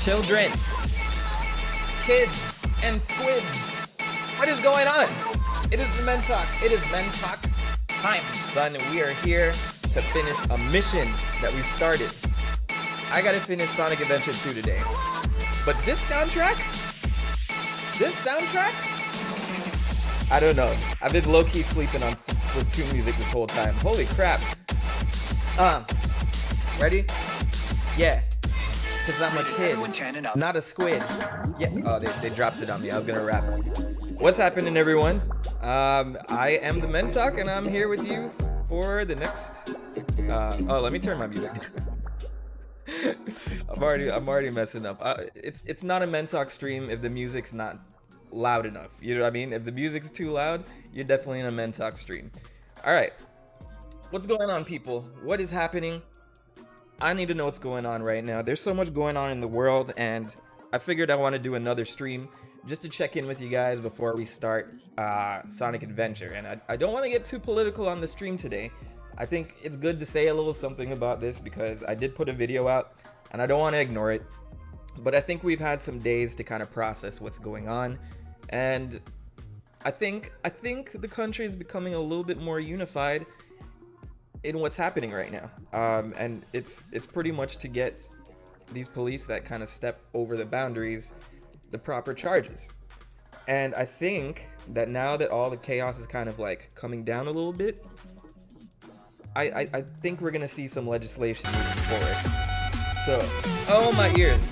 Children, kids, and squids, what is going on? It is the Mentok. It is Mentok time, son. We are here to finish a mission that we started. I gotta finish Sonic Adventure 2 today. But this soundtrack? I don't know. I've been low-key sleeping on Splatoon music this whole time. Holy crap. Ready? Yeah. Because I'm a kid, not a squid. Yeah. Oh, they dropped it on me. I was gonna rap. What's happening, everyone? I am the Mentok, and I'm here with you for the next. Oh, let me turn my music. I'm already messing up. It's not a Mentok stream if the music's not loud enough. You know what I mean? If the music's too loud, you're definitely in a Mentok stream. All right. What's going on, people? What is happening? I need to know what's going on right now. There's so much going on in the world, and I figured I want to do another stream just to check in with you guys before we start Sonic Adventure. And I don't want to get too political on the stream today. I think it's good to say a little something about this because I did put a video out, and I don't want to ignore it. But I think we've had some days to kind of process what's going on, and I think the country is becoming a little bit more unified in what's happening right now, and it's pretty much to get these police that kind of step over the boundaries the proper charges. And I think that now that all the chaos is kind of like coming down a little bit, I think we're gonna see some legislation moving forward. So, oh, my ears.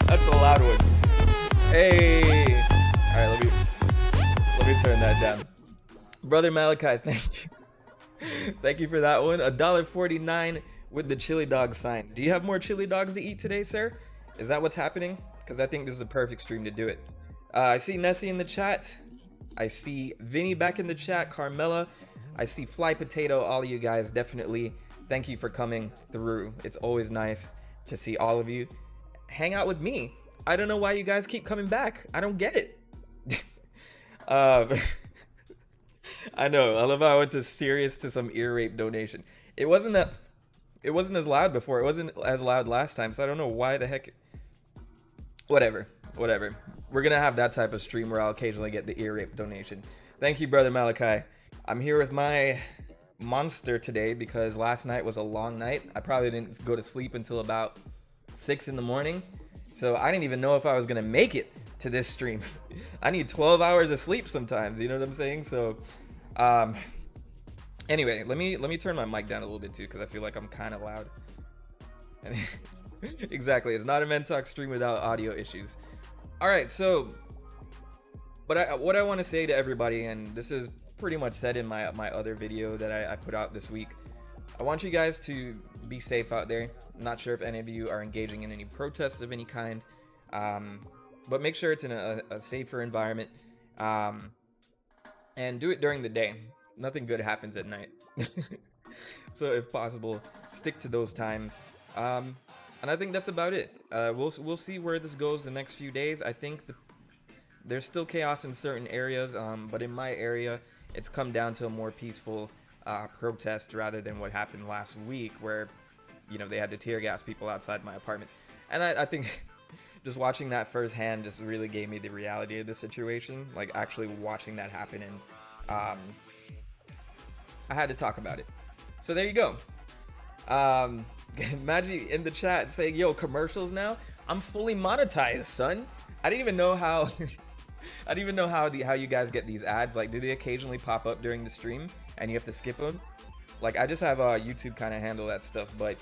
That's a loud one. Hey, all right, let me turn that down. Brother Malachi, thank you. Thank you for that one. $1.49 with the chili dog sign. Do you have more chili dogs to eat today, sir? Is that what's happening? Because I think this is a perfect stream to do it. I see Nessie in the chat. I see Vinny back in the chat. Carmela. I see Fly Potato. All of you guys, definitely thank you for coming through. It's always nice to see all of you hang out with me. I don't know why you guys keep coming back. I don't get it. I know. I love how I went to serious to some ear rape donation. It wasn't as loud before. It wasn't as loud last time, so I don't know why the heck. Whatever. We're gonna have that type of stream where I'll occasionally get the ear rape donation. Thank you, brother Malachi. I'm here with my monster today because last night was a long night. I probably didn't go to sleep until about 6 in the morning, so I didn't even know if I was gonna make it to this stream. I need 12 hours of sleep sometimes, you know what I'm saying? So anyway, let me turn my mic down a little bit too because I feel like I'm kind of loud. Exactly, it's not a Mentok stream without audio issues. All right, so what I want to say to everybody, and this is pretty much said in my other video that I put out this week, I want you guys to be safe out there. I'm not sure if any of you are engaging in any protests of any kind, but make sure it's in a safer environment, and do it during the day. Nothing good happens at night. So if possible, stick to those times. And I think that's about it. We'll see where this goes the next few days. I think there's still chaos in certain areas, but in my area, it's come down to a more peaceful protest rather than what happened last week, where they had to tear gas people outside my apartment. And I think just watching that firsthand just really gave me the reality of the situation, like actually watching that happen, and I had to talk about it. So there you go. Maggie in the chat saying, yo, commercials now? I'm fully monetized, son. I didn't even know how how you guys get these ads. Like, do they occasionally pop up during the stream and you have to skip them? Like, I just have YouTube kind of handle that stuff, but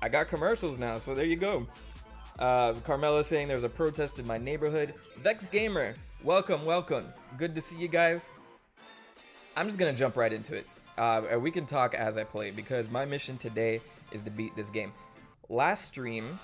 I got commercials now, so there you go. Carmela saying there's a protest in my neighborhood. Vex Gamer, welcome. Good to see you guys. I'm just gonna jump right into it. We can talk as I play because my mission today is to beat this game. Last stream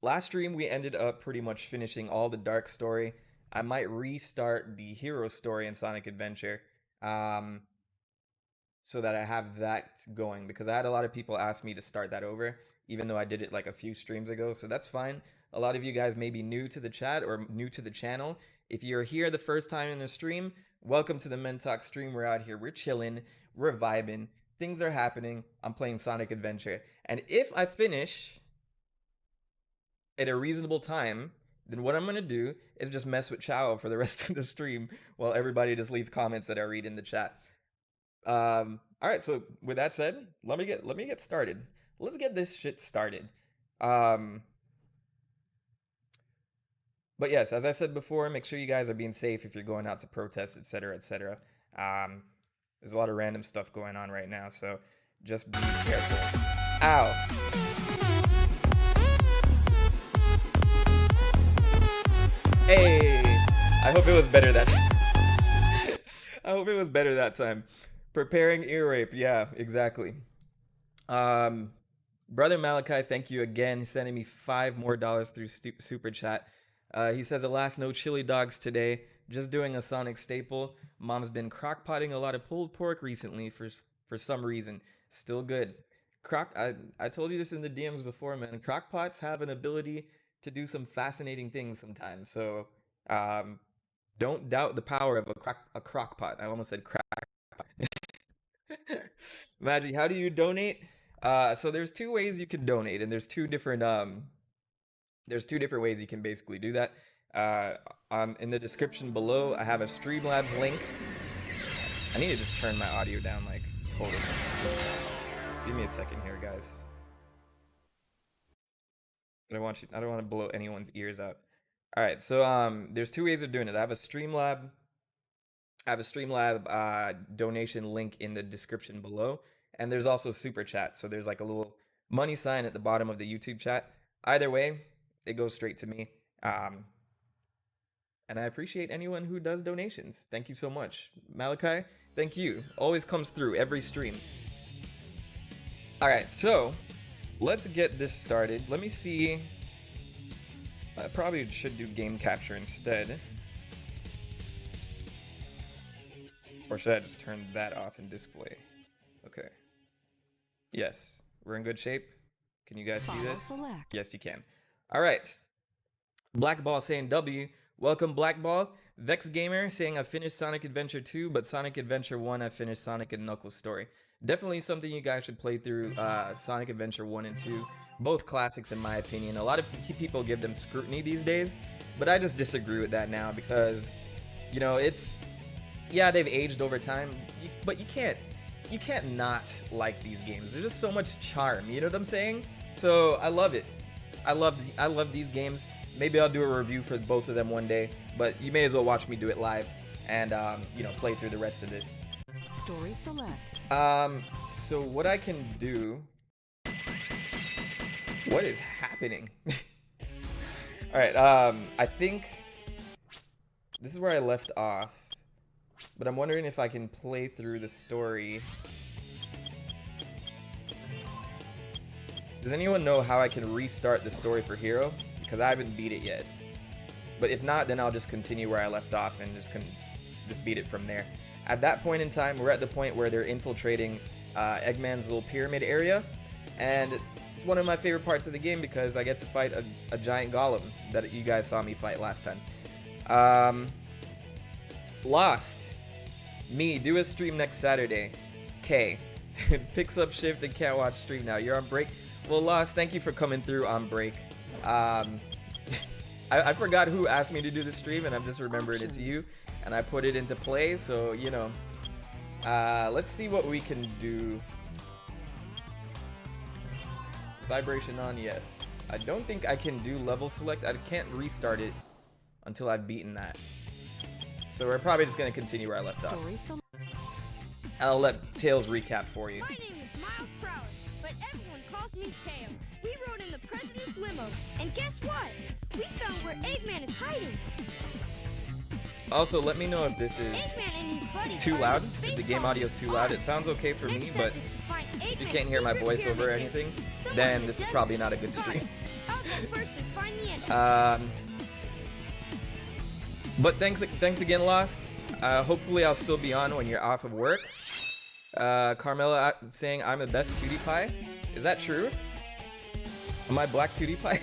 we ended up pretty much finishing all the dark story. I might restart the hero story in Sonic Adventure, so that I have that going, because I had a lot of people ask me to start that over, even though I did it like a few streams ago, so that's fine. A lot of you guys may be new to the chat or new to the channel. If you're here the first time in the stream, welcome to the Mentok stream. We're out here, we're chilling, we're vibing, things are happening. I'm playing Sonic Adventure, and if I finish at a reasonable time, then what I'm gonna do is just mess with Chow for the rest of the stream while everybody just leaves comments that I read in the chat. All right. So with that said, let me get started. Let's get this shit started. Um, but yes, as I said before, make sure you guys are being safe if you're going out to protest, etc., etc. Um, there's a lot of random stuff going on right now, so just be careful. Ow. Hey, I hope it was better that. I hope it was better that time. Preparing ear rape. Yeah, exactly. Um, Brother Malachi, thank you again, sending me $5 more through super chat. He says, "Alas, no chili dogs today. Just doing a Sonic staple. Mom's been crock-potting a lot of pulled pork recently for some reason. Still good. I told you this in the DMs before, man. Crock pots have an ability to do some fascinating things sometimes. So, um, don't doubt the power of a crock pot. I almost said crack. Magic, how do you donate? So there's two ways you can donate, and there's two different ways you can basically do that. Uh, in the description below, I have a Streamlabs link. I need to just turn my audio down, like, totally. Give me a second here, guys. I don't want to blow anyone's ears out. All right, so there's two ways of doing it. I have a Streamlab donation link in the description below, and there's also super chat. So there's like a little money sign at the bottom of the YouTube chat. Either way, it goes straight to me. And I appreciate anyone who does donations. Thank you so much. Malachi, thank you. Always comes through every stream. All right, so let's get this started. Let me see. I probably should do game capture instead. Or should I just turn that off and display? Okay. Yes, we're in good shape. Can you guys see this? Select. Yes, you can. All right. Blackball saying W. Welcome, Blackball. Vex Gamer saying I finished Sonic Adventure 2, but Sonic Adventure 1 I finished Sonic and Knuckles story. Definitely something you guys should play through. Sonic Adventure 1 and 2. Both classics in my opinion. A lot of people give them scrutiny these days, but I just disagree with that now because, you know, yeah, they've aged over time, but you can't not like these games. There's just so much charm, you know what I'm saying? So I love it. I love these games. Maybe I'll do a review for both of them one day, but you may as well watch me do it live and you know, play through the rest of this. Story select. So what I can do. What is happening? All right. I think this is where I left off. But I'm wondering if I can play through the story. Does anyone know how I can restart the story for Hero? Because I haven't beat it yet. But if not, then I'll just continue where I left off and just beat it from there. At that point in time, we're at the point where they're infiltrating Eggman's little pyramid area. And it's one of my favorite parts of the game because I get to fight a giant golem that you guys saw me fight last time. Lost. Me, do a stream next Saturday. K. Picks up shift and can't watch stream now. You're on break? Well, Lost, thank you for coming through on break. I forgot who asked me to do the stream, and I'm just remembering it's you. And I put it into play, so, you know. Let's see what we can do. Vibration on, yes. I don't think I can do level select. I can't restart it until I've beaten that. So we're probably just going to continue where I left off. I'll let Tails recap for you. My name is Miles Prowler, but everyone calls me Tails. We rode in the president's limo, and guess what? We found where Eggman is hiding. Also, let me know if this is Eggman and his buddies too are in loud, the if space the game called audio is too loud. It sounds okay for me, Next but step is to find if you Eggman's can't hear my secret voiceover or pyramid anything, cave. Somewhere then in the this is desert. probably not a good Got stream. it. I'll go first and find the entrance. But thanks again, Lost. Hopefully I'll still be on when you're off of work. Carmela saying I'm the best PewDiePie. Is that true? Am I Black PewDiePie?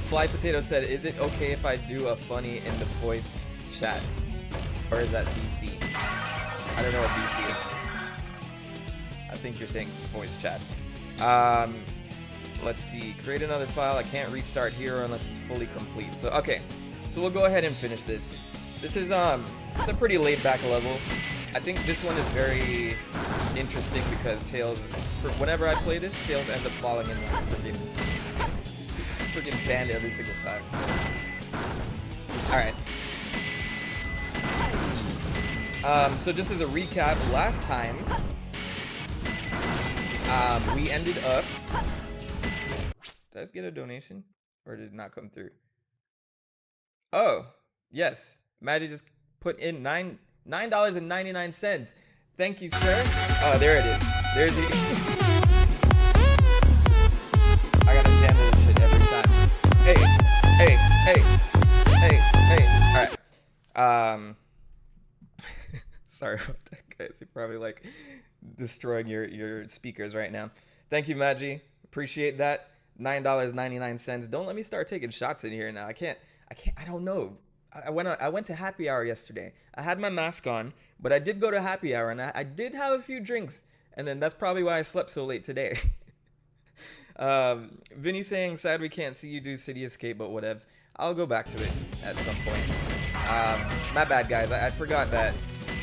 Fly Potato said, is it okay if I do a funny in the voice chat? Or is that VC? I don't know what VC is. I think you're saying voice chat. Let's see. Create another file. I can't restart here unless it's fully complete. So okay. So we'll go ahead and finish this. This is it's a pretty laid back level. I think this one is very interesting because Tails, whenever I play this, Tails ends up falling in like freaking sand every single time. So. All right. So just as a recap, last time we ended up. Did I just get a donation, or did it not come through? Oh, yes. Maddie just put in $9.99. Thank you, sir. Oh, there it is. There's the. I gotta handle this shit every time. Hey, hey, hey, hey, hey. All right. Sorry about that, guys. You're probably like destroying your speakers right now. Thank you, Maggie. Appreciate that. $9.99. Don't let me start taking shots in here now. I can't. I don't know. I went to happy hour yesterday. I had my mask on, but I did go to happy hour and I did have a few drinks, and then that's probably why I slept so late today. Vinny saying, sad we can't see you do City Escape, but whatevs. I'll go back to it at some point. My bad, guys. I forgot that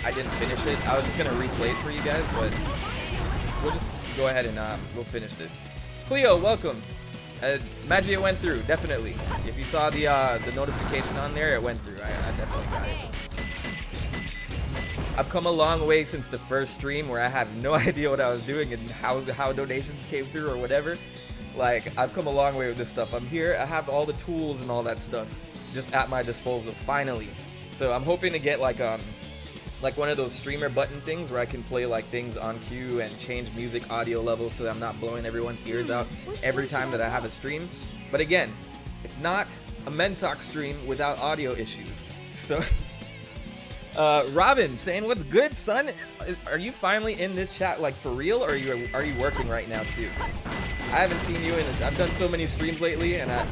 I didn't finish it. I was just gonna replay it for you guys, but we'll just go ahead and we'll finish this. Cleo, welcome. Maggie, it went through, definitely. If you saw the notification on there, it went through. I definitely got it. I've come a long way since the first stream where I had no idea what I was doing and how donations came through or whatever. Like, I've come a long way with this stuff. I'm here, I have all the tools and all that stuff just at my disposal, finally. So I'm hoping to get like one of those streamer button things where I can play like things on cue and change music audio levels so that I'm not blowing everyone's ears out every time that I have a stream. But again, it's not a Mentok stream without audio issues. So, Robin saying, "What's good, son? Are you finally in this chat like for real, or are you working right now too? I haven't seen you in. I've done so many streams lately, and I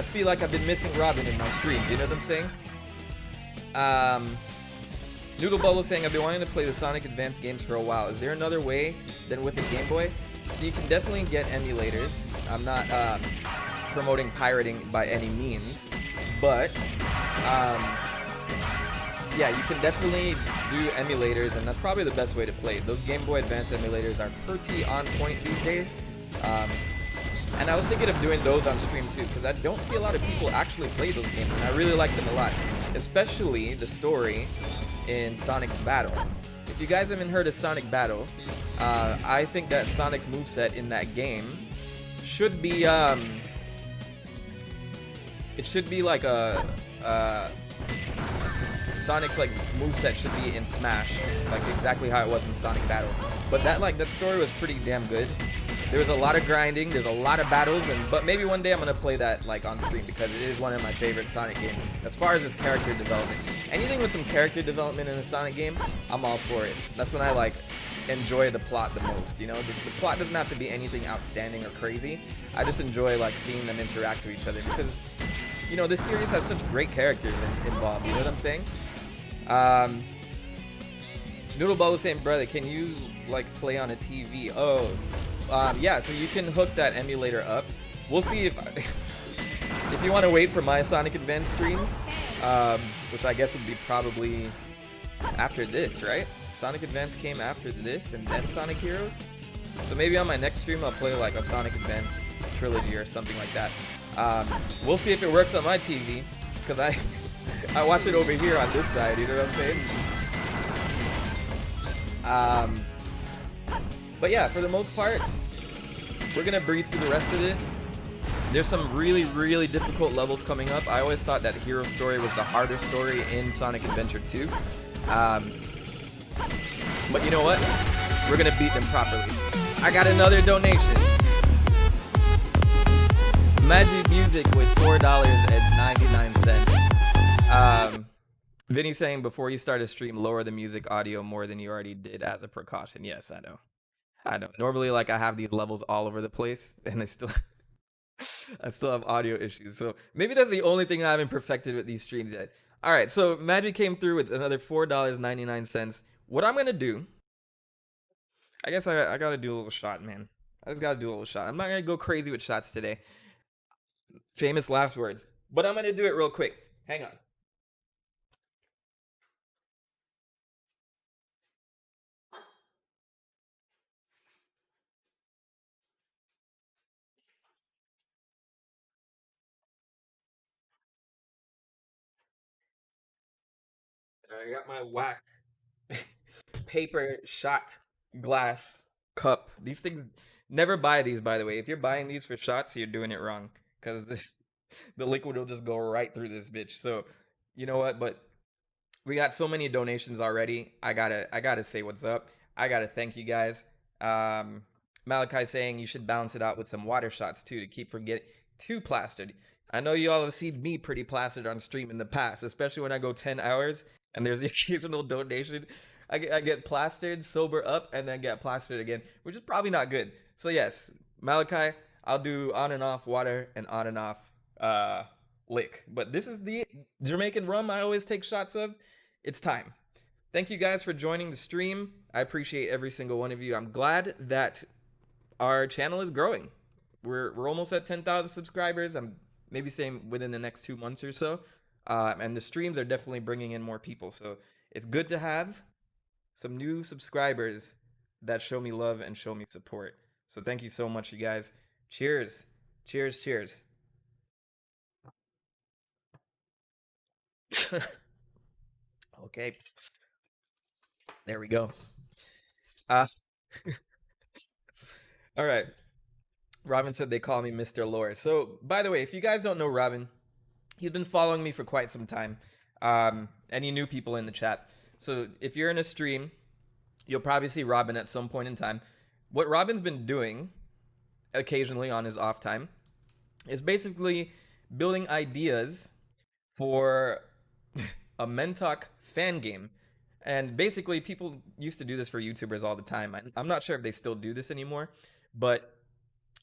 feel like I've been missing Robin in my streams. You know what I'm saying? Noodle Bubble saying, I've been wanting to play the Sonic Advance games for a while. Is there another way than with the Game Boy? So you can definitely get emulators. I'm not promoting pirating by any means, but yeah, you can definitely do emulators, and that's probably the best way to play. Those Game Boy Advance emulators are pretty on point these days. And I was thinking of doing those on stream too, because I don't see a lot of people actually play those games, and I really like them a lot, especially the story in Sonic Battle. If you guys haven't heard of Sonic Battle, I think that Sonic's moveset in that game should be it should be like a Sonic's like moveset should be in Smash, like exactly how it was in Sonic Battle. But that story was pretty damn good. There was a lot of grinding, there's a lot of battles, but maybe one day I'm gonna play that like on stream because it is one of my favorite Sonic games. As far as its character development, anything with some character development in a Sonic game, I'm all for it. That's when I like enjoy the plot the most. You know, the plot doesn't have to be anything outstanding or crazy. I just enjoy like seeing them interact with each other because, you know, this series has such great characters involved. You know what I'm saying? Noodle Ball was saying, brother, can you like play on a TV? Oh. Yeah, so you can hook that emulator up. We'll see if if you want to wait for my Sonic Advance streams, which I guess would be probably after this, right? Sonic Advance came after this and then Sonic Heroes. So maybe on my next stream I'll play like a Sonic Advance trilogy or something like that. We'll see if it works on my TV, because I watch it over here on this side, you know what I'm saying? But yeah, for the most part, we're gonna breeze through the rest of this. There's some really, really difficult levels coming up. I always thought that Hero Story was the harder story in Sonic Adventure 2. But you know what? We're gonna beat them properly. I got another donation. Magic Music with $4.99. Vinny saying, before you start a stream, lower the music audio more than you already did as a precaution. Yes, I know. I know. Normally, like, I have these levels all over the place, and I still have audio issues. So maybe that's the only thing I haven't perfected with these streams yet. All right, so Magic came through with another $4.99. What I'm gonna do, I guess I gotta do a little shot, man. I just gotta do a little shot. I'm not gonna go crazy with shots today. Famous last words. But I'm gonna do it real quick. Hang on. I got my whack paper shot glass cup. These things, never buy these, by the way. If you're buying these for shots, you're doing it wrong because the liquid will just go right through this bitch. So, you know what? But we got so many donations already. I gotta say what's up. I gotta thank you guys. Um, Malachi saying you should balance it out with some water shots too to keep from getting too plastered. I know you all have seen me pretty plastered on stream in the past, especially when I go 10 hours and there's the occasional donation. I get plastered, sober up, and then get plastered again, which is probably not good. So yes, Malachi, I'll do on and off water and on and off uh lick. But this is the Jamaican rum I always take shots of. It's time. Thank you guys for joining the stream. I appreciate every single one of you. I'm glad that our channel is growing. We're almost at 10,000 subscribers. I'm maybe saying within the next 2 months or so. And the streams are definitely bringing in more people. So it's good to have some new subscribers that show me love and show me support. So thank you so much, you guys. Cheers. Cheers, cheers. Okay, there we go. Uh, all right. Robin said they call me Mr. Lore. So, by the way, if you guys don't know Robin, he's been following me for quite some time. Any new people in the chat. So, if you're in a stream, you'll probably see Robin at some point in time. What Robin's been doing occasionally on his off time is basically building ideas for a Mentok fan game. And basically, people used to do this for YouTubers all the time. I'm not sure if they still do this anymore, but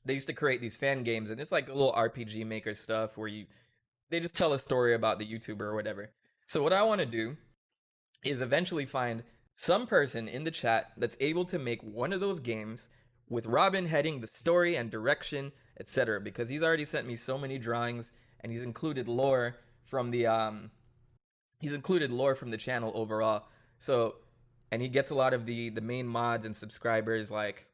they used to create these fan games, and it's like a little RPG Maker stuff where they just tell a story about the YouTuber or whatever. So what I want to do is eventually find some person in the chat that's able to make one of those games with Robin heading the story and direction, etc. Because he's already sent me so many drawings, and he's included lore from the channel overall. So, and he gets a lot of the main mods and subscribers like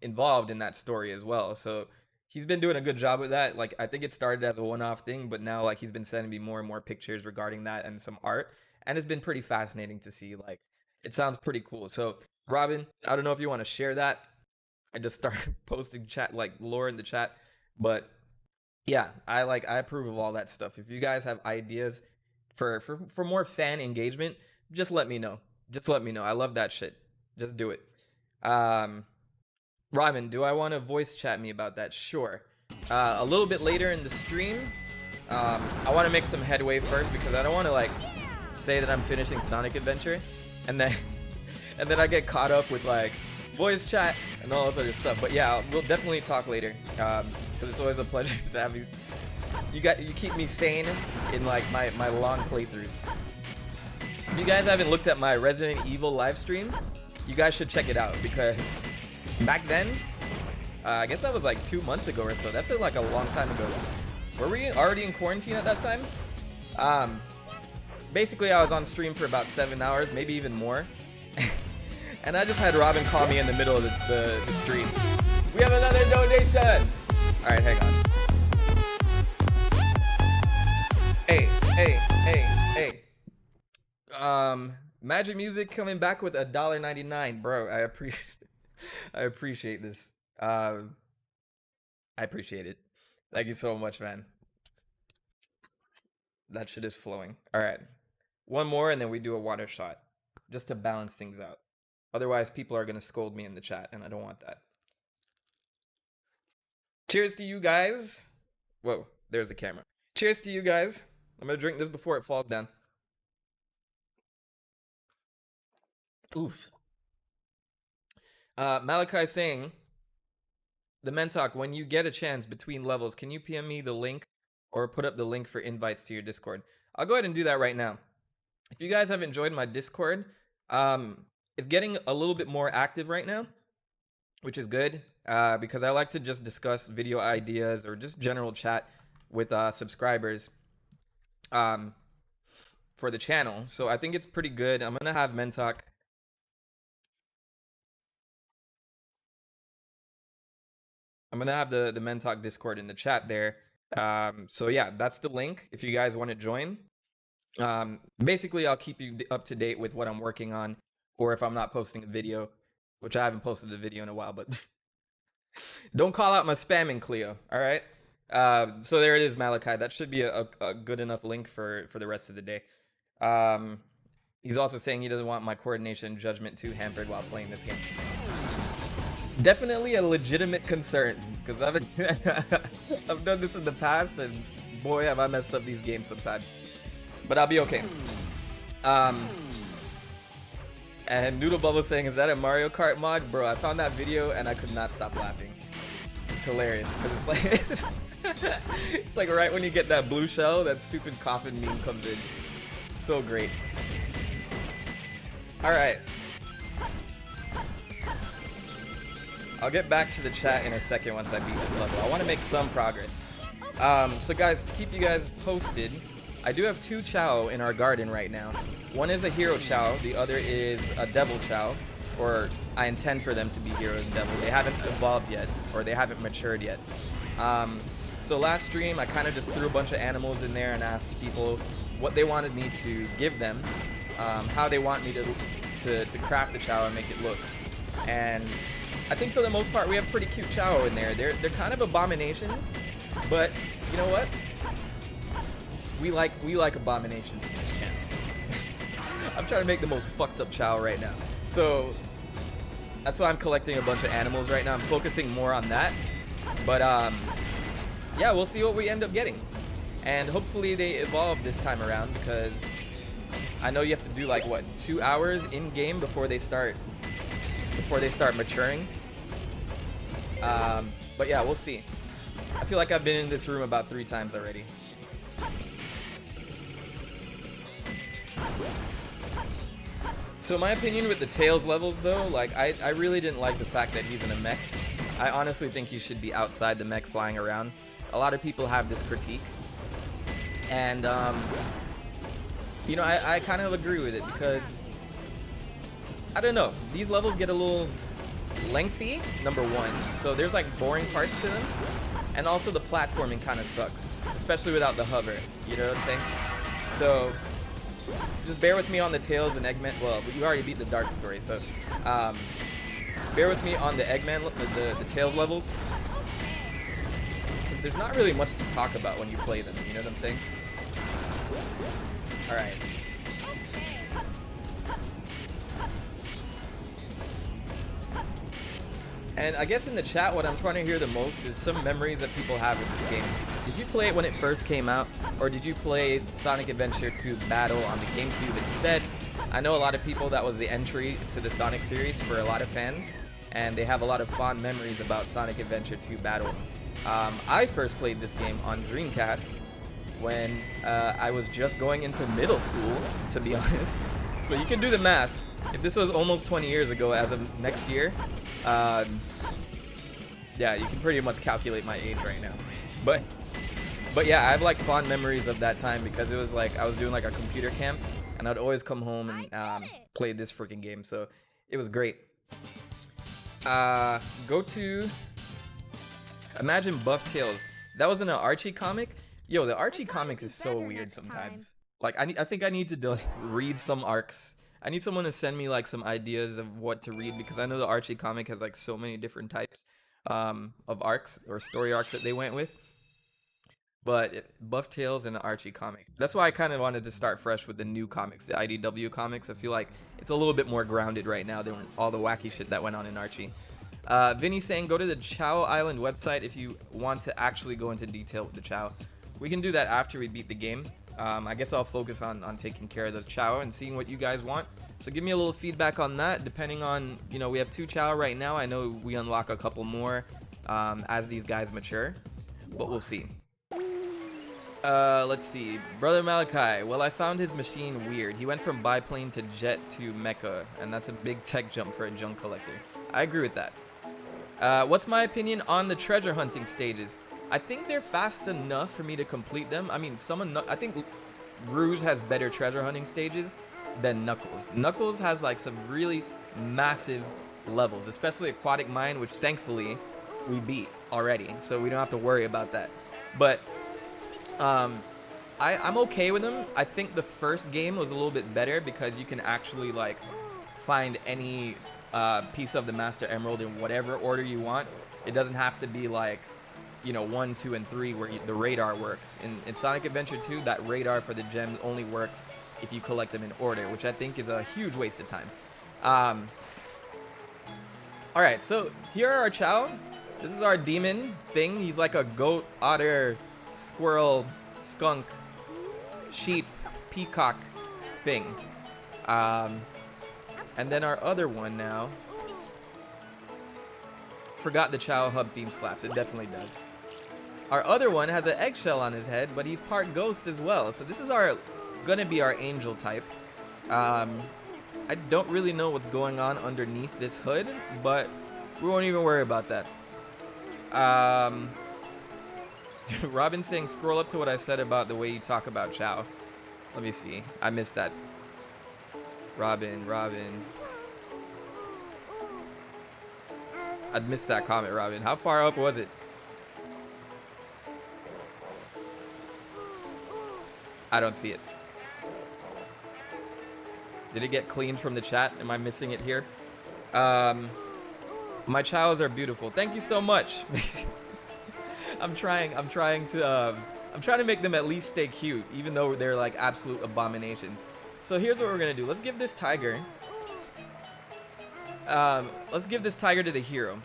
involved in that story as well. So he's been doing a good job with that. Like I think it started as a one-off thing, but now like he's been sending me more and more pictures regarding that and some art, and it's been pretty fascinating to see. Like it sounds pretty cool. So Robin, I don't know if you want to share that. I just started posting chat like lore in the chat, but yeah, I approve of all that stuff. If you guys have ideas for more fan engagement, just let me know. Just let me know. I love that shit. Just do it. Um, Ryman, do I want to voice chat me about that? Sure. A little bit later in the stream, I want to make some headway first because I don't want to like say that I'm finishing Sonic Adventure, and then and then I get caught up with like voice chat and all this other stuff. But yeah, we'll definitely talk later because it's always a pleasure to have you. You keep me sane in like my long playthroughs. If you guys haven't looked at my Resident Evil live stream, you guys should check it out because back then, I guess that was like 2 months ago or so. That felt like a long time ago. Were we already in quarantine at that time? Basically, I was on stream for about 7 hours, maybe even more. And I just had Robin call me in the middle of the stream. We have another donation! Alright, hang on. Hey. Magic Music coming back with $1.99, bro. I appreciate this. I appreciate it. Thank you so much, man. That shit is flowing. All right, one more, and then we do a water shot, just to balance things out. Otherwise, people are gonna scold me in the chat, and I don't want that. Cheers to you guys. Whoa, there's the camera. Cheers to you guys. I'm gonna drink this before it falls down. Oof. Malachi saying, the Mentok, when you get a chance between levels, can you PM me the link or put up the link for invites to your Discord? I'll go ahead and do that right now. If you guys have enjoyed my Discord, it's getting a little bit more active right now. which is good because I like to just discuss video ideas or just general chat with subscribers um, for the channel. So I think it's pretty good. I'm gonna have Mentok. I'm gonna have the Mentok Discord in the chat there. So yeah, that's the link if you guys want to join. Basically, I'll keep you up to date with what I'm working on, or if I'm not posting a video, which I haven't posted a video in a while, but don't call out my spamming, Cleo. All right. So there it is, Malachi. That should be a good enough link for the rest of the day. Um, he's also saying he doesn't want my coordination and judgment too hampered while playing this game. Definitely a legitimate concern because I've done this in the past, and boy, have I messed up these games sometimes. But I'll be okay. And Noodle Bubble saying, "Is that a Mario Kart mod, bro?" I found that video and I could not stop laughing. It's hilarious because it's like it's like right when you get that blue shell, that stupid coffin meme comes in. So great. All right. I'll get back to the chat in a second once I beat this level. I want to make some progress. So guys, to keep you guys posted, I do have 2 Chow in our garden right now. One is a hero Chow, the other is a devil Chow, or I intend for them to be hero and devil. They haven't evolved yet, or they haven't matured yet. So last stream, I kind of just threw a bunch of animals in there and asked people what they wanted me to give them, how they want me to craft the Chow and make it look. And I think for the most part, we have pretty cute Chow in there. They're kind of abominations, but you know what? We like abominations in this channel. I'm trying to make the most fucked up Chow right now. So that's why I'm collecting a bunch of animals right now. I'm focusing more on that. But yeah, we'll see what we end up getting. And hopefully they evolve this time around because I know you have to do like what, 2 hours in game before they start maturing. But yeah, we'll see. I feel like I've been in this room about 3 times already. So my opinion with the Tails levels though, like I really didn't like the fact that he's in a mech. I honestly think he should be outside the mech flying around. A lot of people have this critique. And you know, I kind of agree with it because I don't know, these levels get a little lengthy, number one. So there's like boring parts to them. And also the platforming kind of sucks, especially without the hover, you know what I'm saying? So just bear with me on the Tails and Eggman. Well, you already beat the Dark story, so bear with me on the Eggman, the Tails levels. Because there's not really much to talk about when you play them, you know what I'm saying? Alright. And I guess in the chat, what I'm trying to hear the most is some memories that people have with this game. Did you play it when it first came out, or did you play Sonic Adventure 2 Battle on the GameCube instead? I know a lot of people, that was the entry to the Sonic series for a lot of fans, and they have a lot of fond memories about Sonic Adventure 2 Battle. I first played this game on Dreamcast when I was just going into middle school, to be honest. So you can do the math. If this was almost 20 years ago as of next year, yeah, you can pretty much calculate my age right now. But yeah, I have like fond memories of that time because it was like I was doing like a computer camp and I'd always come home and play this freaking game. So it was great. Go to Imagine Buff Tails. That was in an Archie comic. Yo, the Archie comics is so weird sometimes. Like I think I need to like read some arcs. I need someone to send me like some ideas of what to read because I know the Archie comic has like so many different types of arcs or story arcs that they went with. But Buff Tails and the Archie comic. That's why I kind of wanted to start fresh with the new comics, the IDW comics. I feel like it's a little bit more grounded right now than all the wacky shit that went on in Archie. Vinny saying go to the Chow Island website if you want to actually go into detail with the Chow. We can do that after we beat the game. I guess I'll focus on taking care of those Chow and seeing what you guys want. So give me a little feedback on that, depending on, you know, we have 2 Chow right now. I know we unlock a couple more as these guys mature, but we'll see. Let's see. Brother Malachi, well, I found his machine weird. He went from biplane to jet to mecha, and that's a big tech jump for a junk collector. I agree with that. What's my opinion on the treasure hunting stages? I think they're fast enough for me to complete them. I mean, I think Rouge has better treasure hunting stages than Knuckles. Knuckles has like some really massive levels, especially Aquatic Mine, which thankfully we beat already, so we don't have to worry about that. But I'm okay with them. I think the first game was a little bit better because you can actually like find any piece of the Master Emerald in whatever order you want. It doesn't have to be like, you know, 1, 2, and 3 where the radar works. In Sonic Adventure 2, that radar for the gems only works if you collect them in order, which I think is a huge waste of time. All right, so here are our Chow. This is our demon thing. He's like a goat, otter, squirrel, skunk, sheep, peacock thing. And then our other one now. Forgot the Chow hub theme slaps. It definitely does. Our other one has an eggshell on his head, but he's part ghost as well. So this is gonna be our angel type. I don't really know what's going on underneath this hood, but we won't even worry about that. Robin saying, scroll up to what I said about the way you talk about Chow. Let me see. I missed that. Robin. I missed that comment, Robin. How far up was it? I don't see it. Did it get cleaned from the chat? Am I missing it here? My Chows are beautiful. Thank you so much. I'm trying to make them at least stay cute, even though they're like absolute abominations. So here's what we're gonna do. Let's give this tiger. Let's give this tiger to the hero.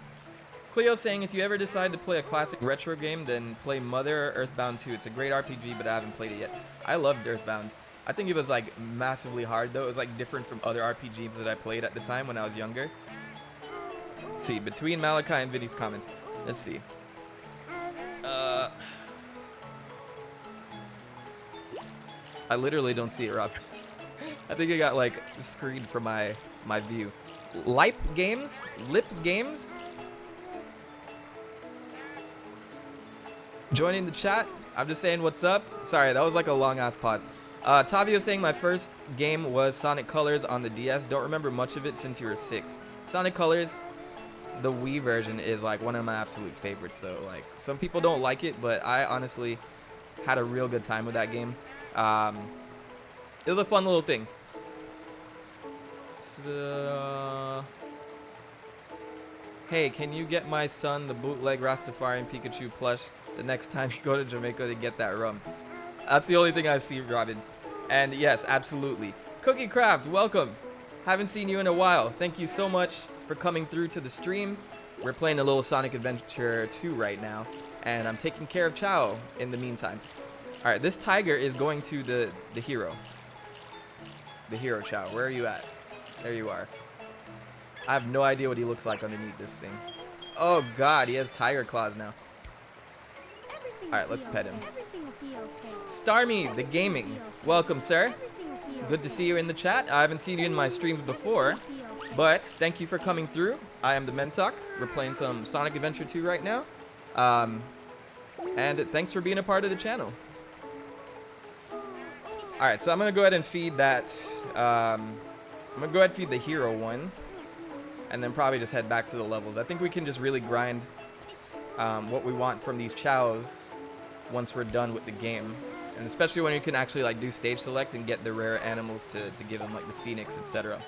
Cleo saying, if you ever decide to play a classic retro game, then play Mother or Earthbound 2. It's a great RPG, but I haven't played it yet. I loved Earthbound. I think it was like massively hard though. It was like different from other RPGs that I played at the time when I was younger. Let's see, between Malachi and Vinny's comments. Let's see. I literally don't see it, Rob. I think it got like screened from my view. Lip games? Joining the chat. I'm just saying what's up. Sorry, that was like a long ass pause. Tavio saying my first game was Sonic Colors on the DS. Don't remember much of it since you were 6. Sonic Colors, the Wii version, is like one of my absolute favorites though. Like some people don't like it, but I honestly had a real good time with that game. It was a fun little thing. So, hey, can you get my son the bootleg Rastafarian Pikachu plush the next time you go to Jamaica to get that rum? That's the only thing I see, Robin. And yes, absolutely. Cookie Craft, welcome. Haven't seen you in a while. Thank you so much for coming through to the stream. We're playing a little Sonic Adventure 2 right now, and I'm taking care of Chow in the meantime. All right, this tiger is going to the hero. The hero, Chow. Where are you at? There you are. I have no idea what he looks like underneath this thing. Oh God, he has tiger claws now. All right, let's pet him. Starmy, the gaming. Welcome, sir. Good to see you in the chat. I haven't seen you in my streams before, but thank you for coming through. I am the Mentok. We're playing some Sonic Adventure 2 right now. And thanks for being a part of the channel. All right, so I'm gonna go ahead and feed that. I'm gonna go ahead and feed the hero one, and then probably just head back to the levels. I think we can just really grind what we want from these Chows once we're done with the game, and especially when you can actually like do stage select and get the rare animals to give them, like the Phoenix, etc.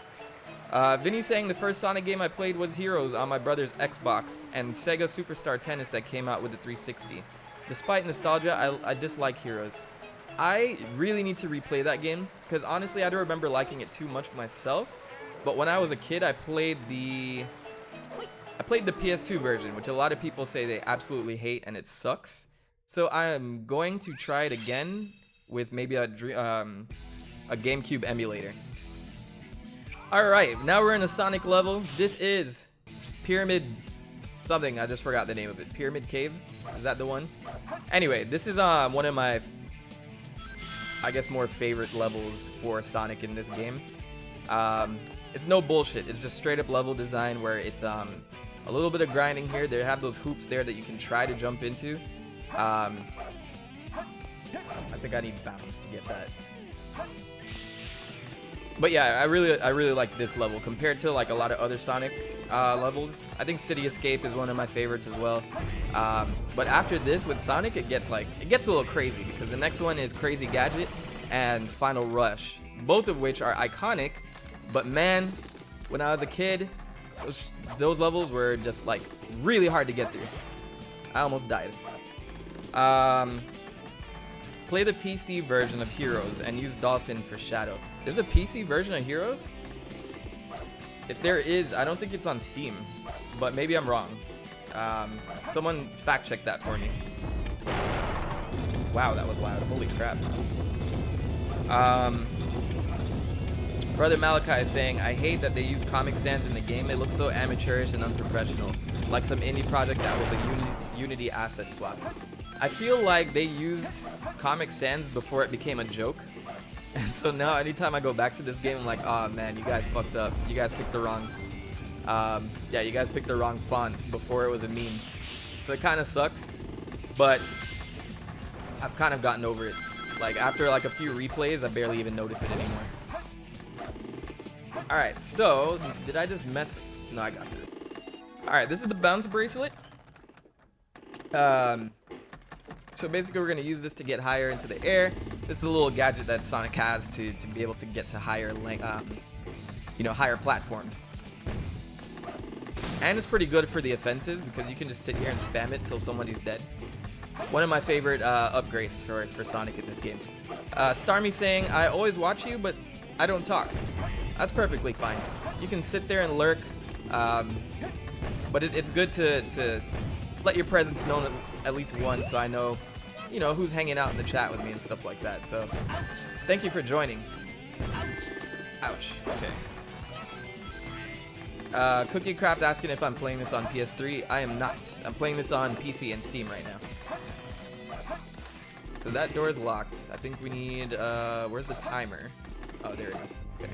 Vinny saying the first Sonic game I played was Heroes on my brother's Xbox and Sega Superstar Tennis that came out with the 360. Despite nostalgia, I dislike Heroes. I really need to replay that game because honestly I don't remember liking it too much myself. But when I was a kid, I played the PS2 version, which a lot of people say they absolutely hate and it sucks. So I am going to try it again with maybe a GameCube emulator. All right, now we're in a Sonic level. This is Pyramid something. I just forgot the name of it. Pyramid Cave. Is that the one? Anyway, this is one of my, I guess, more favorite levels for Sonic in this game. It's no bullshit. It's just straight up level design where it's A little bit of grinding here. They have those hoops there that you can try to jump into. I think I need bounce to get that. But yeah, I really like this level compared to like a lot of other Sonic levels. I think City Escape is one of my favorites as well. But after this with Sonic, it gets a little crazy because the next one is Crazy Gadget and Final Rush, both of which are iconic. But man, when I was a kid, those levels were just like really hard to get through. I almost died. Play the PC version of Heroes and use Dolphin for Shadow. There's a PC version of Heroes? If there is, I don't think it's on Steam, but maybe I'm wrong. Someone fact check that for me. Wow, that was loud. Holy crap. Brother Malachi is saying, I hate that they use Comic Sans in the game. It looks so amateurish and unprofessional, like some indie project that was a Unity asset swap. I feel like they used Comic Sans before it became a joke. And so now anytime I go back to this game, I'm like, oh man, you guys fucked up. You guys picked the wrong, yeah, you guys picked the wrong font before it was a meme. So it kind of sucks, but I've kind of gotten over it. Like after like a few replays, I barely even notice it anymore. All right, so did I just mess? No, I got it. All right, this is the bounce bracelet. So basically we're gonna use this to get higher into the air. This is a little gadget that Sonic has to be able to get to higher higher platforms. And it's pretty good for the offensive because you can just sit here and spam it until somebody's dead. One of my favorite upgrades for Sonic in this game. Starmy saying, I always watch you, but I don't talk. That's perfectly fine. You can sit there and lurk, but it's good to let your presence known at least once, so I know, who's hanging out in the chat with me and stuff like that. So, thank you for joining. Ouch. Okay. Cookie Craft asking if I'm playing this on PS3. I am not. I'm playing this on PC and Steam right now. So that door is locked. I think we need, where's the timer? Oh, there it is. Okay.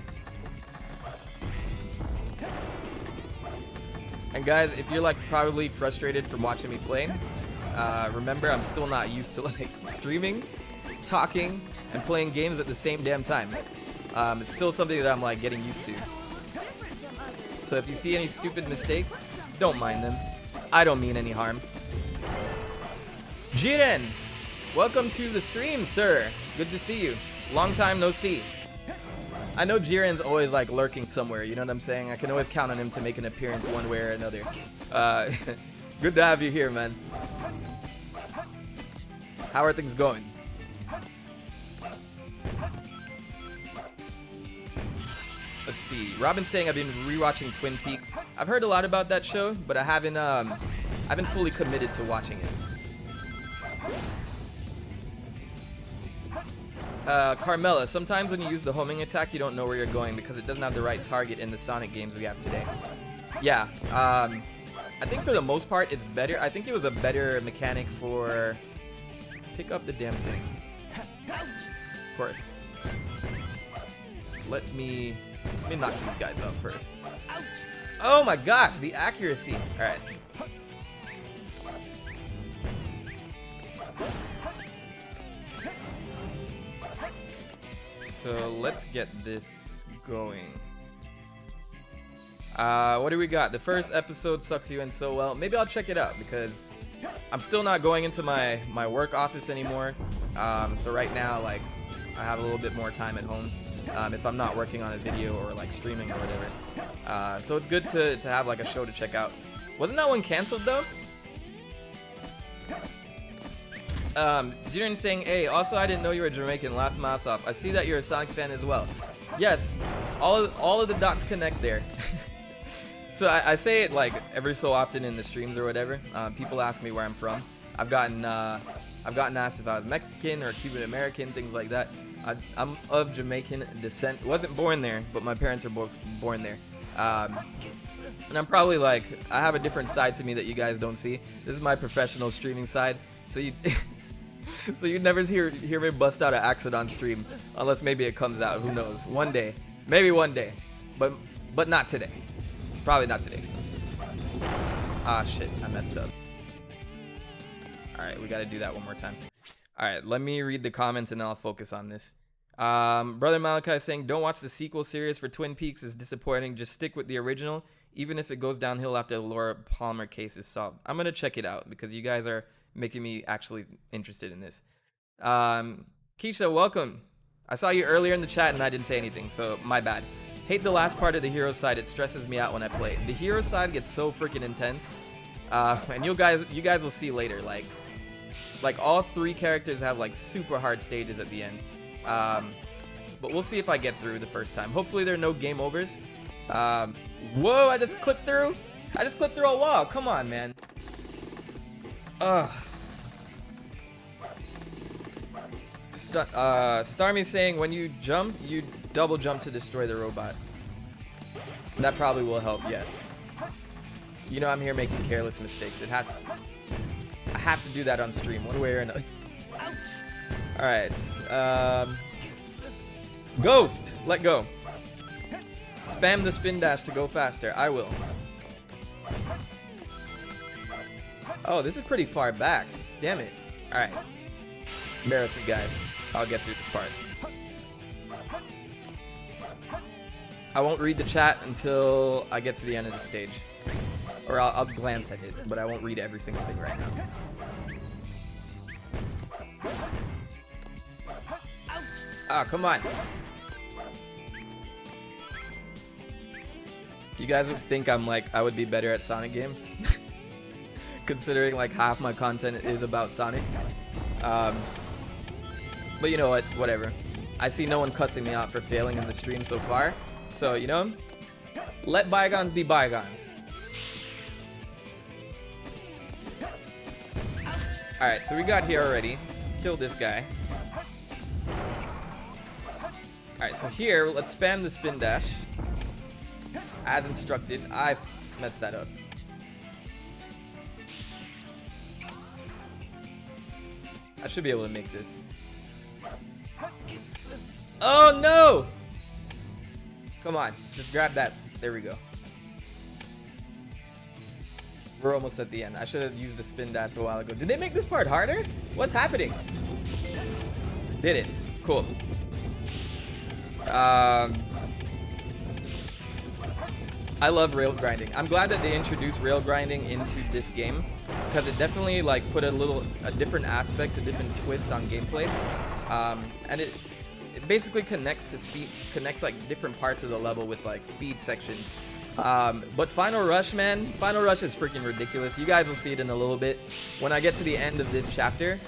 And guys, if you're like probably frustrated from watching me play, remember I'm still not used to like streaming, talking, and playing games at the same damn time. It's still something that I'm like getting used to. So if you see any stupid mistakes, don't mind them. I don't mean any harm. Jiren, welcome to the stream, sir. Good to see you. Long time no see. I know Jiren's always like lurking somewhere, you know what I'm saying? I can always count on him to make an appearance one way or another. Good to have you here, man. How are things going? Let's see. Robin's saying I've been rewatching Twin Peaks. I've heard a lot about that show, but I haven't fully committed to watching it. Carmela, sometimes when you use the homing attack, you don't know where you're going because it doesn't have the right target in the Sonic games we have today. Yeah, I think for the most part, it's better. I think it was a better mechanic for... Pick up the damn thing. Of course. Let me knock these guys out first. Oh my gosh, the accuracy. All right. So let's get this going. What do we got? The first episode sucks you in so well. Maybe I'll check it out because I'm still not going into my work office anymore. So right now, like, I have a little bit more time at home if I'm not working on a video or like streaming or whatever. So it's good to have like a show to check out. Wasn't that one canceled though? Jiren saying, hey, also I didn't know you were Jamaican, laugh my ass off. I see that you're a Sonic fan as well. Yes, all of the dots connect there. So I say it like every so often in the streams or whatever. People ask me where I'm from. I've gotten asked if I was Mexican or Cuban American, things like that. I'm of Jamaican descent. Wasn't born there, but my parents are both born there. And I'm probably like, I have a different side to me that you guys don't see. This is my professional streaming side. So you so you never hear me bust out an accent on stream unless maybe it comes out. Who knows? One day, maybe one day, but not today. Probably not today. Ah, shit, I messed up. Alright, we gotta do that one more time. Alright, let me read the comments and then I'll focus on this. Brother Malachi is saying, don't watch the sequel series for Twin Peaks, is disappointing. Just stick with the original, even if it goes downhill after the Laura Palmer case is solved. I'm gonna check it out because you guys are making me actually interested in this. Keisha, welcome. I saw you earlier in the chat and I didn't say anything, so my bad. Hate the last part of the hero side. It stresses me out when I play. The hero side gets so freaking intense, and you guys will see later. Like all 3 characters have like super hard stages at the end. But we'll see if I get through the first time. Hopefully there are no game overs. Whoa! I just clipped through. I just clipped through a wall. Come on, man. Ugh. Starmie saying when you jump, you double jump to destroy the robot. That probably will help, yes. You know I'm here making careless mistakes. I have to do that on stream, one way or another. Alright. Ghost, let go. Spam the spin dash to go faster. I will. Oh, this is pretty far back. Damn it. Alright. Bear with me, guys. I'll get through this part. I won't read the chat until I get to the end of the stage. Or I'll glance at it, but I won't read every single thing right now. Ah, come on. You guys would think I would be better at Sonic games. Considering like half my content is about Sonic. But you know what, whatever. I see no one cussing me out for failing in the stream so far. So, you know, let bygones be bygones. Alright, so we got here already. Let's kill this guy. Alright, so here, let's spam the spin dash. As instructed. I messed that up. I should be able to make this. Oh no! Come on, just grab that. There we go. We're almost at the end. I should have used the spin dash a while ago. Did they make this part harder? What's happening? Did it. Cool. I love rail grinding. I'm glad that they introduced rail grinding into this game because it definitely like put a different aspect, a different twist on gameplay. And it basically connects like different parts of the level with like speed sections. But Final Rush, man, Final Rush is freaking ridiculous. You guys will see it in a little bit. When I get to the end of this chapter,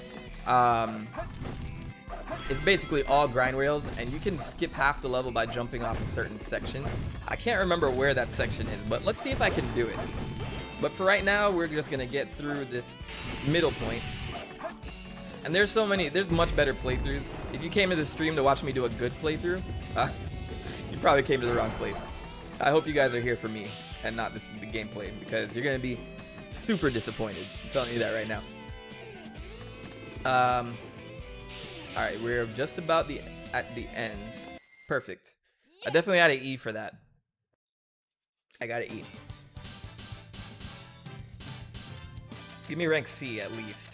it's basically all grind rails, and you can skip half the level by jumping off a certain section. I can't remember where that section is, but let's see if I can do it. But for right now, we're just gonna get through this middle point. And there's much better playthroughs. If you came to the stream to watch me do a good playthrough, you probably came to the wrong place. I hope you guys are here for me and not the gameplay, because you're gonna be super disappointed. I'm telling you that right now. All right, we're just about at the end. Perfect. I definitely had an E for that. I got an E. Give me rank C at least.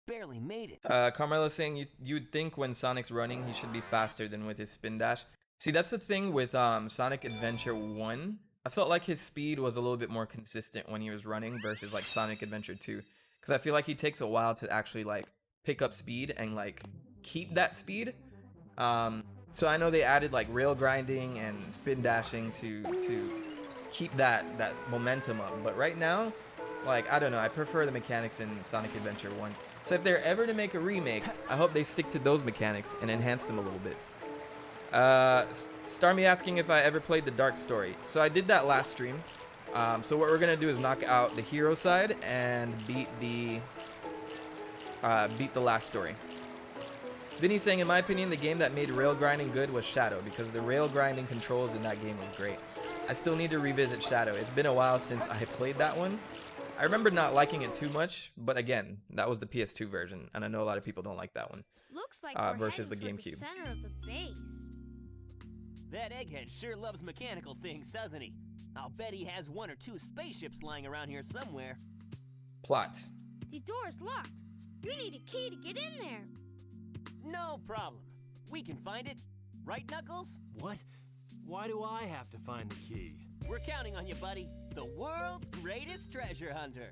Barely made it. Carmelo saying you'd think when Sonic's running he should be faster than with his spin dash. See, that's the thing with Sonic Adventure 1. I felt like his speed was a little bit more consistent when he was running versus like Sonic Adventure 2. Because I feel like he takes a while to actually like pick up speed and like keep that speed. So I know they added like rail grinding and spin dashing to keep that momentum up. But right now, like, I don't know, I prefer the mechanics in Sonic Adventure 1. So if they're ever to make a remake, I hope they stick to those mechanics and enhance them a little bit. Starmie asking if I ever played the Dark Story. So I did that last stream. So what we're gonna do is knock out the hero side and beat the last story. Vinny saying, in my opinion, the game that made rail grinding good was Shadow, because the rail grinding controls in that game was great. I still need to revisit Shadow. It's been a while since I played that one. I remember not liking it too much, but again, that was the PS2 version, and I know a lot of people don't like that one. Looks like we're versus the heading toward GameCube. the center of the base. That egghead sure loves mechanical things, doesn't he? I'll bet he has 1 or 2 spaceships lying around here somewhere. Plot. The door's locked. We need a key to get in there. No problem. We can find it. Right, Knuckles? What? Why do I have to find the key? We're counting on you, buddy. The world's greatest treasure hunter.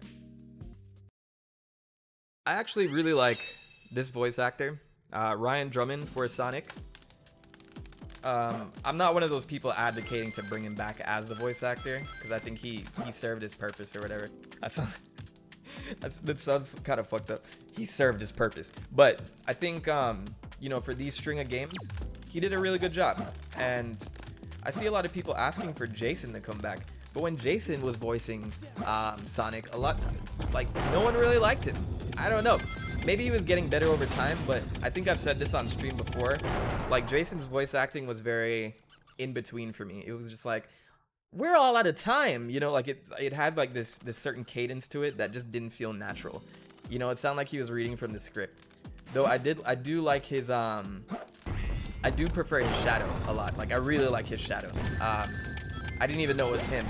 I actually really like this voice actor, Ryan Drummond for Sonic. I'm not one of those people advocating to bring him back as the voice actor, because I think he served his purpose or whatever. That sounds kind of fucked up. He served his purpose. But I think, you know, for these string of games, he did a really good job. And I see a lot of people asking for Jason to come back. But when Jason was voicing Sonic, no one really liked him. I don't know. Maybe he was getting better over time, but I think I've said this on stream before. Like, Jason's voice acting was very in between for me. It was just like, we're all out of time, you know, like it had like this certain cadence to it that just didn't feel natural. You know, it sounded like he was reading from the script. Though I do like his I do prefer his shadow a lot. Like, I really like his shadow. I didn't even know it was him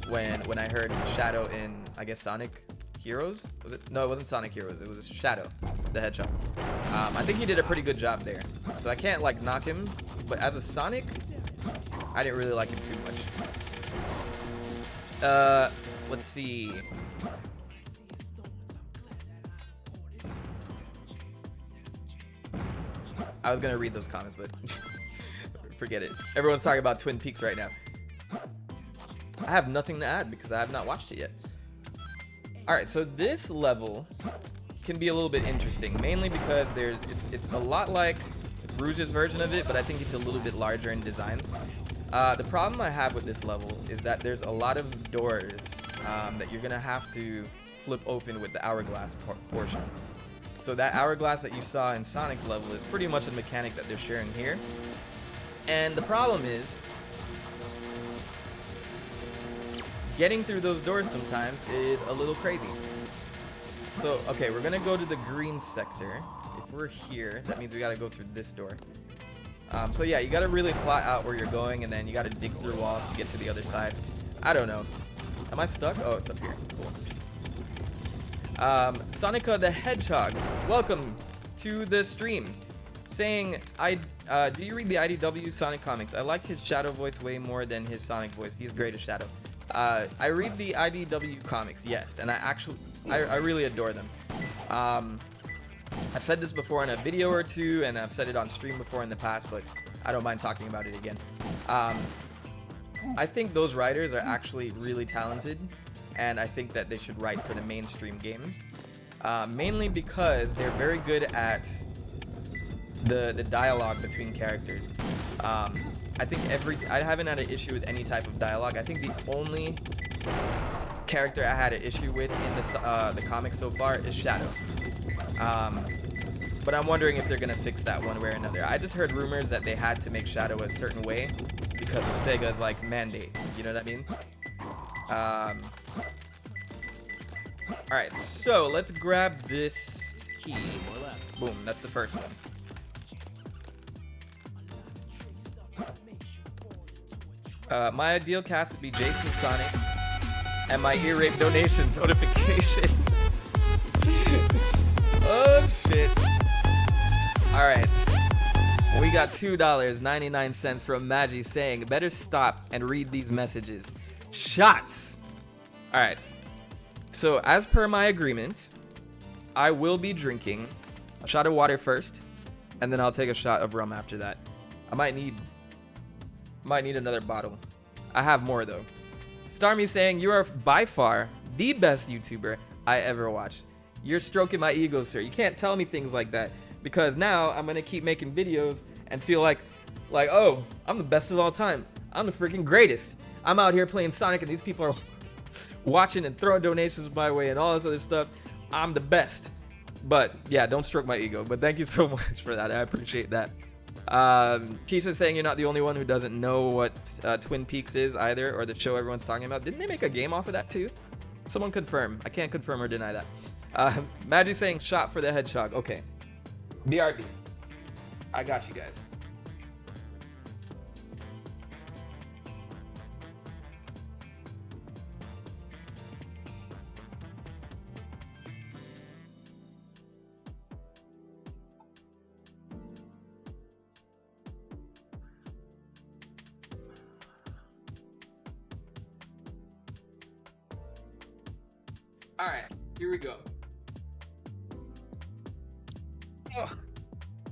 when I heard Shadow in, I guess, Sonic Heroes? Was it? No, it wasn't Sonic Heroes. It was Shadow the Hedgehog. I think he did a pretty good job there. So I can't like knock him, but as a Sonic, I didn't really like him too much. Let's see. I was gonna read those comments, but forget it. Everyone's talking about Twin Peaks right now. I have nothing to add because I have not watched it yet. Alright, so this level can be a little bit interesting, mainly because it's a lot like Rouge's version of it, but I think it's a little bit larger in design. The problem I have with this level is that there's a lot of doors that you're gonna have to flip open with the hourglass portion. So that hourglass that you saw in Sonic's level is pretty much a mechanic that they're sharing here. And the problem is, getting through those doors sometimes is a little crazy. So, okay, we're gonna go to the green sector. If we're here, that means we gotta go through this door. So yeah, you gotta really plot out where you're going, and then you gotta dig through walls to get to the other sides. I don't know. Am I stuck? Oh, it's up here. Cool. Sonica the Hedgehog, welcome to the stream. Saying, do you read the IDW Sonic comics? I like his Shadow voice way more than his Sonic voice. He's great as Shadow. I read the IDW comics, yes, and I really adore them. I've said this before in a video or two, and I've said it on stream before in the past, but I don't mind talking about it again. I think those writers are actually really talented, and I think that they should write for the mainstream games, mainly because they're very good at the dialogue between characters. I think I haven't had an issue with any type of dialogue. I think the only character I had an issue with in the comics so far is Shadow. But I'm wondering if they're gonna fix that one way or another. I just heard rumors that they had to make Shadow a certain way because of Sega's like mandate. You know what I mean? All right, so let's grab this key. Boom, that's the first one. My ideal cast would be Jason, Sonic, and my ear rape donation notification. Oh shit. Alright. We got $2.99 from Maggie saying, better stop and read these messages. Shots! Alright. So, as per my agreement, I will be drinking a shot of water first, and then I'll take a shot of rum after that. I might need another bottle. I have more though. Starmy saying, you are by far the best YouTuber I ever watched. You're stroking my ego, sir. You can't tell me things like that, because now I'm gonna keep making videos and feel like, oh, I'm the best of all time. I'm the freaking greatest. I'm out here playing Sonic and these people are watching and throwing donations my way and all this other stuff. I'm the best. But yeah, don't stroke my ego. But thank you so much for that. I appreciate that. Keisha's saying you're not the only one who doesn't know what Twin Peaks is either, or the show everyone's talking about. Didn't they make a game off of that too? Someone confirm. I can't confirm or deny that. Magic saying shot for the Hedgehog. Okay. BRB. I got you guys. All right, here we go. Ugh.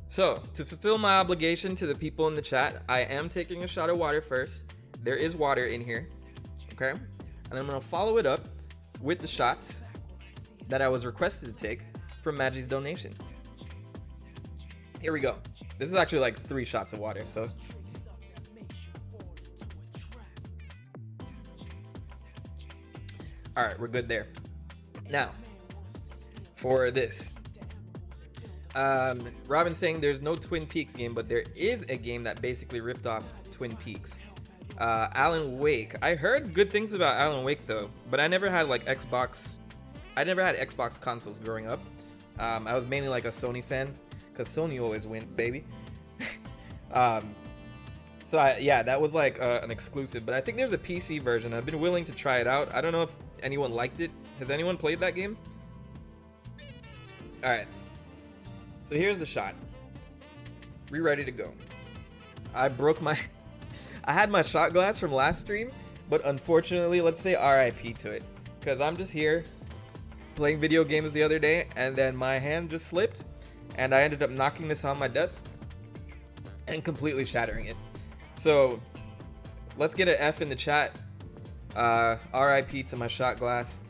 So, to fulfill my obligation to the people in the chat, I am taking a shot of water first. There is water in here, okay? And I'm gonna follow it up with the shots that I was requested to take from Magi's donation. Here we go. This is actually like 3 shots of water, so. All right, we're good there. Now, for this. Robin's saying there's no Twin Peaks game, but there is a game that basically ripped off Twin Peaks. Alan Wake. I heard good things about Alan Wake though, but I never had like Xbox. I never had Xbox consoles growing up. I was mainly like a Sony fan, cause Sony always wins, baby. So yeah, that was like an exclusive, but I think there's a PC version. I've been willing to try it out. I don't know if anyone liked it. Has anyone played that game? All right. So here's the shot. We ready to go. I broke my I had my shot glass from last stream, but unfortunately, let's say RIP to it, because I'm just here playing video games the other day, and then my hand just slipped, and I ended up knocking this on my desk and completely shattering it. So let's get an F in the chat. RIP to my shot glass.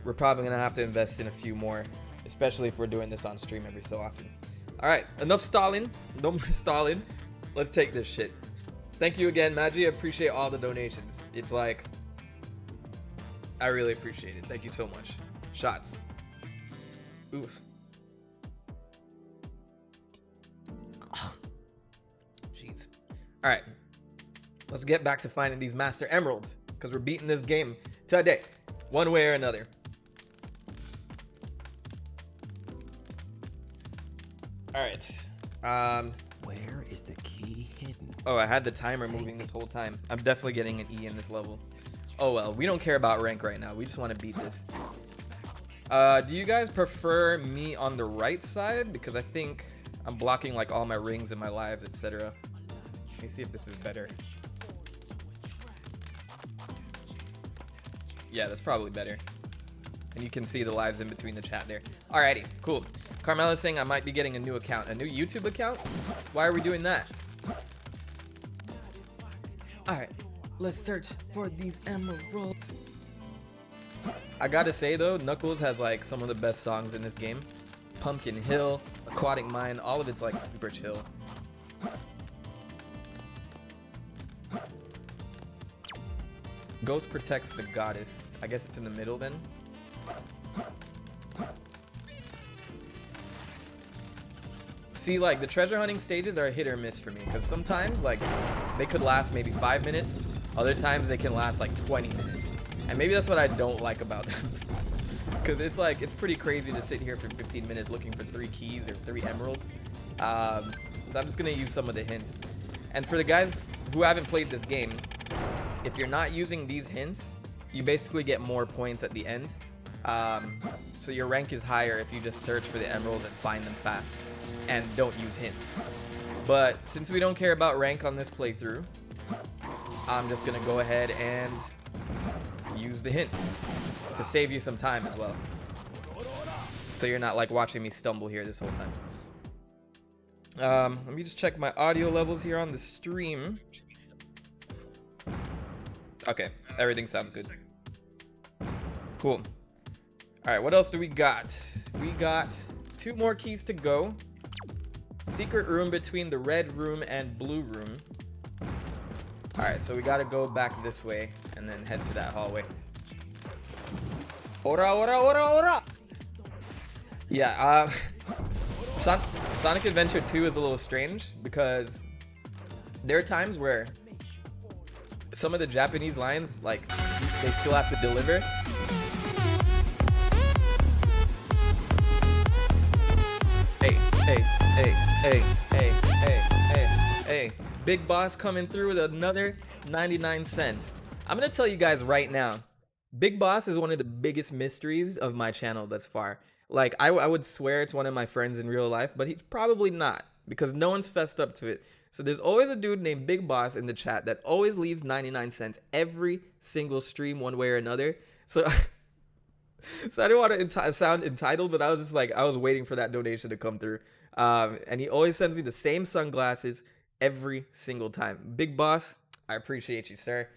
We're probably gonna have to invest in a few more, especially if we're doing this on stream every so often. All right, enough stalling. No more stalling. Let's take this shit. Thank you again, Magi. I appreciate all the donations. It's like, I really appreciate it. Thank you so much. Shots. Oof. Jeez. All right, let's get back to finding these Master Emeralds, because we're beating this game today, one way or another. All right. Where is the key hidden? Oh, I had the timer moving this whole time. I'm definitely getting an E in this level. Oh well, we don't care about rank right now. We just want to beat this. Do you guys prefer me on the right side? Because I think I'm blocking like all my rings and my lives, etc. Let me see if this is better. Yeah, that's probably better. And you can see the lives in between the chat there. Alrighty, cool. Carmela's saying I might be getting a new account. A new YouTube account? Why are we doing that? Alright, let's search for these emeralds. I gotta say though, Knuckles has like some of the best songs in this game. Pumpkin Hill, Aquatic Mine, all of it's like super chill. Ghost protects the goddess. I guess it's in the middle then. See, like the treasure hunting stages are hit or miss for me, because sometimes like they could last maybe 5 minutes, other times they can last like 20 minutes, and maybe that's what I don't like about them. Because it's like, it's pretty crazy to sit here for 15 minutes looking for 3 keys or 3 emeralds. So I'm just gonna use some of the hints. And for the guys who haven't played this game, if you're not using these hints, you basically get more points at the end. So your rank is higher if you just search for the emeralds and find them fast and don't use hints. But since we don't care about rank on this playthrough, I'm just gonna go ahead and use the hints to save you some time as well, so you're not like watching me stumble here this whole time. Let me just check my audio levels here on the stream. Okay, everything sounds good. Cool. All right, what else do we got? We got 2 more keys to go. Secret room between the red room and blue room. All right, so we gotta go back this way and then head to that hallway. Ora, ora, ora, ora! Yeah, Sonic Adventure 2 is a little strange because there are times where some of the Japanese lines, like, they still have to deliver. Hey, hey, hey, hey, hey, hey, hey, hey. Big Boss coming through with another 99 cents. I'm gonna tell you guys right now, Big Boss is one of the biggest mysteries of my channel thus far. Like, I would swear it's one of my friends in real life, but he's probably not, because no one's fessed up to it. So there's always a dude named Big Boss in the chat that always leaves 99 cents every single stream one way or another. So So I didn't want to sound entitled, but I was just like, I was waiting for that donation to come through. And he always sends me the same sunglasses every single time. Big Boss, I appreciate you, sir.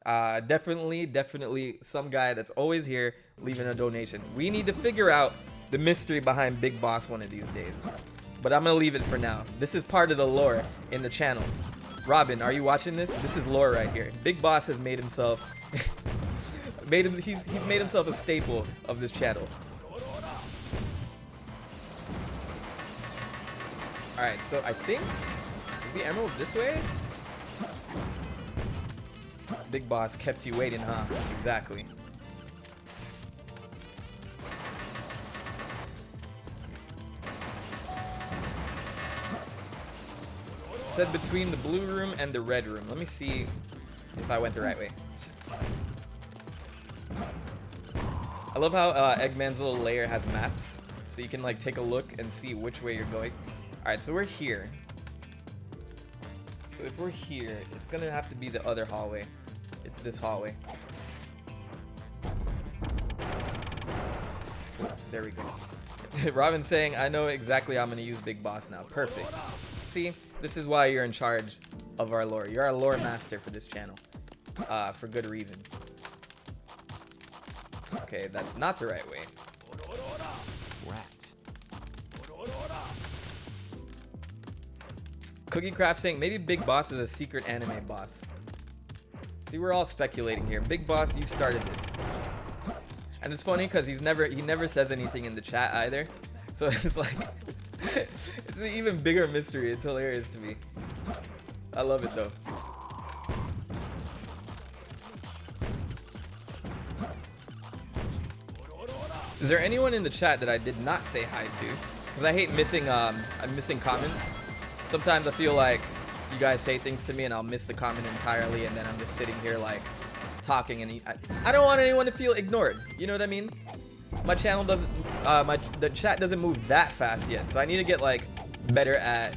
Definitely some guy that's always here leaving a donation. We need to figure out the mystery behind Big Boss one of these days. But I'm gonna leave it for now. This is part of the lore in the channel. Robin, are you watching this? This is lore right here. Big Boss has made himself he's made himself a staple of this channel. Alright, so I think is the emerald this way? Big Boss kept you waiting, huh? Exactly. It said between the blue room and the red room. Let me see if I went the right way. I love how Eggman's little lair has maps, so you can like take a look and see which way you're going. All right, so we're here. So if we're here, it's gonna have to be the other hallway. It's this hallway. There we go. Robin's saying, I know exactly how I'm gonna use Big Boss now. Perfect. See, this is why you're in charge of our lore. You're our lore master for this channel. For good reason. Okay, that's not the right way. Rats. Cookie Craft saying maybe Big Boss is a secret anime boss. See, we're all speculating here. Big Boss, you started this. And it's funny because he never says anything in the chat either. So it's like it's an even bigger mystery. It's hilarious to me. I love it though. Is there anyone in the chat that I did not say hi to? Because I hate missing comments. Sometimes I feel like you guys say things to me and I'll miss the comment entirely, and then I'm just sitting here like talking, and I don't want anyone to feel ignored. You know what I mean? My channel doesn't, the chat doesn't move that fast yet, so I need to get like better at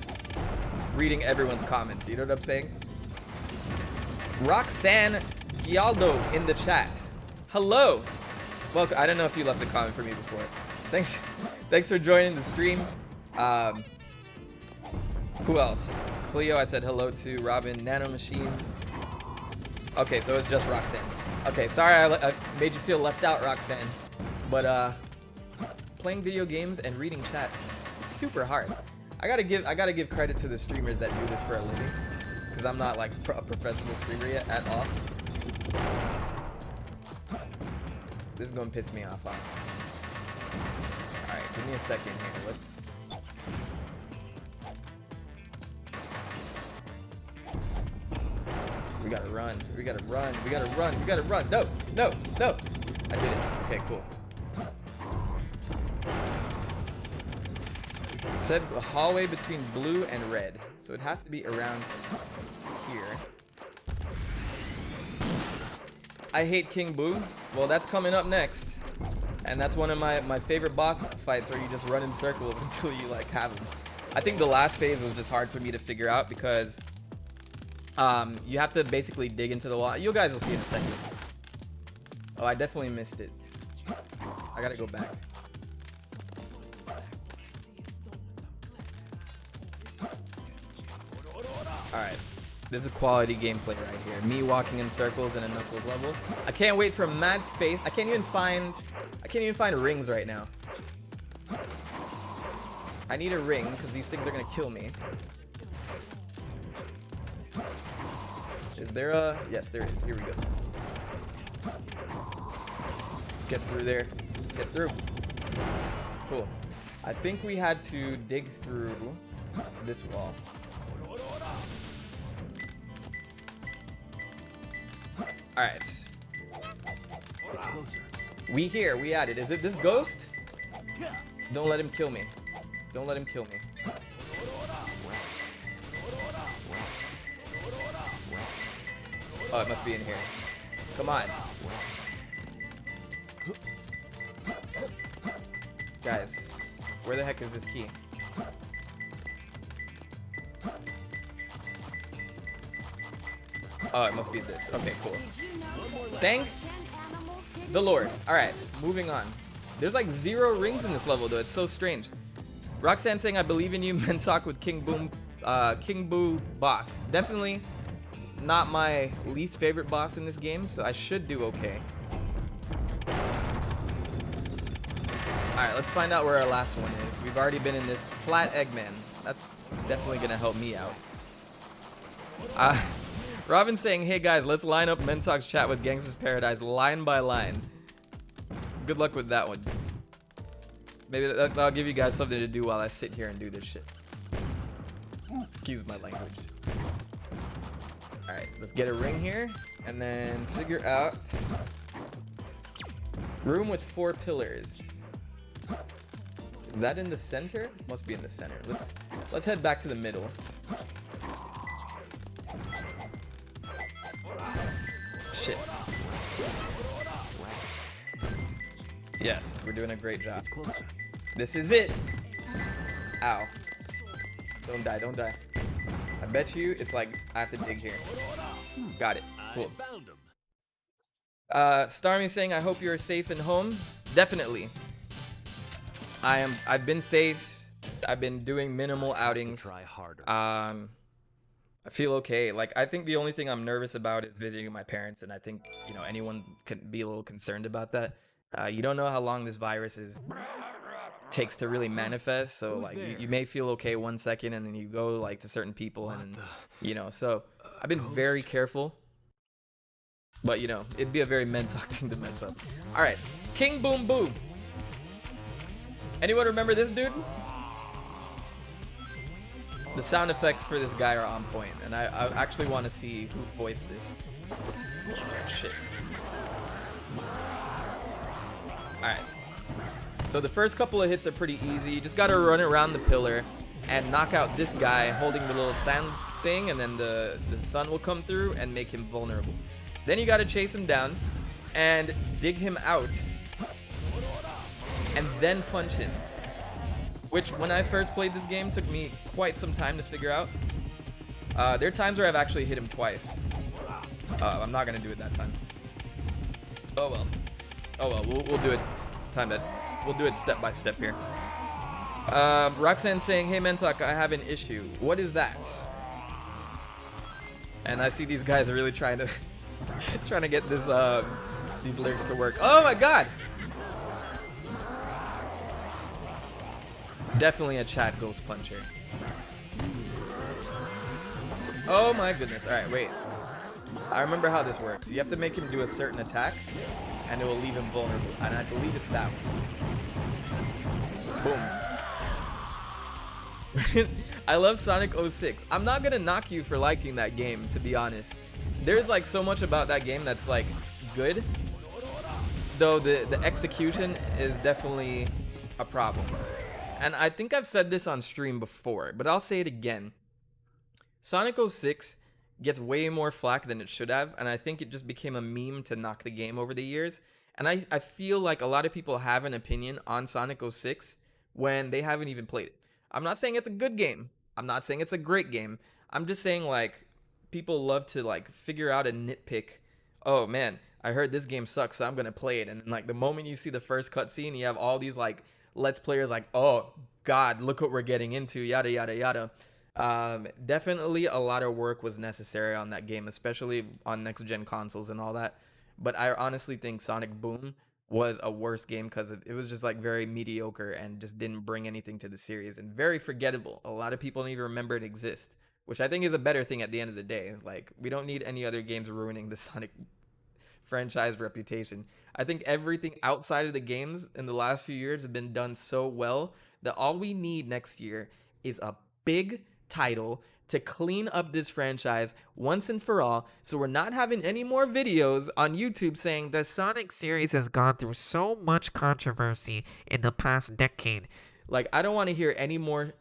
reading everyone's comments. You know what I'm saying? Roxanne Gialdo in the chat. Hello. Welcome. I don't know if you left a comment for me before. Thanks for joining the stream. Who else? Cleo, I said hello to. Robin, Nano Machines. Okay, so it's just Roxanne. Okay, sorry I made you feel left out, Roxanne. But playing video games and reading chat is super hard. I gotta give credit to the streamers that do this for a living, because I'm not like a professional streamer yet at all. This is gonna piss me off. Huh? All right, give me a second here. Let's. We gotta run. We gotta run. We gotta run. We gotta run. No, no, no. I did it. Okay, cool. It said the hallway between blue and red, so it has to be around here. I hate King Boo. Well, that's coming up next, and that's one of my favorite boss fights, where you just run in circles until you like have him. I think the last phase was just hard for me to figure out because you have to basically dig into the wall. You guys will see in a second. Oh, I definitely missed it. I gotta go back. Alright. This is quality gameplay right here. Me walking in circles in a Knuckles level. I can't wait for mad space. I can't even find rings right now. I need a ring because these things are gonna kill me. Is there a... Yes, there is. Here we go. Let's get through there. Let's get through. Cool. I think we had to dig through this wall. Alright. It's closer. We here. We at it. Is it this ghost? Don't let him kill me. Don't let him kill me. Oh, it must be in here. Come on. Guys, where the heck is this key? Oh, it must be this. Okay, cool. Dang. the Lord. All right, moving on. There's like 0 rings in this level though. It's so strange. Roxanne saying, "I believe in you." Mentok with King Boom, King Boo boss. Definitely not my least favorite boss in this game, so I should do okay. All right, let's find out where our last one is. We've already been in this flat Eggman. That's definitely gonna help me out. Robin saying, "Hey guys, let's line up Mentok's chat with Gangsta's Paradise line by line." Good luck with that one. Maybe that'll give you guys something to do while I sit here and do this shit. Excuse my language. All right, let's get a ring here and then figure out room with 4 pillars. Is that in the center? Must be in the center. Let's head back to the middle. Shit. Yes, we're doing a great job. It's closer. This is it. Ow. Don't die, don't die. I bet you it's like I have to dig here. Got it. Cool. I found him. Starmy saying, "I hope you're safe and home." Definitely. I've been safe. I've been doing minimal outings. Try harder. I feel okay. Like, I think the only thing I'm nervous about is visiting my parents, and I think, you know, anyone could be a little concerned about that. You don't know how long this virus takes to really manifest, so like you may feel okay 1 second, and then you go like to certain people, and you know. So I've been very careful, but you know, it'd be a very Mentok thing to mess up. All right, King Boom Boo. Anyone remember this dude? The sound effects for this guy are on point, and I actually want to see who voiced this. Shit. Alright. So the first couple of hits are pretty easy. You just gotta run around the pillar and knock out this guy holding the little sand thing, and then the sun will come through and make him vulnerable. Then you gotta chase him down and dig him out and then punch him. Which, when I first played this game, took me quite some time to figure out. There are times where I've actually hit him twice. I'm not gonna do it that time. Oh well. Oh well, we'll do it. We'll do it step by step here. Roxanne saying, "Hey Mentok, I have an issue." What is that? And I see these guys are really trying to get this these lyrics to work. Oh my god! Definitely a chat ghost puncher. Oh my goodness. Alright, wait. I remember how this works. You have to make him do a certain attack, and it will leave him vulnerable. And I believe it's that one. Boom. I love Sonic 06. I'm not gonna knock you for liking that game, to be honest. There's like so much about that game that's like good, though the execution is definitely a problem. And I think I've said this on stream before, but I'll say it again. Sonic 06 gets way more flack than it should have, and I think it just became a meme to knock the game over the years. And I feel like a lot of people have an opinion on Sonic 06 when they haven't even played it. I'm not saying it's a good game. I'm not saying it's a great game. I'm just saying, like, people love to like figure out a nitpick. Oh man, I heard this game sucks, so I'm gonna play it. And then, like, the moment you see the first cutscene, you have all these like Let's Players like, oh god, look what we're getting into, yada yada yada. Definitely a lot of work was necessary on that game, especially on next gen consoles and all that. But I honestly think Sonic Boom was a worse game because it was just like very mediocre and just didn't bring anything to the series, and very forgettable. A lot of people don't even remember it exists, which I think is a better thing at the end of the day. Like, we don't need any other games ruining the Sonic franchise reputation. I think everything outside of the games in the last few years have been done so well that all we need next year is a big title to clean up this franchise once and for all, so we're not having any more videos on YouTube saying the Sonic series has gone through so much controversy in the past decade. Like, I don't want to hear any more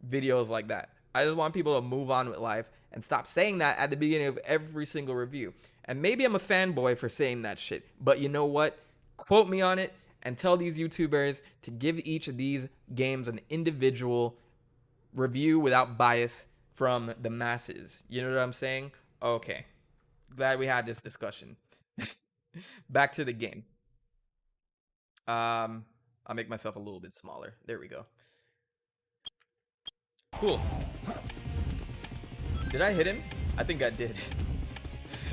videos like that. I just want people to move on with life and stop saying that at the beginning of every single review. And maybe I'm a fanboy for saying that shit, but you know what? Quote me on it and tell these YouTubers to give each of these games an individual review without bias from the masses. You know what I'm saying? Okay. Glad we had this discussion. Back to the game. I'll make myself a little bit smaller. There we go. Cool. Did I hit him? I think I did.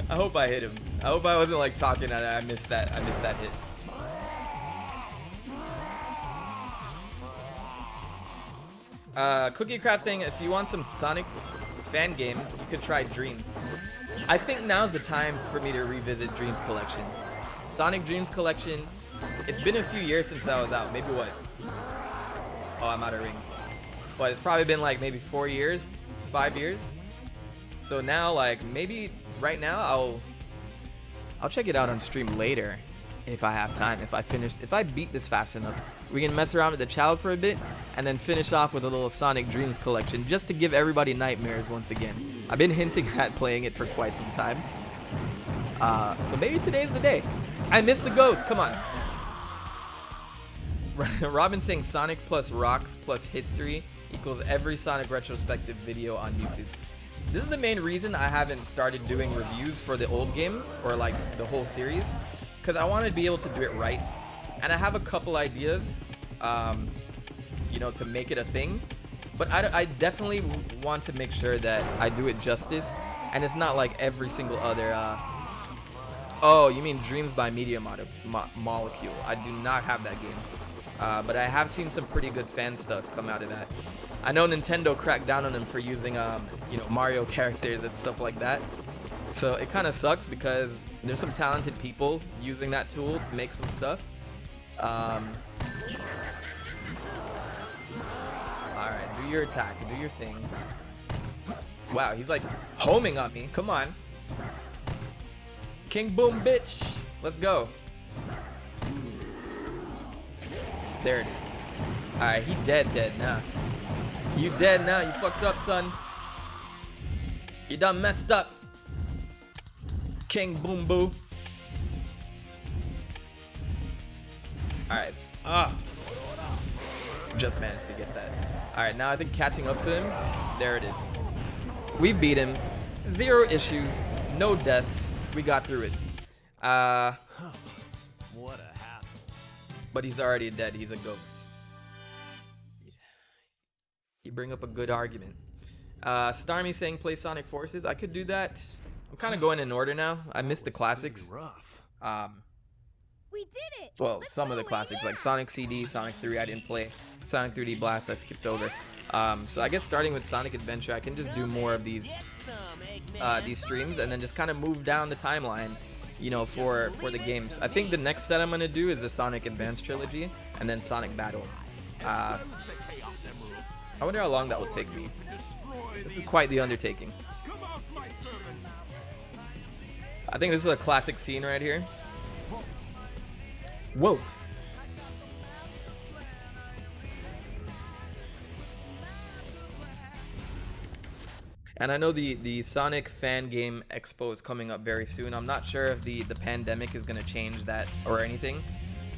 I hope I hit him. I hope I wasn't like talking and I missed that. I missed that hit. Cookie Craft saying if you want some Sonic fan games, you could try Dreams. I think now's the time for me to revisit Dreams Collection. Sonic Dreams Collection. It's been a few years since that was out. Maybe what? Oh, I'm out of rings. But it's probably been like maybe 4 years, 5 years. So now, like maybe right now, I'll check it out on stream later if I have time. If I beat this fast enough, we can mess around with the child for a bit and then finish off with a little Sonic Dreams collection just to give everybody nightmares once again. I've been hinting at playing it for quite some time. So maybe today's the day. I missed the ghost. Come on. Robin saying Sonic plus rocks plus history equals every Sonic retrospective video on YouTube. This is the main reason I haven't started doing reviews for the old games or like the whole series, because I want to be able to do it right. And I have a couple ideas, you know, to make it a thing. But I definitely want to make sure that I do it justice, and it's not like every single other. Oh, you mean Dreams by Media Molecule? I do not have that game, but I have seen some pretty good fan stuff come out of that. I know Nintendo cracked down on them for using, you know, Mario characters and stuff like that. So it kind of sucks because there's some talented people using that tool to make some stuff. All right, do your attack, do your thing. Wow, he's like homing on me. Come on. King Boom, bitch. Let's go. There it is. All right, he dead now. You dead now. You fucked up, son. You done messed up. King Boom Boo. All right. Just managed to get that. All right, now I think catching up to him. There it is. We beat him. 0 issues. No deaths. We got through it. What a hassle. But he's already dead. He's a ghost. You bring up a good argument. Starmy saying play Sonic Forces. I could do that. I'm kind of going in order now. I missed the classics. Rough. We did it. Well, Let's some of the go, classics yeah. like Sonic CD, Sonic 3 I didn't play. Sonic 3D Blast I skipped over. So I guess starting with Sonic Adventure, I can just do more of these streams and then just kind of move down the timeline, you know, for the games. I think the next set I'm gonna do is the Sonic Advance trilogy and then Sonic Battle. I wonder how long that will take me. This is quite the undertaking. I think this is a classic scene right here. Whoa. And I know the Sonic Fan Game Expo is coming up very soon. I'm not sure if the pandemic is going to change that or anything.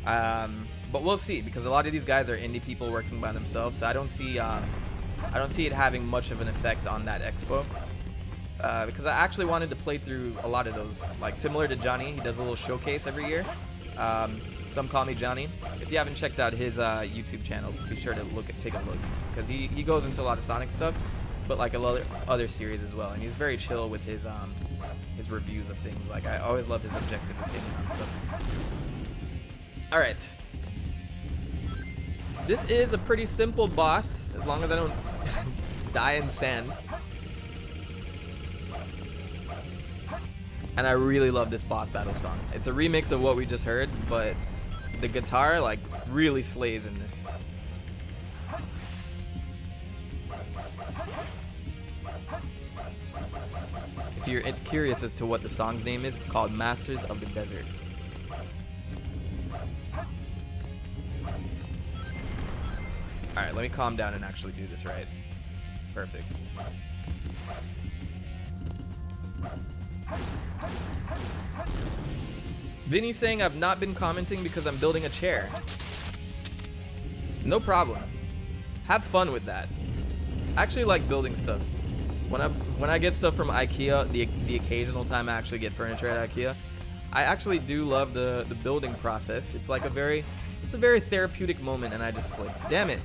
But we'll see, because a lot of these guys are indie people working by themselves. So I don't see it having much of an effect on that expo. Because I actually wanted to play through a lot of those, like similar to Johnny. He does a little showcase every year. Some call me Johnny. If you haven't checked out his YouTube channel, be sure to take a look, because he goes into a lot of Sonic stuff, but like a lot of other series as well. And he's very chill with his reviews of things. Like, I always love his objective opinion on stuff. All right. This is a pretty simple boss, as long as I don't die in sand. And I really love this boss battle song. It's a remix of what we just heard, but the guitar like really slays in this. If you're curious as to what the song's name is, it's called Masters of the Desert. Alright, let me calm down and actually do this right. Perfect. Vinny saying I've not been commenting because I'm building a chair. No problem. Have fun with that. I actually like building stuff. When I get stuff from IKEA, the occasional time I actually get furniture at IKEA, I actually do love the building process. It's like a very It's a very therapeutic moment, and I just slipped. Damn it.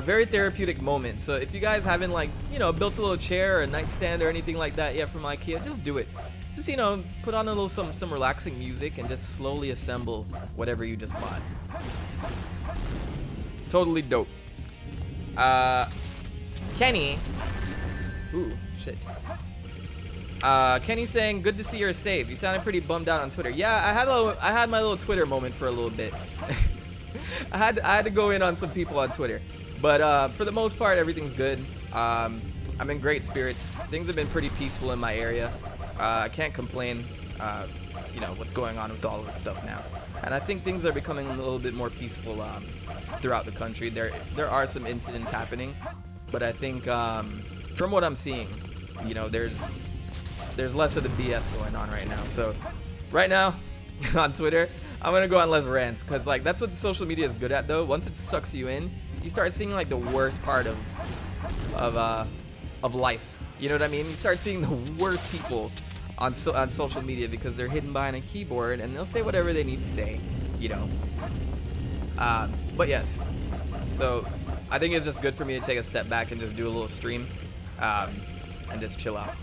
Very therapeutic moment. So if you guys haven't, like, you know, built a little chair or a nightstand or anything like that yet from IKEA, just do it. Just, you know, put on a little some relaxing music and just slowly assemble whatever you just bought. Totally dope. Kenny. Ooh, shit. Kenny saying, "Good to see you're safe. You sounded pretty bummed out on Twitter." Yeah, I had my little Twitter moment for a little bit. I had to go in on some people on Twitter, but for the most part, everything's good. I'm in great spirits. Things have been pretty peaceful in my area. I can't complain. You know what's going on with all of this stuff now, and I think things are becoming a little bit more peaceful throughout the country. There are some incidents happening, but I think from what I'm seeing, you know, there's less of the BS going on right now. So right now on Twitter, I'm gonna go on less rants, because like that's what social media is good at though. Once it sucks you in, you start seeing like the worst part of life. You know what I mean? You start seeing the worst people on social media because they're hidden behind a keyboard and they'll say whatever they need to say, you know. But yes, so I think it's just good for me to take a step back and just do a little stream and just chill out.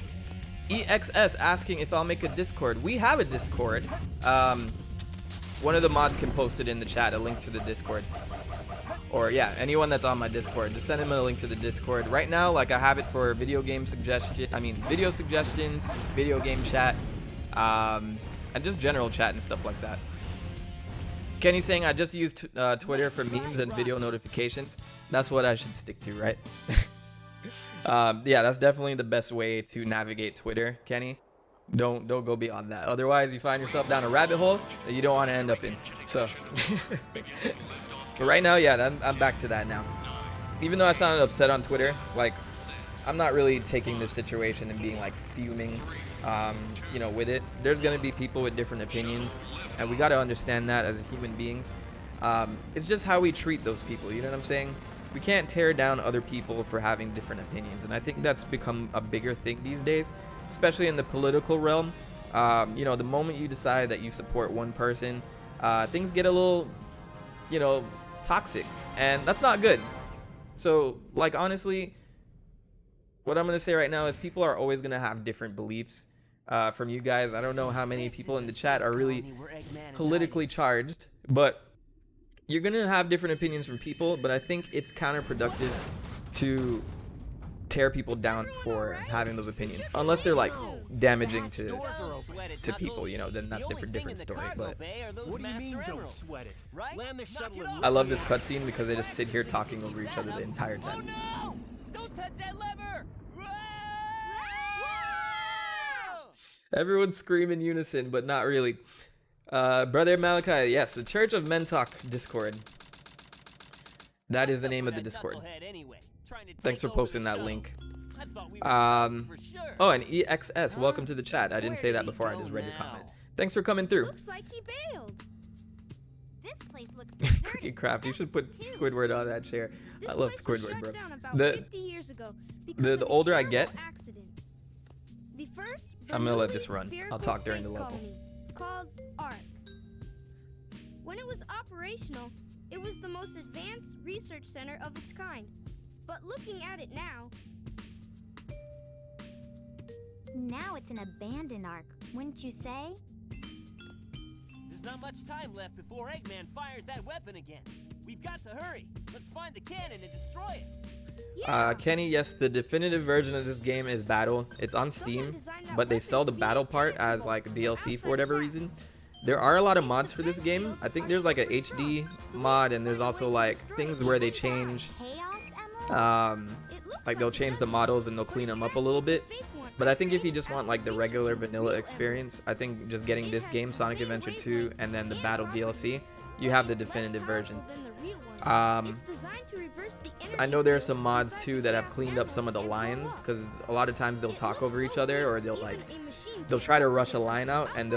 EXS asking if I'll make a Discord. We have a Discord. One of the mods can post it in the chat, a link to the Discord. Or yeah, anyone that's on my Discord, just send him a link to the Discord. Right now, like I have it for video suggestions, video game chat, and just general chat and stuff like that. Kenny's saying I just use Twitter for memes and video notifications. That's what I should stick to, right? Yeah, that's definitely the best way to navigate Twitter, Kenny. Don't go beyond that. Otherwise, you find yourself down a rabbit hole that you don't want to end up in. So, but right now, yeah, I'm back to that now. Even though I sounded upset on Twitter, like I'm not really taking this situation and being like fuming, you know, with it. There's gonna be people with different opinions, and we got to understand that as human beings. It's just how we treat those people. You know what I'm saying? We can't tear down other people for having different opinions, and I think that's become a bigger thing these days, especially in the political realm. You know, the moment you decide that you support one person, things get a little, you know, toxic, and that's not good. So, like, honestly, what I'm gonna say right now is people are always gonna have different beliefs. From you guys, I don't know how many people in the chat are really politically charged, but you're gonna have different opinions from people, but I think it's counterproductive to tear people down for having those opinions, unless they're like damaging to people, you know, then that's different story. But What do you mean don't sweat it? Land the shuttle and I love this cutscene because they just sit here talking over each other the entire time. Oh no! Don't touch that lever! Everyone's screaming in unison, but not really. Brother Malachi, yes, the Church of Mentok Discord. That is the name of the Discord. Thanks for posting that link. Oh, and EXS, welcome to the chat. I didn't say that before, I just read your comment. Thanks for coming through. Looks like he bailed. This place looks deserted. Cookie Craft, you should put Squidward on that chair. I love This place was Squidward, shut bro. down about The 50 years ago because the of a older I terrible get, accident. The first I'm gonna let Bernoulli this run. I'll spherical talk during the space level. colony called ARC. When it was operational, it was the most advanced research center of its kind. But looking at it now, Now it's an abandoned ark, wouldn't you say? There's not much time left before Eggman fires that weapon again. We've got to hurry. Let's find the cannon and destroy it. yeah, Kenny, yes, the definitive version of this game is Battle. It's on Steam, but they sell the Battle part as like DLC for whatever reason. There are a lot of mods for this game. I think there's like a HD mod, and there's also like things where they change, Chaos Emerald? like they'll change the models and they'll clean them up a little bit. But I think if you just want like the regular vanilla experience, I think just getting this game, Sonic Adventure 2, and then the Battle DLC, you have the definitive version. I know there are some mods too that have cleaned up some of the lines, because a lot of times they'll talk over each other, or they'll try to rush a line out, and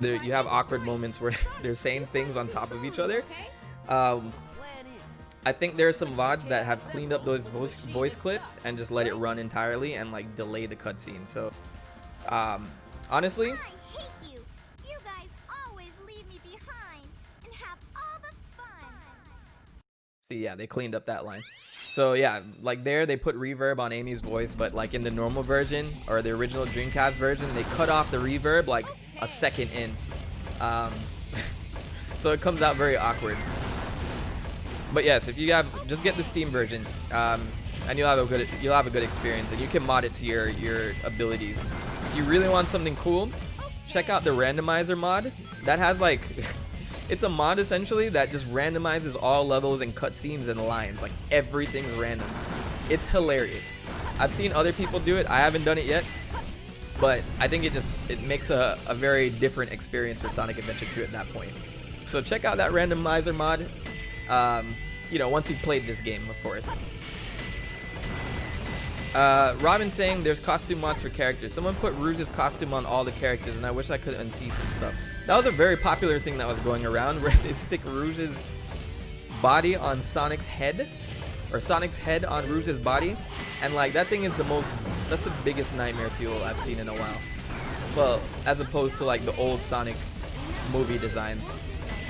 you have awkward moments where they're saying things on top of each other. I think there are some VODs that have cleaned up those voice clips and just let it run entirely and like delay the cutscene. So honestly, I hate you. You guys always leave me See, yeah, they cleaned up that line. So yeah, like there they put reverb on Amy's voice, but like in the normal version or the original Dreamcast version, they cut off the reverb like a second in. So it comes out very awkward. But yes, if you have, just get the Steam version, and you'll have a good experience, and you can mod it to your abilities. If you really want something cool, check out the randomizer mod. That has like, it's a mod essentially that just randomizes all levels and cutscenes and lines. Like everything's random. It's hilarious. I've seen other people do it. I haven't done it yet, but I think it makes a very different experience for Sonic Adventure 2 at that point. So check out that randomizer mod. You know, once you've played this game, of course. Robin saying there's costume mods for characters. Someone put Rouge's costume on all the characters, and I wish I could unsee some stuff. That was a very popular thing that was going around, where they stick Rouge's body on Sonic's head, or Sonic's head on Rouge's body, and like that thing is that's the biggest nightmare fuel I've seen in a while. Well, as opposed to like the old Sonic movie design.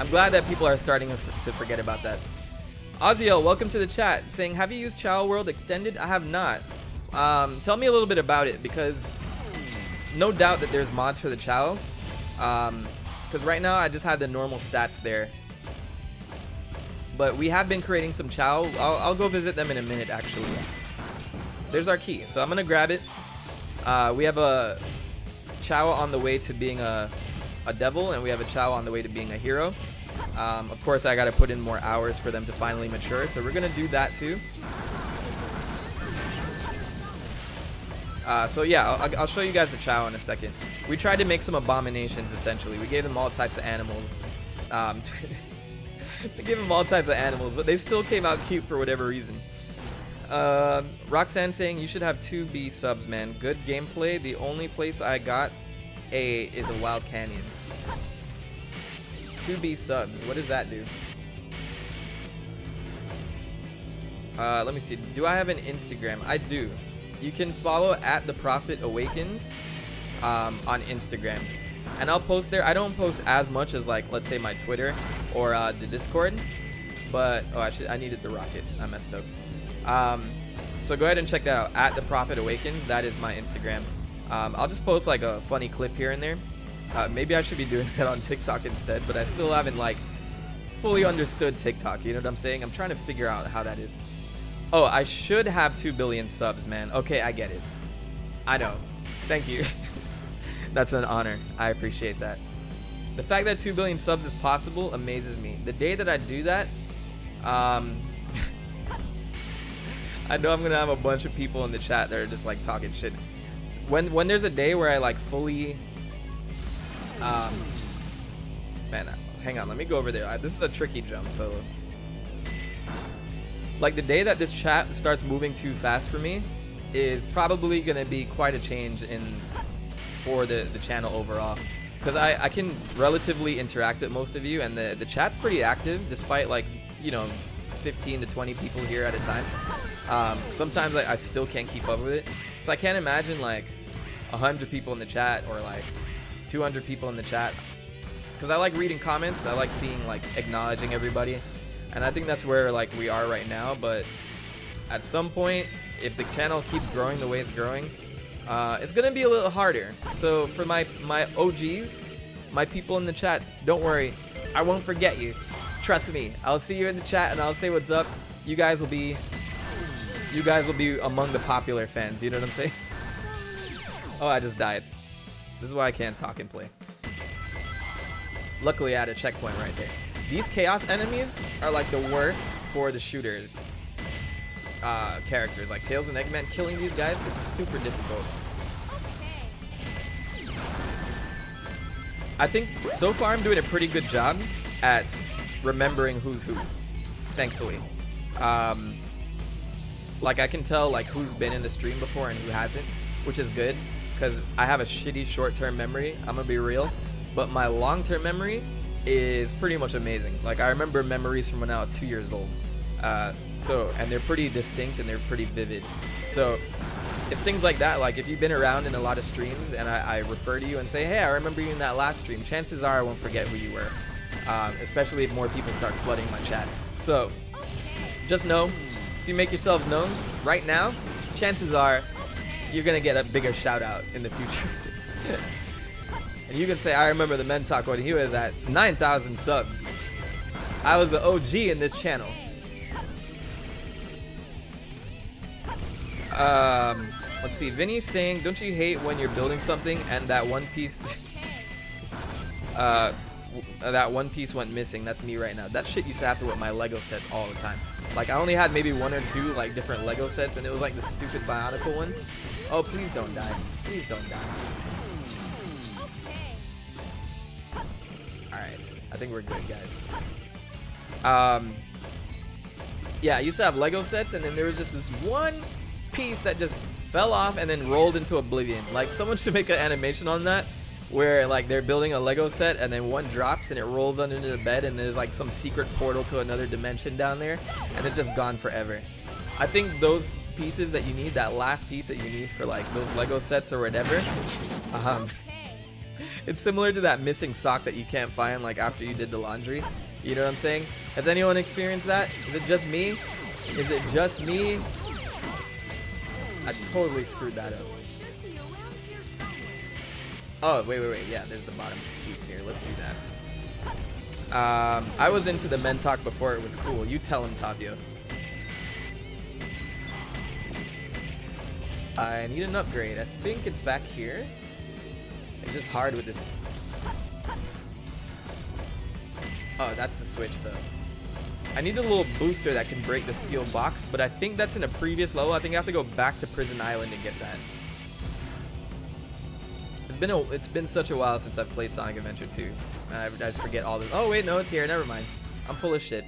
I'm glad that people are starting to forget about that. Oziel, welcome to the chat, saying, have you used Chao World Extended? I have not. Tell me a little bit about it, because no doubt that there's mods for the Chao. Because right now I just have the normal stats there. But we have been creating some Chao. I'll go visit them in a minute, actually. There's our key, so I'm going to grab it. We have a Chao on the way to being a devil, and we have a Chao on the way to being a hero. Of course, I got to put in more hours for them to finally mature, so we're going to do that too. So yeah, I'll show you guys the Chao in a second. We tried to make some abominations, essentially. We gave them all types of animals. We gave them all types of animals, but they still came out cute for whatever reason. Roxanne saying, you should have 2B subs, man. Good gameplay. The only place I got A is a Wild Canyon. 2B subs. What does that do? Let me see. Do I have an Instagram? I do. You can follow at The Prophet Awakens on Instagram. And I'll post there. I don't post as much as, like, let's say my Twitter or the Discord. But, oh, I needed the rocket. I messed up. So go ahead and check that out. At The Prophet Awakens. That is my Instagram. I'll just post, like, a funny clip here and there. Maybe I should be doing that on TikTok instead, but I still haven't like fully understood TikTok, you know what I'm saying? I'm trying to figure out how that is. Oh, I should have 2 billion subs, man. Okay, I get it. I know. Thank you. That's an honor. I appreciate that. The fact that 2 billion subs is possible amazes me. The day that I do that, I know I'm gonna have a bunch of people in the chat that are just like talking shit. When there's a day where I like fully man, hang on, let me go over there. This is a tricky jump, so like the day that this chat starts moving too fast for me is probably gonna be quite a change for the channel overall, because I can relatively interact with most of you, and the chat's pretty active despite like, you know, 15 to 20 people here at a time. Sometimes I still can't keep up with it, so I can't imagine like 100 people in the chat or like 200 people in the chat, because I like reading comments. I like seeing, like, acknowledging everybody, and I think that's where like we are right now. But at some point, if the channel keeps growing the way it's growing, it's gonna be a little harder. So for my OGs, my people in the chat, don't worry, I won't forget you. Trust me, I'll see you in the chat and I'll say what's up. You guys will be among the popular fans, you know what I'm saying? Oh, I just died. This is why I can't talk and play. Luckily, I had a checkpoint right there. These Chaos enemies are like the worst for the shooter characters. Like Tails and Eggman, killing these guys is super difficult. I think so far I'm doing a pretty good job at remembering who's who, thankfully. Like I can tell like who's been in the stream before and who hasn't, which is good, because I have a shitty short-term memory, I'm gonna be real, but my long-term memory is pretty much amazing. Like I remember memories from when I was 2 years old, and they're pretty distinct and they're pretty vivid. So it's things like that. Like if you've been around in a lot of streams and I refer to you and say, hey, I remember you in that last stream, chances are I won't forget who you were, especially if more people start flooding my chat. So Just know, if you make yourselves known right now, chances are you're gonna get a bigger shout out in the future. And you can say, I remember the Mentok when he was at 9,000 subs. I was the OG in this channel. Let's see. Vinny's saying, don't you hate when you're building something and that one piece, that one piece went missing? That's me right now. That shit used to happen with my Lego sets all the time. Like I only had maybe one or two like different Lego sets, and it was like the stupid Bionicle ones. Oh, please don't die. Please don't die. All right, I think we're good, guys. Yeah, I used to have Lego sets, and then there was just this one piece that just fell off and then rolled into oblivion. Like someone should make an animation on that, where like they're building a Lego set and then one drops and it rolls under the bed and there's like some secret portal to another dimension down there, and it's just gone forever. I think those pieces that you need, that last piece that you need for like those Lego sets or whatever, it's similar to that missing sock that you can't find like after you did the laundry. You know what I'm saying? Has anyone experienced that? Is it just me? Is it just me? I totally screwed that up. Oh, wait. Yeah, there's the bottom piece here. Let's do that. I was into the Mentok before it was cool. You tell him, Tavio. I need an upgrade. I think it's back here. It's just hard with this. Oh, that's the switch, though. I need a little booster that can break the steel box, but I think that's in a previous level. I think I have to go back to Prison Island to get that. It's been such a while since I've played Sonic Adventure 2. I just forget all this. Oh wait, no, it's here. Never mind. I'm full of shit.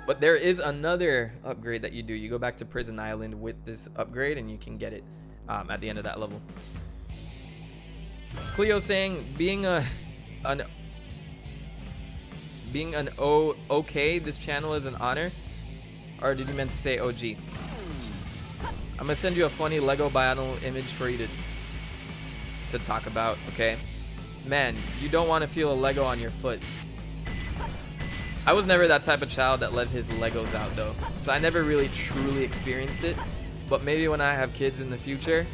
But there is another upgrade that you do. You go back to Prison Island with this upgrade, and you can get it at the end of that level. Cleo saying, being an okay, this channel is an honor. Or did you meant to say OG? I'm gonna send you a funny Lego Bionicle image for you to talk about, okay? Man, you don't want to feel a Lego on your foot. I was never that type of child that let his Legos out though, so I never really truly experienced it. But maybe when I have kids in the future,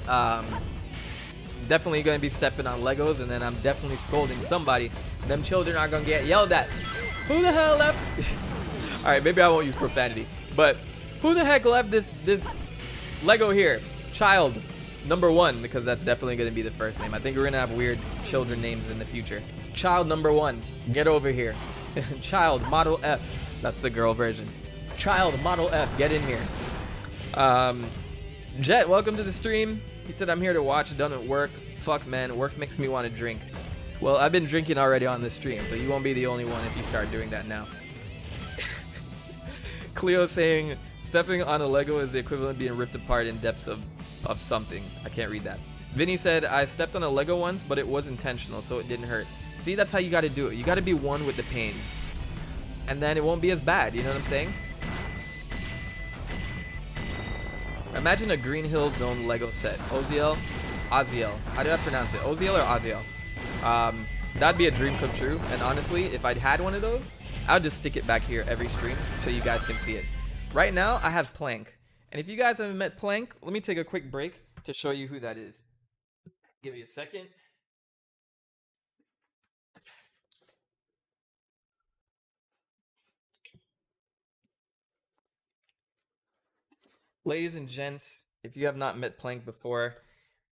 definitely gonna be stepping on Legos, and then I'm definitely scolding somebody. Them children are gonna get yelled at. Who the hell left? All right, maybe I won't use profanity, but who the heck left this Lego here? Child number 1, because that's definitely gonna be the first name. I think we're gonna have weird children names in the future. Child number 1, get over here. Child model F, that's the girl version. Child model F, get in here. Jet, welcome to the stream. He said, I'm here to watch, it doesn't work. Fuck, man, work makes me want to drink. Well, I've been drinking already on this stream, so you won't be the only one if you start doing that now. Cleo saying, stepping on a Lego is the equivalent of being ripped apart in depths of something. I can't read that. Vinny said, I stepped on a Lego once, but it was intentional, so it didn't hurt. See, that's how you got to do it. You got to be one with the pain. And then it won't be as bad, you know what I'm saying? Imagine a Green Hill Zone Lego set. Oziel? How do I pronounce it? Oziel or Oziel? That'd be a dream come true. And honestly, if I'd had one of those, I would just stick it back here every stream so you guys can see it. Right now, I have Plank. And if you guys haven't met Plank, let me take a quick break to show you who that is. Give me a second. Ladies and gents, if you have not met Plank before,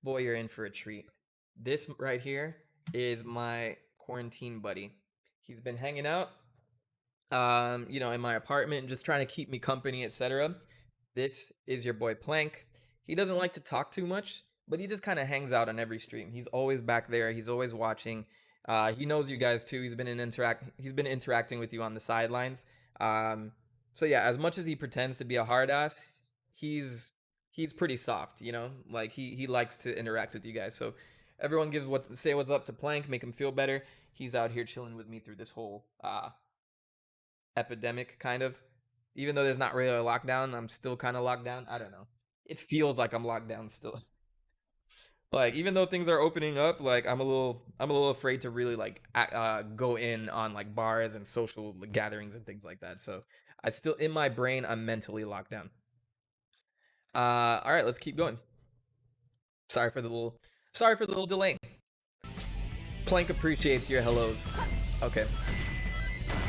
boy, you're in for a treat. This right here is my quarantine buddy. He's been hanging out, in my apartment, just trying to keep me company, etc. This is your boy Plank. He doesn't like to talk too much, but he just kind of hangs out on every stream. He's always back there. He's always watching. He knows you guys too. He's been interacting with you on the sidelines. So yeah, as much as he pretends to be a hard ass, he's pretty soft, like he likes to interact with you guys. So everyone say what's up to Plank, make him feel better. He's out here chilling with me through this whole epidemic, kind of. Even though there's not really a lockdown, I'm still kind of locked down. I don't know. It feels like I'm locked down still. Like, even though things are opening up, like I'm a little afraid to really like go in on like bars and social gatherings and things like that. So I still, in my brain, I'm mentally locked down. All right, let's keep going. Sorry for the little delay. Plank appreciates your hellos. Okay.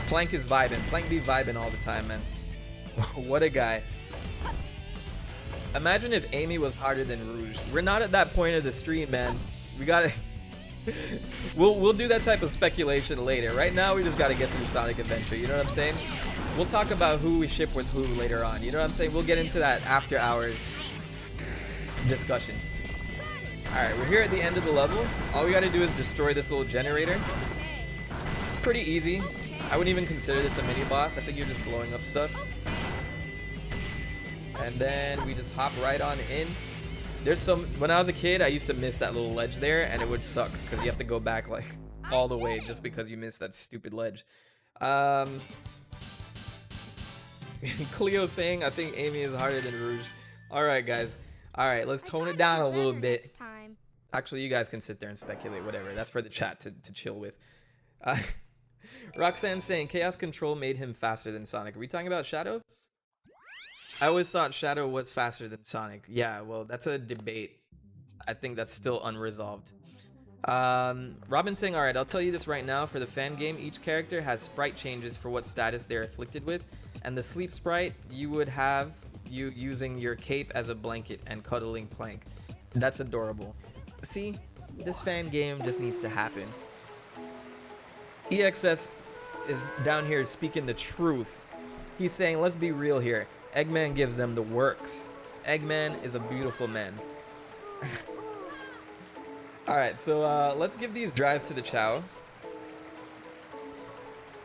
Plank is vibing. Plank be vibing all the time, man. What a guy. Imagine if Amy was harder than Rouge. We're not at that point of the stream, man. We gotta... we'll do that type of speculation later. Right now, we just gotta get through Sonic Adventure, you know what I'm saying? We'll talk about who we ship with who later on, you know what I'm saying? We'll get into that after hours discussion. Alright, we're here at the end of the level. All we gotta do is destroy this little generator. It's pretty easy. I wouldn't even consider this a mini boss. I think you're just blowing up stuff. And then we just hop right on in. There's some, when I was a kid, I used to miss that little ledge there, and it would suck because you have to go back like all the way just because you missed that stupid ledge. Cleo saying, I think Amy is harder than Rouge. Alright, guys. Alright, let's tone it down a little bit. Actually, you guys can sit there and speculate, whatever. That's for the chat to chill with. Roxanne saying, Chaos Control made him faster than Sonic. Are we talking about Shadow? I always thought Shadow was faster than Sonic. Yeah, well, that's a debate. I think that's still unresolved. Robin saying, alright, I'll tell you this right now. For the fan game, each character has sprite changes for what status they're afflicted with. And the sleep sprite, you would have you using your cape as a blanket and cuddling Plank. That's adorable. See, this fan game just needs to happen. EXS is down here speaking the truth. He's saying, let's be real here. Eggman gives them the works. Eggman is a beautiful man. Alright, so let's give these drives to the Chow.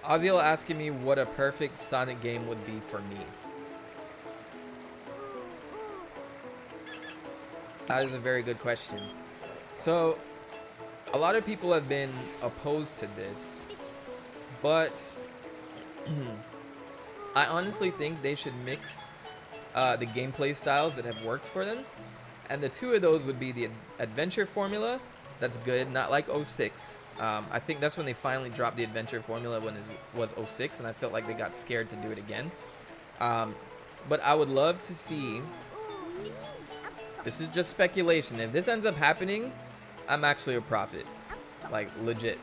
Oziel asking me what a perfect Sonic game would be for me. That is a very good question. So, a lot of people have been opposed to this, but I honestly think they should mix the gameplay styles that have worked for them. And the two of those would be the adventure formula, that's good, not like 06. I think that's when they finally dropped the adventure formula when it was 06, and I felt like they got scared to do it again. But I would love to see, this is just speculation, if this ends up happening, I'm actually a prophet, like legit.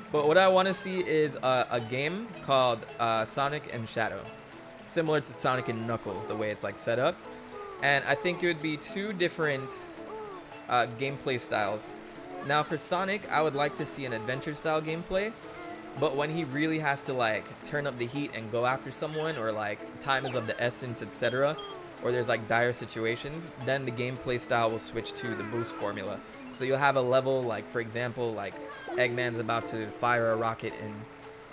But what I want to see is a game called Sonic and Shadow, similar to Sonic and Knuckles, the way it's like set up. And I think it would be two different gameplay styles. Now for Sonic, I would like to see an adventure style gameplay, but when he really has to like turn up the heat and go after someone, or like time is of the essence, etc., or there's like dire situations, then the gameplay style will switch to the boost formula. So you'll have a level like, for example, like Eggman's about to fire a rocket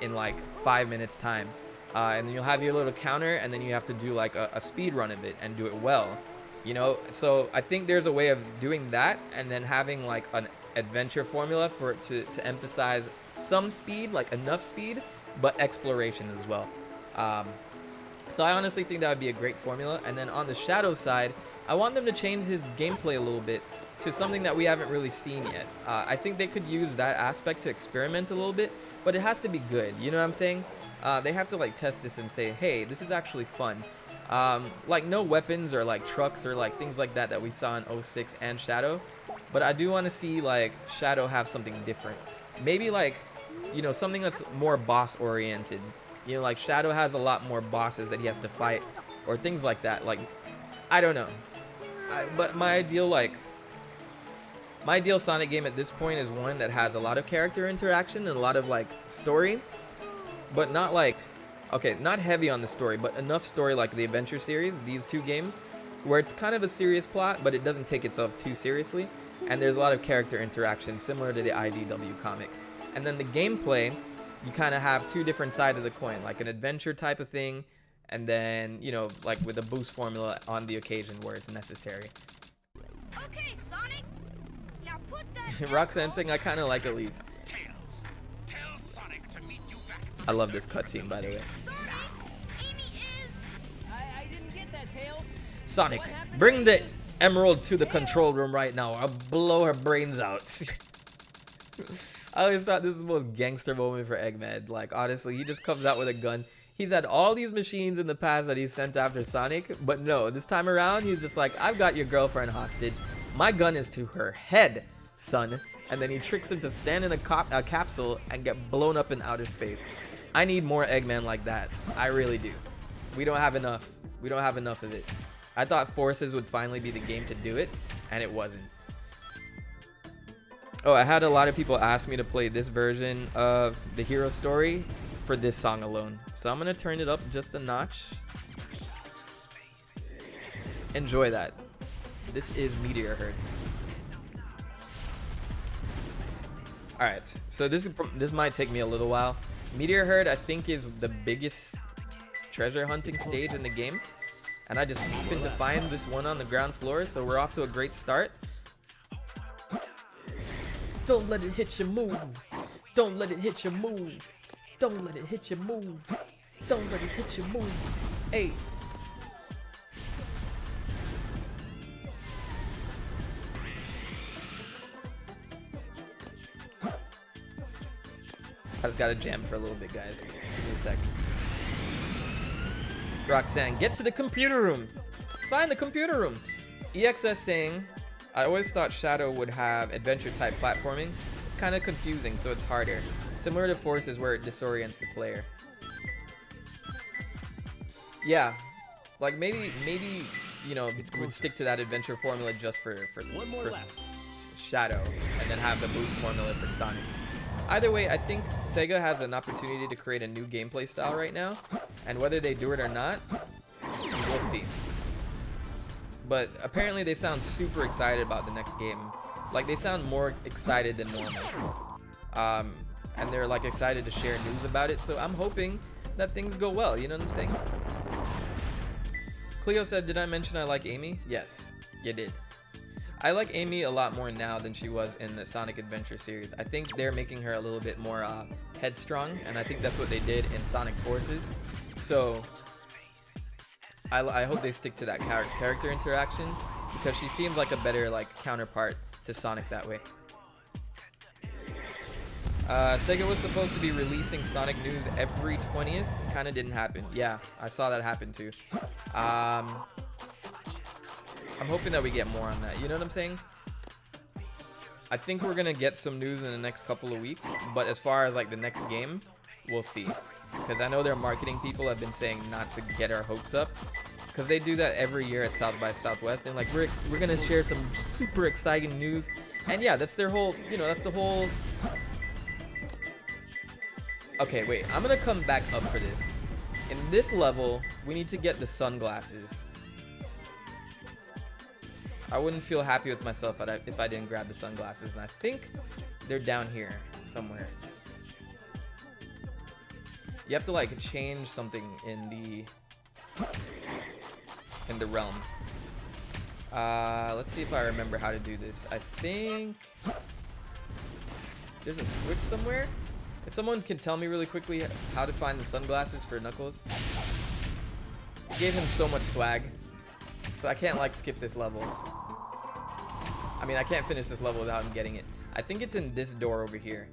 in like 5 minutes time, and then you'll have your little counter, and then you have to do like a speed run of it and do it well, you know. So I think there's a way of doing that, and then having like an adventure formula for it to emphasize some speed, like enough speed, but exploration as well. So I honestly think that would be a great formula. And then on the Shadow side, I want them to change his gameplay a little bit to something that we haven't really seen yet. I think they could use that aspect to experiment a little bit, but it has to be good, you know what I'm saying? They have to like test this and say, hey, this is actually fun. Like no weapons or like trucks or like things like that we saw in 06 and Shadow, but I do want to see like Shadow have something different. Maybe like, you know, something that's more boss oriented. You know, like Shadow has a lot more bosses that he has to fight, or things like that. Like, I don't know. But my ideal Sonic game at this point is one that has a lot of character interaction and a lot of like story, but not like, okay, not heavy on the story, but enough story like the Adventure series, these two games, where it's kind of a serious plot, but it doesn't take itself too seriously, and there's a lot of character interaction similar to the IDW comic. And then the gameplay, you kind of have two different sides of the coin, like an adventure type of thing, and then, you know, like with a boost formula on the occasion where it's necessary. Okay, Sonic. Now put that Roxanne saying, I kind of like Elise. Tell Sonic to meet you back. I love this cutscene, by the way. Sonic, Amy is... I didn't get that, Tails. Sonic, bring the emerald to the control room right now. I'll blow her brains out. I always thought this was the most gangster moment for Eggman. Like, honestly, he just comes out with a gun. He's had all these machines in the past that he's sent after Sonic, but no, this time around, he's just like, I've got your girlfriend hostage. My gun is to her head, son. And then he tricks him to stand in a capsule and get blown up in outer space. I need more Eggman like that. I really do. We don't have enough. We don't have enough of it. I thought Forces would finally be the game to do it, and it wasn't. Oh, I had a lot of people ask me to play this version of the hero story for this song alone. So I'm going to turn it up just a notch. Enjoy that. This is Meteor Herd. Alright, so this might take me a little while. Meteor Herd, I think, is the biggest treasure hunting stage in the game. And I just happened to find this one on the ground floor, so we're off to a great start. Don't let it hit your move. Don't let it hit your move. Don't let it hit your move. Don't let it hit your move. Hey. I just gotta jam for a little bit, guys. Give me a sec. Roxanne, get to the computer room. Find the computer room. EXS saying, I always thought Shadow would have adventure type platforming. It's kind of confusing, so it's harder. Similar to Forces where it disorients the player. Yeah, like maybe you know, we'd stick to that adventure formula just for Shadow, and then have the boost formula for Sonic. Either way, I think Sega has an opportunity to create a new gameplay style right now, and whether they do it or not, we'll see. But apparently they sound super excited about the next game. Like, they sound more excited than normal. And they're like excited to share news about it, so I'm hoping that things go well, you know what I'm saying? Cleo said, did I mention I like Amy? Yes, you did. I like Amy a lot more now than she was in the Sonic Adventure series. I think they're making her a little bit more headstrong, and I think that's what they did in Sonic Forces. So I hope they stick to that character interaction, because she seems like a better counterpart to Sonic that way. Sega was supposed to be releasing Sonic news every 20th. Kind of didn't happen. Yeah, I saw that happen too. I'm hoping that we get more on that. You know what I'm saying? I think we're gonna get some news in the next couple of weeks, but as far as like the next game, we'll see. Because I know their marketing people have been saying not to get our hopes up, because they do that every year at South by Southwest. And like we're gonna share some super exciting news, and yeah, that's their whole. You know, that's the whole. Okay, wait. I'm gonna come back up for this. In this level, we need to get the sunglasses. I wouldn't feel happy with myself if I didn't grab the sunglasses, and I think they're down here somewhere. You have to like change something in the realm. Let's see if I remember how to do this. I think there's a switch somewhere. If someone can tell me really quickly how to find the sunglasses for Knuckles. I gave him so much swag, so I can't like skip this level. I mean, I can't finish this level without him getting it. I think it's in this door over here.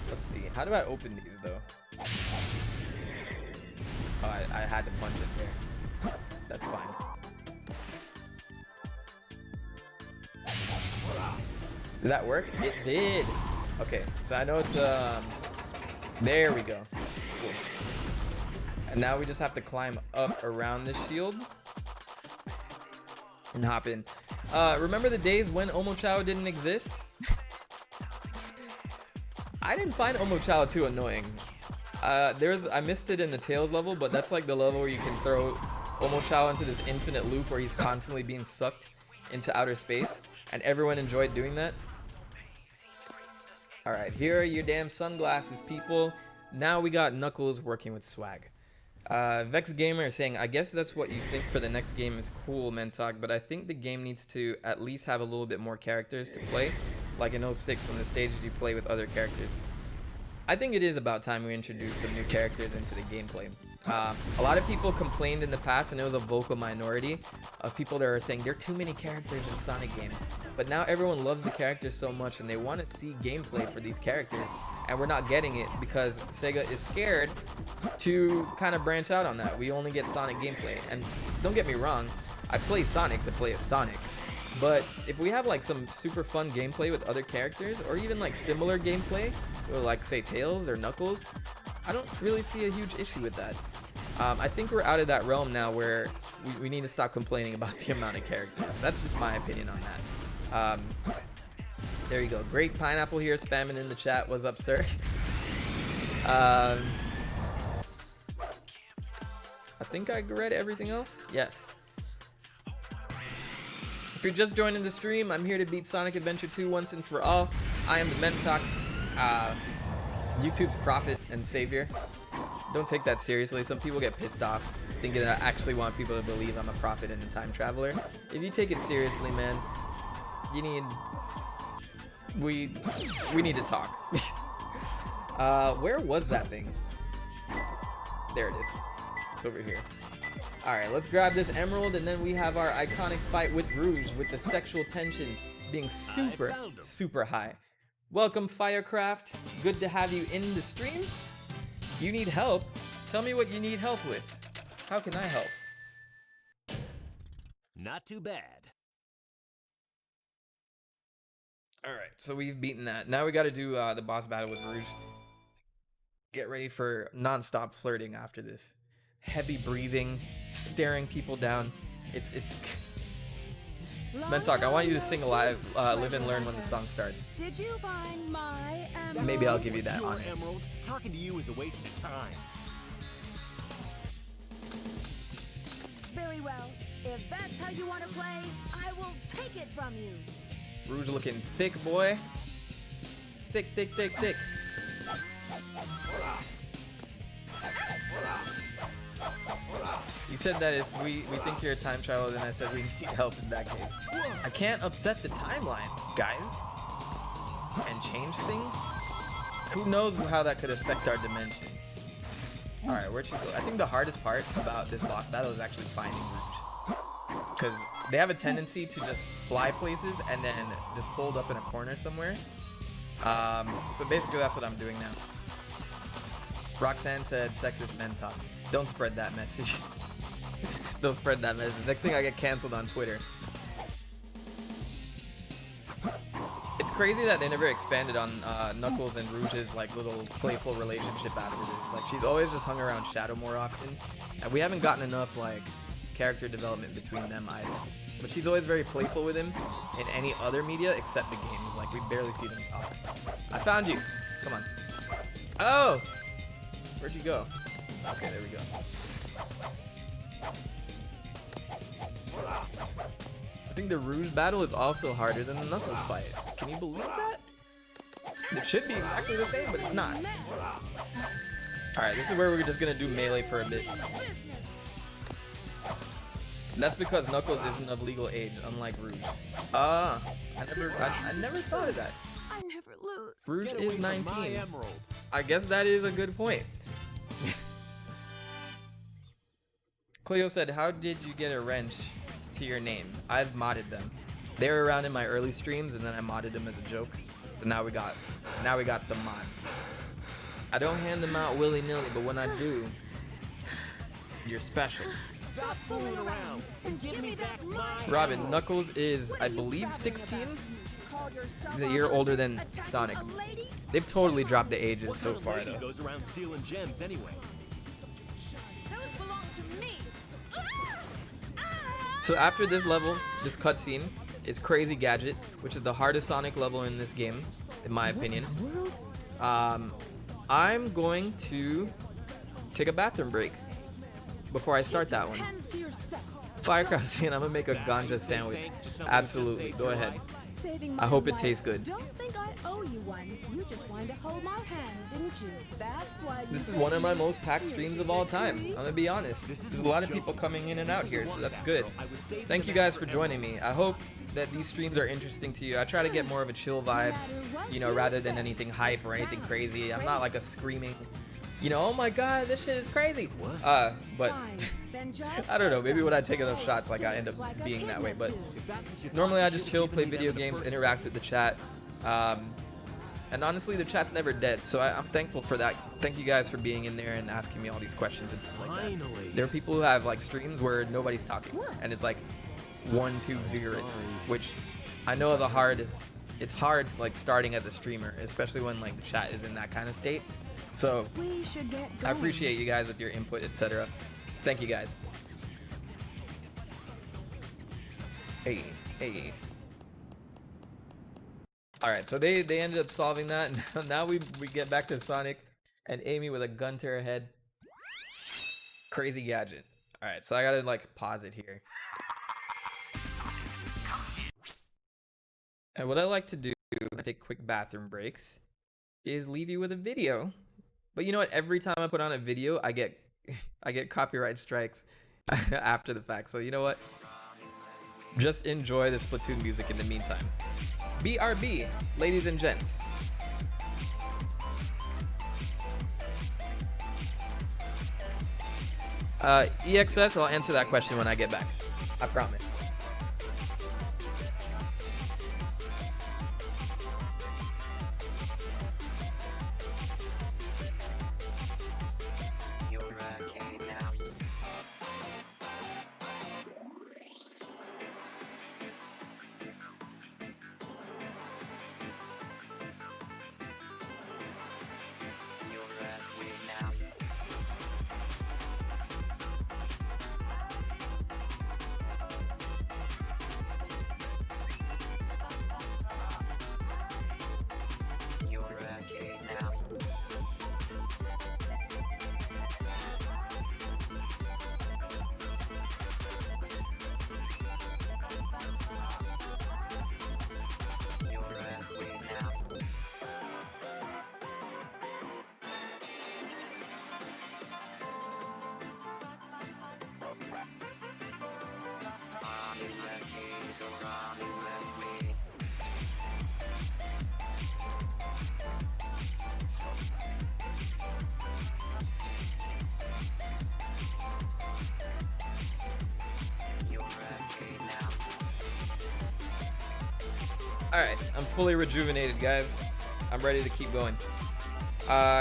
Let's see. How do I open these though? Oh, I had to punch it there. That's fine. Did that work? It did. Okay, so I know it's there we go. Cool. And now we just have to climb up around this shield and hop in. Remember the days when Omochao didn't exist? I didn't find Omochao too annoying. I missed it in the Tails level, but that's like the level where you can throw Omochao into this infinite loop where he's constantly being sucked into outer space, and everyone enjoyed doing that. Alright, here are your damn sunglasses, people. Now we got Knuckles working with swag. Vex Gamer is saying, I guess that's what you think for the next game is cool, Mentok, but I think the game needs to at least have a little bit more characters to play, like in 06 when the stages you play with other characters. I think it is about time we introduce some new characters into the gameplay. A lot of people complained in the past, and it was a vocal minority of people that are saying there are too many characters in Sonic games. But now everyone loves the characters so much, and they want to see gameplay for these characters, and we're not getting it because Sega is scared to kind of branch out on that. We only get Sonic gameplay, and don't get me wrong, I play Sonic to play as Sonic. But if we have like some super fun gameplay with other characters, or even like similar gameplay, like say Tails or Knuckles, I don't really see a huge issue with that. I think we're out of that realm now where we need to stop complaining about the amount of characters. That's just my opinion on that. There you go. Great Pineapple here spamming in the chat. What's up, sir? I think I read everything else. Yes. If you're just joining the stream, I'm here to beat Sonic Adventure 2 once and for all. I am the Mentok, YouTube's prophet and savior. Don't take that seriously. Some people get pissed off thinking that I actually want people to believe I'm a prophet and a time traveler. If you take it seriously, man, you need... We need to talk. Where was that thing? There it is. It's over here. Alright, let's grab this emerald, and then we have our iconic fight with Rouge, with the sexual tension being super, super high. Welcome, Firecraft. Good to have you in the stream. You need help? Tell me what you need help with. How can I help? Not too bad. Alright, so we've beaten that. Now we gotta do the boss battle with Rouge. Get ready for non-stop flirting after this. Heavy breathing, staring people down. It's Mentok, I want you to sing live Live and Learn when the song starts. Did you find my emerald? Maybe I'll give you that Your honor. Emerald, talking to you is a waste of time. Very well. If that's how you want to play, I will take it from you. Rouge looking thick, boy. Thick, thick, thick, thick. You said that if we think you're a time traveler, then I said we need help in that case. I can't upset the timeline, guys, and change things. Who knows how that could affect our dimension? All right, where'd she go? I think the hardest part about this boss battle is actually finding Rouge, because they have a tendency to just fly places and then just hold up in a corner somewhere. So basically, that's what I'm doing now. Roxanne said, "Sexist Mentok." Don't spread that message. Don't spread that message. Next thing I get canceled on Twitter. It's crazy that they never expanded on Knuckles and Rouge's like little playful relationship after this. Like she's always just hung around Shadow more often, and we haven't gotten enough like character development between them either. But she's always very playful with him in any other media except the games. Like we barely see them talk. I found you. Come on. Oh, where'd you go? Okay, there we go. I think the Rouge battle is also harder than the Knuckles fight. Can you believe that? It should be exactly the same, but it's not. Alright, this is where we're just gonna do melee for a bit. And that's because Knuckles isn't of legal age, unlike Rouge. I never thought of that. I never lose. Rouge Get away is from 19. my emerald. I guess that is a good point. Cleo said, "How did you get a wrench to your name?" I've modded them. They were around in my early streams, and then I modded them as a joke. So now we got some mods. I don't hand them out willy-nilly, but when I do, you're special. Stop fooling around and give me back my Robin, emerald. Knuckles is, I believe, 16. Call yourself He's a year older than attacking Sonic. a lady? They've totally dropped the ages What so kind of far, lady though. goes around stealing gems anyway? Those belong to me. So after this level, this cutscene, is Crazy Gadget, which is the hardest Sonic level in this game, in my opinion. I'm going to take a bathroom break before I start that one. Hands to yourself. Firecraft saying I'm gonna make a ganja sandwich. Absolutely, go ahead. Saving I my hope it life. tastes good. Don't think I owe you one. You just wanted to hold my hand, didn't you? That's why you This is said one of my you most packed fierce streams of all time. I'm gonna be honest. There's a lot of people coming in and out here, so that's good. Thank you guys for joining me. I hope that these streams are interesting to you. I try to get more of a chill vibe, you know, rather than anything hype or anything crazy. I'm not like a screaming you know, oh my god, this shit is crazy. What? But Fine, then just I don't know, take maybe them when I take enough full shots, like I end sticks up like a being kid that way. must But do. If that's what you normally thought, I you just should've chill, given play me that video in the games, first interact place. with the chat. And honestly, the chat's never dead, so I'm thankful for that. Thank you guys for being in there and asking me all these questions and stuff like that. Finally. There are people who have like streams where nobody's talking, and it's like 1-2 viewers, sorry. which I know is it's hard like starting as a streamer, especially when like the chat is in that kind of state. So We should get I going. appreciate you guys with your input, etc. Thank you guys. Hey. All right, so they ended up solving that. And now we get back to Sonic and Amy with a gun to her head. Crazy gadget. All right, so I gotta like pause it here. And what I like to do when I take quick bathroom breaks is leave you with a video. But you know what? Every time I put on a video, I get copyright strikes after the fact. So you know what? Just enjoy the Splatoon music in the meantime. BRB, ladies and gents. EXS, I'll answer that question when I get back. I promise. Alright, I'm fully rejuvenated, guys. I'm ready to keep going.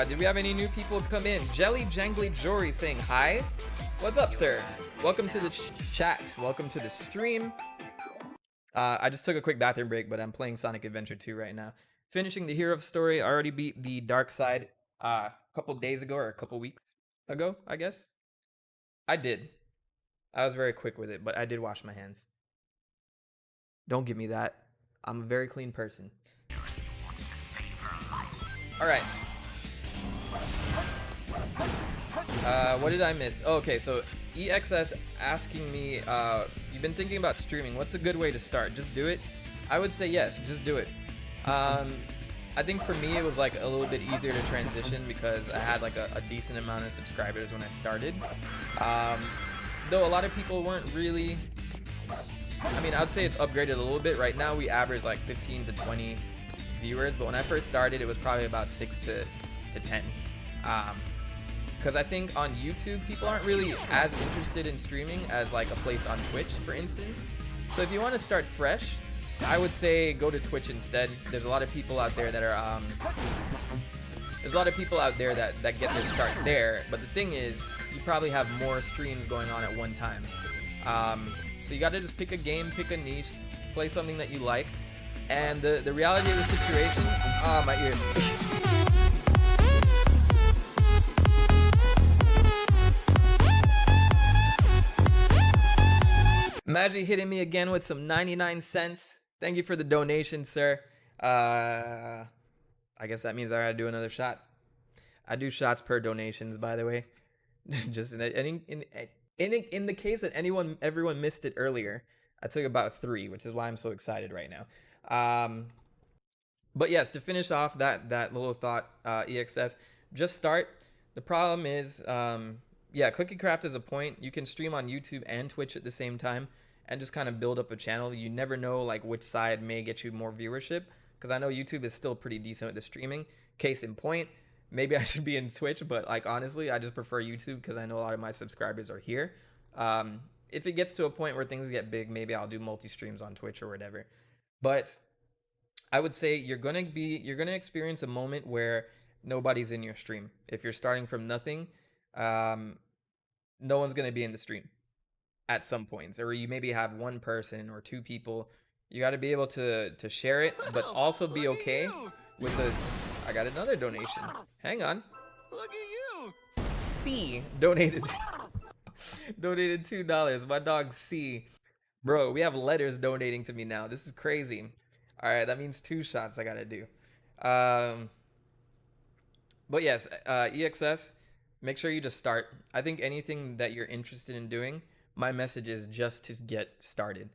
Did we have any new people come in? Jelly Jangly Jory saying hi. What's up, sir? Welcome to the chat. Welcome to the stream. I just took a quick bathroom break, but I'm playing Sonic Adventure 2 right now. Finishing the hero story. I already beat the dark side a couple days ago, or a couple weeks ago, I guess. I did. I was very quick with it, but I did wash my hands. Don't give me that. I'm a very clean person. Alright. What did I miss? Oh, okay, so EXS asking me, you've been thinking about streaming. What's a good way to start? Just do it? I would say yes, just do it. I think for me it was like a little bit easier to transition because I had like a decent amount of subscribers when I started. Though a lot of people weren't really... I mean, I'd say it's upgraded a little bit. Right now we average like 15 to 20 viewers, but when I first started it was probably about 6 to 10. Because I think on YouTube people aren't really as interested in streaming as like a place on Twitch, for instance. So if you want to start fresh, I would say go to Twitch instead. There's a lot of people out there that are that get their start there, but the thing is you probably have more streams going on at one time. So you got to just pick a game, pick a niche, play something that you like. And the reality of the situation, my ears. Magic hitting me again with some 99 cents. Thank you for the donation, sir. I guess that means I gotta do another shot. I do shots per donations, by the way. Just in the case that everyone missed it earlier, I took about 3, which is why I'm so excited right now. But yes, to finish off that little thought, EXS, just start. The problem is, yeah, Cookie Craft is a point. You can stream on YouTube and Twitch at the same time and just kind of build up a channel. You never know like which side may get you more viewership, because I know YouTube is still pretty decent at the streaming. Case in point, maybe I should be in Twitch, but like honestly, I just prefer YouTube because I know a lot of my subscribers are here. If it gets to a point where things get big, maybe I'll do multi streams on Twitch or whatever. But I would say you're gonna experience a moment where nobody's in your stream. If you're starting from nothing, um, no one's gonna be in the stream at some points, or you maybe have one person or two people. You got to be able to share it, but also be okay with the. I got another donation. Hang on. Look at you. C donated donated $2. My dog C, bro. We have letters donating to me now. This is crazy. All right, that means 2 shots I gotta do. But yes, EXS. Make sure you just start. I think anything that you're interested in doing, my message is just to get started.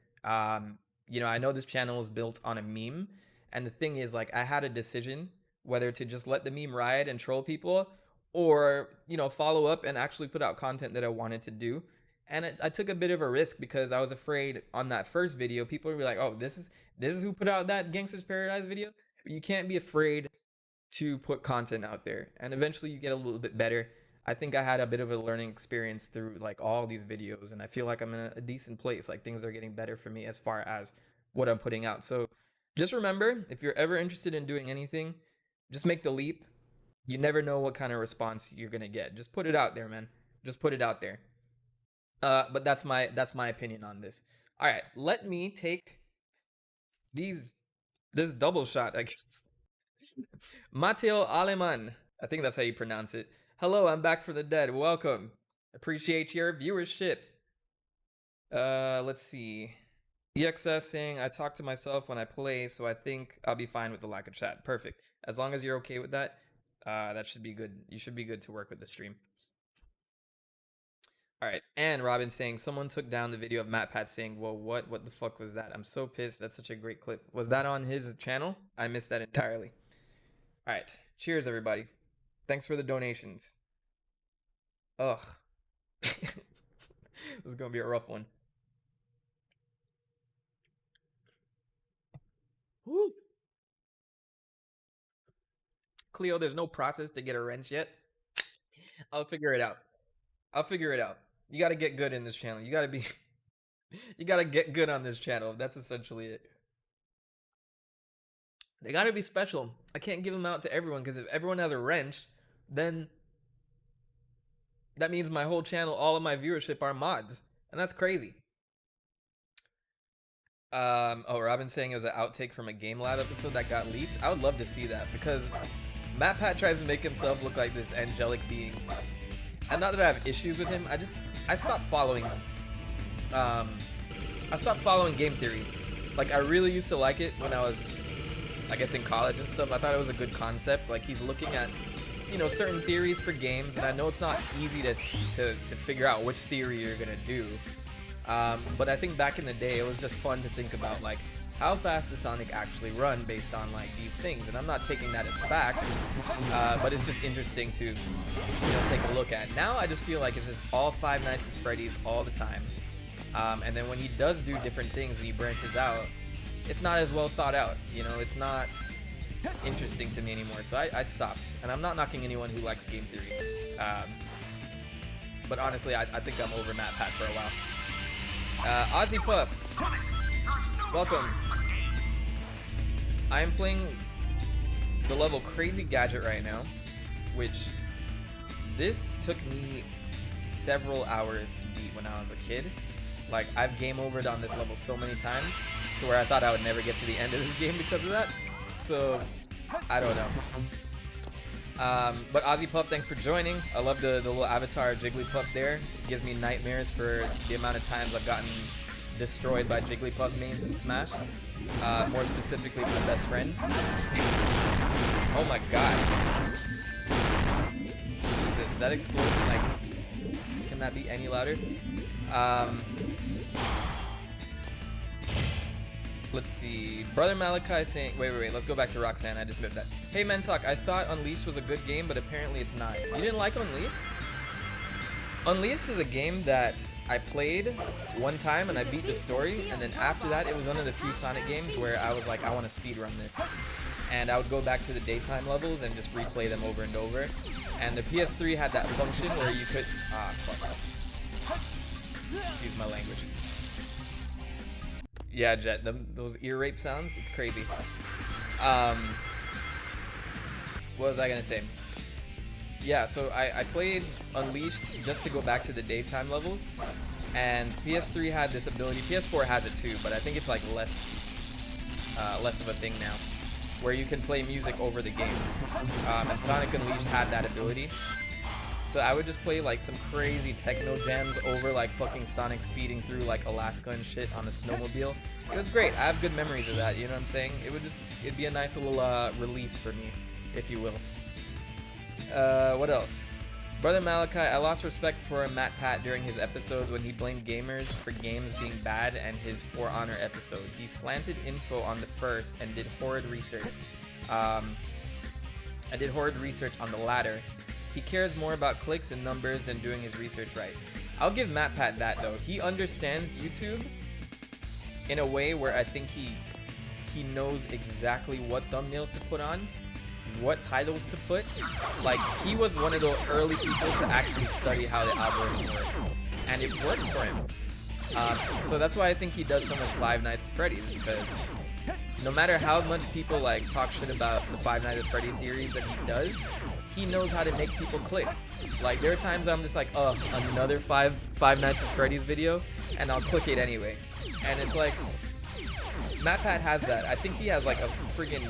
You know, I know this channel is built on a meme, and the thing is, like, I had a decision whether to just let the meme ride and troll people, or, you know, follow up and actually put out content that I wanted to do. And I took a bit of a risk because I was afraid on that first video, people would be like, oh, this is who put out that Gangsta's Paradise video. You can't be afraid to put content out there, and eventually you get a little bit better. I think I had a bit of a learning experience through like all these videos, and I feel like I'm in a decent place. Like things are getting better for me as far as what I'm putting out. So just remember, if you're ever interested in doing anything, just make the leap. You never know what kind of response you're gonna get. Just put it out there, man. Just put it out there. But that's my opinion on this. All right, let me take this double shot, I guess. Mateo Aleman. I think that's how you pronounce it. Hello, I'm back from the dead. Welcome. Appreciate your viewership. Let's see. EXS saying, I talk to myself when I play, so I think I'll be fine with the lack of chat. Perfect. As long as you're okay with that, that should be good. You should be good to work with the stream. All right. And Robin saying, someone took down the video of MatPat saying, whoa, what the fuck was that? I'm so pissed. That's such a great clip. Was that on his channel? I missed that entirely. All right. Cheers, everybody. Thanks for the donations. Ugh. This is going to be a rough one. Woo. Cleo, there's no process to get a wrench yet. I'll figure it out. I'll figure it out. You got to get good in this channel. You got to be... you got to get good on this channel. That's essentially it. They got to be special. I can't give them out to everyone, because if everyone has a wrench, then that means my whole channel, all of my viewership are mods, and that's crazy. Oh, Robin's saying it was an outtake from a Game Lab episode that got leaked. I would love to see that, because MatPat tries to make himself look like this angelic being, and not that I have issues with him. I stopped following him. I stopped following Game Theory. Like, I really used to like it when I was, I guess, in college and stuff. I thought it was a good concept. Like, he's looking at, you know, certain theories for games, and I know it's not easy to figure out which theory you're gonna do. But I think back in the day, it was just fun to think about, like, how fast does Sonic actually run based on, like, these things. And I'm not taking that as fact, but it's just interesting to, you know, take a look at. Now I just feel like it's just all Five Nights at Freddy's all the time. And then when he does do different things and he branches out, it's not as well thought out. You know, it's not interesting to me anymore. So I stopped. And I'm not knocking anyone who likes Game Theory. But honestly, I think I'm over MatPat for a while. Ozzy Puff, welcome. I am playing the level Crazy Gadget right now, which this took me several hours to beat when I was a kid. Like, I've game overed on this level so many times to where I thought I would never get to the end of this game because of that. So, I don't know. But Ozzy Puff, thanks for joining. I love the little avatar Jigglypuff there. It gives me nightmares for the amount of times I've gotten destroyed by Jigglypuff mains in Smash. More specifically, my best friend. Oh my god. Jesus, that explosion, like, can that be any louder? Let's see. Brother Malachi saying, wait, let's go back to Roxanne. I just missed that. Hey Mentok, I thought Unleashed was a good game, but apparently it's not. You didn't like Unleashed? Unleashed is a game that I played one time and I beat the story, and then after that it was one of the few Sonic games where I was like, I want to speedrun this. and I would go back to the daytime levels and just replay them over and over. And the PS3 had that function where you could fuck. Excuse my language. Yeah, Jet, those ear rape sounds, it's crazy. What was I gonna say? Yeah, so I played Unleashed just to go back to the daytime levels, and PS3 had this ability. PS4 has it too, but I think it's like less of a thing now, where you can play music over the games. And Sonic Unleashed had that ability. So I would just play like some crazy techno jams over like fucking Sonic speeding through like Alaska and shit on a snowmobile. It was great. I have good memories of that, you know what I'm saying? It'd be a nice little release for me, if you will. What else? Brother Malachi, I lost respect for Matt Pat during his episodes when he blamed gamers for games being bad and his For Honor episode. He slanted info on the first and did horrid research. I did horrid research on the latter. He cares more about clicks and numbers than doing his research right. I'll give Matt Pat that though. He understands YouTube in a way where I think he knows exactly what thumbnails to put on, what titles to put. Like, he was one of the early people to actually study how the algorithm works, and it works for him. So that's why I think he does so much Five Nights at Freddy's, because no matter how much people like talk shit about the Five Nights at Freddy theories that he does, he knows how to make people click. Like, there are times I'm just like, oh, another Five Nights at Freddy's video, and I'll click it anyway. And it's like, Matt Pat has that. I think he has like a freaking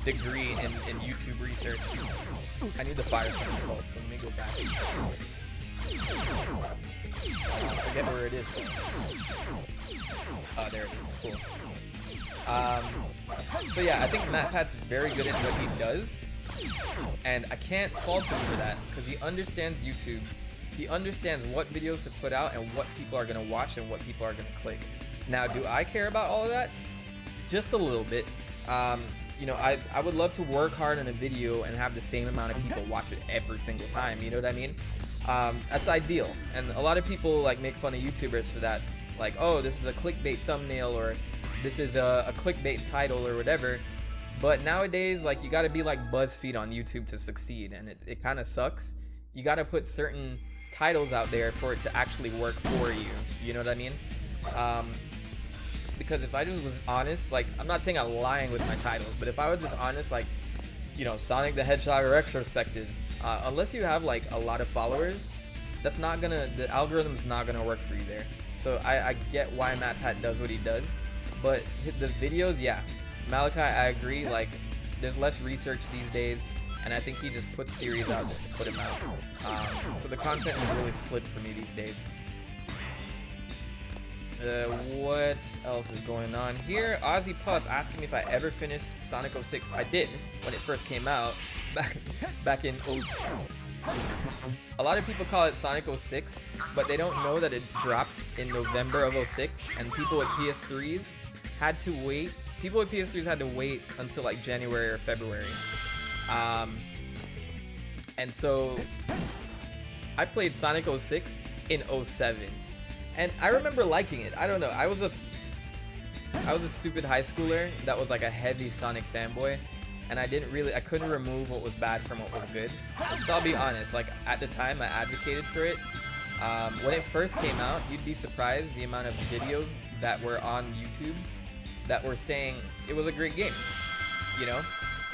degree in YouTube research. I need to fire some salt, so let me go back. I forget where it is. Oh, there it is. Cool. So yeah, I think Matt Pat's very good at what he does, and I can't fault him for that because he understands YouTube. He understands what videos to put out and what people are gonna watch and what people are gonna click. Now, do I care about all of that? Just a little bit. You know, I would love to work hard on a video and have the same amount of people watch it every single time, you know what I mean? That's ideal, and a lot of people like make fun of YouTubers for that, like, oh, this is a clickbait thumbnail, or this is a clickbait title, or whatever. But nowadays, like, you gotta be like BuzzFeed on YouTube to succeed, and it kind of sucks. You gotta put certain titles out there for it to actually work for you, you know what I mean? Because if I just was honest, like, I'm not saying I'm lying with my titles, but if I was just honest, like, you know, Sonic the Hedgehog retrospective, unless you have like a lot of followers, that's not gonna, the algorithm's not gonna work for you there. So I get why Matt Pat does what he does, but the videos, yeah, Malachi, I agree, like, there's less research these days, and I think he just puts theories out just to put them out. So the content has really slipped for me these days. What else is going on here? Ozzy Puff asking me if I ever finished Sonic 06. I did when it first came out back in a lot of people call it Sonic 06, but they don't know that it's dropped in November of 06, and people with PS3s had to wait. People with PS3s had to wait until like January or February. And so I played Sonic 06 in 07. And I remember liking it. I don't know. I was a stupid high schooler that was like a heavy Sonic fanboy, and I couldn't remove what was bad from what was good. So I'll be honest, like, at the time I advocated for it. When it first came out, you'd be surprised the amount of videos that were on YouTube that were saying it was a great game. You know?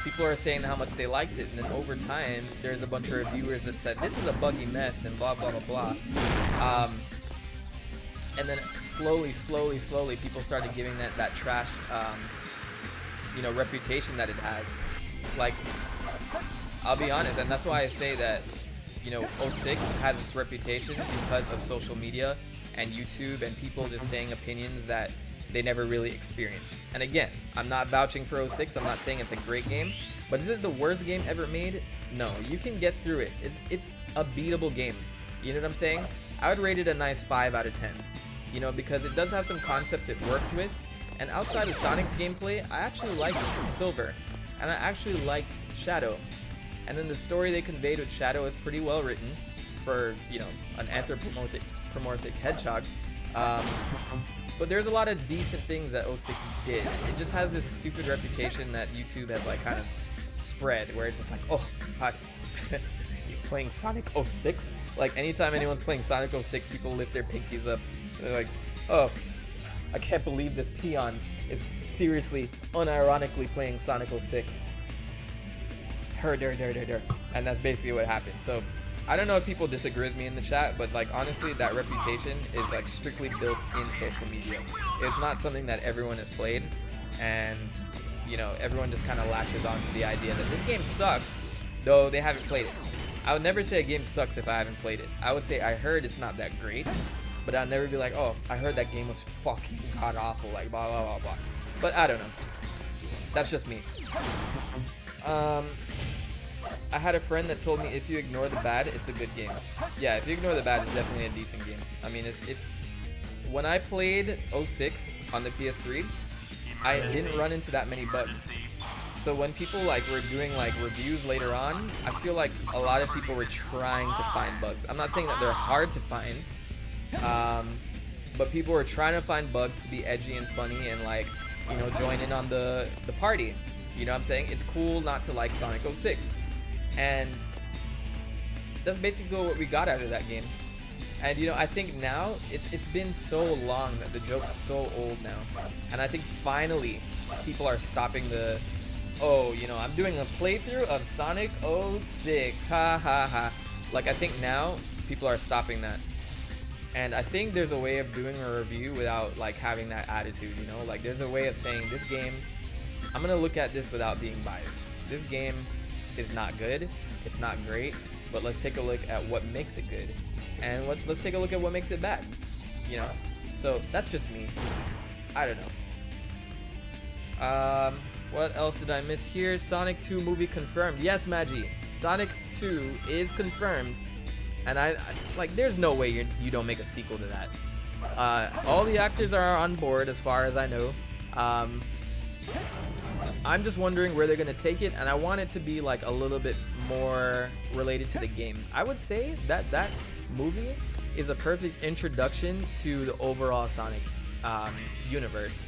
People are saying how much they liked it, and then over time, there's a bunch of reviewers that said, this is a buggy mess, and blah, blah, blah, blah. And then slowly, people started giving that trash, you know, reputation that it has. Like, I'll be honest, and that's why I say that, you know, 06 has its reputation because of social media and YouTube and people just saying opinions that they never really experienced. And again, I'm not vouching for 06. I'm not saying it's a great game, but is it the worst game ever made? No, you can get through it. It's a beatable game. You know what I'm saying? I would rate it a nice 5 out of 10. You know, because it does have some concepts it works with. And outside of Sonic's gameplay, I actually liked Silver. And I actually liked Shadow. And then the story they conveyed with Shadow is pretty well written for, you know, an anthropomorphic hedgehog. Um, but there's a lot of decent things that 06 did. It just has this stupid reputation that YouTube has like kind of spread, where it's just like, oh, hi, you playing Sonic 06? Like anytime anyone's playing Sonic 06, people lift their pinkies up. They're like, oh, I can't believe this peon is seriously, unironically playing Sonic 06. And that's basically what happened. So I don't know if people disagree with me in the chat, but like honestly, that reputation is like strictly built in social media. It's not something that everyone has played, and you know, everyone just kind of latches onto the idea that this game sucks, though they haven't played it. I would never say a game sucks if I haven't played it. I would say I heard it's not that great, but I'll never be like, oh, I heard that game was fucking god awful, like blah blah blah blah. But I don't know. That's just me. I had a friend that told me if you ignore the bad, it's a good game. Yeah, if you ignore the bad, it's definitely a decent game. I mean, it's when I played 06 on the PS3, I didn't run into that many bugs. So when people like were doing like reviews later on, I feel like a lot of people were trying to find bugs. I'm not saying that they're hard to find, but people were trying to find bugs to be edgy and funny and like, you know, join in on the party. You know what I'm saying? It's cool not to like Sonic 06. And that's basically what we got out of that game. And you know, I think now it's been so long that the joke's so old now. And I think finally people are stopping the, oh, you know, I'm doing a playthrough of Sonic 06, ha ha ha. Like I think now people are stopping that. And I think there's a way of doing a review without like having that attitude, you know? Like there's a way of saying this game, I'm gonna look at this without being biased. This game is not good, it's not great, but let's take a look at what makes it good. And let's take a look at what makes it bad, you know? So that's just me. I don't know. What else did I miss here? Sonic 2 movie confirmed. Yes, Magi. Sonic 2 is confirmed. And I like, there's no way you don't make a sequel to that. All the actors are on board as far as I know. I'm just wondering where they're gonna take it, and I want it to be like a little bit more related to the games. I would say that that movie is a perfect introduction to the overall Sonic universe.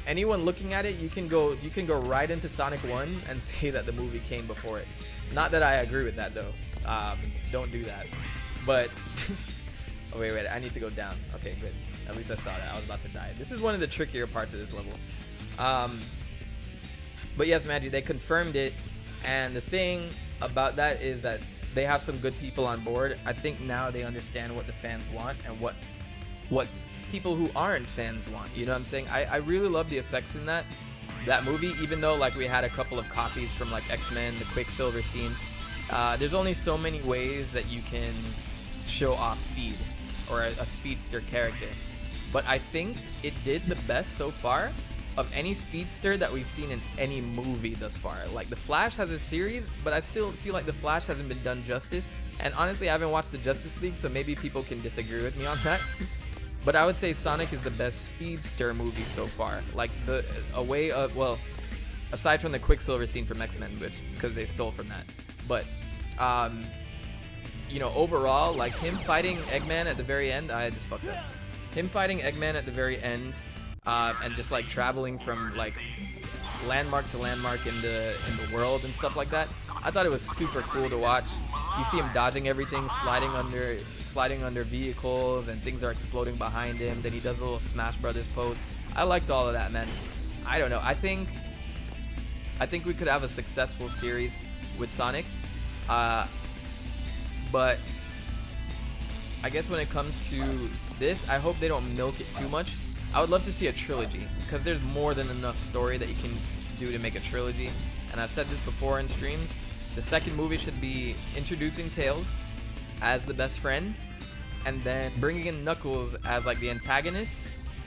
Anyone looking at it, you can go right into Sonic 1 and say that the movie came before it. Not that I agree with that though. Don't do that. But oh wait, I need to go down. Okay, good. At least I saw that. I was about to die. This is one of the trickier parts of this level. But yes, Magi, they confirmed it, and the thing about that is that they have some good people on board. I think now they understand what the fans want and what people who aren't fans want. You know what I'm saying? I really love the effects in that movie, even though like we had a couple of copies from like X-Men, the Quicksilver scene. There's only so many ways that you can show off speed or a speedster character, but I think it did the best so far of any speedster that we've seen in any movie thus far. Like the Flash has a series, but I still feel like the Flash hasn't been done justice. And honestly, I haven't watched the Justice League, so maybe people can disagree with me on that. But I would say Sonic is the best speedster movie so far. Like aside from the Quicksilver scene from X-Men, which because they stole from that. But you know, overall, like him fighting Eggman at the very end, I just fucked up. Him fighting Eggman at the very end. And just like traveling from like landmark to landmark in the world and stuff like that. I thought it was super cool to watch. You see him dodging everything, sliding under vehicles, and things are exploding behind him. Then he does a little Smash Brothers pose. I liked all of that, man. I don't know. I think we could have a successful series with Sonic. But I guess when it comes to this, I hope they don't milk it too much. I would love to see a trilogy, because there's more than enough story that you can do to make a trilogy. And I've said this before in streams. The second movie should be introducing Tails as the best friend, and then bringing in Knuckles as like the antagonist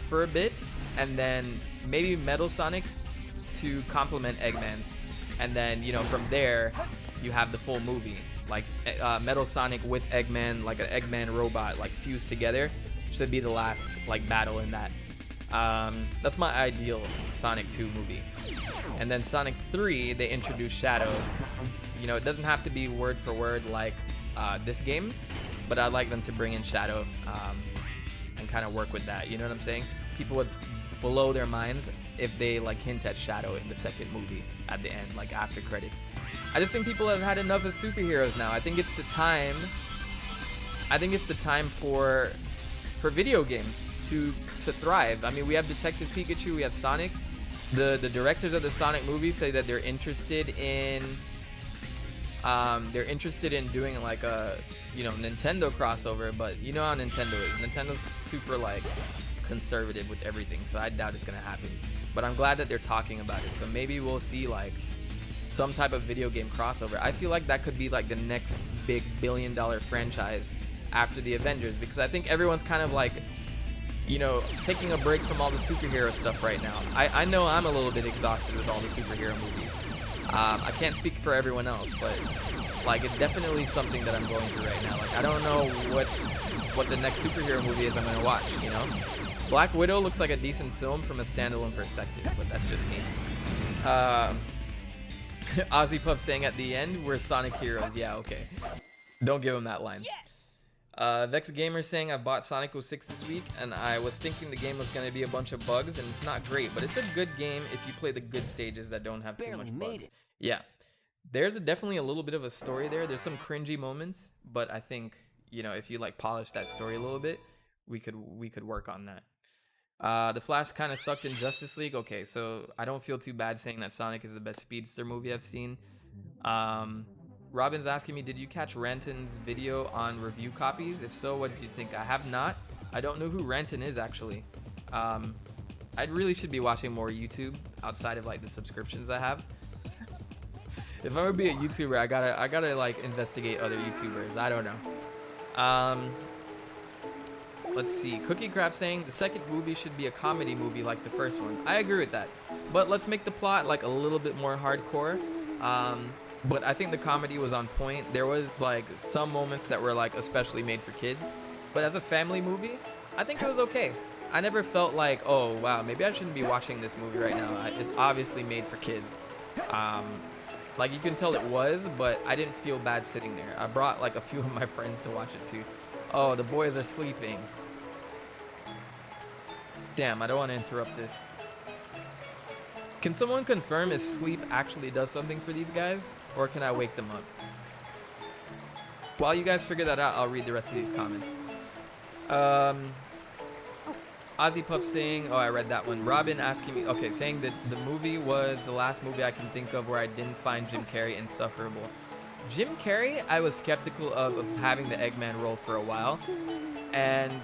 for a bit, and then maybe Metal Sonic to complement Eggman. And then, you know, from there, you have the full movie. Like Metal Sonic with Eggman, like an Eggman robot, like fused together, should be the last like battle in that. That's my ideal Sonic 2 movie. And then Sonic 3, they introduce Shadow. You know, it doesn't have to be word for word like this game, but I'd like them to bring in Shadow and kind of work with that. You know what I'm saying? People would blow their minds if they like hint at Shadow in the second movie at the end, like after credits. I just think people have had enough of superheroes now. I think it's the time. I think it's the time for video games to thrive. I mean, we have Detective Pikachu, we have Sonic. The directors of the Sonic movies say that they're interested in doing like a, you know, Nintendo crossover, but you know how Nintendo is. Nintendo's super like conservative with everything, so I doubt it's gonna happen. But I'm glad that they're talking about it, so maybe we'll see like some type of video game crossover. I feel like that could be like the next big billion-dollar franchise after the Avengers, because I think everyone's kind of like, you know, taking a break from all the superhero stuff right now. I know I'm a little bit exhausted with all the superhero movies. I can't speak for everyone else, but like it's definitely something that I'm going through right now. Like I don't know what the next superhero movie is I'm gonna watch, you know? Black Widow looks like a decent film from a standalone perspective, but that's just me. Ozzy Puff saying at the end, we're Sonic heroes. Yeah, okay. Don't give him that line. Vex Gamer saying I bought Sonic 06 this week, and I was thinking the game was going to be a bunch of bugs, and it's not great, but it's a good game if you play the good stages that don't have too much bugs. Yeah, there's definitely a little bit of a story there. There's some cringy moments, but I think, you know, if you like polish that story a little bit, we could work on that. The Flash kind of sucked in Justice League. Okay, so I don't feel too bad saying that Sonic is the best speedster movie I've seen. Robin's asking me, did you catch Ranton's video on review copies? If so, what did you think? I have not. I don't know who Ranton is, actually. I really should be watching more YouTube outside of like the subscriptions I have. If I'm gonna be a YouTuber, I gotta like investigate other YouTubers. I don't know. Let's see. Cookie Craft saying the second movie should be a comedy movie like the first one. I agree with that, but let's make the plot like a little bit more hardcore. But I think the comedy was on point. There was like some moments that were like especially made for kids, but as a family movie, I think it was okay. I never felt like, oh wow, maybe I shouldn't be watching this movie right now. It's obviously made for kids. Like you can tell it was, but I didn't feel bad sitting there. I brought like a few of my friends to watch it too. Oh, the boys are sleeping. Damn, I don't want to interrupt this. Can someone confirm if sleep actually does something for these guys, or can I wake them up? While you guys figure that out, I'll read the rest of these comments. Ozzy Puff saying, oh, I read that one. Robin asking me, okay, saying that the movie was the last movie I can think of where I didn't find Jim Carrey insufferable. Jim Carrey, I was skeptical of having the Eggman role for a while, and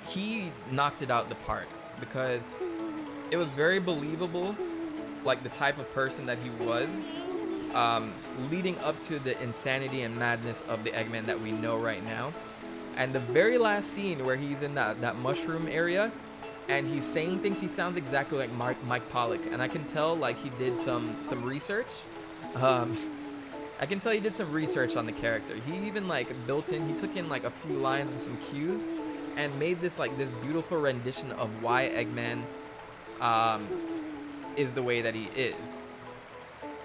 he knocked it out the park because it was very believable, like the type of person that he was, leading up to the insanity and madness of the Eggman that we know right now. And the very last scene where he's in that mushroom area and he's saying things, he sounds exactly like Mike Pollock. And I can tell like he did some research. I can tell he did some research on the character. He even like he took in like a few lines and some cues and made this like this beautiful rendition of why Eggman is the way that he is,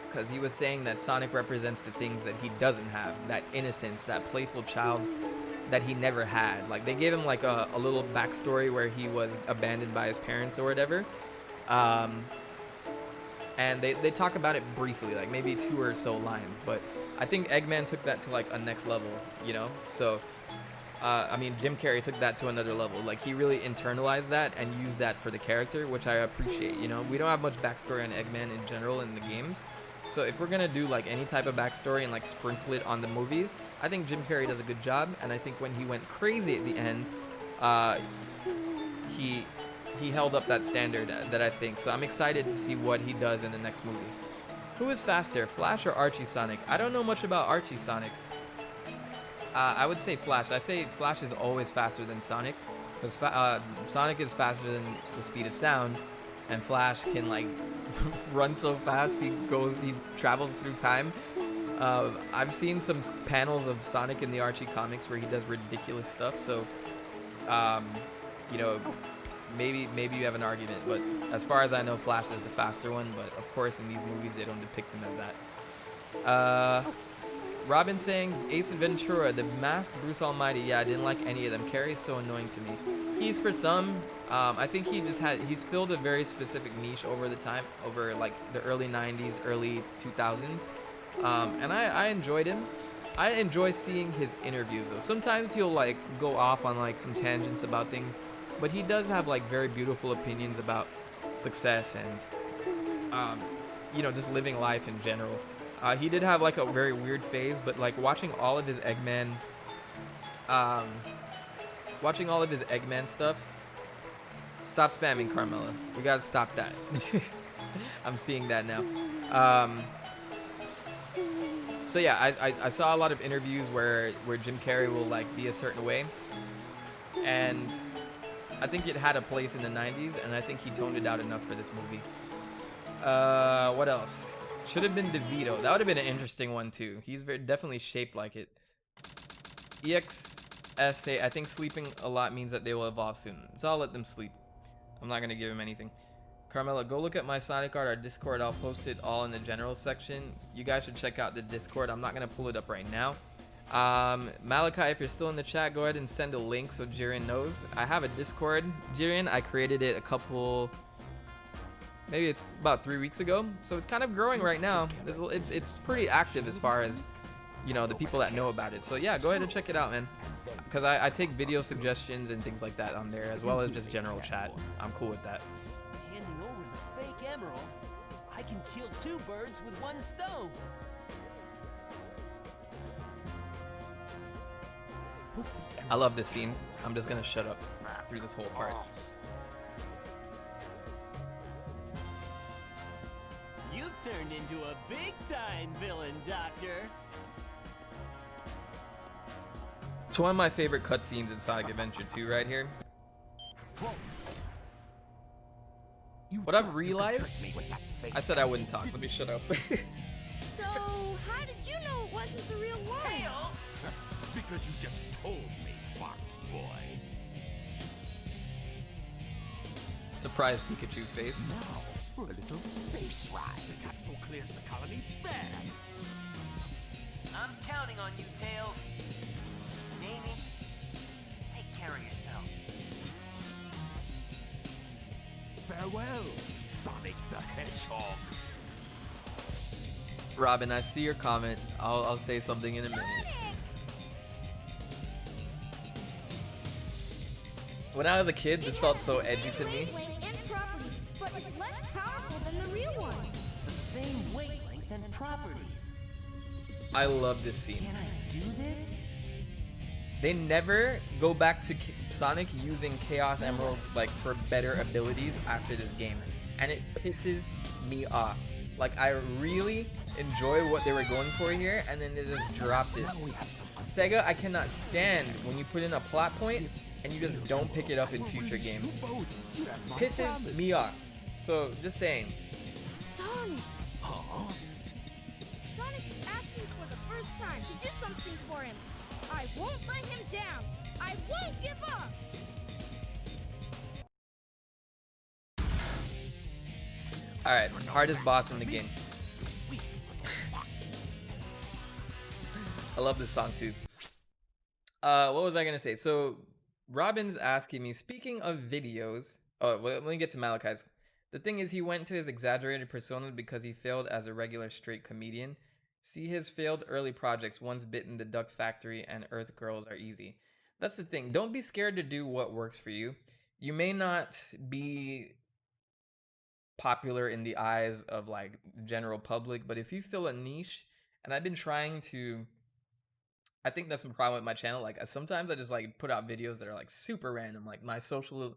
because he was saying that Sonic represents the things that he doesn't have, that innocence, that playful child that he never had. Like they gave him like a little backstory where he was abandoned by his parents or whatever, and they talk about it briefly, like maybe 2 or so lines, but I think Eggman took that to like a next level, you know. So I mean, Jim Carrey took that to another level. Like he really internalized that and used that for the character, which I appreciate. You know, we don't have much backstory on Eggman in general in the games, so if we're gonna do like any type of backstory and like sprinkle it on the movies, I think Jim Carrey does a good job. And I think when he went crazy at the end, he held up that standard that I think. So I'm excited to see what he does in the next movie. Who is faster, Flash or Archie Sonic? I don't know much about Archie Sonic. I would say Flash. I say Flash is always faster than Sonic, because Sonic is faster than the speed of sound, and Flash can like run so fast he travels through time. I've seen some panels of Sonic in the Archie comics where he does ridiculous stuff. So, you know, maybe you have an argument, but as far as I know, Flash is the faster one. But of course, in these movies, they don't depict him as that. Robin saying Ace Ventura, the masked Bruce Almighty. Yeah, I didn't like any of them. Carrie's so annoying to me. He's for some. I think he's filled a very specific niche over the time, over like the early 90s, early 2000s. And I enjoyed him. I enjoy seeing his interviews though. Sometimes he'll like go off on like some tangents about things, but he does have like very beautiful opinions about success and just living life in general. He did have like a very weird phase, but like watching all of his Eggman stuff. Stop spamming, Carmela. We gotta stop that. I'm seeing that now. So yeah, I saw a lot of interviews where Jim Carrey will like be a certain way, and I think it had a place in the 90s, and I think he toned it out enough for this movie. What else? Should have been DeVito. That would have been an interesting one too. He's definitely shaped like it. EXSA, I think sleeping a lot means that they will evolve soon. So I'll let them sleep. I'm not gonna give him anything. Carmela, go look at my Sonic art, our Discord. I'll post it all in the general section. You guys should check out the Discord. I'm not gonna pull it up right now. Malachi, if you're still in the chat, go ahead and send a link so Jiren knows. I have a Discord, Jiren. I created it maybe about 3 weeks ago, so it's kind of growing right now. It's pretty active as far as the people that know about it. So yeah, go ahead and check it out, man, because I take video suggestions and things like that on there, as well as just general chat. I'm cool with that. Handing over the fake emerald, I can kill 2 birds with 1 stone. I love this scene. I'm just gonna shut up through this whole part. You've turned into a big-time villain, Doctor. It's one of my favorite cutscenes in Sonic Adventure 2 right here. What I've realized, I said I wouldn't talk. Let me shut up. So, how did you know it wasn't the real one? Tails! Because you just told me, Fox Boy. Surprise Pikachu face. Now for a little space ride. The capsule clears the colony bad. I'm counting on you, Tails. Amy, take care of yourself. Farewell, Sonic the Hedgehog. Robin, I see your comment. I'll say something in a minute. When I was a kid, this felt so edgy to me. And property, but it's less powerful than the real one. The same wavelength and properties. I love this scene. Can I do this? They never go back to Sonic using Chaos Emeralds like for better abilities after this game, and it pisses me off. Like, I really enjoy what they were going for here, and then they just dropped it. Sega, I cannot stand when you put in a plot point and you just don't pick it up in future games. Pisses me off. So, just saying. Sonic! Sonic's asking for the first time to do something for him. I won't let him down. I won't give up. Alright, hardest boss in the game. I love this song too. What was I gonna say? So Robin's asking me, speaking of videos, well, let me get to Malachi's. The thing is, he went to his exaggerated persona because he failed as a regular straight comedian. See his failed early projects, Once Bitten, The Duck Factory, and Earth Girls are easy. That's the thing. Don't be scared to do what works for you. You may not be popular in the eyes of like the general public, but if you feel a niche, and I've been trying to, I think that's the problem with my channel. Like, sometimes I just like put out videos that are like super random, like my social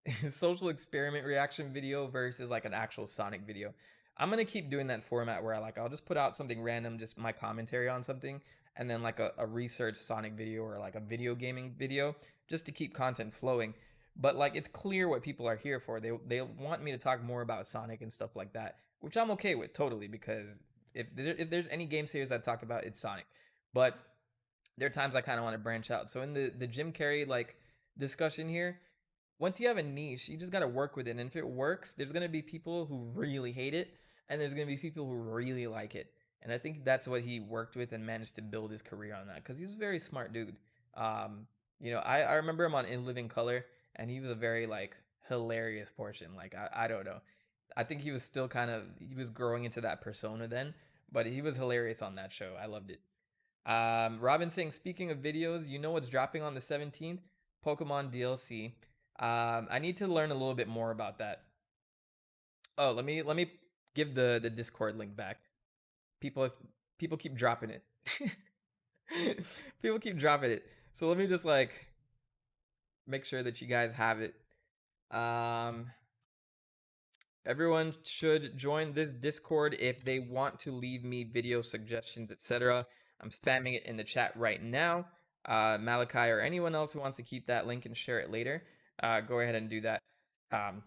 experiment reaction video versus like an actual Sonic video. I'm gonna keep doing that format where I'll just put out something random, just my commentary on something, and then like a research Sonic video or like a video gaming video, just to keep content flowing. But like, it's clear what people are here for. They want me to talk more about Sonic and stuff like that, which I'm okay with totally, because if there's any game series I talk about, it's Sonic. But there are times I kind of want to branch out. So in the Jim Carrey like discussion here, once you have a niche, you just got to work with it. And if it works, there's going to be people who really hate it, and there's going to be people who really like it. And I think that's what he worked with and managed to build his career on that, because he's a very smart dude. I remember him on In Living Color, and he was a very like hilarious portion. Like I don't know. I think he was still he was growing into that persona then, but he was hilarious on that show. I loved it. Robin saying, speaking of videos, you know what's dropping on the 17th? Pokemon DLC. I need to learn a little bit more about that. Oh, let me give the Discord link back. People people keep dropping it. People keep dropping it. So let me just like make sure that you guys have it. Um, Everyone should join this Discord if they want to leave me video suggestions, etc. I'm spamming it in the chat right now. Malachi or anyone else who wants to keep that link and share it later, go ahead and do that. I'm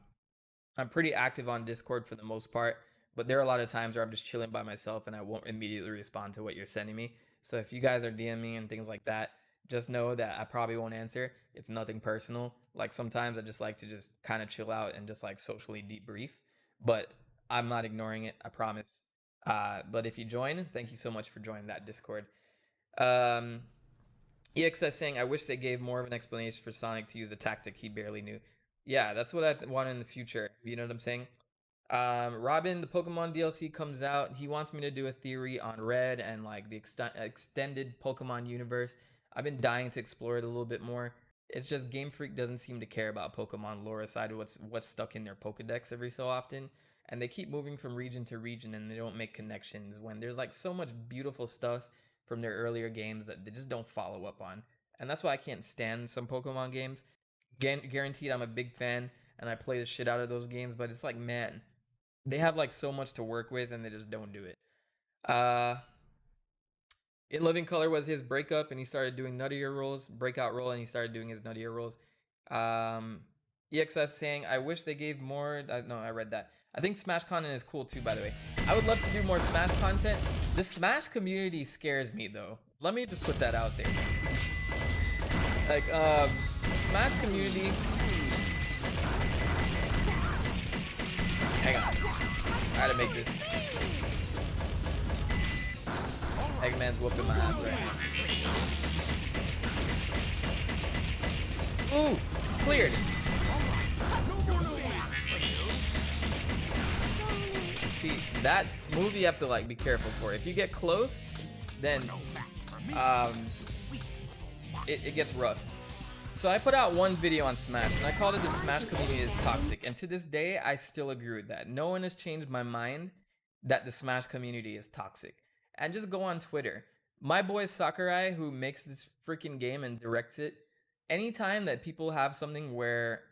pretty active on Discord for the most part, but there are a lot of times where I'm just chilling by myself and I won't immediately respond to what you're sending me. So if you guys are DMing and things like that, just know that I probably won't answer. It's nothing personal. Like sometimes I just like to just kind of chill out and just like socially debrief, but I'm not ignoring it, I promise. But if you join, thank you so much for joining that Discord. EXS saying, I wish they gave more of an explanation for Sonic to use a tactic he barely knew. Yeah, that's what I want in the future. You know what I'm saying? Robin, the Pokemon DLC comes out. He wants me to do a theory on Red and like the extended Pokemon universe. I've been dying to explore it a little bit more. It's just Game Freak doesn't seem to care about Pokemon lore aside of what's stuck in their Pokedex every so often. And they keep moving from region to region and they don't make connections when there's like so much beautiful stuff from their earlier games that they just don't follow up on. And that's why I can't stand some Pokemon games. Guaranteed I'm a big fan and I play the shit out of those games, but it's like, man, they have like so much to work with and they just don't do it. In Living Color was his breakup and he started doing nuttier roles, breakout role, and he started doing his nuttier roles. EXS saying, I wish they gave more. No, I read that. I think Smash content is cool too, by the way. I would love to do more Smash content. The Smash community scares me though. Let me just put that out there. Like, Smash community. Hang on. I gotta make this. Eggman's whooping my ass right now. Ooh, cleared. See, that move you have to like be careful for. If you get close, then it gets rough. So I put out one video on Smash and I called it the Smash community is toxic, and to this day I still agree with that. No one has changed my mind that the Smash community is toxic. And just go on Twitter. My boy Sakurai, who makes this freaking game and directs it, anytime that people have something where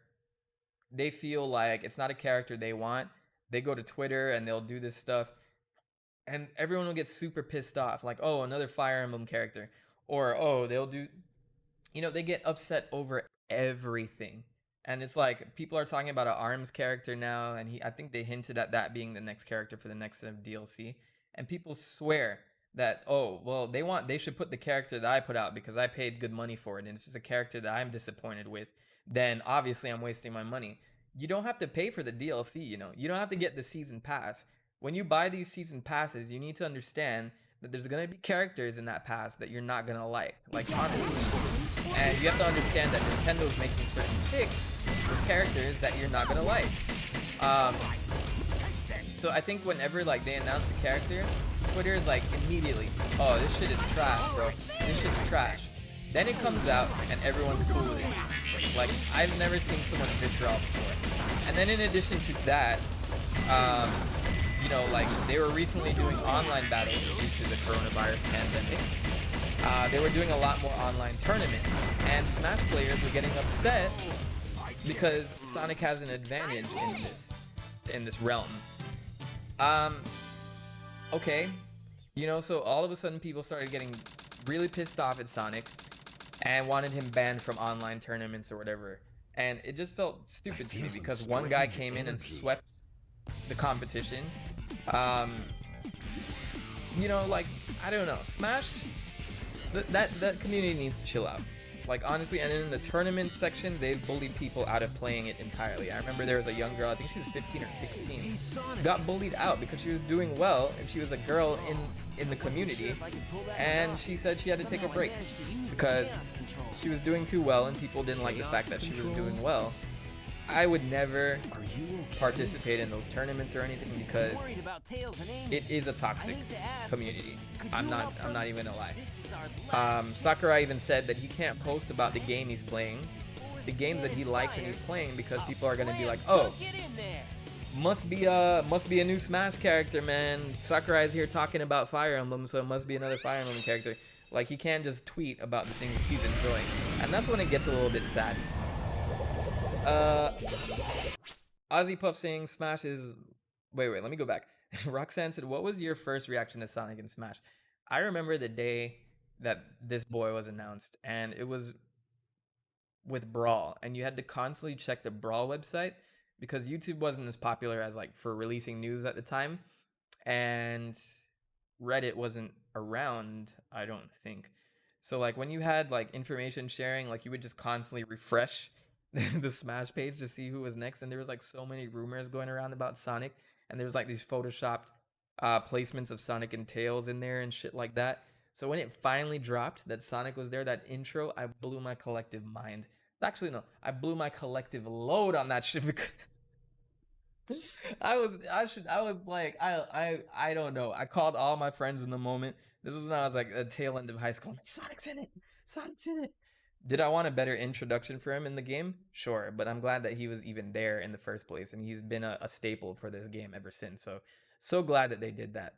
they feel like it's not a character they want, they go to Twitter and they'll do this stuff and everyone will get super pissed off, like, oh, another Fire Emblem character, or oh, they'll do, they get upset over everything. And it's like people are talking about an ARMS character now, and I think they hinted at that being the next character for the next set of DLC. And people swear that, oh, well, they should put the character that I put out because I paid good money for it, and if it's a character that I'm disappointed with, then obviously I'm wasting my money. You don't have to pay for the DLC, you don't have to get the season pass. When you buy these season passes, you need to understand that there's gonna be characters in that pass that you're not gonna like honestly. And you have to understand that Nintendo's making certain picks with characters that you're not gonna like. So I think whenever like they announce a character, Twitter is like immediately, oh, this shit is trash, bro. This shit's trash. Then it comes out and everyone's cool with it. Like, I've never seen so much vitriol before. And then in addition to that, like they were recently doing online battles due to the coronavirus pandemic. They were doing a lot more online tournaments, and Smash players were getting upset because Sonic has an advantage in this realm. Okay, so all of a sudden people started getting really pissed off at Sonic and wanted him banned from online tournaments or whatever. And it just felt stupid to me because one guy came in and swept the competition. Like, I don't know, Smash, that community needs to chill out. Like honestly, and in the tournament section, they've bullied people out of playing it entirely. I remember there was a young girl, I think she was 15 or 16, got bullied out because she was doing well and she was a girl in the community, and she said she had to take a break because she was doing too well and people didn't like the fact that she was doing well. I would never participate in those tournaments or anything because it is a toxic community. I'm not even gonna lie. Sakurai even said that he can't post about the game he's playing, the games that he likes and he's playing, because people are gonna be like, oh, must be a new Smash character, man. Sakurai's here talking about Fire Emblem, so it must be another Fire Emblem character. Like, he can't just tweet about the things he's enjoying, and that's when it gets a little bit sad. Ozzy Puff saying Smash is... Wait, let me go back. Roxanne said, what was your first reaction to Sonic and Smash? I remember the day that this boy was announced, and it was with Brawl, and you had to constantly check the Brawl website because YouTube wasn't as popular as like for releasing news at the time, and Reddit wasn't around, I don't think. So like when you had like information sharing, like you would just constantly refresh the Smash page to see who was next, and there was like so many rumors going around about Sonic, and there was like these photoshopped placements of Sonic and Tails in there and shit like that. So when it finally dropped that Sonic was there, that intro, I blew my collective mind. Actually, no, I blew my collective load on that shit because I was like, I don't know. I called all my friends in the moment. This was when I was like a tail end of high school. I'm like, Sonic's in it. Sonic's in it. Did I want a better introduction for him in the game? Sure, but I'm glad that he was even there in the first place, and he's been a staple for this game ever since. So glad that they did that.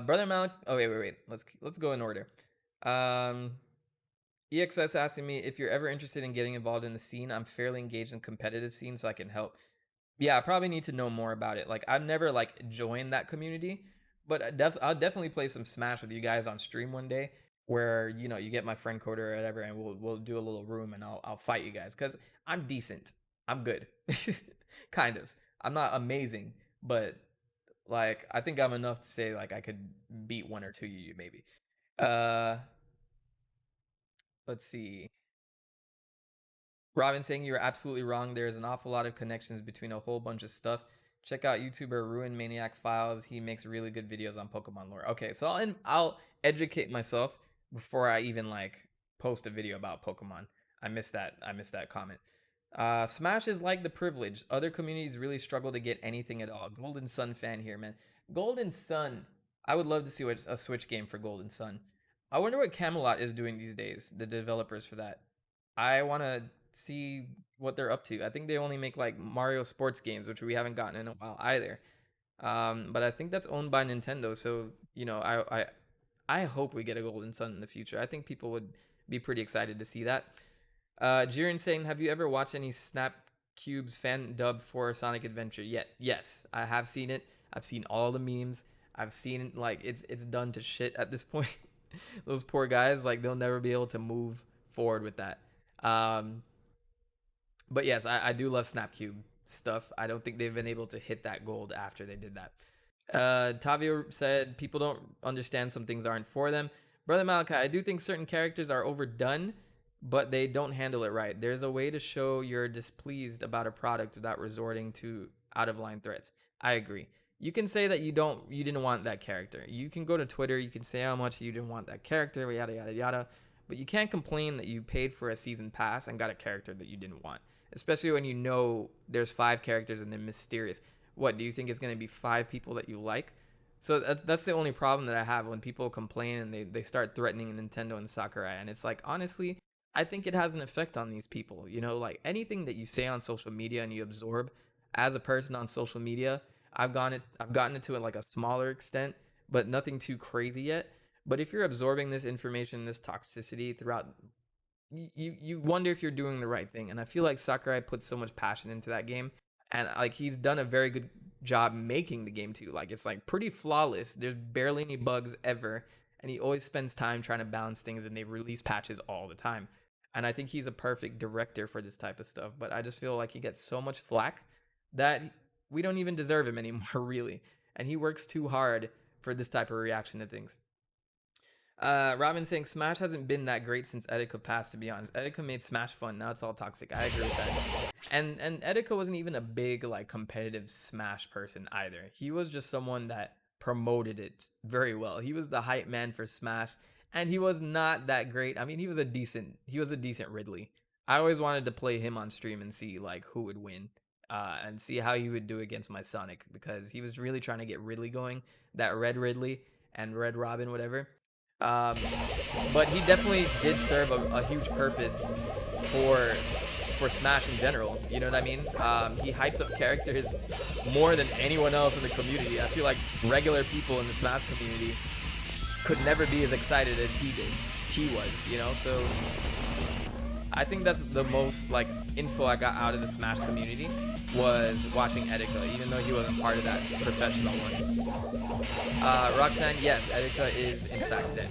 Brother Malik. Oh wait. Let's go in order. EXS asking me if you're ever interested in getting involved in the scene. I'm fairly engaged in competitive scene, so I can help. Yeah, I probably need to know more about it. Like, I've never like joined that community, but I'll definitely play some Smash with you guys on stream one day, where you get my friend code or whatever, and we'll do a little room, and I'll fight you guys because I'm decent. I'm good, kind of. I'm not amazing, but like I think I'm enough to say like I could beat one or two of you maybe. Let's see. Robin saying you're absolutely wrong. There's an awful lot of connections between a whole bunch of stuff. Check out YouTuber Ruin Maniac Files. He makes really good videos on Pokemon lore. Okay, so I'll educate myself before I even like post a video about Pokemon. I missed that comment. Smash is like the privilege. Other communities really struggle to get anything at all. Golden Sun fan here, man. Golden Sun. I would love to see a Switch game for Golden Sun. I wonder what Camelot is doing these days, the developers for that. I want to see what they're up to. I think they only make like Mario sports games, which we haven't gotten in a while either. But I think that's owned by Nintendo, so I hope we get a Golden Sun in the future. I think people would be pretty excited to see that. Jiren saying, have you ever watched any Snap Cubes fan dub for Sonic Adventure yet? Yes, I have seen it. I've seen all the memes. I've seen like it's done to shit at this point. Those poor guys, like they'll never be able to move forward with that. But yes, I do love Snapcube stuff. I don't think they've been able to hit that gold after they did that. Tavio said people don't understand some things aren't for them. Brother Malachi, I do think certain characters are overdone, but they don't handle it right. There's a way to show you're displeased about a product without resorting to out of line threats. I agree. You can say that you didn't want that character. You can go to Twitter, you can say how much you didn't want that character, yada yada yada, but you can't complain that you paid for a season pass and got a character that you didn't want. Especially when you know there's 5 characters and they're mysterious. What, do you think it's going to be 5 people that you like? So that's the only problem that I have when people complain and they start threatening Nintendo and Sakurai. And it's like, honestly, I think it has an effect on these people. Like anything that you say on social media and you absorb as a person on social media, I've gotten into it like a smaller extent, but nothing too crazy yet. But if you're absorbing this information, this toxicity throughout, you wonder if you're doing the right thing. And I feel like Sakurai put so much passion into that game, and like he's done a very good job making the game too. Like it's like pretty flawless. There's barely any bugs ever, and he always spends time trying to balance things, and they release patches all the time. And I think he's a perfect director for this type of stuff. But I just feel like he gets so much flack that we don't even deserve him anymore, really. And he works too hard for this type of reaction to things. Robin saying Smash hasn't been that great since Etika passed, to be honest. Etika made Smash fun, now it's all toxic. I agree with that. And Etika wasn't even a big like competitive Smash person either. He was just someone that promoted it very well. He was the hype man for Smash, and he was not that great. I mean, he was a decent Ridley. I always wanted to play him on stream and see like who would win. And see how he would do against my Sonic, because he was really trying to get Ridley going, that Red Ridley and Red Robin, whatever. But he definitely did serve a huge purpose for Smash in general. You know what I mean? He hyped up characters more than anyone else in the community. I feel like regular people in the Smash community could never be as excited as he was, you know? So I think that's the most like info I got out of the Smash community, was watching Etika, even though he wasn't part of that professional one. Roxanne, yes, Etika is in fact dead.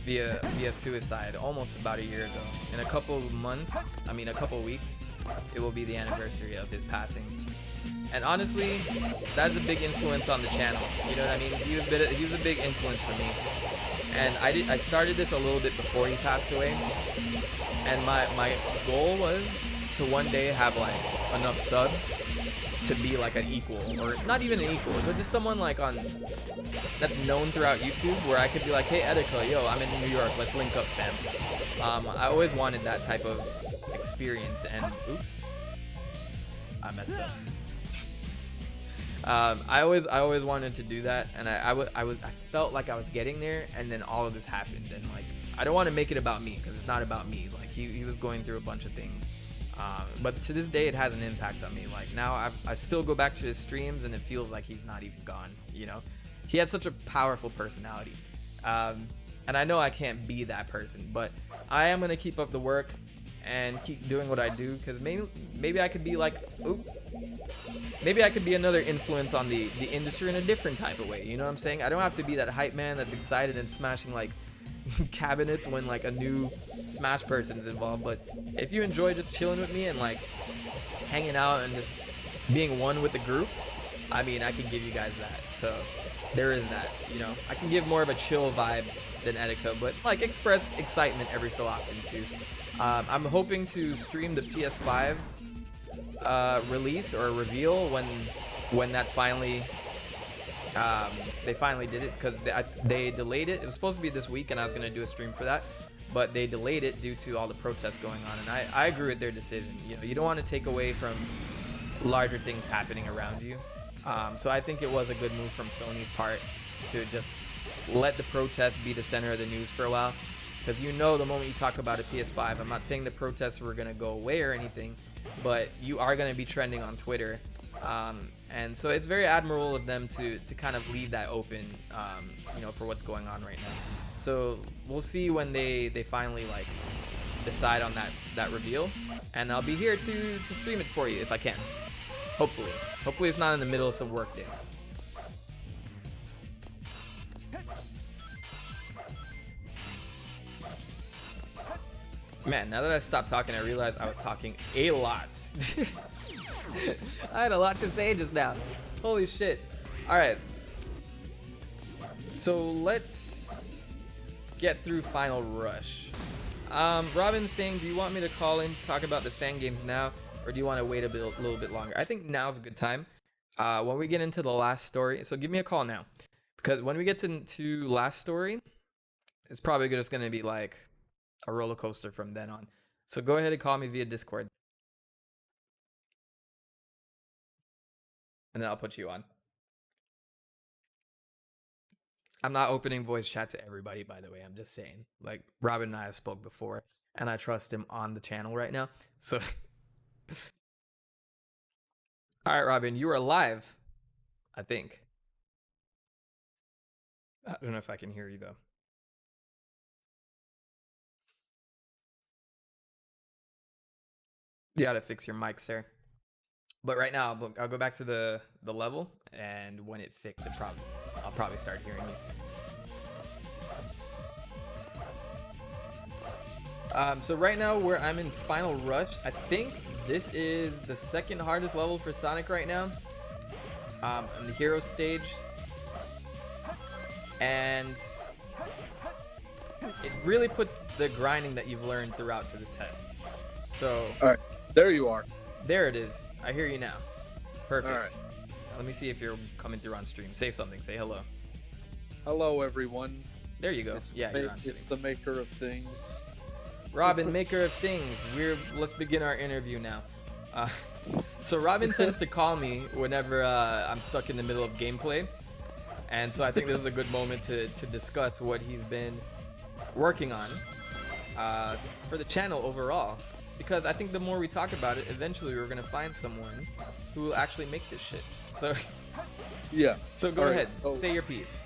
Via suicide almost about a year ago. In a couple weeks, it will be the anniversary of his passing. And honestly, that's a big influence on the channel. You know what I mean? He was a big influence for me. And I started this a little bit before he passed away. And my goal was to one day have like enough sub to be like an equal, or not even an equal, but just someone like that's known throughout YouTube, where I could be like, hey Etika, yo, I'm in New York, let's link up, fam. I always wanted that type of experience, and oops, I messed up. I always wanted to do that, and I felt like I was getting there, and then all of this happened, and like I don't want to make it about me, because it's not about me. Like he was going through a bunch of things, but to this day it has an impact on me. Like now I still go back to his streams, and it feels like he's not even gone. You know, he had such a powerful personality, and I know I can't be that person, but I am gonna keep up the work and keep doing what I do, because maybe I could be like, maybe I could be another influence on the industry in a different type of way. You know what I'm saying? I don't have to be that hype man that's excited and smashing like cabinets when like a new Smash person's involved. But if you enjoy just chilling with me and like hanging out and just being one with the group, I mean, I can give you guys that. So there is that, you know. I can give more of a chill vibe than Etika, but like express excitement every so often too. I'm hoping to stream the PS5 release or reveal when that finally they finally did it, because they delayed it. It was supposed to be this week, and I was gonna do a stream for that, but they delayed it due to all the protests going on, and I agree with their decision. You know, you don't want to take away from larger things happening around you. So I think it was a good move from Sony's part to just let the protests be the center of the news for a while. Because you know, the moment you talk about a PS5, I'm not saying the protests were going to go away or anything, but you are going to be trending on Twitter. And so it's very admirable of them to kind of leave that open, you know, for what's going on right now. So we'll see when they finally like decide on that reveal, and I'll be here to stream it for you if I can. Hopefully it's not in the middle of some work day. Man, now that I stopped talking, I realized I was talking a lot. I had a lot to say just now. Holy shit. Alright. So let's get through Final Rush. Robin's saying, do you want me to call in to talk about the fan games now, or do you want to wait a little bit longer? I think now's a good time. When we get into the last story, so give me a call now. Because when we get to last story, it's probably just going to be like a roller coaster from then on. So go ahead and call me via Discord, and then I'll put you on. I'm not opening voice chat to everybody, by the way. I'm just saying, like, Robin and I have spoke before, and I trust him on the channel right now. So all right, Robin, you are live, I think. I don't know if I can hear you though. You gotta fix your mic, sir. But right now, I'll go back to the level, and when it fixes, I'll probably start hearing you. So right now, where I'm in Final Rush, I think this is the second hardest level for Sonic right now. On the hero stage. and it really puts the grinding that you've learned throughout to the test. So All right, there you are. there it is. I hear you now. Perfect. All right. Let me see if you're coming through on stream. Say something. Say hello. Hello, everyone. There you go. It's Yeah, you're on stream. it's the maker of things. Robin, maker of things. Let's begin our interview now. So Robin tends to call me whenever I'm stuck in the middle of gameplay, and so I think this is a good moment to discuss what he's been working on for the channel overall. Because I think the more we talk about it, eventually we're gonna find someone who will actually make this shit. So Yeah. so go All right, ahead, so- say your piece.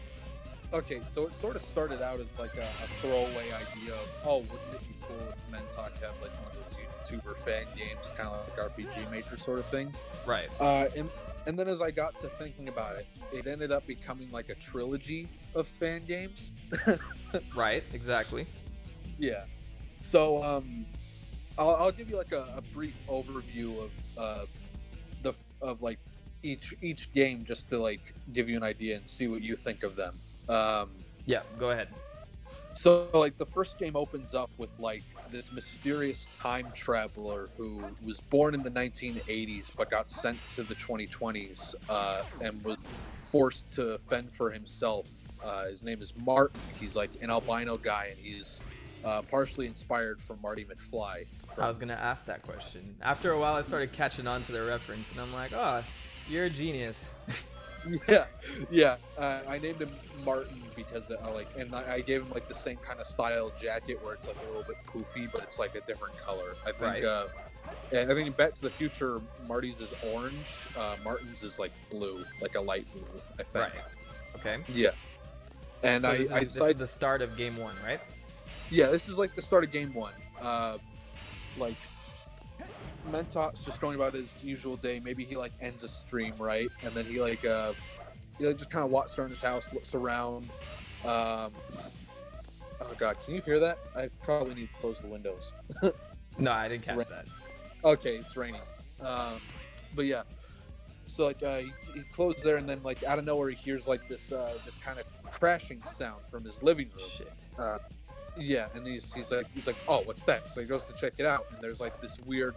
Okay, so it sort of started out as like a throwaway idea of, oh, wouldn't it be cool if Mentok had like one of those YouTuber fan games, kind of like RPG Maker sort of thing. Right. And then as I got to thinking about it, it ended up becoming like a trilogy of fan games. Right. Exactly. Yeah. So I'll give you like a brief overview of like each game just to like give you an idea and see what you think of them. Yeah. Go ahead. So like the first game opens up with like this mysterious time traveler who was born in the 1980s but got sent to the 2020s and was forced to fend for himself. His name is Martin. He's like an albino guy, and he's partially inspired from Marty McFly. I was gonna ask that question. After a while, I started catching on to the reference, and I'm like, "Oh, you're a genius." Yeah. I named him Martin because I gave him like the same kind of style jacket where it's like a little bit poofy, but it's like a different color. I think. Right. I think in Back to the Future, Marty's is orange. Martin's is like blue, like a light blue. I think. Right. Okay. Yeah. And So I this is decided. the start of game one, right? Yeah, this is like the start of game one. Like Mentok's just going about his usual day. Maybe he like ends a stream, right? And then he just kind of walks around his house, looks around. Oh god, can you hear that? I probably need to close the windows. No, I didn't catch that. Okay, it's raining. But yeah. So like he closed there, and then like out of nowhere he hears like this kind of crashing sound from his living room. Shit. Yeah, and he's like, oh, what's that? So he goes to check it out, and there's like this weird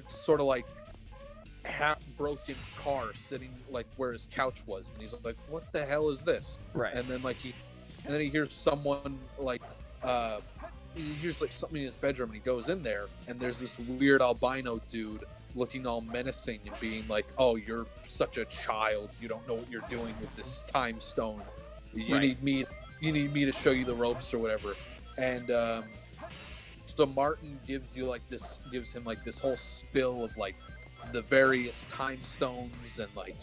sort of like half broken car sitting like where his couch was, and he's like, what the hell is this? Right. And then he hears someone like he hears like something in his bedroom, and he goes in there, and there's this weird albino dude looking all menacing and being like, oh, you're such a child, you don't know what you're doing with this time stone, you Right. need me to show you the ropes or whatever. And so Martin gives him like this whole spill of like the various time stones, and like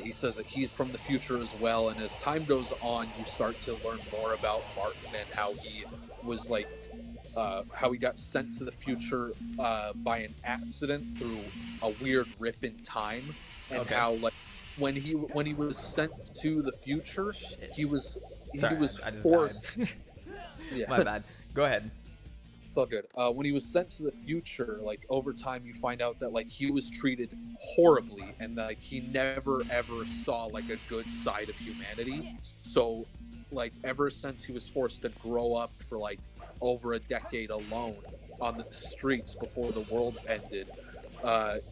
he says that he's from the future as well. And as time goes on, you start to learn more about Martin and how he was like how he got sent to the future by an accident through a weird rip in time, and Okay. how like when he was sent to the future, he was Sorry, he was I just forced. died. Yeah, My bad. Go ahead. it's all good. When he was sent to the future, like over time, you find out that like he was treated horribly, and like he never ever saw like a good side of humanity. So, like ever since he was forced to grow up for like over a decade alone on the streets before the world ended,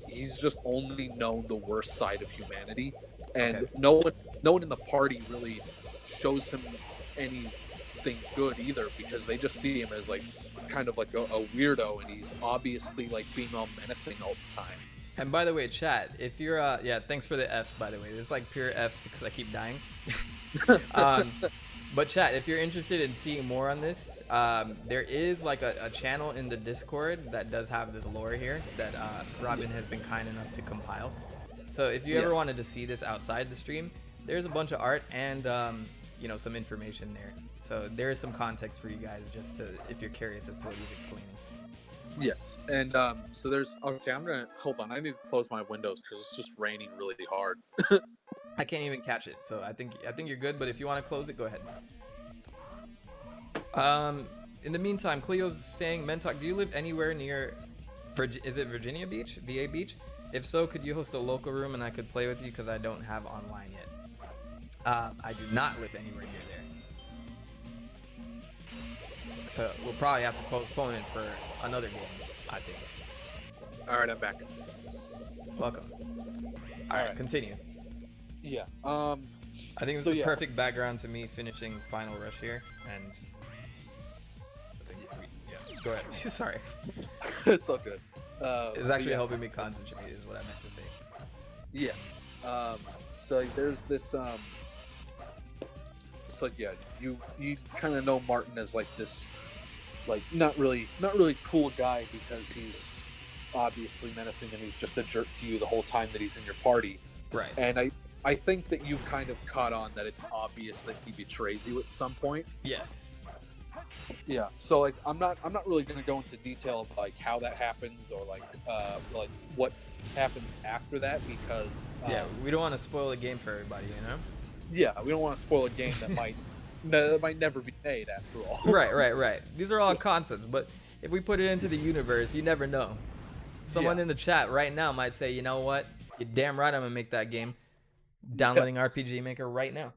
he's just only known the worst side of humanity, and Okay. no one in the party really shows him anything good either, because they just see him as like kind of like a weirdo, and he's obviously like being all menacing all the time. And by the way, chat, if you're yeah, thanks for the Fs, by the way. This is like pure Fs because I keep dying. But chat, if you're interested in seeing more on this, there is like a channel in the Discord that does have this lore here that Robin has been kind enough to compile. So if you ever Yes. wanted to see this outside the stream, there's a bunch of art and you know, some information there. So there is some context for you guys, just to if you're curious as to what he's explaining. Yes, and so there's I'm gonna hold on. I need to close my windows because it's just raining really hard. I can't even catch it, so I think you're good. But if you want to close it, go ahead. In the meantime, Cleo's saying, Mentok, do you live anywhere near? Is it Virginia Beach, VA Beach? If so, could you host a local room and I could play with you because I don't have online yet. I do not live anywhere near there. So we'll probably have to postpone it for another game, I think. All right, I'm back. Welcome. All right, continue. Yeah. I think this So, is the yeah. perfect background to me finishing Final Rush here, and I think go ahead. Sorry. It's all good. It's actually yeah. helping me concentrate, is what I meant to say. Yeah. So like, there's this. It's like, yeah, you kind of know Martin as like this, like not really cool guy because he's obviously menacing and he's just a jerk to you the whole time that he's in your party. Right. And I think that you've kind of caught on that it's obvious that he betrays you at some point. Yes. Yeah. So like I'm not really gonna go into detail of like how that happens or like what happens after that because Yeah, we don't want to spoil the game for everybody, you know? yeah, we don't want to spoil a game that might never be made after all. Right. These are all concepts, but if we put it into the universe, you never know. Someone in the chat right now might say, you know what? You're damn right I'm gonna make that game. Downloading RPG Maker right now.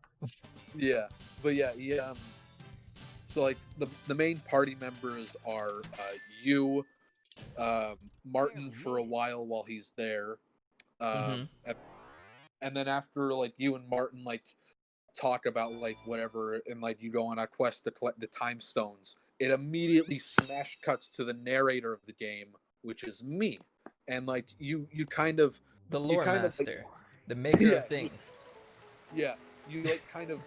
Yeah. But yeah, so like the main party members are you, Martin for a while he's there, and then after like you and Martin like talk about like whatever and like you go on a quest to collect the time stones, it immediately smash cuts to the narrator of the game, which is me, and like you kind of The lore kind of, master, the maker of things. Yeah, you like kind of.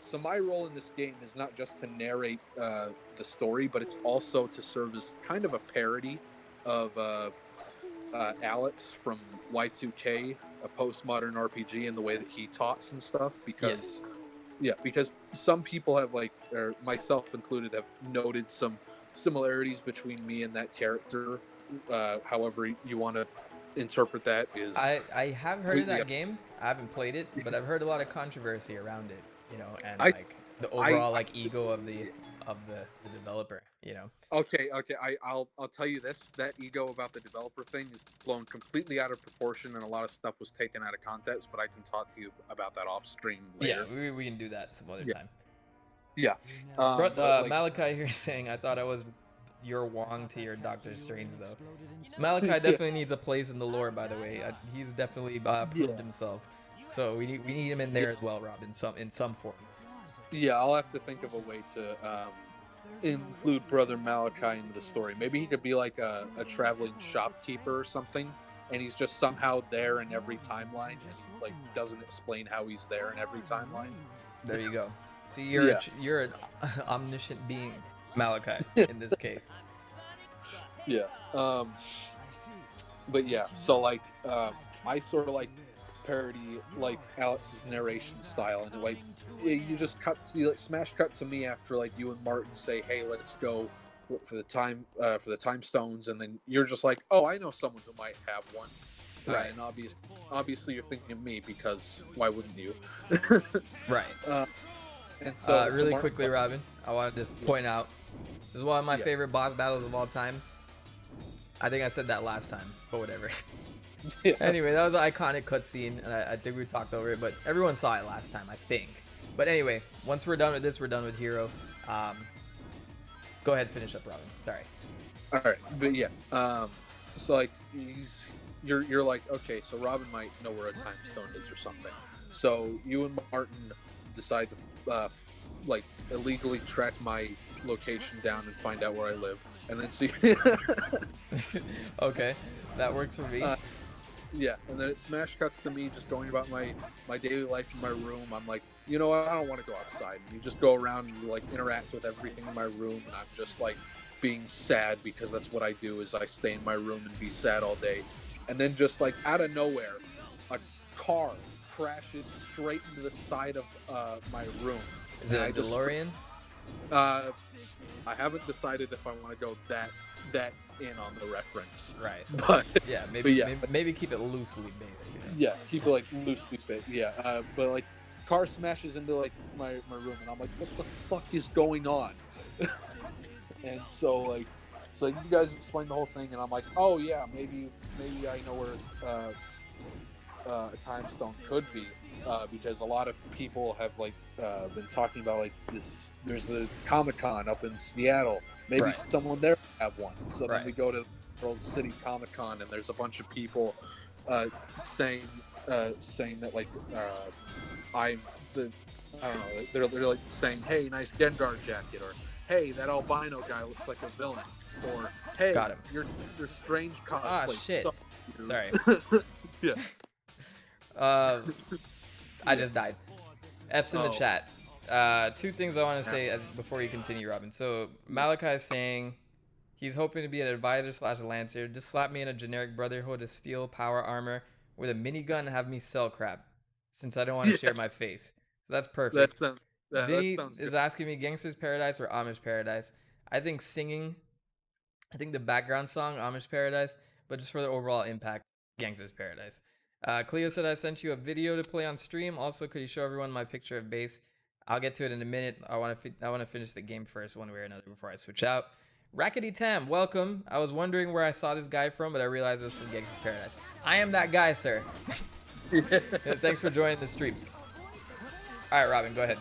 So my role in this game is not just to narrate the story, but it's also to serve as kind of a parody of Alex from Y2K, a postmodern RPG, and the way that he talks and stuff. Because because some people have like, or myself included, have noted some similarities between me and that character. However you want to interpret that is. I have heard of that game. I haven't played it, but I've heard a lot of controversy around it, you know, and like the overall like ego of the developer, you know. Okay. I'll tell you this: that ego about the developer thing is blown completely out of proportion, and a lot of stuff was taken out of context. But I can talk to you about that off stream later. Yeah, we can do that some other time. Yeah. Malachi here is saying, I thought I was your Wong to your Doctor Strange, though. Malachi definitely needs a place in the lore, by the way. He's definitely proved himself. So we need him in there as well, Rob, in some form. Yeah, I'll have to think of a way to include Brother Malachi into the story. Maybe he could be like a traveling shopkeeper or something, and he's just somehow there in every timeline, and like doesn't explain how he's there in every timeline. There you go. See, you're an omniscient being, Malachi, in this case. Yeah. But yeah, so like I sort of like parody like Alex's narration style, and like you just smash cut to me after like you and Martin say, hey, let's go look for the time stones, and then you're just like, oh, I know someone who might have one. Right. And obviously you're thinking of me because why wouldn't you? Right. And so really quickly, Robin, I want to just point out, this is one of my favorite boss battles of all time. I think I said that last time, but whatever. Yeah. Anyway, that was an iconic cutscene, and I think we talked over it, but everyone saw it last time, I think. But anyway, once we're done with this, we're done with Hero. Go ahead, finish up, Robin. Sorry. All right, but yeah, so like you're like, okay, so Robin might know where a time stone is or something. So you and Martin decide to like illegally track my location down and find out where I live, and then see. Okay, that works for me. Yeah, and then it smash cuts to me just going about my daily life in my room. I'm like, you know what, I don't want to go outside. And you just go around and you like interact with everything in my room, and I'm just like being sad because that's what I do, is I stay in my room and be sad all day. And then just like out of nowhere, a car crashes straight into the side of my room. Is it a DeLorean? I haven't decided if I want to go that in on the reference. Right. But yeah, maybe keep it loosely based. You know? Yeah, keep it like loosely fit. Yeah, but like car smashes into like my room, and I'm like, what the fuck is going on? And so you guys explain the whole thing, and I'm like, oh yeah, maybe I know where a time stone could be. because a lot of people have like been talking about like this. There's a Comic-Con up in Seattle. Maybe Right. someone there have one. So Right. then we go to World City Comic-Con, and there's a bunch of people saying that like I'm the I don't know. They're like saying, "Hey, nice Gengar jacket," or "Hey, that albino guy looks like a villain," or "Hey, Got him. your strange cosplay." Ah, shit. sucks, dude." Sorry. Yeah. I just died. F's in the Oh. chat. Two things I want to say before you continue, Robin. So Malachi is saying he's hoping to be an advisor / lancer. Just slap me in a generic Brotherhood of Steel power armor with a minigun and have me sell crap, since I don't want to share my face. So that's perfect. That Vinny sounds is good. asking me Gangster's Paradise or Amish Paradise. I think singing, I think the background song, Amish Paradise, but just for the overall impact, Gangster's Paradise. Cleo said I sent you a video to play on stream. Also, could you show everyone my picture of base? I'll get to it in a minute. I want to finish the game first, one way or another, before I switch out. Rackety Tam, welcome. I was wondering where I saw this guy from, but I realized it was from Gangster's Paradise. I am that guy, sir. Thanks for joining the stream. All right, Robin, go ahead.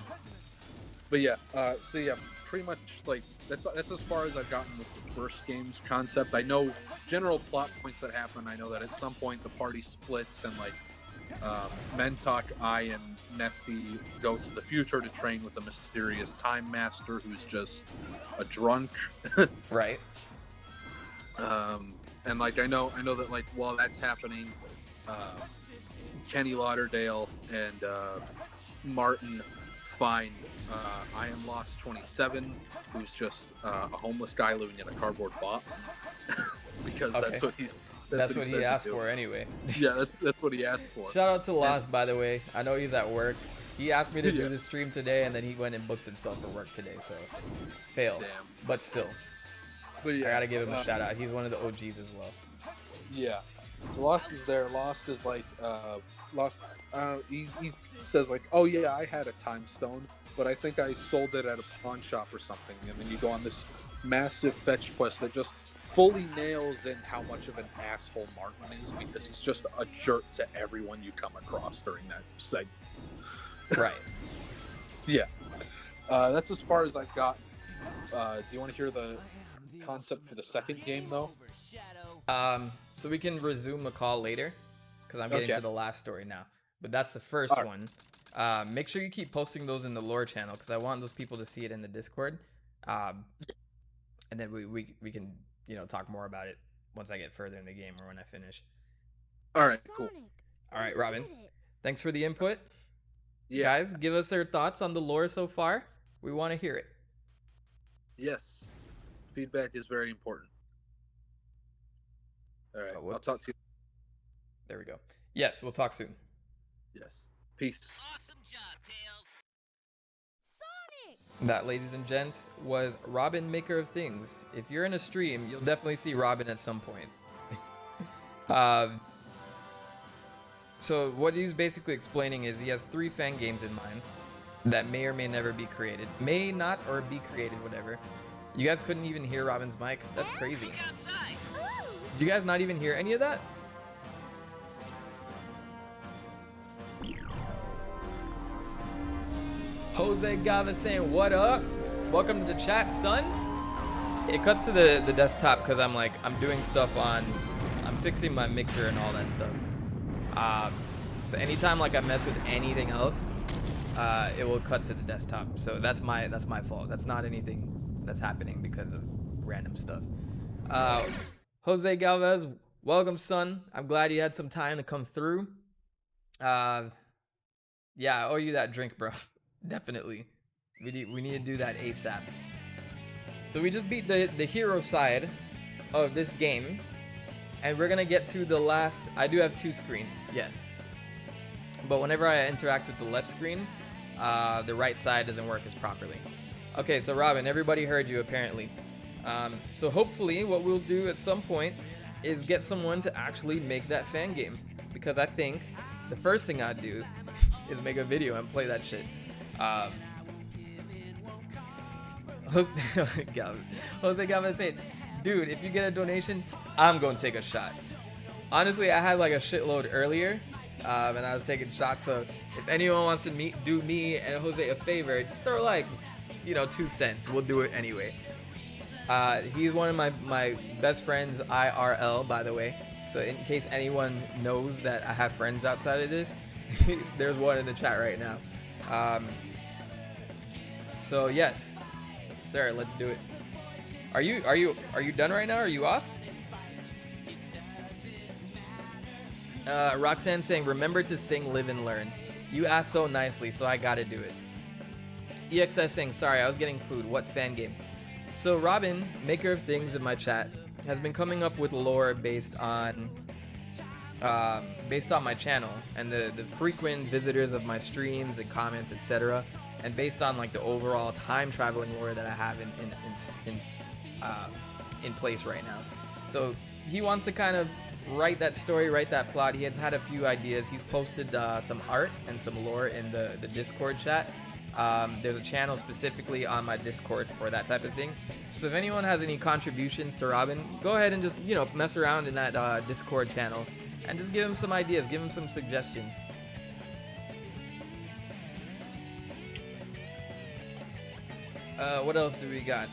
But yeah, so yeah, pretty much like that's as far as I've gotten with the first game's concept. I know general plot points that happen. I know that at some point the party splits and like Mentok, I, and Nessie go to the future to train with the mysterious Time Master, who's just a drunk. Right. And like I know that like while that's happening, Kenny Lauderdale and Martin find I Am Lost 27, who's just a homeless guy living in a cardboard box, because Okay. that's what he asked for anyway. Yeah, that's what he asked for. Shout out to Lost, by the way. I know he's at work. He asked me to do this stream today, and then he went and booked himself for work today, so fail. Damn. But still, But yeah, I gotta give him a shout out. He's one of the OGs as well. Yeah. So Lost is there. Lost is like Lost. He says like, "Oh yeah, I had a time stone, but I think I sold it at a pawn shop or something." And then you go on this massive fetch quest that just fully nails in how much of an asshole Martin is, because he's just a jerk to everyone you come across during that segment. Right. Yeah. That's as far as I've got. Do you want to hear the concept for the second game though? So we can resume the call later, because I'm getting to the last story now. But that's the first one. Make sure you keep posting those in the lore channel, because I want those people to see it in the Discord. And then we can talk more about it once I get further in the game or when I finish. All right, cool. All right, Robin. Thanks for the input. Yeah. Guys, give us your thoughts on the lore so far. We want to hear it. Yes. Feedback is very important. All right. I'll whoops. talk to you. There we go. Yes, we'll talk soon. Yes. Peace. Awesome job, Tails. Sonic! That, ladies and gents, was Robin, Maker of Things. If you're in a stream, you'll definitely see Robin at some point. So what he's basically explaining is he has 3 fan games in mind that may or may never be created. May not or be created, whatever. You guys couldn't even hear Robin's mic? That's crazy. Look outside. Did you guys not even hear any of that? Jose Gava saying, what up? Welcome to the chat, son. It cuts to the desktop because I'm doing stuff I'm fixing my mixer and all that stuff. So anytime I mess with anything else, it will cut to the desktop. So that's my fault. That's not anything that's happening because of random stuff. Jose Galvez, welcome, son. I'm glad you had some time to come through. Yeah, I owe you that drink, bro. Definitely. We need to do that ASAP. So we just beat the hero side of this game, and we're gonna get to the last. I do have 2 screens, yes, but whenever I interact with the left screen, the right side doesn't work as properly. Okay, so Robin, everybody heard you apparently. So hopefully what we'll do at some point is get someone to actually make that fan game, because I think the first thing I'd do is make a video and play that shit. Jose Gavin said, dude, if you get a donation, I'm gonna take a shot. Honestly, I had a shitload earlier, and I was taking shots. So if anyone wants to do me and Jose a favor, just throw like, 2 cents. We'll do it anyway. He's one of my best friends IRL, by the way. So in case anyone knows that I have friends outside of this, there's one in the chat right now. So yes, sir, let's do it. Are you done right now? Are you off? Roxanne saying, remember to sing, live, and learn. You asked so nicely, so I gotta do it. EXS saying, sorry, I was getting food. What fan game? So Robin, maker of things in my chat, has been coming up with lore based on my channel and the frequent visitors of my streams and comments, etc. And based on like the overall time traveling lore that I have in place right now. So he wants to kind of write that story, write that plot. He has had a few ideas. He's posted some art and some lore in the Discord chat. There's a channel specifically on my Discord for that type of thing. So if anyone has any contributions to Robin, go ahead and just mess around in that Discord channel and just give him some ideas, give him some suggestions. What else do we got?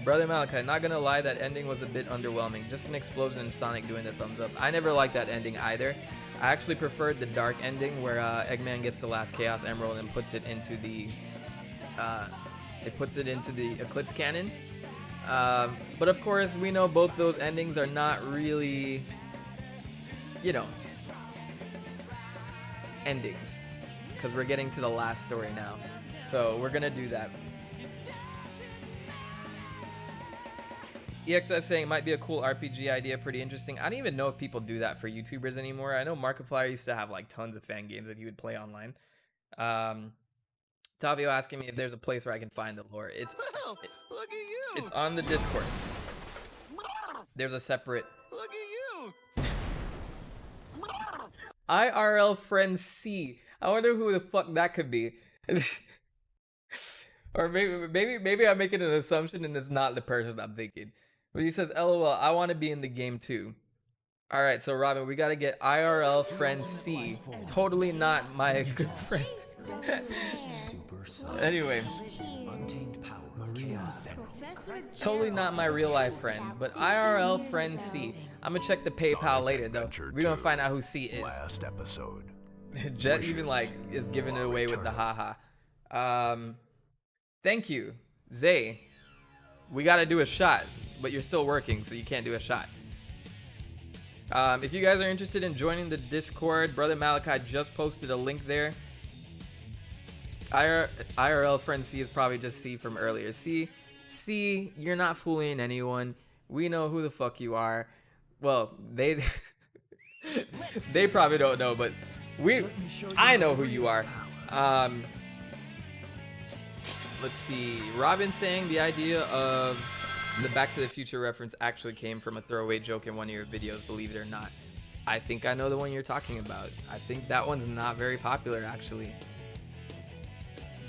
Brother Malachi, not gonna lie, that ending was a bit underwhelming. Just an explosion and Sonic doing the thumbs up. I never liked that ending either. I actually preferred the dark ending where Eggman gets the last Chaos Emerald and puts it into the Eclipse Cannon. But of course, we know both those endings are not really, endings, because we're getting to the last story now. So we're gonna do that. EXS saying might be a cool RPG idea, pretty interesting. I don't even know if people do that for YouTubers anymore. I know Markiplier used to have like tons of fan games that he would play online. Tavio asking me if there's a place where I can find the lore. Look at you. It's on the Discord. There's a separate. Look at you. IRL friend C. I wonder who the fuck that could be. Or maybe I'm making an assumption and it's not the person I'm thinking. But he says, LOL, I want to be in the game too. Alright, so Robin, we gotta get IRL friend C. Totally not my good friend. Anyway. Totally not my real life friend, but IRL friend C. I'm gonna check the PayPal later though. We're gonna find out who C is. Last episode. Jet even like is giving it away with the haha. Thank you, Zay. We gotta do a shot, but you're still working, so you can't do a shot. If you guys are interested in joining the Discord, Brother Malachi just posted a link there. IRL friend C is probably just C from earlier. C, you're not fooling anyone. We know who the fuck you are. Well, they probably don't know, but I know who you are. Let's see. Robin saying the idea of the Back to the Future reference actually came from a throwaway joke in one of your videos, believe it or not. I think I know the one you're talking about. I think that one's not very popular, actually.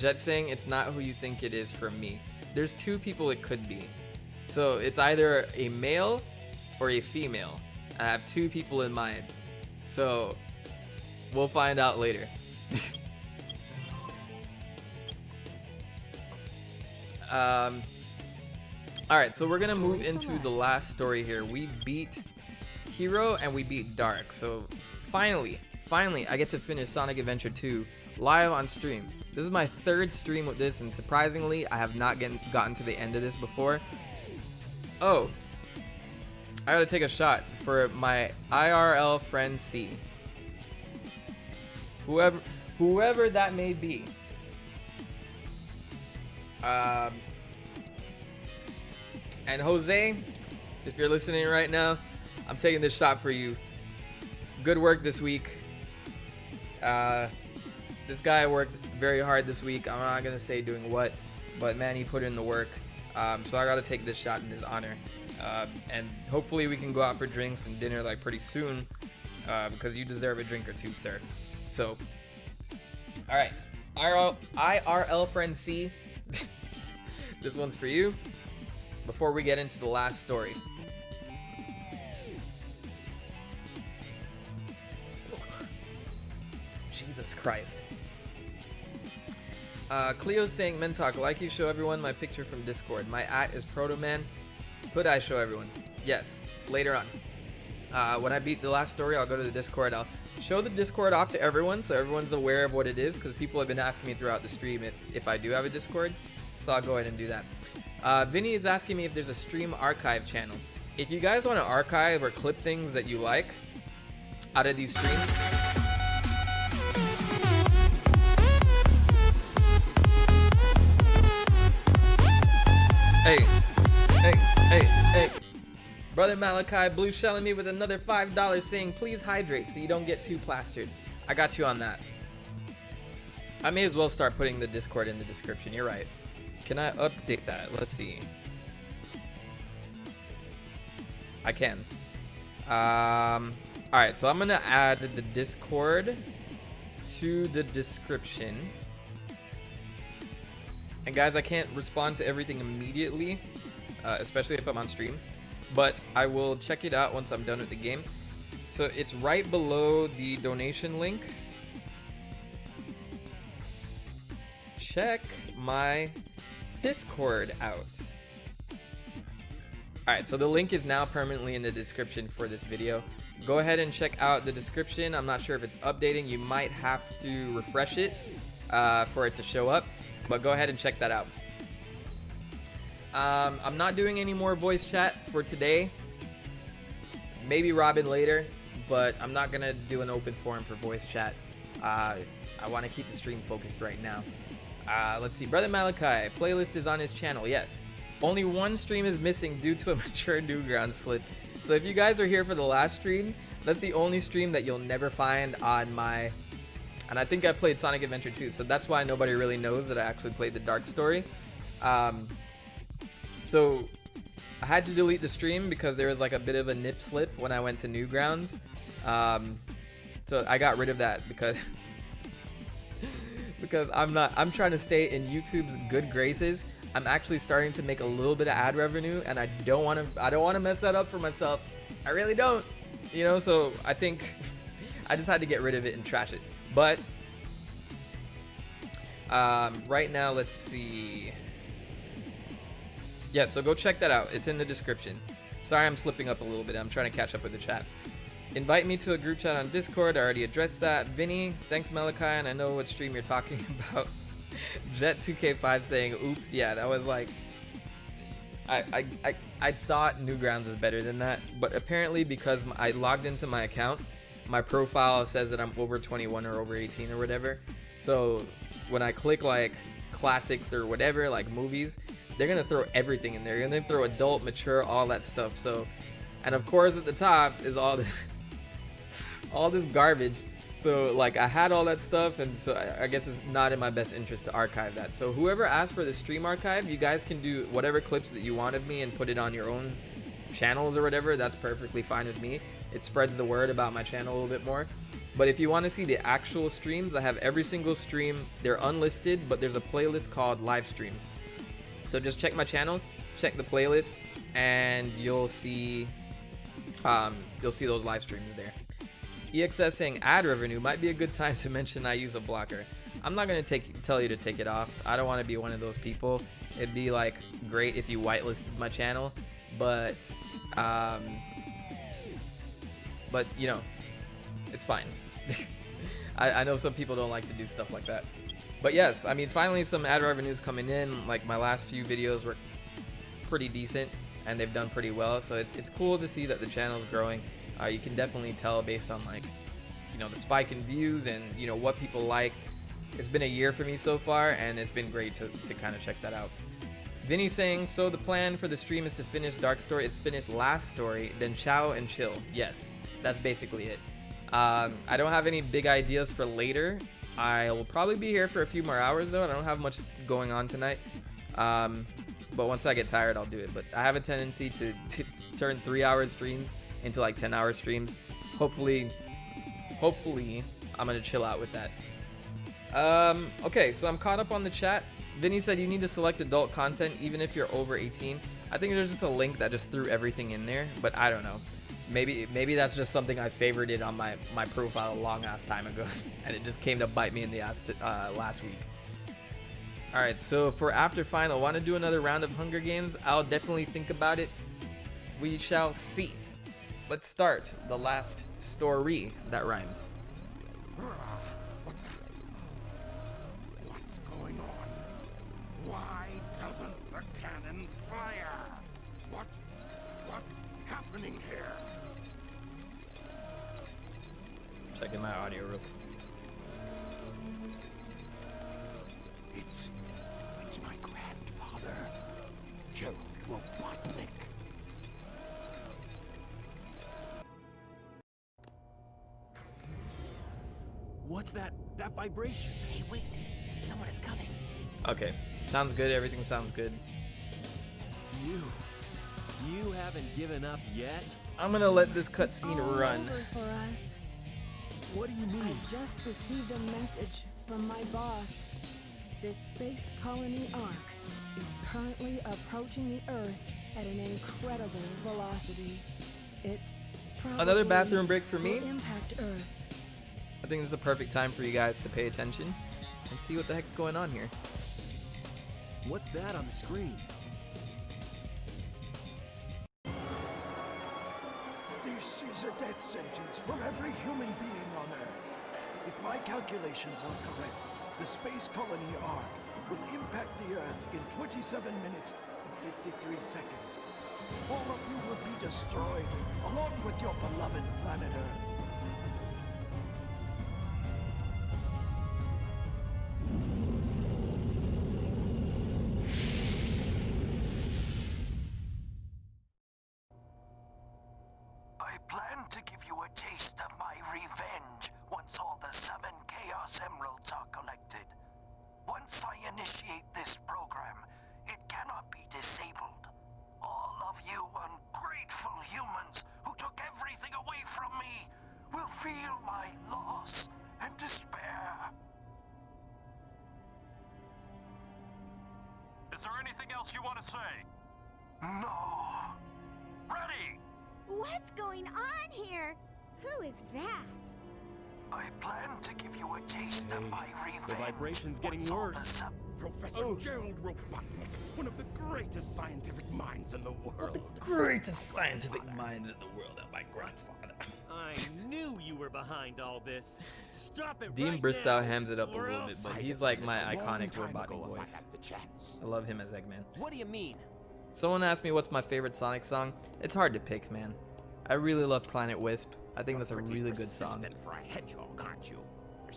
Jet saying it's not who you think it is for me. There's two people it could be. So it's either a male or a female. I have two people in mind. So we'll find out later. Alright, so we're gonna move into the last story here. We beat Hero and we beat Dark. So finally, I get to finish Sonic Adventure 2 live on stream. This is my third stream with this, and surprisingly, I have not gotten to the end of this before. Oh, I gotta take a shot for my IRL friend C. Whoever that may be. And Jose, if you're listening right now, I'm taking this shot for you. Good work this week. This guy worked very hard this week. I'm not gonna say doing what, but man, he put in the work. So I gotta take this shot in his honor. And hopefully we can go out for drinks and dinner like pretty soon, because you deserve a drink or two, sir. So, all right, IRL friend C, this one's for you. Before we get into the last story. Jesus Christ. Cleo's saying, Mentok, like you show everyone my picture from Discord. My is Protoman. Could I show everyone? Yes, later on. When I beat the last story, I'll go to the Discord. I'll show the Discord off to everyone so everyone's aware of what it is, because people have been asking me throughout the stream if I do have a Discord. So I'll go ahead and do that. Vinny is asking me if there's a stream archive channel. If you guys want to archive or clip things that you like out of these streams, hey. Brother Malachi blue shelling me with another $5 saying, please hydrate so you don't get too plastered. I got you on that. I may as well start putting the Discord in the description. You're right. Can I update that? Let's see. I can. Alright, so I'm going to add the Discord to the description. And guys, I can't respond to everything immediately, especially if I'm on stream. But I will check it out once I'm done with the game. So it's right below the donation link. Check my Discord out. Alright, so the link is now permanently in the description for this video. Go ahead and check out the description. I'm not sure if it's updating. You might have to refresh it for it to show up. But go ahead and check that out. I'm not doing any more voice chat for today. Maybe Robin later, but I'm not gonna do an open forum for voice chat. I want to keep the stream focused right now. Let's see. Brother Malachi, playlist is on his channel. Yes. Only one stream is missing due to a mature Newgrounds slip. So if you guys are here for the last stream, that's the only stream that you'll never find on my... And I think I played Sonic Adventure 2, so that's why nobody really knows that I actually played the Dark Story. So I had to delete the stream because there was like a bit of a nip slip when I went to Newgrounds. So I got rid of that because I'm trying to stay in YouTube's good graces. I'm actually starting to make a little bit of ad revenue, and I don't want to mess that up for myself. I really don't, you know. So I think I just had to get rid of it and trash it. But right now, let's see. Yeah, so go check that out. It's in the description. Sorry, I'm slipping up a little bit. I'm trying to catch up with the chat. Invite me to a group chat on Discord. I already addressed that. Vinny, thanks Malachi, and I know what stream you're talking about. Jet2k5 saying, oops, yeah, that was like... I thought Newgrounds is better than that, but apparently because I logged into my account, my profile says that I'm over 21 or over 18 or whatever. So when I click like classics or whatever, like movies, they're gonna throw everything in there. They're gonna throw adult, mature, all that stuff. So, and of course at the top is all this, all this garbage. So like I had all that stuff, and so I guess it's not in my best interest to archive that. So whoever asked for the stream archive, you guys can do whatever clips that you want of me and put it on your own channels or whatever. That's perfectly fine with me. It spreads the word about my channel a little bit more. But if you want to see the actual streams, I have every single stream. They're unlisted, but there's a playlist called live streams. So just check my channel, check the playlist, and you'll see those live streams there. EXS saying ad revenue might be a good time to mention I use a blocker. I'm not gonna tell you to take it off. I don't want to be one of those people. It'd be like great if you whitelisted my channel, but you know, it's fine. I know some people don't like to do stuff like that. But yes, I mean, finally some ad revenues coming in. Like my last few videos were pretty decent and they've done pretty well. So it's cool to see that the channel's growing. You can definitely tell based on like, you know, the spike in views and, you know, what people like. It's been a year for me so far, and it's been great to kind of check that out. Vinny saying, so the plan for the stream is to finish Dark Story. It's finished last story, then chow and chill. Yes, that's basically it. I don't have any big ideas for later. I will probably be here for a few more hours though. I don't have much going on tonight. But once I get tired, I'll do it. But I have a tendency to turn 3-hour streams into like 10-hour streams. Hopefully I'm gonna chill out with that. Okay, so I'm caught up on the chat. Vinny said you need to select adult content even if you're over 18. I think there's just a link that just threw everything in there, but I don't know. Maybe that's just something I favorited on my profile a long ass time ago, and it just came to bite me in the ass last week. All right, so for after final, want to do another round of Hunger Games? I'll definitely think about it. We shall see. Let's start the last story that rhymed. What's going on? Why doesn't the cannon fire? What's happening here? Checking my audio real quick. It's my grandfather, Gerald Robotnik. What's that vibration? Hey, wait. Someone is coming. Okay, sounds good. Everything sounds good. You haven't given up yet? I'm gonna let this cutscene All run. over for us. What do you mean? I just received a message from my boss. This space colony Ark is currently approaching the Earth at an incredible velocity. It probably Another bathroom break for me. will impact Earth. I think this is a perfect time for you guys to pay attention and see what the heck's going on here. What's that on the screen? This is a death sentence for every human being on Earth. If my calculations are correct, the space colony Ark will impact the Earth in 27 minutes and 53 seconds. All of you will be destroyed, along with your beloved planet Earth. I plan to give you a taste of my revenge once all the 7 Chaos Emeralds are collected. Once I initiate this program, it cannot be disabled. All of you ungrateful humans who took everything away from me will feel my loss and despair. Is there anything else you want to say? No. Ready! What's going on here? Who is that? I plan to give you a taste of my revenge. The vibration's getting once all the worse. Professor Gerald Robotnik, one of the greatest scientific minds in the world. Greatest scientific mind in the world, my grandfather. I knew you were behind all this. Stop it Dean right Bristow now, hams it up a or little else- bit, but I'd he's have like done my this a long iconic time robotic ago if I voice. had the chance. I love him as Eggman. What do you mean? Someone asked me what's my favorite Sonic song. It's hard to pick, man. I really love Planet Wisp. I think that's a Pretty really good song. persistent for a hedgehog, aren't you?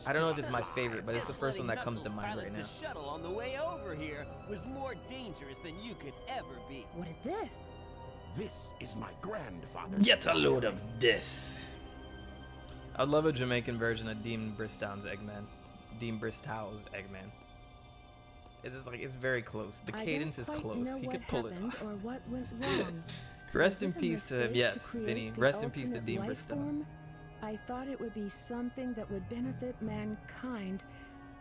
I don't know if it's my favorite, but it's the Just first one that letting comes to Knuckles mind pilot right now. The shuttle on the way over here was more dangerous than you could ever be. What is this? This is my grandfather. Get a load of this. I'd love a Jamaican version of Dean Bristow's Eggman. Dean Bristow's Eggman. It's just like, it's very close. The cadence is I don't quite close. know He what could pull it happened off. or what went wrong. Rest Was in it a peace to him. mistake Yes, create Vinny. the Rest in peace to ultimate Dean life Bristow. form? I thought it would be something that would benefit mankind,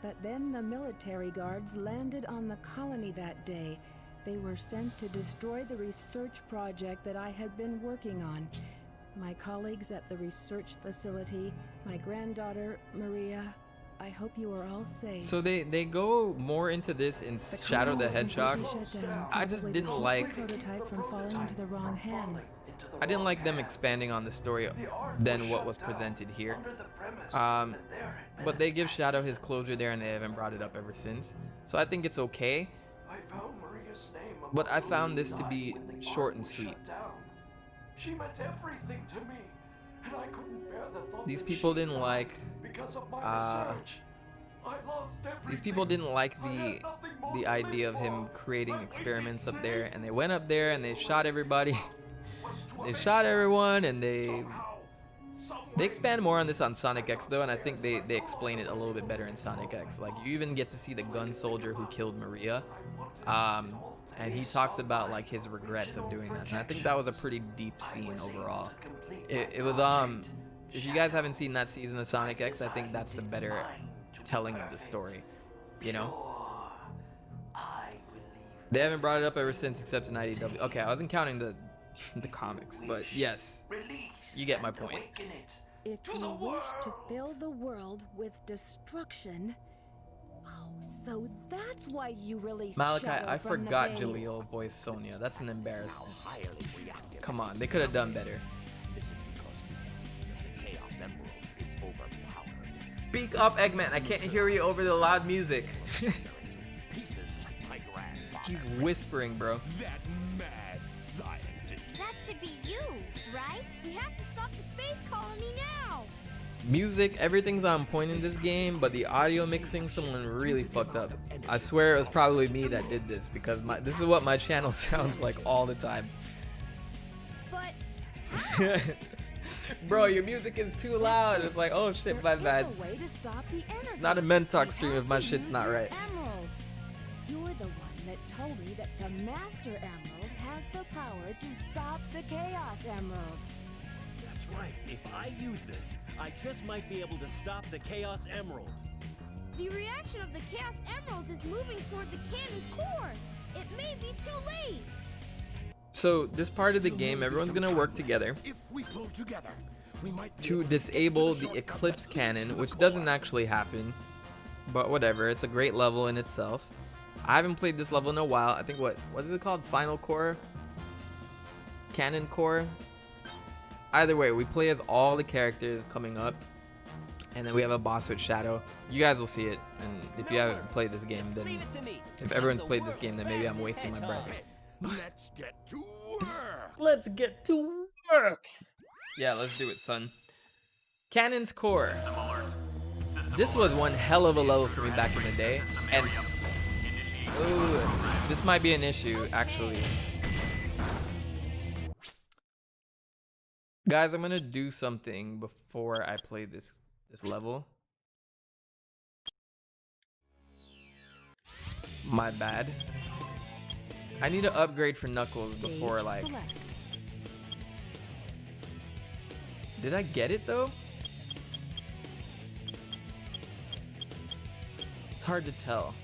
but then the military guards landed on the colony that day. They were sent to destroy the research project that I had been working on. My colleagues at the research facility, my granddaughter, Maria, I hope you are all safe. So they go more into this in The Shadow the colony was Hedgehog. completely shut down, I just probably didn't to keep like- the prototype from falling into the wrong hands. I didn't like them expanding on the story than what was presented here. But they give Shadow his closure there, and they haven't brought it up ever since. So I think it's okay. But I found this to be short and sweet. She meant everything to me, and I couldn't bear the thought These that people she didn't died like. because of my research. I lost everything. These people didn't like I the had nothing more to idea live of him for. creating Like experiments Agent up there, City and they went up there and they shot everybody. was They 12 shot inches. everyone, and they Somehow, some They way, expand more on this on Sonic X though, and I think they explain it a little bit better in Sonic X. Like, you even get to see the gun soldier who killed Maria, and he talks about like his regrets of doing that. And I think that was a pretty deep scene overall. It was if you guys haven't seen that season of Sonic X, I think that's the better telling of the story. You know, they haven't brought it up ever since except in IDW. Okay, I wasn't counting the the comics, but yes, you get my point. If you wish to fill the world with destruction. Oh, so that's why you released Malachi, Shadow I from the forgot base. Jaleel voiced Sonya. That's an embarrassment. Come on, they could have done better. This is because the Chaos Emerald is overpowered. Speak up, Eggman. I can't hear you over the loud music. Pieces like my grandfather. He's whispering, bro. That mad scientist. That should be you, right? We have to stop the space colony now. Music, everything's on point in this game, but the audio mixing, someone really fucked up. I swear it was probably me that did this, because this is what my channel sounds like all the time. But Bro, your music is too loud. It's like, oh shit, my bad. It's not a Mentok stream if my shit's not right. Emerald. You're the one that told me that the Master Emerald has the power to stop the Chaos Emerald. That's right. If I use this, I just might be able to stop the Chaos Emerald. the reaction of the Chaos Emeralds is moving toward the cannon's core. It may be too late. So this part of the game, everyone's gonna work together to disable the Eclipse Cannon, which doesn't actually happen, but whatever. It's a great level in itself. I haven't played this level in a while. I think what is it called? Final Core? Cannon Core? Either way, we play as all the characters coming up, and then we have a boss with Shadow. You guys will see it, and if you haven't played this game, then if everyone's played this game, then maybe I'm wasting my breath. Let's get to work. Let's get to work. Yeah, let's do it, son. Cannon's Core. This was one hell of a level for me back in the day, and ooh, this might be an issue actually. Guys, I'm gonna do something before I play this level. My bad. I need to upgrade for Knuckles before, like... Did I get it though? It's hard to tell.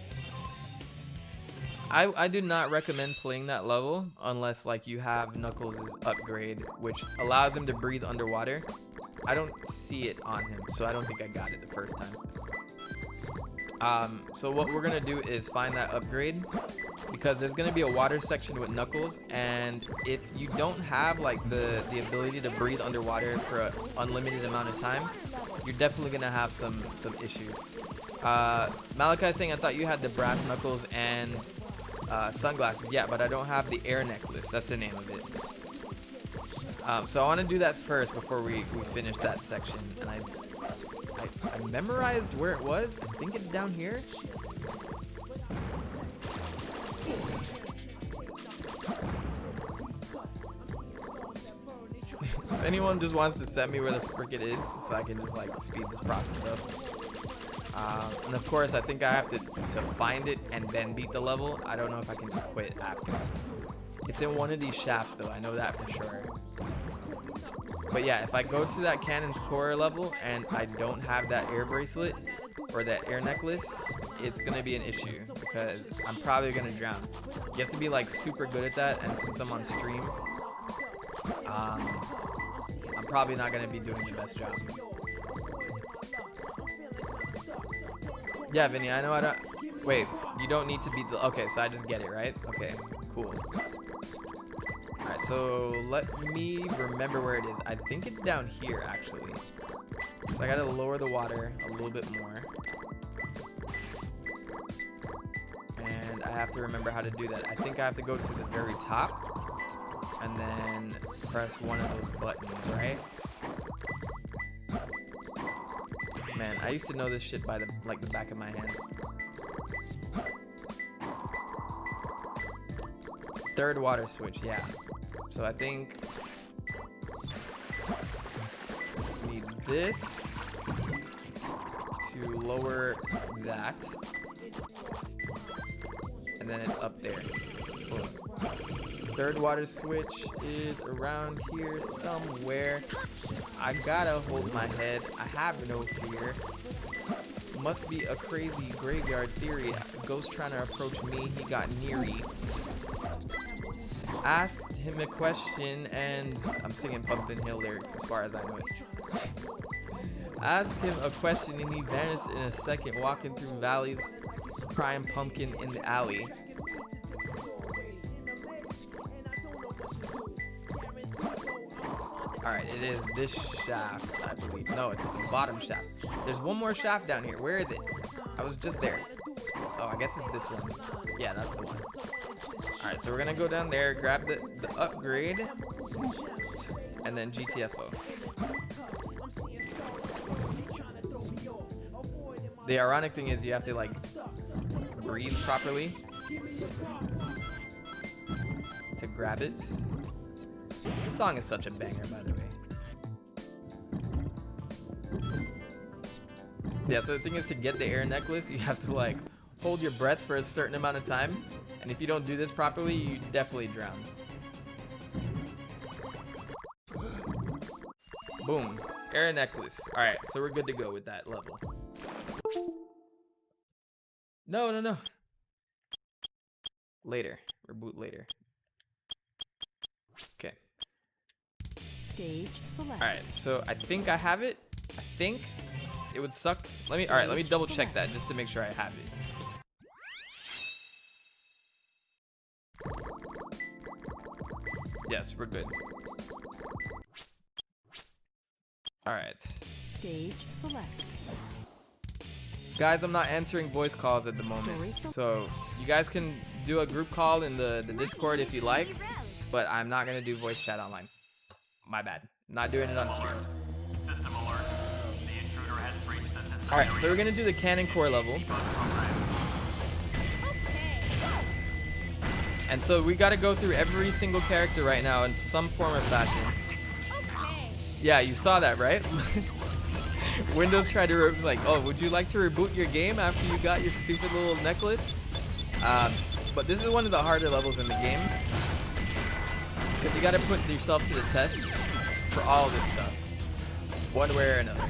I do not recommend playing that level unless like you have Knuckles' upgrade, which allows him to breathe underwater. I don't see it on him, so I don't think I got it the first time. So what we're gonna do is find that upgrade, because there's gonna be a water section with Knuckles, and if you don't have like the ability to breathe underwater for an unlimited amount of time, you're definitely gonna have some issues. Malachi saying I thought you had the brass knuckles and sunglasses. Yeah, but I don't have the air necklace. That's the name of it. So I want to do that first before we finish that section. And I memorized where it was. I think it's down here. If anyone just wants to set me where the frick it is, so I can just like speed this process up. And of course, I think I have to find it and then beat the level. I don't know if I can just quit after. It's in one of these shafts though, I know that for sure. But yeah, if I go to that Cannon's Core level and I don't have that air bracelet or that air necklace, it's gonna be an issue because I'm probably gonna drown. You have to be like super good at that, and since I'm on stream, I'm probably not gonna be doing the best job. Yeah, Vinny, I know I don't... Wait, you don't need to beat the... Okay, so I just get it, right? Okay, cool. Alright, so let me remember where it is. I think it's down here, actually. So I gotta lower the water a little bit more. And I have to remember how to do that. I think I have to go to the very top and then press one of those buttons, right? Man, I used to know this shit by the back of my hand. Third water switch, yeah. So I think need this to lower that, and then it's up there. Boom. Third water switch is around here somewhere. I gotta hold my head. I have no fear. Must be a crazy graveyard theory. Ghost trying to approach me. He got neary. asked him a question, and I'm singing Pumpkin Hill lyrics as far as I know it. Asked him a question, and he vanished in a second, walking through valleys, crying pumpkin in the alley. Alright, it is this shaft, I believe. No, it's the bottom shaft. There's one more shaft down here. Where is it? I was just there. Oh, I guess it's this one. Yeah, that's the one. Alright, so we're gonna go down there, grab the upgrade, and then GTFO. The ironic thing is you have to, like, breathe properly to grab it. This song is such a banger, by the way. Yeah, so the thing is, to get the air necklace, you have to, like, hold your breath for a certain amount of time. And if you don't do this properly, you definitely drown. Boom. Air necklace. Alright, so we're good to go with that level. No. Later. Reboot later. Okay. Stage select. Alright, so I think I have it. I think it would suck. Let me double check that just to make sure I have it. Yes, we're good. Alright. Stage select. Guys, I'm not answering voice calls at the moment. So you guys can do a group call in the Discord if you like, but I'm not gonna do voice chat online. My bad. Not doing it on stream. System alert. The intruder has breached the system. Alright, so we're gonna do the cannon core level. And so we gotta go through every single character right now in some form or fashion. Yeah, you saw that, right? Windows tried to like, oh, would you like to reboot your game after you got your stupid little necklace? But this is one of the harder levels in the game, because you gotta put yourself to the test for all this stuff, one way or another.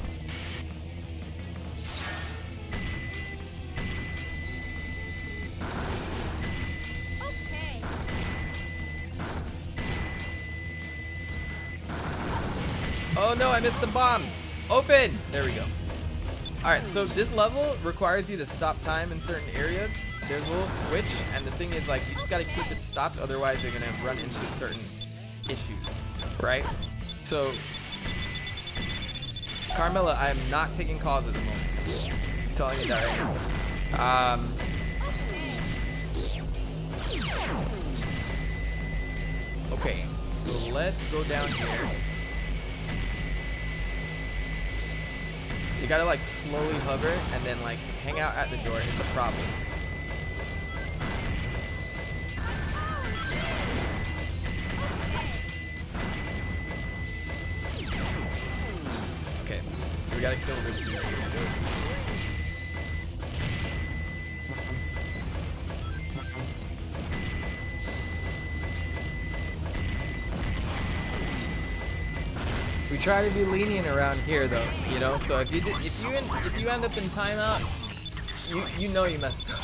Oh no, I missed the bomb. Open! There we go. Alright, so this level requires you to stop time in certain areas. There's a little switch, and the thing is, like, you just gotta keep it stopped, otherwise you're gonna run into certain issues, right? So, Carmela, I am not taking calls at the moment. Just telling you that right now. Okay, so let's go down here. You gotta like slowly hover and then like hang out at the door. It's a problem. Okay, so we gotta kill this dude. We try to be lenient around here, though, you know. So if you end up in timeout, you know you messed up,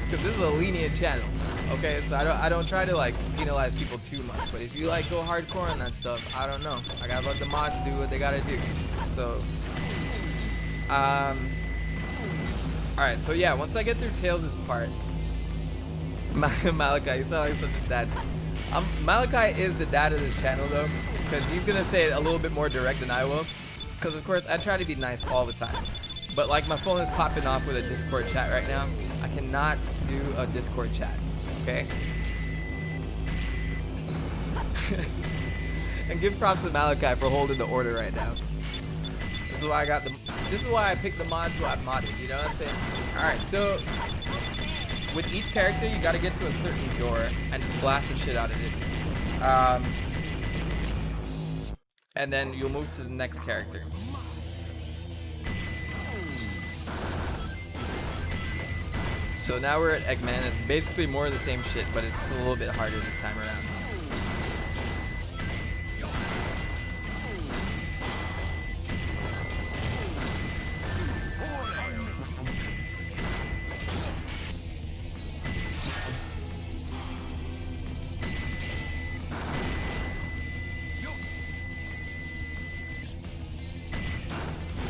because this is a lenient channel, okay? So I don't try to like penalize people too much. But if you like go hardcore on that stuff, I don't know. I gotta let the mods do what they gotta do. So, all right. So yeah, once I get through Tails' part, Malachi, you sound like such a dad. Malachi is the dad of this channel, though, because he's gonna say it a little bit more direct than I will, because of course I try to be nice all the time, but like my phone is popping off with a Discord chat right now. I cannot do a Discord chat, okay? And give props to Malachi for holding the order right now. This is why I picked the mods who I've modded, you know what I'm saying? Alright, so with each character you gotta get to a certain door and just blast the shit out of it. And then you'll move to the next character. So now we're at Eggman. It's basically more of the same shit, but it's a little bit harder this time around.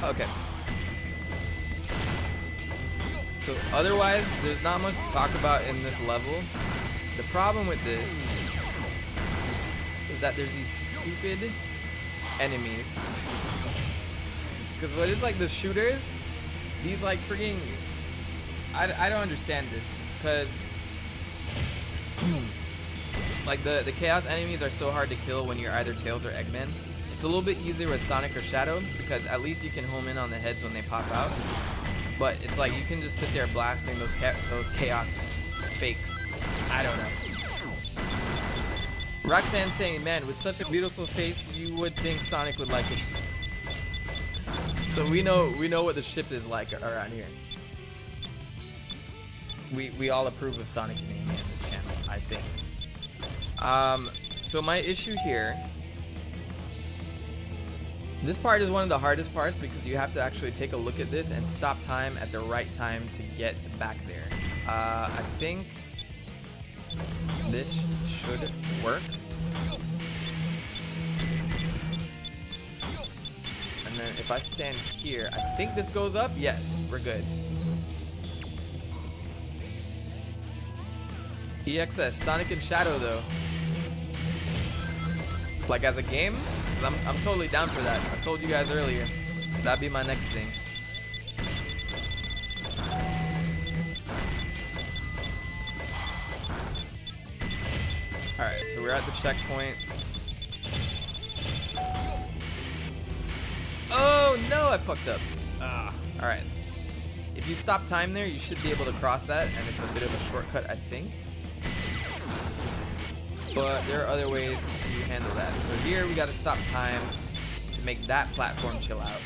Okay. So otherwise, there's not much to talk about in this level. The problem with this is that there's these stupid enemies. Because what is like the shooters, these like freaking, I don't understand this. Because like the chaos enemies are so hard to kill when you're either Tails or Eggman. It's a little bit easier with Sonic or Shadow because at least you can home in on the heads when they pop out. But it's like you can just sit there blasting those chaos fakes. I don't know. Roxanne saying, man, with such a beautiful face, you would think Sonic would like it. So we know what the ship is like around here. We all approve of Sonic and Amy on this channel, I think. So my issue here, this part is one of the hardest parts because you have to actually take a look at this and stop time at the right time to get back there. I think this should work. And then if I stand here, I think this goes up. Yes, we're good. EXS, Sonic and Shadow though. Like as a game, I'm totally down for that. I told you guys earlier, that'd be my next thing. Alright, so we're at the checkpoint. Oh no, I fucked up. Alright. If you stop time there, you should be able to cross that, and it's a bit of a shortcut, I think. But there are other ways to handle that. So here we gotta stop time to make that platform chill out,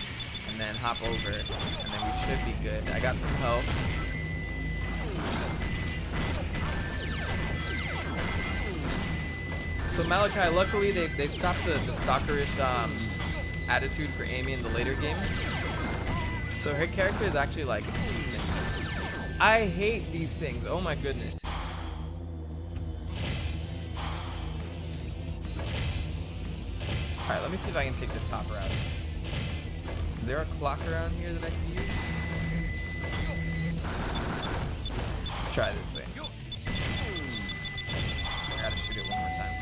and then hop over, and then we should be good. I got some help. So Malachi, luckily they stopped the stalkerish attitude for Amy in the later games. So her character is actually like decent. I hate these things. Oh my goodness. Alright, let me see if I can take the top route. Is there a clock around here that I can use? Let's try this way. I gotta shoot it one more time.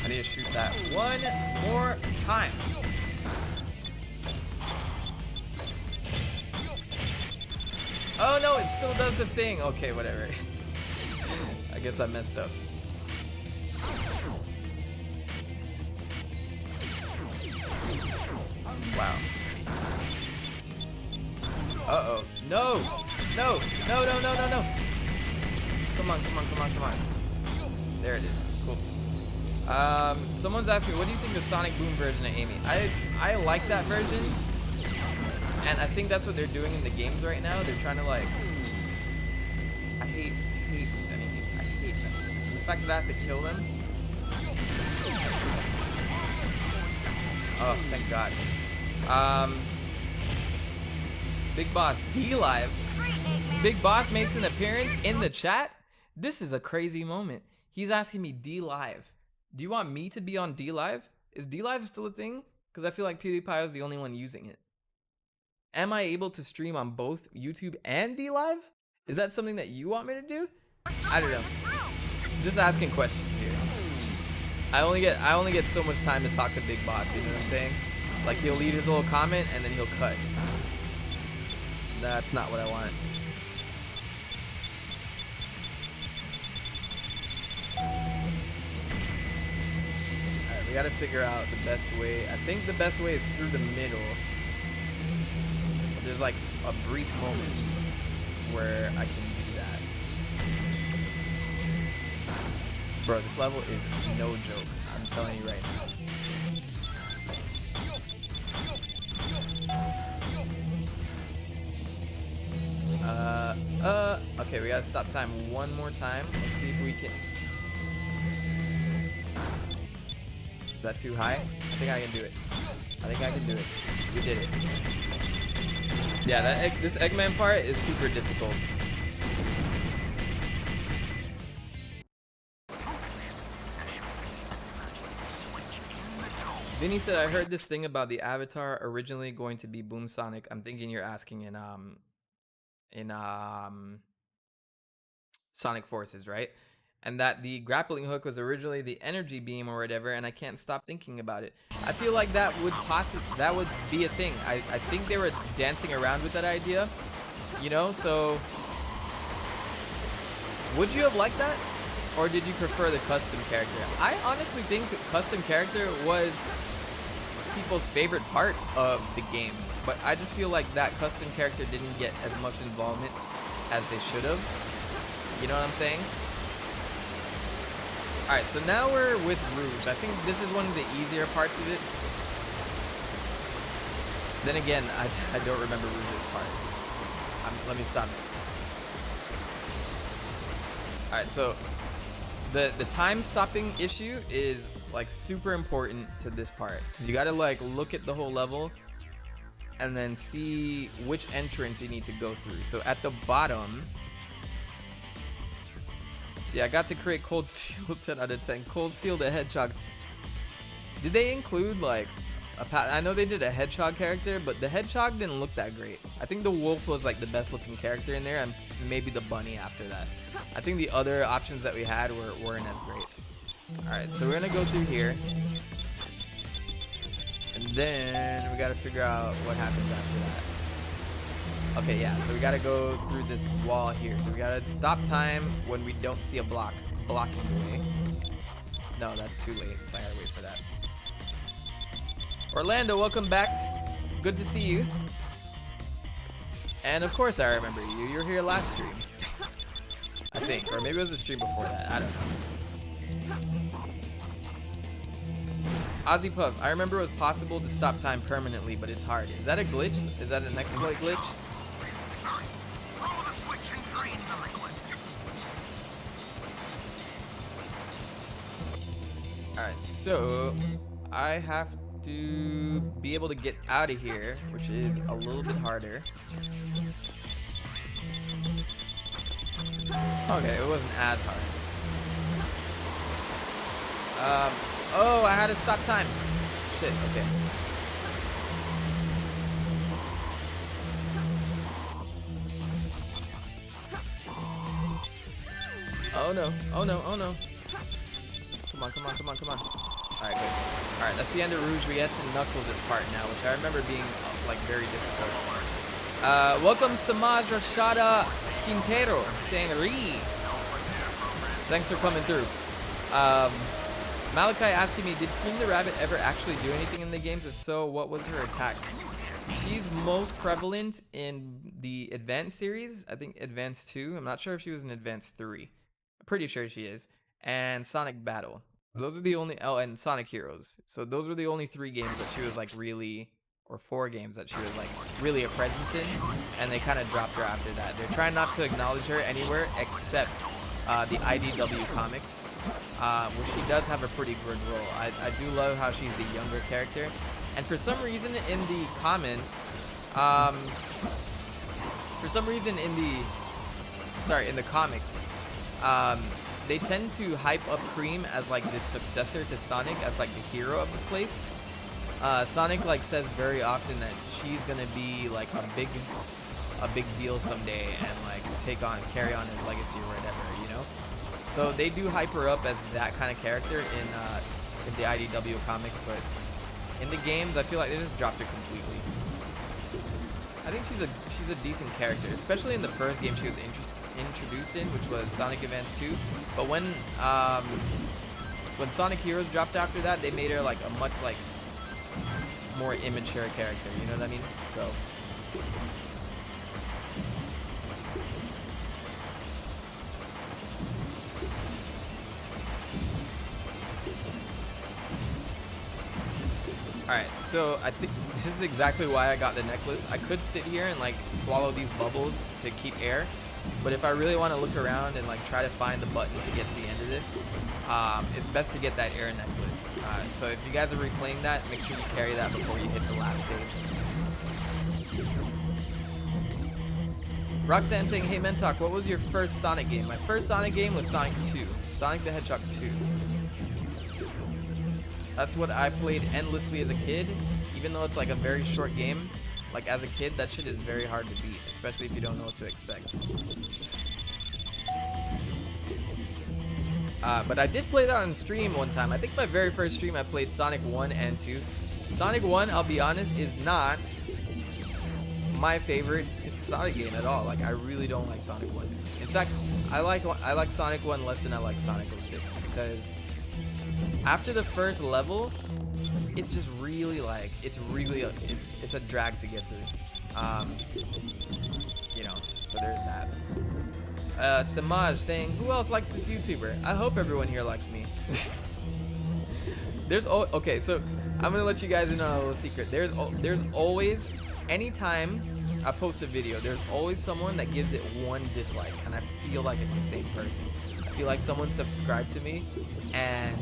I need to shoot that one more time. Oh no, it still does the thing. Okay, whatever. I guess I messed up. Wow. Uh-oh. No! No! No, no, no, no, no! Come on, come on, come on, come on. There it is. Cool. Someone's asking, what do you think of Sonic Boom version of Amy? I like that version. And I think that's what they're doing in the games right now. They're trying to like... I hate these enemies. I hate them. And the fact that I have to kill them. Oh, thank God. Big Boss D-Live. Big Boss makes an appearance in the chat? This is a crazy moment. He's asking me D-Live. Do you want me to be on D-Live? Is D-Live still a thing? Because I feel like PewDiePie is the only one using it. Am I able to stream on both YouTube and D-Live? Is that something that you want me to do? I don't know. Just asking questions here. I only get so much time to talk to Big Boss, you know what I'm saying? Like he'll leave his little comment and then he'll cut. That's not what I want. Alright, we gotta figure out the best way. I think the best way is through the middle. There's like a brief moment where I can do that. Bro, this level is no joke. I'm telling you right now. Okay, we gotta stop time one more time. Let's see if we can. Is that too high? I think I can do it. I think I can do it. We did it. Yeah, this Eggman part is super difficult. Vinny said, I heard this thing about the Avatar originally going to be Boom Sonic. I'm thinking you're asking in Sonic Forces, right? And that the grappling hook was originally the energy beam or whatever, and I can't stop thinking about it. I feel like that would be a thing. I think they were dancing around with that idea, you know? So would you have liked that? Or did you prefer the custom character? I honestly think the custom character was people's favorite part of the game, but I just feel like that custom character didn't get as much involvement as they should have. You know what I'm saying? Alright, so now we're with Rouge. I think this is one of the easier parts of it. Then again, I don't remember Rouge's part. Let me stop it. Alright, so the time stopping issue is like super important to this part. You gotta like look at the whole level and then see which entrance you need to go through. So at the bottom, see, I got to create Cold Steel 10 out of 10. Cold Steel the Hedgehog. Did they include like I know they did a Hedgehog character, but the Hedgehog didn't look that great. I think the Wolf was like the best looking character in there, and maybe the Bunny after that. I think the other options that we had weren't as great. Alright, so we're gonna go through here. And then we gotta figure out what happens after that. Okay, yeah, so we gotta go through this wall here. So we gotta stop time when we don't see a block blocking the way. No, that's too late, so I gotta wait for that. Orlando, welcome back. Good to see you. And of course I remember you. You were here last stream. I think, or maybe it was the stream before that. I don't know. Ozzy Puff, I remember it was possible to stop time permanently, but it's hard. Is that a glitch? Is that an exploit glitch? Alright, so I have to be able to get out of here, which is a little bit harder. Okay, it wasn't as hard. Oh, I had to stop time. Shit, okay. Oh no, oh no, oh no. Come on, come on, come on, come on. Alright, good. Alright, that's the end of Rouge. We get to Knuckles this part now, which I remember being like very difficult. Welcome Samaj Rashada Quintero saying Ree. Thanks for coming through. Malachi asking me, did Cream the Rabbit ever actually do anything in the games? If so, what was her attack? She's most prevalent in the Advanced series. I think Advanced 2. I'm not sure if she was in Advanced 3. I'm pretty sure she is. And Sonic Battle. Those are the only, oh, and Sonic Heroes. So those were the only 3 games that she was like really, or 4 games that she was like really a presence in. And they kind of dropped her after that. They're trying not to acknowledge her anywhere except the IDW comics, where she does have a pretty good role. I do love how she's the younger character. And for some reason in the comments, in the comics, they tend to hype up Cream as like this successor to Sonic, as like the hero of the place. Sonic like says very often that she's gonna be like a big deal someday and like carry on his legacy or whatever, you know. So they do hype her up as that kind of character in the IDW comics, but in the games I feel like they just dropped her completely. I think she's a decent character, especially in the first game she was introduced in, which was Sonic Advance 2. But when Sonic Heroes dropped after that, they made her like a much like more immature character, you know what I mean? So alright, so I think this is exactly why I got the necklace. I could sit here and like swallow these bubbles to keep air, but if I really want to look around and like try to find the button to get to the end of this, it's best to get that air necklace. So if you guys are replaying that, make sure you carry that before you hit the last stage. Roxanne saying, hey Mentok, what was your first Sonic game? My first Sonic game was Sonic 2. Sonic the Hedgehog 2. That's what I played endlessly as a kid, even though it's like a very short game. Like as a kid, that shit is very hard to beat, especially if you don't know what to expect. But I did play that on stream one time. I think my very first stream I played Sonic 1 and 2. Sonic 1, I'll be honest, is not my favorite Sonic game at all. Like I really don't like Sonic 1. In fact, I like Sonic 1 less than I like Sonic 06 because after the first level, it's just really like it's a drag to get through. You know, so there's that. Samaj saying, who else likes this YouTuber? I hope everyone here likes me. Okay, so I'm gonna let you guys in on a little secret. There's always, anytime I post a video, there's always someone that gives it one dislike, and I feel like it's the same person. I feel like someone subscribed to me, and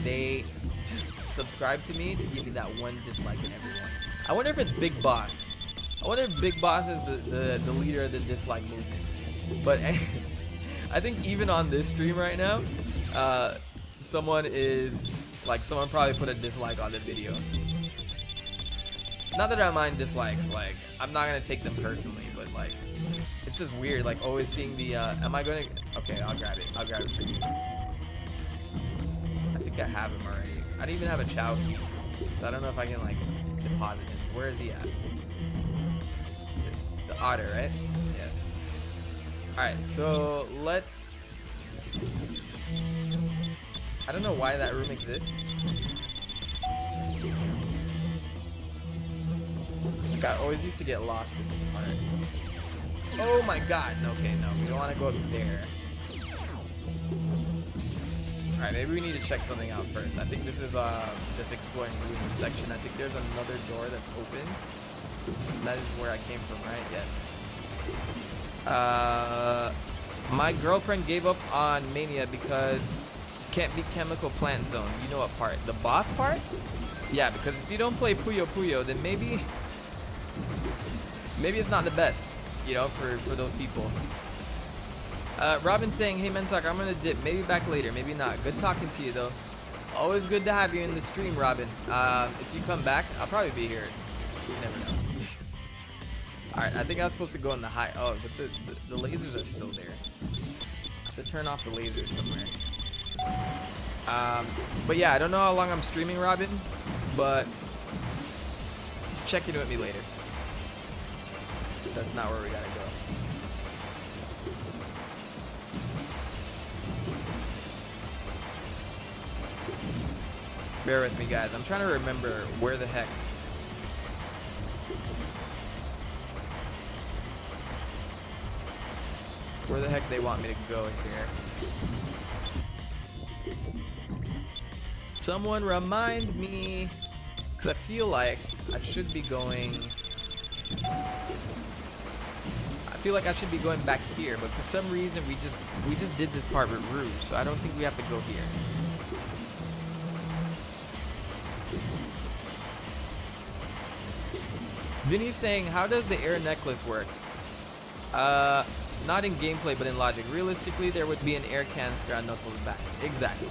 they just subscribe to me to give me that one dislike in everyone. I wonder if it's Big Boss. I wonder if Big Boss is the leader of the dislike movement. But I think even on this stream right now, someone probably put a dislike on the video. Not that I mind dislikes, like I'm not gonna take them personally, but like it's just weird, like always seeing the okay, I'll grab it for you. I think I have him already. I don't even have a Chow key, so I don't know if I can like deposit him. Where is he at? It's an Otter, right? Yes. Alright, so let's... I don't know why that room exists. Like, I always used to get lost in this part. Oh my god! Okay, no, we don't want to go up there. Alright, maybe we need to check something out first. I think this is just exploring the room section. I think there's another door that's open. That is where I came from, right? Yes. My girlfriend gave up on Mania because can't beat Chemical Plant Zone. You know what part? The boss part? Yeah, because if you don't play Puyo Puyo, then maybe it's not the best, you know, for those people. Robin saying, hey Mentok, I'm gonna dip. Maybe back later, maybe not. Good talking to you though. Always good to have you in the stream, Robin. If you come back, I'll probably be here. You never know. Alright, I think I was supposed to go in the high. Oh, but the lasers are still there. I have to turn off the lasers somewhere. But yeah, I don't know how long I'm streaming, Robin, but just check in with me later. That's not where we gotta go. Bear with me, guys. I'm trying to remember where the heck. Where the heck they want me to go here? Someone remind me, because I feel like I should be going. I feel like I should be going back here, but for some reason we just did this part with Rouge, so I don't think we have to go here. Vinny's saying, how does the air necklace work? Not in gameplay, but in logic. Realistically, there would be an air canister on Knuckles' back. Exactly.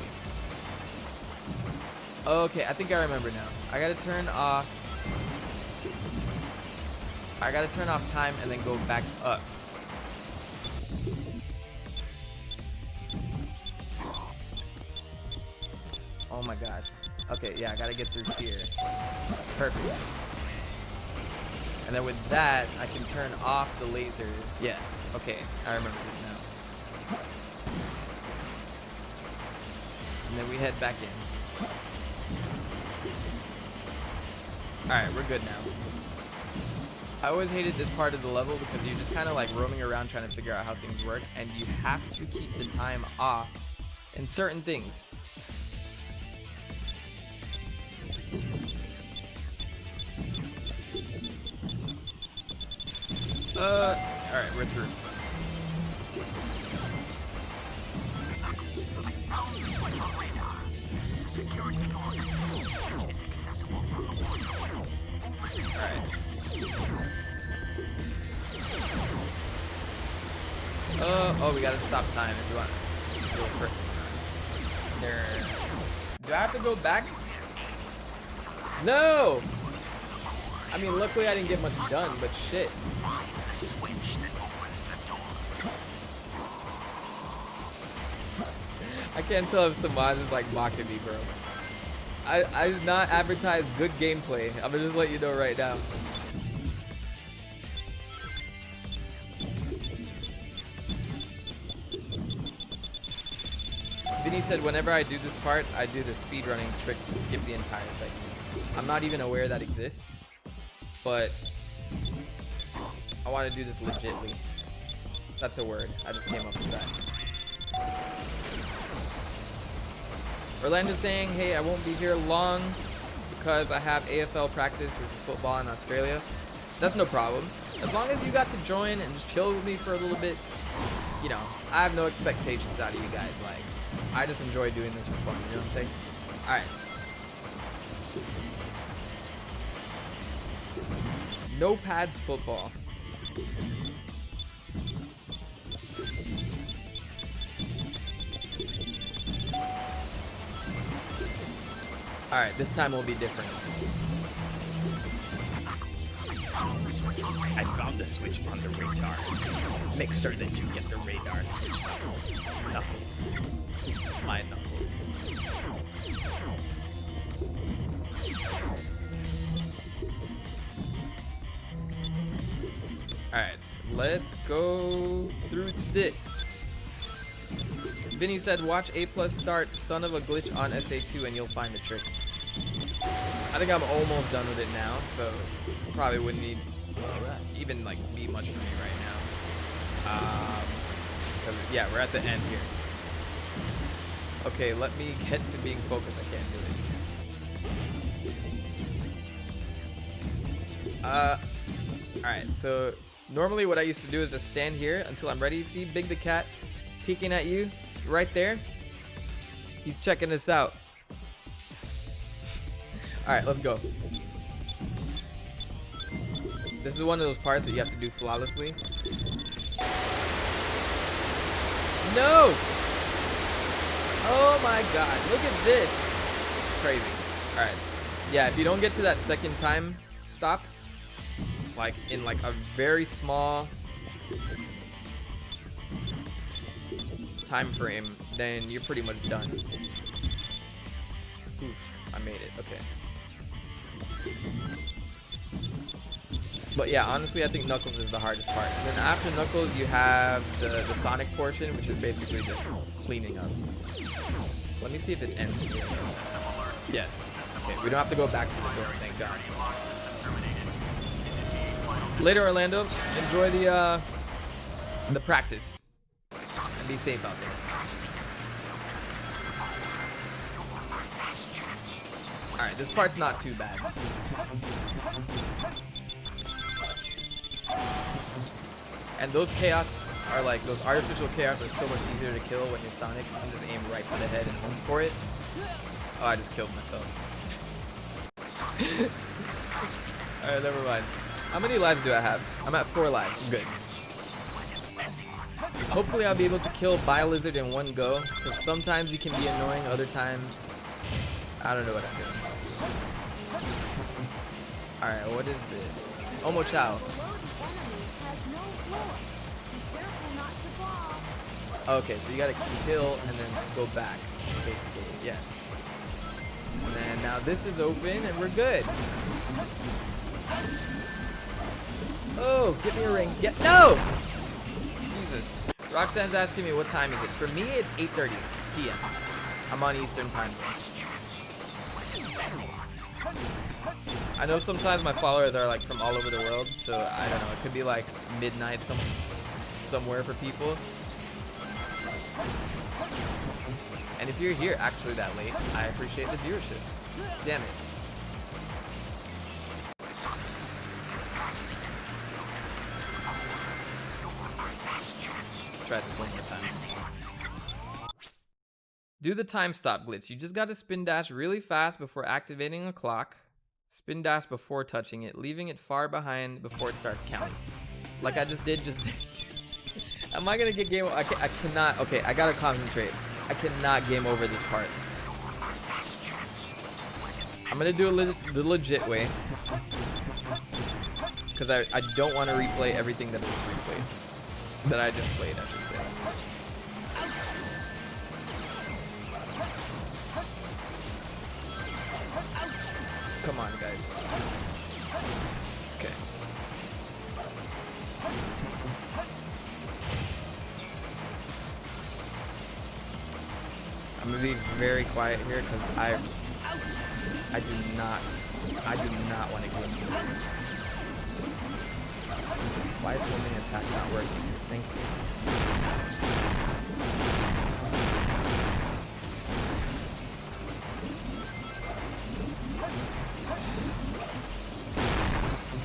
Okay, I think I remember now. I gotta turn off time and then go back up. Oh my god. Okay, yeah, I gotta get through here. Perfect. And then with that, I can turn off the lasers. Yes. Okay, I remember this now. And then we head back in. Alright, we're good now. I always hated this part of the level because you're just kind of like roaming around trying to figure out how things work, and you have to keep the time off in certain things. Alright, we're through. Alright. Oh, we gotta stop time if you want. There. Do I have to go back? No! I mean, luckily I didn't get much done, but shit. I can't tell if Samaj is like mocking me, bro. I did not advertise good gameplay. I'm gonna just let you know right now. Vinny said, whenever I do this part, I do the speedrunning trick to skip the entire segment. I'm not even aware that exists, but I want to do this legitly. That's a word. I just came up with that. Orlando's saying, hey, I won't be here long because I have AFL practice, which is football in Australia. That's no problem. As long as you got to join and just chill with me for a little bit, you know, I have no expectations out of you guys. Like, I just enjoy doing this for fun, you know what I'm saying? Alright. No pads football. Alright, this time will be different. I found the switch on the radar. Make sure that you get the radar switch, Knuckles. My Knuckles. Alright, let's go through this. Vinny said, watch A+ start Son of a Glitch on SA2 and you'll find the trick. I think I'm almost done with it now, so probably wouldn't need even like be much for me right now. 'Cause, yeah, we're at the end here. Okay, let me get to being focused. I can't do it. Alright, so normally what I used to do is just stand here until I'm ready. See Big the Cat peeking at you right there. He's checking us out. Alright, let's go. This is one of those parts that you have to do flawlessly. No! Oh my god, look at this. Crazy. Alright. Yeah, if you don't get to that second time stop, like in like a very small time frame, then you're pretty much done. Oof, I made it. Okay. But yeah, honestly, I think Knuckles is the hardest part. And then after Knuckles, you have the Sonic portion, which is basically just cleaning up. Let me see if it ends here. Yes. Okay, we don't have to go back to the door, thank God. Later, Orlando. Enjoy the practice. And be safe out there. Alright, this part's not too bad. And those chaos are like, those artificial chaos are so much easier to kill when you're Sonic. You can just aim right for the head and hope for it. Oh, I just killed myself. Alright, never mind. How many lives do I have? I'm at 4 lives. Good. Hopefully I'll be able to kill Bile-Lizard in one go, because sometimes he can be annoying, other times I don't know what I'm doing. Alright, what is this? Omo Chow. Okay, so you gotta kill and then go back, basically. Yes. And then now this is open and we're good. Oh, get me a ring. Yeah, no! Jesus. Roxanne's asking me what time is it. For me, it's 8:30 p.m. I'm on Eastern time zone. I know sometimes my followers are like from all over the world, so I don't know. It could be like midnight somewhere for people. And if you're here actually that late, I appreciate the viewership. Damn it. Let's try this one more time. Do the time stop glitch. You just gotta spin dash really fast before activating a clock. Spin dash before touching it, leaving it far behind before it starts counting. Like I just did just there. Am I gonna get game over? I cannot. Okay, I gotta concentrate. I cannot game over this part. I'm gonna do it the legit way. Because I don't want to replay everything that I just replayed. That I just played, I should say. Come on, guys. Okay. I'm gonna be very quiet here because I do not want to go into this. Why is homing attack not working? Thank you.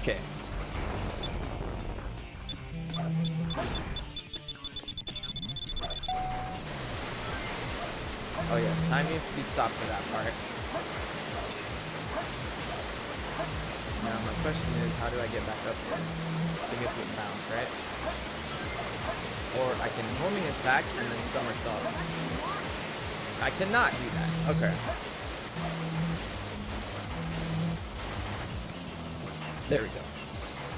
Okay. Oh yes, time needs to be stopped for that part. Now my question is, how do I get back up here? I think it's with bounce, right? Or I can homing attack and then somersault. I cannot do that. Okay. There we go.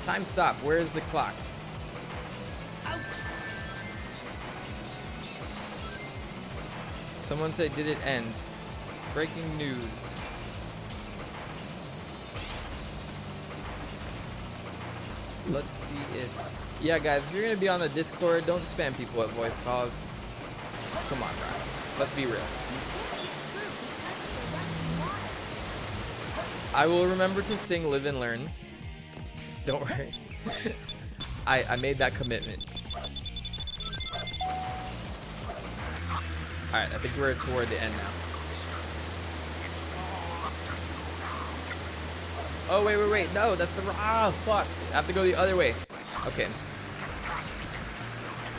Time stop. Where is the clock? Someone said, did it end? Breaking news. Let's see if... Yeah, guys, if you're going to be on the Discord, don't spam people at voice calls. Come on, bro. Let's be real. I will remember to sing Live and Learn. Don't worry. I made that commitment. Alright, I think we're toward the end now. Oh, wait. No, that's the... Ah, fuck. I have to go the other way. Okay.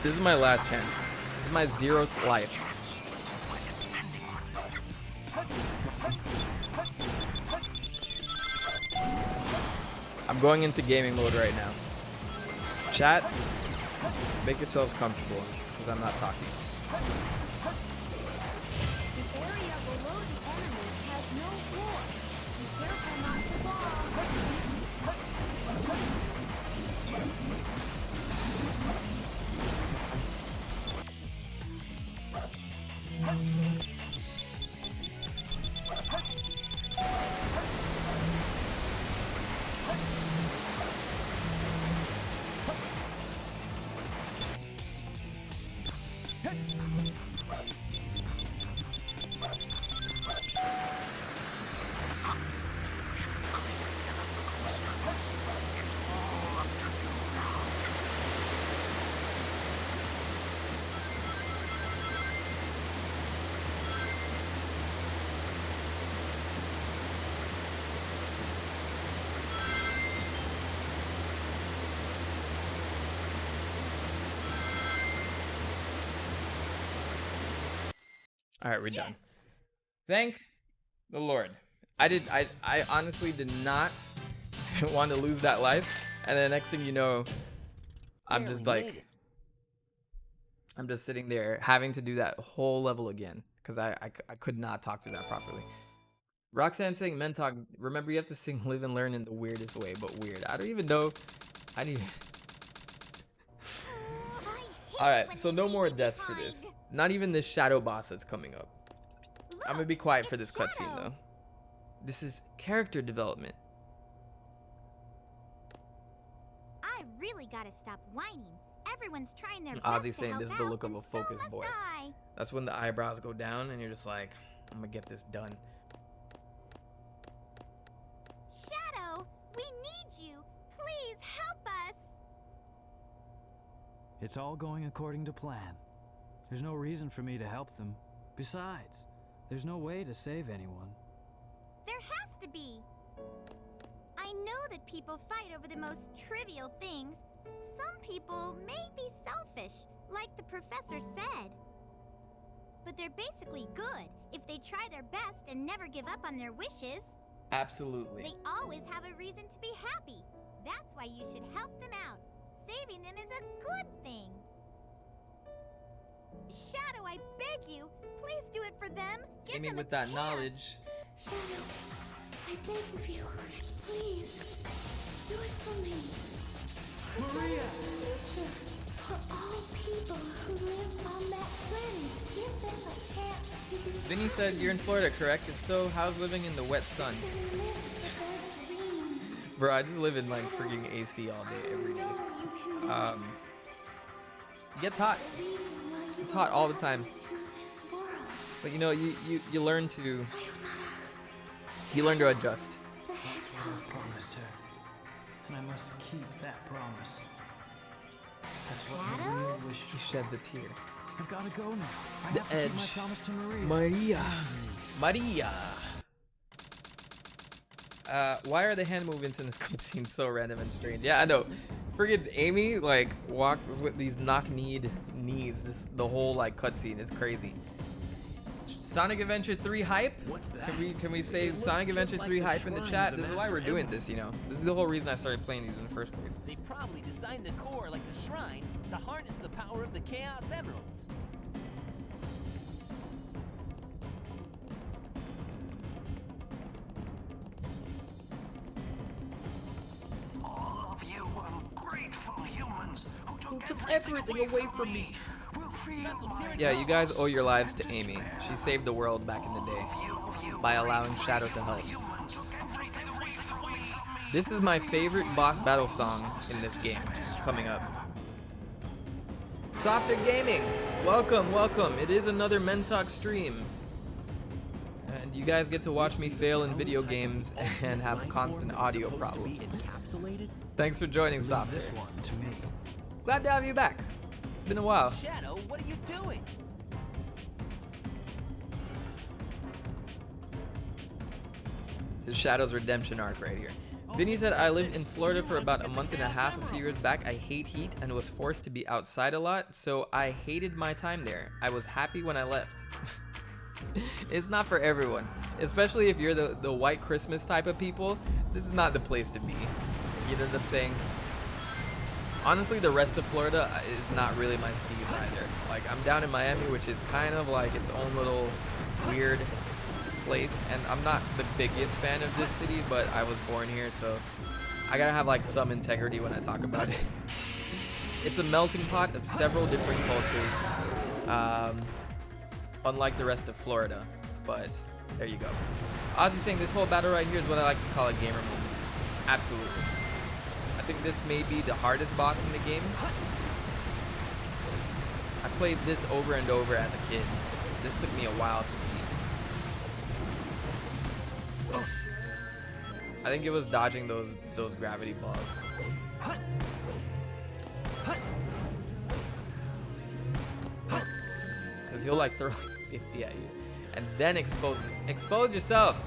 This is my last chance. This is my 0th life. I'm going into gaming mode right now. Chat, make yourselves comfortable, because I'm not talking. The area below the enemies has no floor. Be careful not to fall. All right, we're done. Thank the Lord. I honestly did not want to lose that life, and then the next thing you know, I'm just like, I'm just sitting there having to do that whole level again because I could not talk to that properly. Roxanne saying Mentok, remember you have to sing Live and Learn in the weirdest way, but weird. I don't even know. I need. All right, so no more deaths for this. Not even this shadow boss that's coming up. I'm gonna be quiet for this cutscene though. This is character development. I really gotta stop whining. Everyone's trying their best Ozzy to saying help this is the out, look of a and so focused must boy. I. That's when the eyebrows go down and you're just like, I'm gonna get this done. Shadow, we need you. Please help us. It's all going according to plan. There's no reason for me to help them. Besides, there's no way to save anyone. There has to be. I know that people fight over the most trivial things. Some people may be selfish, like the professor said. But they're basically good if they try their best and never give up on their wishes. Absolutely. They always have a reason to be happy. That's why you should help them out. Saving them is a good thing. Shadow, I beg you, please do it for them. Give Amy, them with a that chance. knowledge. Shadow, I beg of you, please, do it for me. For Maria! Future. For all people who live on that planet. Give them a chance to be. Vinny said, "You're in Florida, correct? If so, how's living in the wet sun?" Bro, I just live in like freaking AC all day, every day. It gets hot. It's hot all the time. But you know, you learn to adjust. That's what I promised her, and I must keep that promise. That's what Maria wished. He sheds a tear. I've got to go now. I have to keep my promise to Maria. Maria. Why are the hand movements in this cutscene so random and strange? Yeah, I know. Friggin' Amy like walks with these knock-kneed knees. The whole like cutscene. It's crazy. Sonic Adventure 3 hype? What's that? Can we say Sonic Adventure 3 hype in the chat? This is why we're doing this, you know. This is the whole reason I started playing these in the first place. They probably designed the core like the shrine to harness the power of the Chaos Emeralds. All of you ungrateful humans who took everything away from me. Yeah, you guys owe your lives to Amy. She saved the world back in the day by allowing Shadow to help. This is my favorite boss battle song in this game coming up. Softer Gaming, welcome, welcome. It is another Mentok stream. And you guys get to watch me fail in video games and have constant audio problems. Thanks for joining, Softer. Glad to have you back. It's been a while. Shadow, what are you doing? This is Shadow's redemption arc right here. Vinny said, "I lived in Florida for about a month and a half a few years back. I hate heat and was forced to be outside a lot, so I hated my time there. I was happy when I left." It's not for everyone, especially if you're the white Christmas type of people. This is not the place to be. You know what I'm saying? Honestly, the rest of Florida is not really my steez either. Like, I'm down in Miami, which is kind of like its own little weird place, and I'm not the biggest fan of this city, but I was born here, so I gotta have like some integrity when I talk about it. It's a melting pot of several different cultures, unlike the rest of Florida, but there you go. Ozzy saying this whole battle right here is what I like to call a gamer moment. Absolutely. I think this may be the hardest boss in the game. I played this over and over as a kid. This took me a while to beat. I think it was dodging those gravity balls. Cause he'll like throw like 50 at you, and then expose yourself.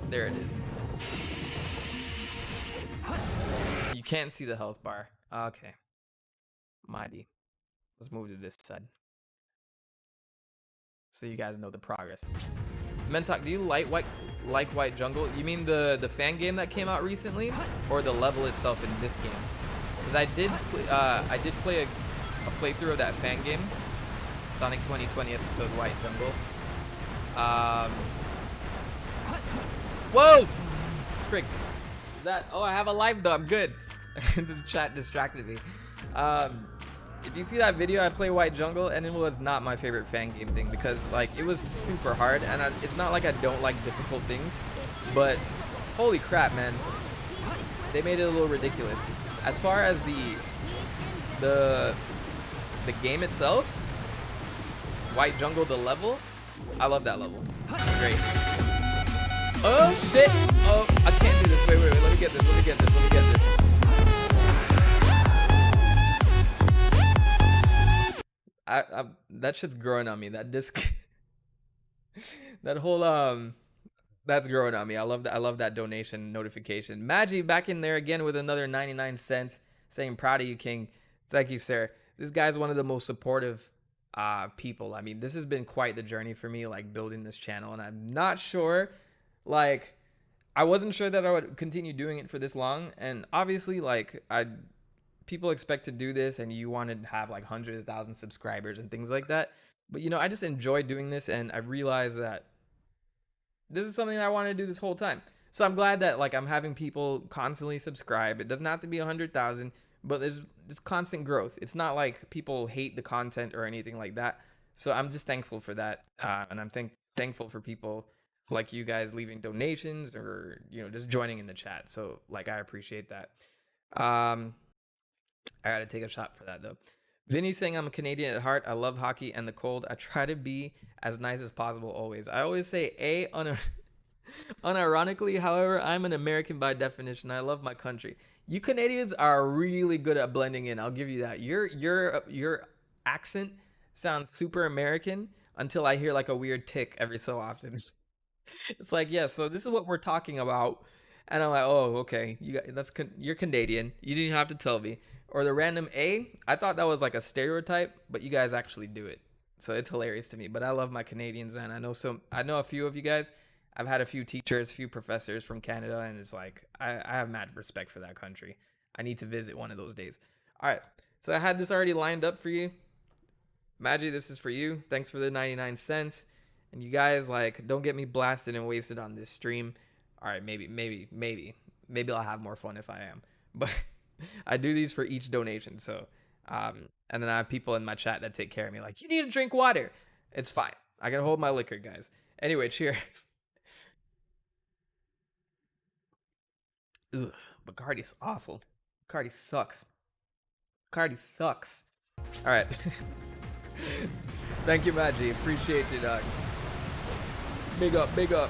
There it is. You can't see the health bar. Okay. Mighty. Let's move to this side, so you guys know the progress. Mentok, do you like White Jungle? You mean the fan game that came out recently, or the level itself in this game? Because I did play a playthrough of that fan game, Sonic 2020 episode White Jungle. Whoa! Frick. That, oh, I have a life though, I'm good. The chat distracted me. If you see that video, I play White Jungle, and it was not my favorite fan game thing, because like it was super hard, and it's not like I don't like difficult things, but holy crap, man, they made it a little ridiculous. As far as the game itself, White Jungle, the level, I love that level. It's great. Oh shit! Oh, I can't do this. Wait. Let me get this. That shit's growing on me. That disc, that whole that's growing on me. I love that donation notification. Maggie back in there again with another 99 cents, saying proud of you, King. Thank you, sir. This guy's one of the most supportive people. I mean, this has been quite the journey for me, like building this channel, and I'm not sure. Like, I wasn't sure that I would continue doing it for this long, and obviously, like, people expect to do this, and you want to have like hundreds of thousands of subscribers and things like that. But you know, I just enjoy doing this, and I realize that this is something that I wanted to do this whole time. So I'm glad that like I'm having people constantly subscribe. It doesn't have to be 100,000, but there's constant growth. It's not like people hate the content or anything like that. So I'm just thankful for that, and I'm thankful for people like you guys leaving donations or just joining in the chat. So like I appreciate that. I gotta take a shot for that though. Vinny saying I'm a Canadian at heart. I love hockey and the cold. I try to be as nice as possible always. I always say unironically. However, I'm an American by definition. I love my country. You Canadians are really good at blending in. I'll give you that. Your accent sounds super American until I hear like a weird tick every so often. It's like, yeah, so this is what we're talking about. And I'm like, oh, okay. You're Canadian. You didn't have to tell me. Or the random A, I thought that was like a stereotype, but you guys actually do it. So it's hilarious to me. But I love my Canadians, man. I know a few of you guys. I've had a few teachers, a few professors from Canada, and it's like I have mad respect for that country. I need to visit one of those days. All right. So I had this already lined up for you. Maggie, this is for you. Thanks for the 99 cents. And you guys, like, don't get me blasted and wasted on this stream. All right, maybe I'll have more fun if I am. But I do these for each donation. So, and then I have people in my chat that take care of me. Like, you need to drink water. It's fine. I can hold my liquor, guys. Anyway, cheers. Ugh, Bacardi's awful. Bacardi sucks. Bacardi sucks. All right. Thank you, Maggie. Appreciate you, dog. Big up, big up.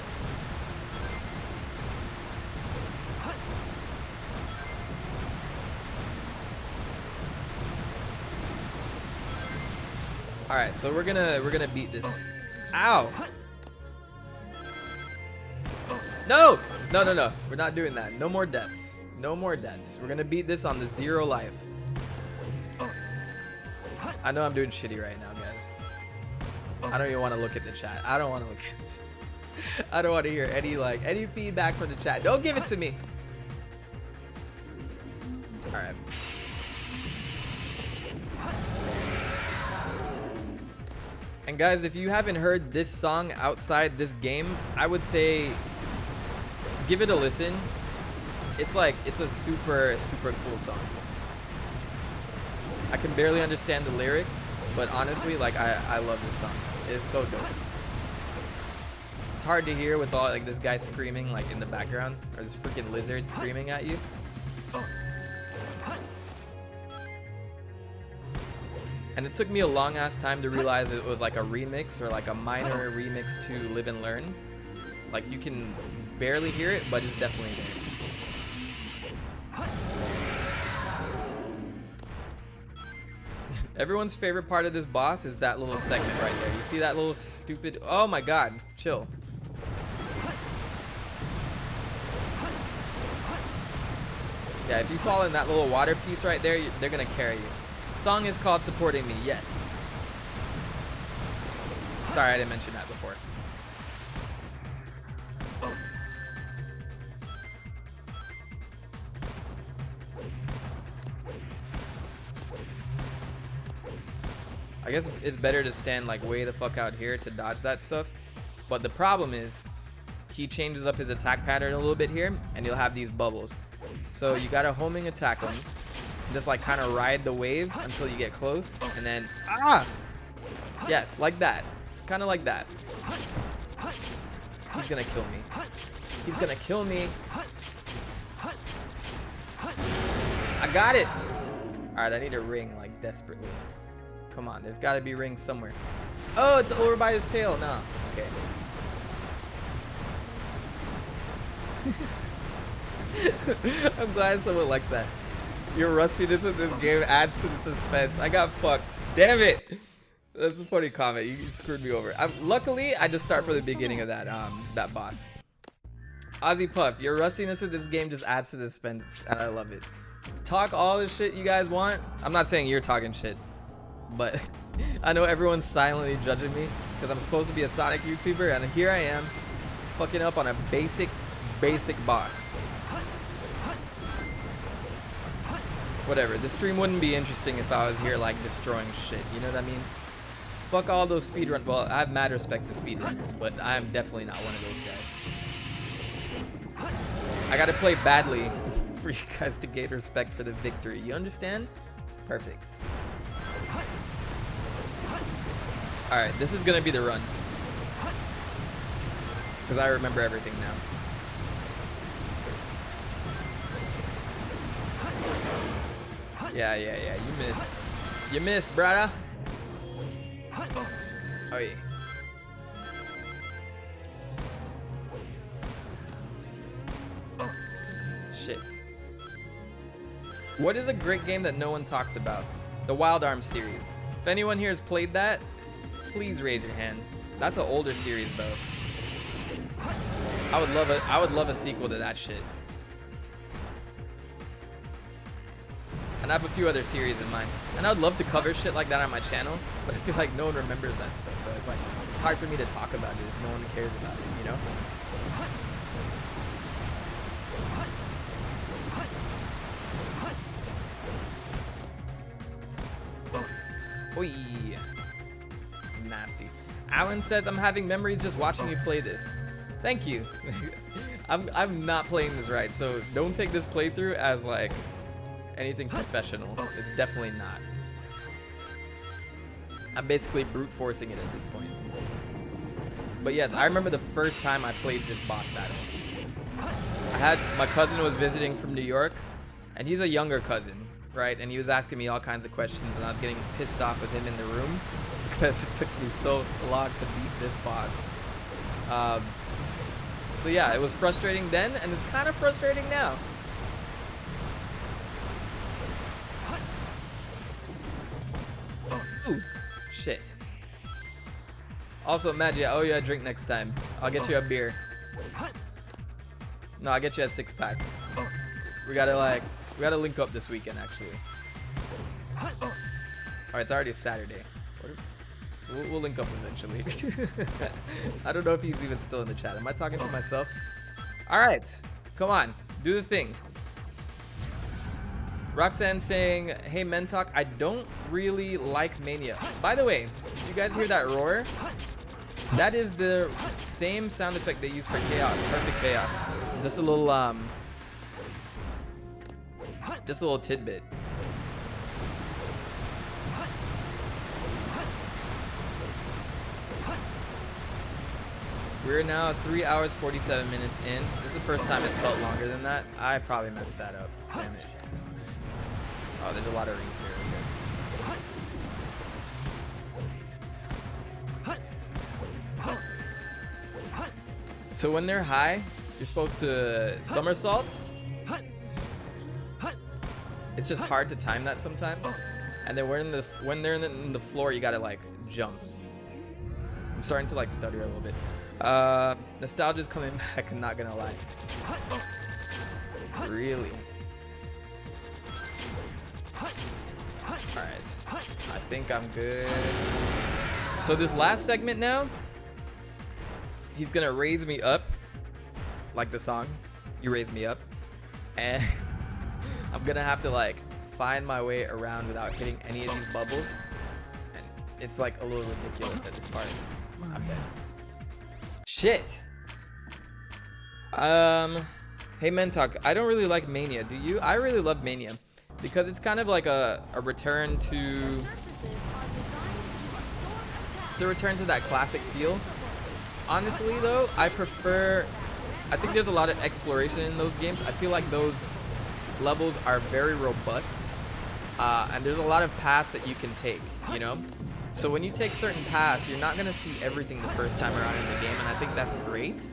All right, so we're gonna beat this. Ow! No! No. We're not doing that. No more deaths. No more deaths. We're gonna beat this on the 0 life. I know I'm doing shitty right now, guys. I don't even want to look at the chat. I don't want to look. I don't want to hear any feedback from the chat. Don't give it to me. All right. And guys, if you haven't heard this song outside this game, I would say give it a listen. It's a super cool song. I can barely understand the lyrics, but honestly, like I love this song. It's so dope. It's hard to hear with all like this guy screaming like in the background, or this freaking lizard screaming at you. And it took me a long ass time to realize it was like a remix or like a minor remix to Live and Learn. Like you can barely hear it, but it's definitely there. Everyone's favorite part of this boss is that little segment right there. You see that little stupid... Oh my god, chill. Yeah, if you fall in that little water piece right there, they're gonna carry you. Song is called Supporting Me, yes. Sorry, I didn't mention that before. I guess it's better to stand like way the fuck out here to dodge that stuff. But the problem is he changes up his attack pattern a little bit here and you'll have these bubbles. So you gotta homing attack him. Just like kind of ride the wave until you get close and then yes, like that. Kind of like that. He's gonna kill me. He's gonna kill me. I got it. All right, I need a ring like desperately. Come on, there's got to be rings somewhere. Oh, it's over by his tail. No. Okay. I'm glad someone likes that. Your rustiness in this game adds to the suspense. I got fucked. Damn it. That's a funny comment. You screwed me over. Luckily, I just start from the beginning of that boss. Ozzy Puff, your rustiness in this game just adds to the suspense, and I love it. Talk all the shit you guys want. I'm not saying you're talking shit, but I know everyone's silently judging me because I'm supposed to be a Sonic YouTuber, and here I am fucking up on a basic boss. Whatever, the stream wouldn't be interesting if I was here like destroying shit, you know what I mean? Fuck all those speedrun. Well, I have mad respect to speedrunners, but I am definitely not one of those guys. I gotta play badly for you guys to gain respect for the victory. You understand? Perfect. Alright, this is gonna be the run. Because I remember everything now. Yeah, you missed. You missed, brother. Oh, yeah. Shit. What is a great game that no one talks about? The Wild Arms series. If anyone here has played that, please raise your hand. That's an older series, though. I would love a sequel to that shit. And I have a few other series in mind. And I would love to cover shit like that on my channel, but I feel like no one remembers that stuff. So it's like, it's hard for me to talk about it if no one cares about it, you know? Oi. It's nasty. Alan says, I'm having memories just watching you play this. Thank you. I'm not playing this right, so don't take this playthrough as like anything professional. It's definitely not. I'm basically brute forcing it at this point. But yes, I remember the first time I played this boss battle. My cousin was visiting from New York, and he's a younger cousin, right? And he was asking me all kinds of questions, and I was getting pissed off with him in the room because it took me so long to beat this boss. So yeah, it was frustrating then, and it's kind of frustrating now. Ooh, shit. Also, Maggie, I owe you a drink next time. I'll get you a beer. No, I'll get you a 6-pack. We gotta link up this weekend, actually. Alright, it's already Saturday. We'll link up eventually. I don't know if he's even still in the chat. Am I talking to myself? Alright, come on, do the thing. Roxanne saying, hey Mentok, I don't really like Mania. By the way, did you guys hear that roar? That is the same sound effect they use for Chaos, Perfect Chaos. Just a little tidbit. We're now 3 hours 47 minutes in. This is the first time it's felt longer than that. I probably messed that up. Damn it. Oh, there's a lot of rings here. Okay. So when they're high, you're supposed to somersault. It's just hard to time that sometimes. And then when they're in the floor, you gotta like jump. I'm starting to like stutter a little bit. Nostalgia's coming back, I'm not gonna lie. Really? Alright. I think I'm good. So this last segment now, he's gonna raise me up. Like the song, You Raise Me Up. And I'm gonna have to like find my way around without hitting any of these bubbles. And it's like a little ridiculous at this part. I'm dead. Shit. Hey Mentok, I don't really like Mania, do you? I really love Mania because it's kind of like a return to... It's a return to that classic feel. Honestly though, I think there's a lot of exploration in those games. I feel like those levels are very robust. And there's a lot of paths that you can take, you know? So when you take certain paths, you're not gonna see everything the first time around in the game, and I think that's great.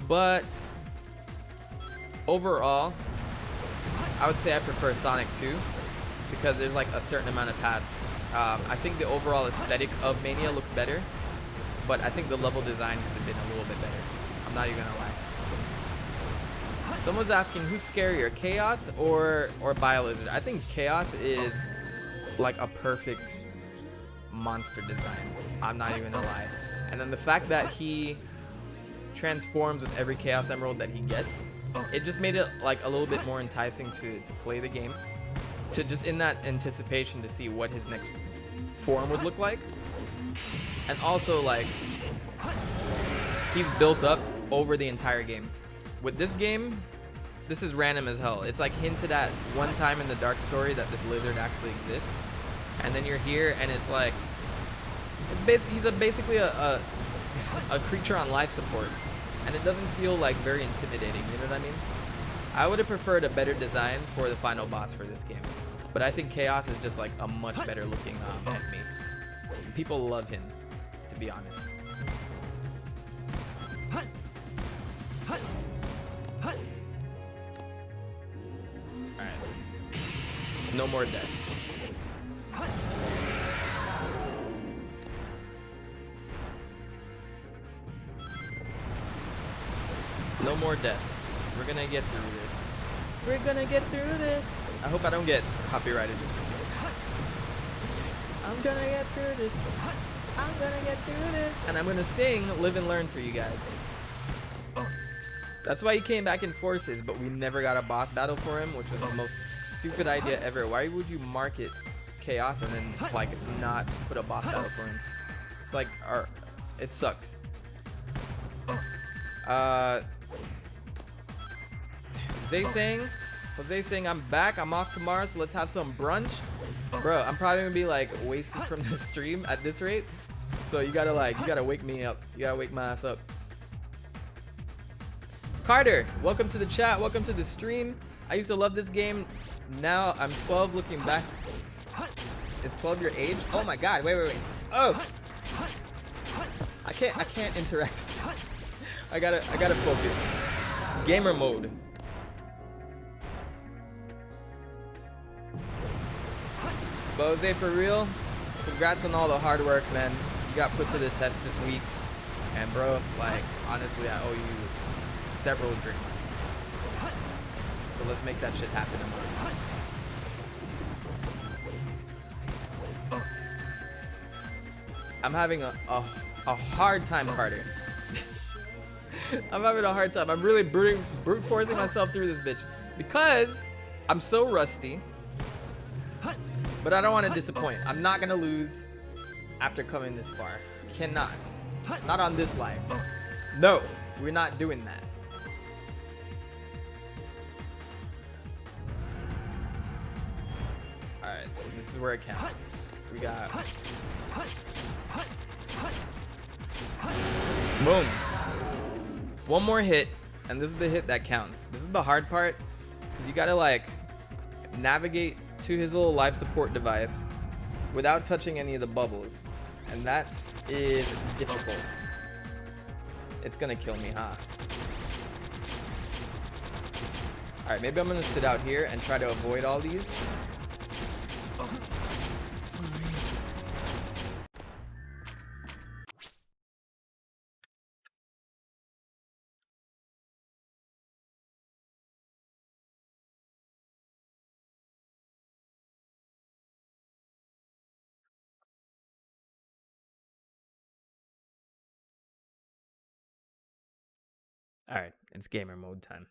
But overall, I would say I prefer Sonic 2 because there's like a certain amount of paths. I think the overall aesthetic of Mania looks better, but I think the level design could have been a little bit better. I'm not even gonna lie. Someone's asking who's scarier, Chaos or BioLizard? I think Chaos is like a perfect monster design. I'm not even gonna lie. And then the fact that he transforms with every Chaos Emerald that he gets, it just made it like a little bit more enticing to play the game, to just in that anticipation to see what his next form would look like. And also, like, he's built up over the entire game. With this game, this is random as hell. It's like hinted at one time in the Dark story that this lizard actually exists, and then you're here, and it's like, he's basically a creature on life support, and it doesn't feel like very intimidating. You know what I mean? I would have preferred a better design for the final boss for this game, but I think Chaos is just like a much better looking enemy. People love him, to be honest. Alright. No more deaths. No more deaths. We're gonna get through this. We're gonna get through this. I hope I don't get copyrighted just for saying that. I'm gonna get through this. I'm gonna get through this. And I'm gonna sing Live and Learn for you guys. That's why he came back in forces, but we never got a boss battle for him, which was the most stupid idea ever. Why would you market Chaos and then like not put a boss battle for him? It's like, it sucked. Jose saying I'm back, I'm off tomorrow, so let's have some brunch. Bro, I'm probably gonna be like wasted from the stream at this rate. So you gotta wake me up. You gotta wake my ass up. Carter, welcome to the chat, welcome to the stream. I used to love this game. Now I'm 12 looking back. Is 12 your age? Oh my god, wait. Oh! I can't interact. I gotta focus. Gamer mode. Jose, for real, congrats on all the hard work, man. You got put to the test this week. And bro, like, honestly, I owe you several drinks. So let's make that shit happen tomorrow. I'm having a hard time, Carter. I'm having a hard time. I'm really brute forcing myself through this bitch because I'm so rusty. But I don't want to disappoint. I'm not gonna lose after coming this far. Cannot. Not on this life. No, we're not doing that. Alright, so this is where it counts. We got... Boom. One more hit, and this is the hit that counts. This is the hard part, because you gotta like navigate to his little life support device without touching any of the bubbles, and that is difficult. It's gonna kill me, huh? Alright, maybe I'm gonna sit out here and try to avoid all these. Alright, it's gamer mode time.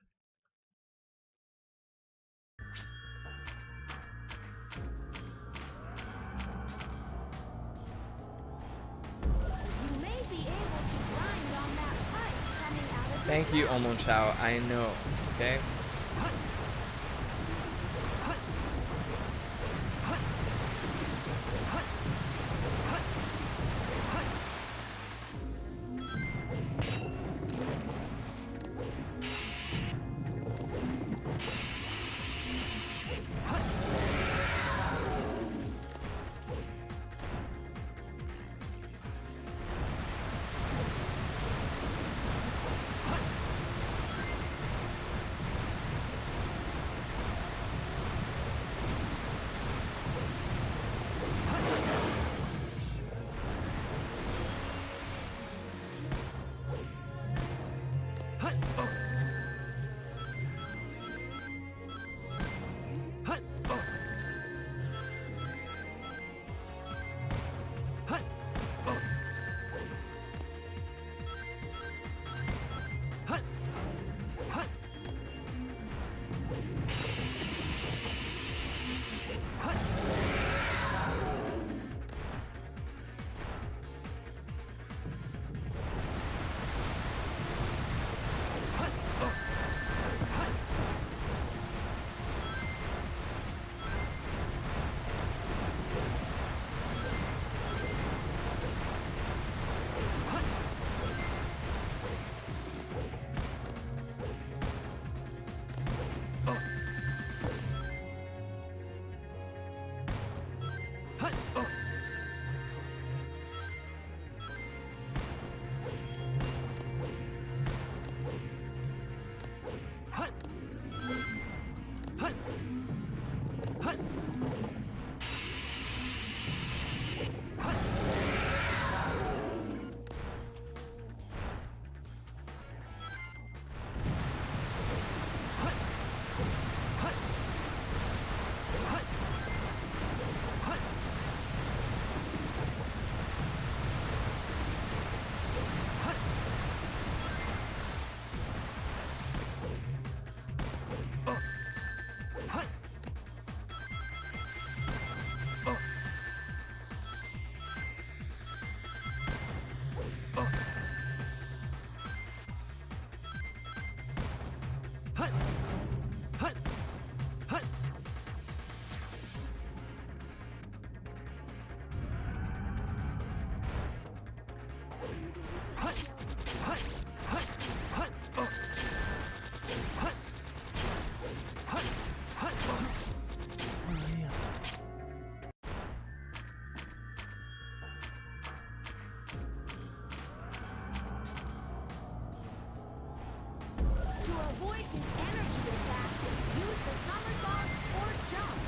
You may be able to grind on that pipe coming out of Thank you, Omon Chao. I know, okay? To avoid his energy attack, use the somersault or jump.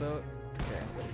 So, okay.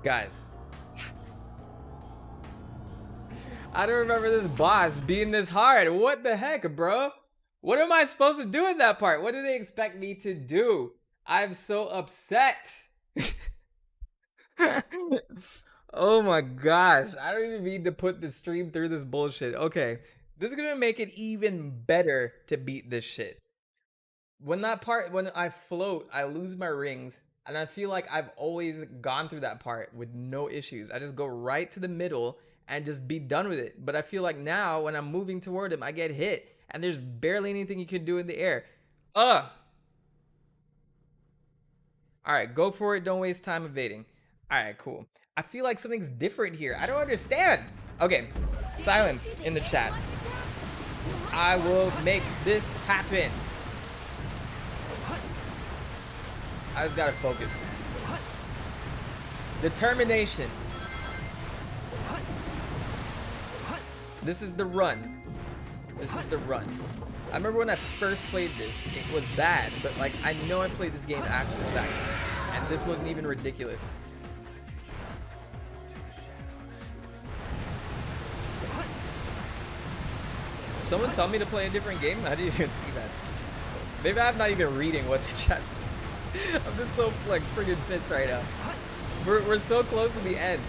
Guys. I don't remember this boss being this hard. What the heck, bro? What am I supposed to do in that part? What do they expect me to do? I'm so upset. Oh my gosh. I don't even need to put the stream through this bullshit. Okay. This is gonna make it even better to beat this shit. When I float, I lose my rings. And I feel like I've always gone through that part with no issues. I just go right to the middle and just be done with it. But I feel like now when I'm moving toward him, I get hit. And there's barely anything you can do in the air. Ugh. Alright, go for it. Don't waste time evading. Alright, cool. I feel like something's different here. I don't understand. Okay, silence in the chat. I will make this happen. I just gotta focus. Determination. This is the run. This is the run. I remember when I first played this, it was bad, but like I know I played this game after the fact, and this wasn't even ridiculous. Someone tell me to play a different game? I didn't even see that. Maybe I'm not even reading what the chat said. I'm just so like friggin' pissed right now. We're so close to the end.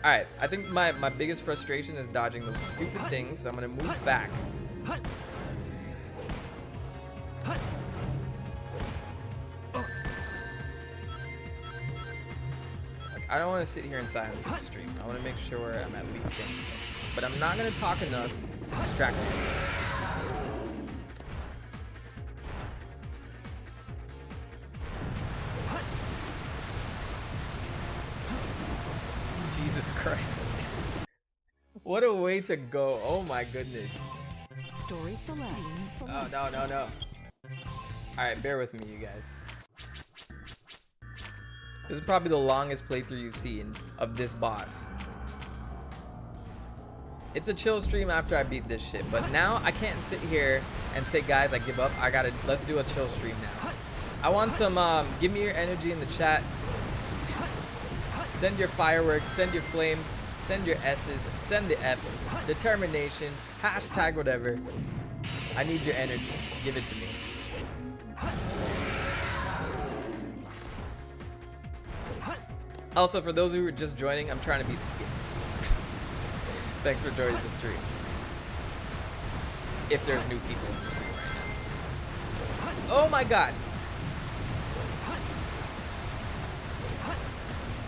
Alright, I think my biggest frustration is dodging those stupid things, so I'm gonna move back. I don't want to sit here in silence on the stream. I want to make sure I'm at least saying stuff. But I'm not going to talk enough to distract myself. Jesus Christ. What a way to go. Oh my goodness. Story select. Oh, no, no, no. Alright, bear with me, you guys. This is probably the longest playthrough you've seen of this boss. It's a chill stream after I beat this shit, but now I can't sit here and say, guys, I give up. Let's do a chill stream now. I want some, give me your energy in the chat. Send your fireworks, send your flames, send your S's, send the F's, determination, hashtag whatever. I need your energy. Give it to me. Also, for those who are just joining, I'm trying to beat this game. Thanks for joining the stream. If there's new people in the stream right now. Oh my god!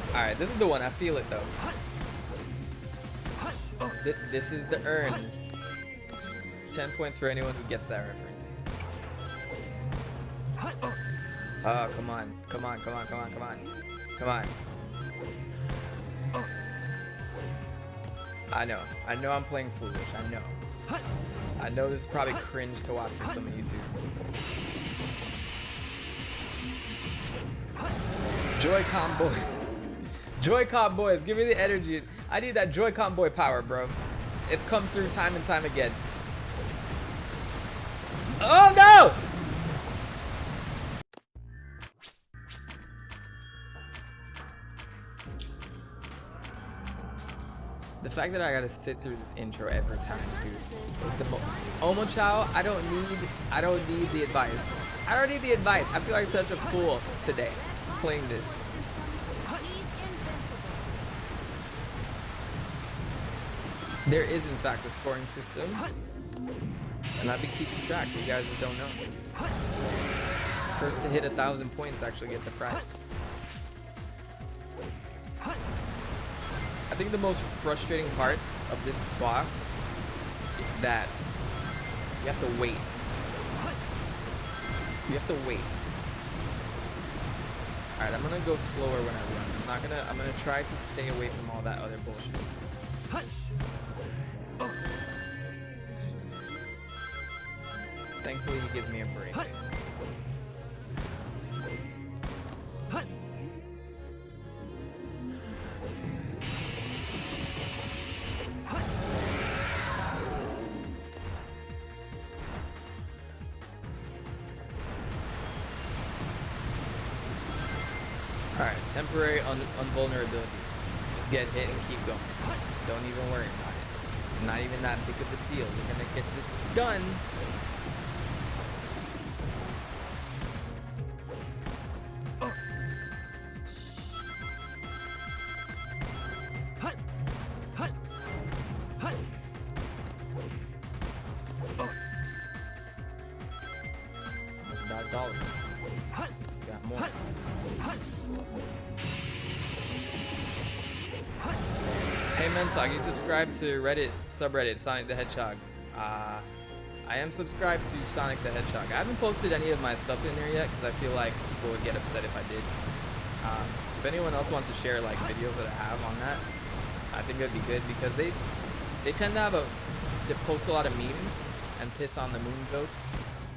Alright, this is the one. I feel it though. This is the urn. 10 points for anyone who gets that reference. Oh, come on. Come on, come on, come on, come on. Come on. I know I'm playing foolish, I know this is probably cringe to watch for some of you too. Joy-Con boys. Joy-Con boys, give me the energy. I need that Joy-Con boy power, bro. It's come through time and time again. Oh no! The fact that I gotta sit through this intro every time, dude. Omo Chow, I don't need the advice. I don't need the advice. I feel like such a fool today playing this. There is in fact a scoring system, and I've been keeping track. You guys just don't know. First to hit 1,000 points actually get the prize. I think the most frustrating part of this boss is that you have to wait. You have to wait. Alright, I'm gonna go slower when I run. I'm gonna try to stay away from all that other bullshit. Thankfully he gives me a break. Alright, temporary unvulnerability. Just get hit and keep going. Don't even worry about it. Not even that big of a deal. We're gonna get this done. $5. Got more. Hey Mentok, you subscribe to Reddit subreddit Sonic the Hedgehog. I am subscribed to Sonic the Hedgehog. I haven't posted any of my stuff in there yet because I feel like people would get upset if I did. If anyone else wants to share like videos that I have on that, I think it'd be good because they tend to have they post a lot of memes and piss on the moon jokes.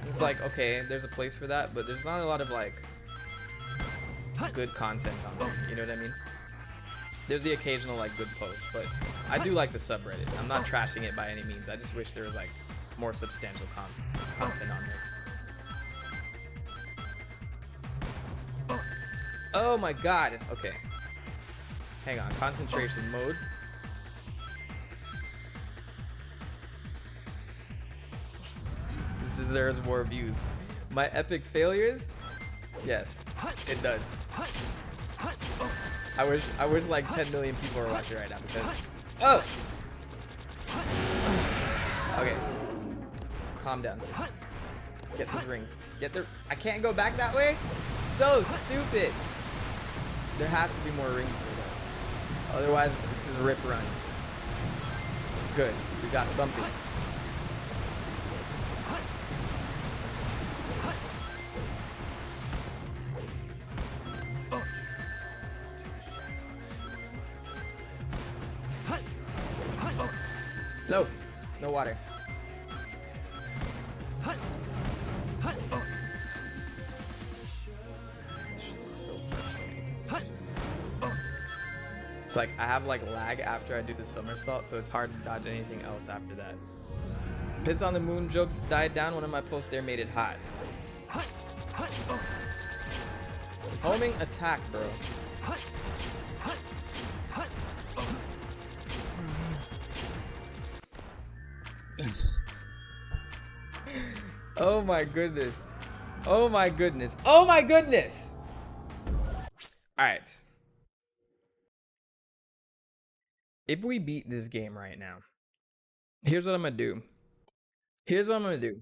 And it's like, okay, there's a place for that, but there's not a lot of like good content on there. You know what I mean? There's the occasional like good post, but I do like the subreddit. I'm not trashing it by any means. I just wish there was like more substantial content on there. Oh my god. Okay. Hang on. Concentration mode. This deserves more views. My epic failures? Yes, it does. I wish like 10 million people are watching right now because oh. Okay. Calm down. Get these rings. I can't go back that way? So stupid. There has to be more rings here though. Otherwise this is a rip run. Good. We got something. No. No water. So frustrating. It's like I have like lag after I do the somersault, so it's hard to dodge anything else after that. Piss on the moon jokes died down. One of my posts there made it hot. Homing attack, bro. Oh my goodness. Oh my goodness. Oh my goodness. All right. If we beat this game right now, here's what I'm going to do. Here's what I'm going to do.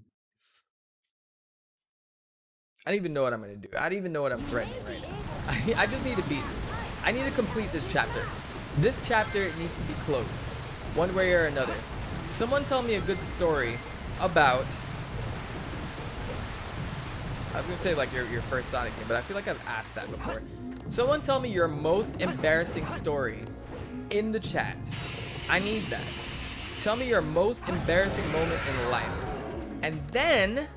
I don't even know what I'm going to do. I don't even know what I'm threatening right now. I just need to beat this. I need to complete this chapter. This chapter needs to be closed. One way or another. Someone tell me a good story about... I was going to say like your first Sonic game, but I feel like I've asked that before. Someone tell me your most embarrassing story in the chat. I need that. Tell me your most embarrassing moment in life. And then...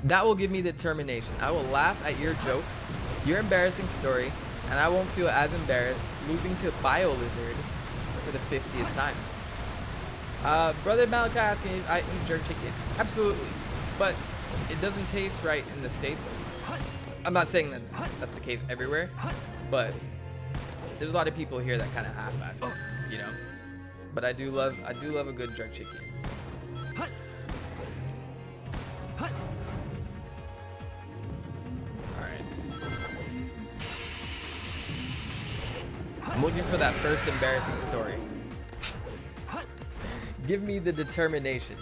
that will give me determination. I will laugh at your joke, your embarrassing story, and I won't feel as embarrassed losing to BioLizard for the 50th time. Brother Malachi asking if I eat jerk chicken. Absolutely. But it doesn't taste right in the States. I'm not saying that that's the case everywhere, but there's a lot of people here that kind of half-ass it, you know? But I do love a good jerk chicken. I'm looking for that first embarrassing story. Give me the determination.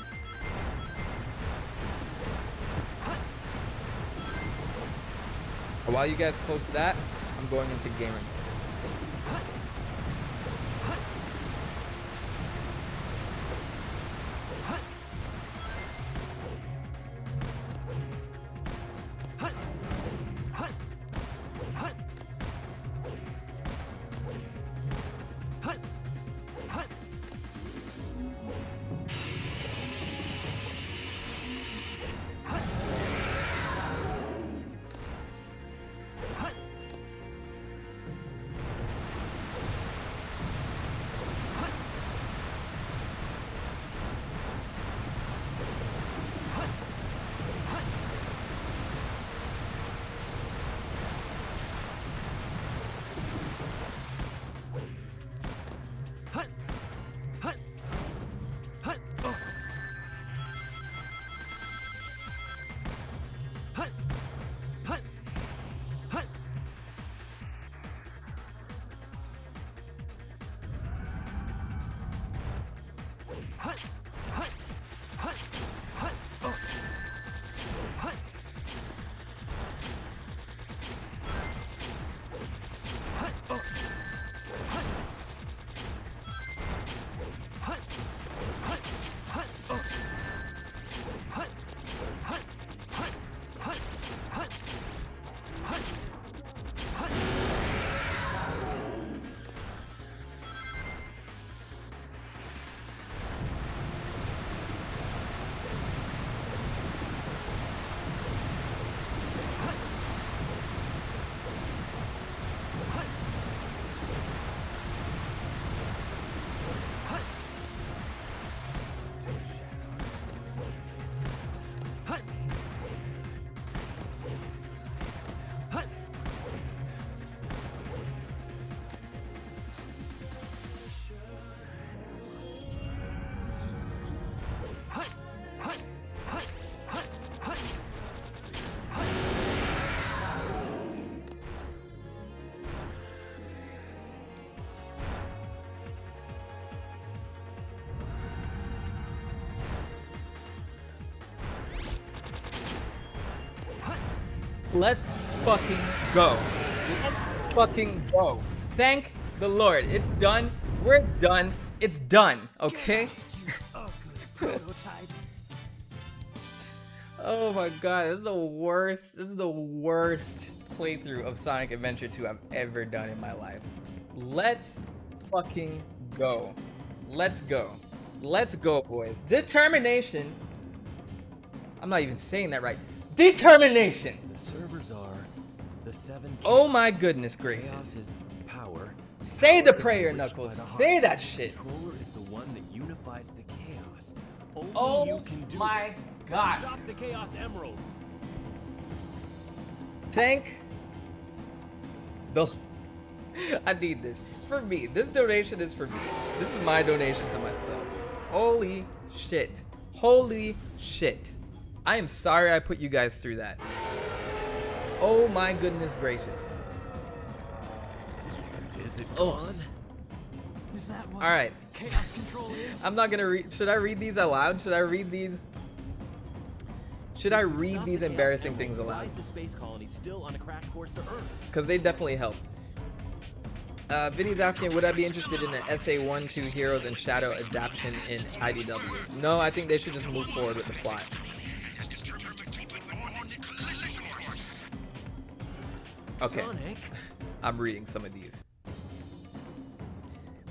While you guys post that, I'm going into gamer mode. Let's fucking go. Let's fucking go. Thank the Lord. It's done. We're done. It's done. Okay? Oh my god, this is the worst. This is the worst playthrough of Sonic Adventure 2 I've ever done in my life. Let's fucking go. Let's go. Let's go, boys. Determination. I'm not even saying that right. Determination. The servers are the 7. Oh my goodness gracious. Chaos is power. Say the Power is prayer, enriched Knuckles. by the Say heart. that shit. The controller is the one that unifies the chaos. Only Oh you can do my this. god. Stop the Chaos Emeralds. Thank those. I need this. For me. This donation is for me. This is my donation to myself. Holy shit. Holy shit. I am sorry I put you guys through that. Oh my goodness gracious. Is it Oh. fun? Is that what Alright. chaos control is? I'm not gonna read. Should I read these aloud? Should I read these? Should I read these embarrassing things Why aloud? is the space colony still on a crash course to Earth? Because they definitely helped. Vinny's asking, would I be interested in an SA1-2 Heroes and Shadow adaptation in IDW? No, I think they should just move forward with the plot. Okay, Sonic. I'm reading some of these.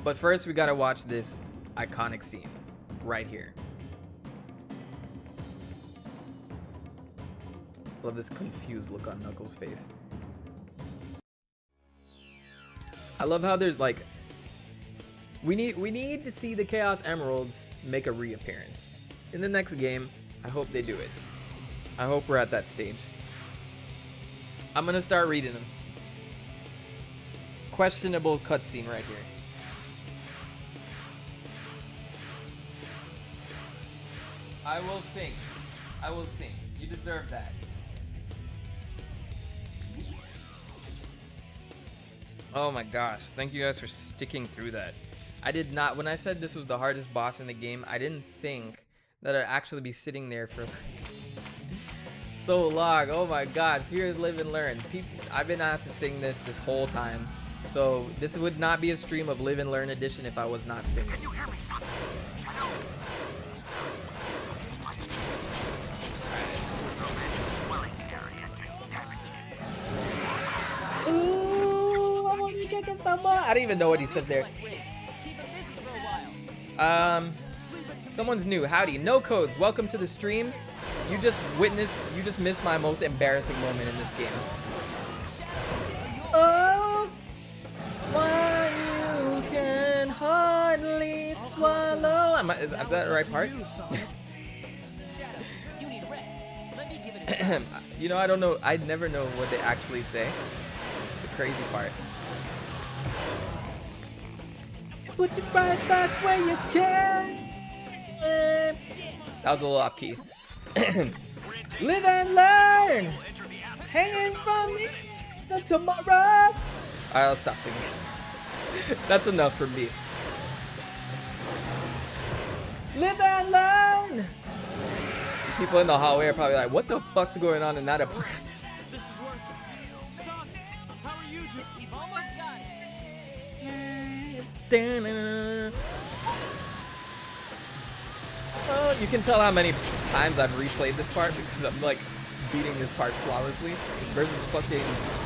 But first, we gotta watch this iconic scene right here. Love this confused look on Knuckles' face. I love how there's like we need to see the Chaos Emeralds make a reappearance in the next game. I hope they do it. I hope we're at that stage. I'm gonna start reading them. Questionable cutscene right here. I will sing. I will sing. You deserve that. Oh my gosh, thank you guys for sticking through that. I did not, when I said this was the hardest boss in the game, I didn't think that I'd actually be sitting there for like so long. Oh my gosh, here's Live and Learn. I've been asked to sing this whole time. So this would not be a stream of Live and Learn edition if I was not singing. Can you hear me, son? Ooh, I want you kicking someone. I don't even know what he said there. Someone's new. Howdy, no codes. Welcome to the stream. You just missed my most embarrassing moment in this game. Oh, why you can hardly swallow. Is that the right part? You know, I don't know. I never know what they actually say. It's the crazy part. Put it right back where you can. That was a little off key. Live and learn. Hanging from me till tomorrow. Alright, I'll stop singing. That's enough for me. Live and learn. People in the hallway are probably like, what the fuck's going on in that apartment? This is working. Sonic, how are you doing? We've almost got it. Oh, you can tell how many times I've replayed this part because I'm like beating this part flawlessly versus fucking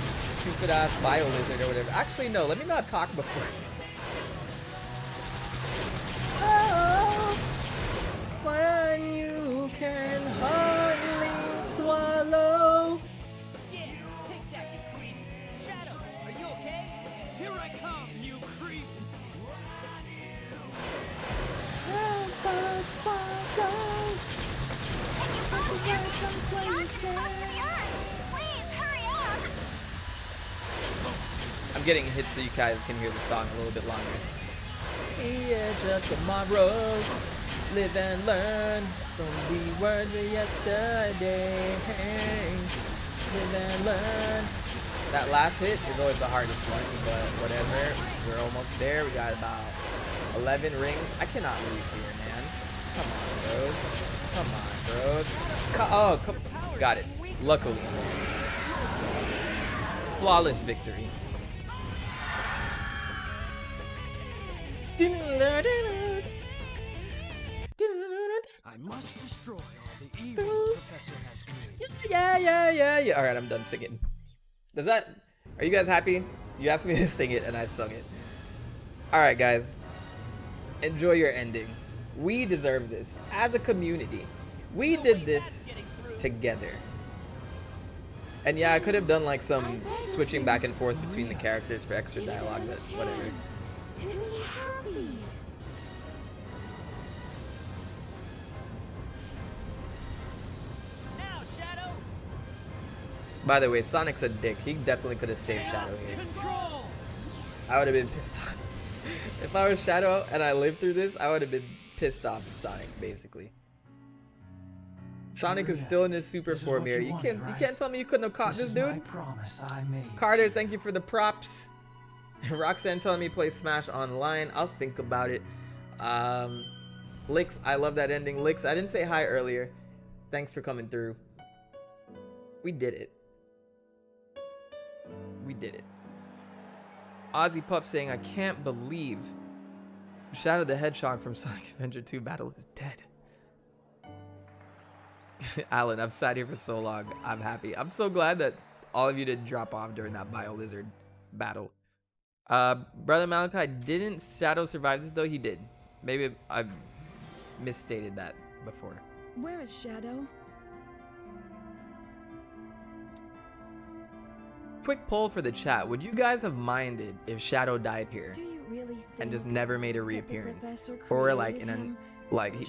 stupid ass bio lizard or whatever. Actually, no, let me not talk before. Oh, when you can hardly swallow. Yeah, take that, you creep. Shadow, are you okay? Here I come, you creep. I'm getting hits so you guys can hear the song a little bit longer. Yeah, just tomorrow. Live and learn from the words of yesterday. Live and learn. That last hit is always the hardest one, but whatever. We're almost there. We got about 11 rings. I cannot lose here, man. Come on, bros. Come on, bros. Got it. Luckily. flawless victory. I must destroy all the evil the professor has created. Yeah. All right, I'm done singing. Are you guys happy? You asked me to sing it and I sung it. All right, guys. Enjoy your ending. We deserve this as a community. We did this together. And yeah, I could have done like some switching back and forth between the characters for extra dialogue, but whatever. To be happy. Now, Shadow. By the way, Sonic's a dick. He definitely could have saved Shadow here. Control. I would have been pissed off. If I was Shadow and I lived through this, I would have been pissed off at Sonic, basically. Sonic is still in his super form here. You can't tell me you couldn't have caught this dude. Promise I made. Carter, thank you for the props. Roxanne telling me play Smash online. I'll think about it. Lix, I love that ending. Lix, I didn't say hi earlier. Thanks for coming through. We did it. We did it. Ozzy Puff saying, I can't believe Shadow the Hedgehog from Sonic Adventure 2 Battle is dead. Alan, I've sat here for so long. I'm happy. I'm so glad that all of you didn't drop off during that Bio Lizard battle. Brother Malachi, didn't Shadow survive this though? He did. Maybe I've misstated that before. Where is Shadow? Quick poll for the chat. Would you guys have minded if Shadow died here Do you really think and just never made a that the reappearance? professor Or like created in him?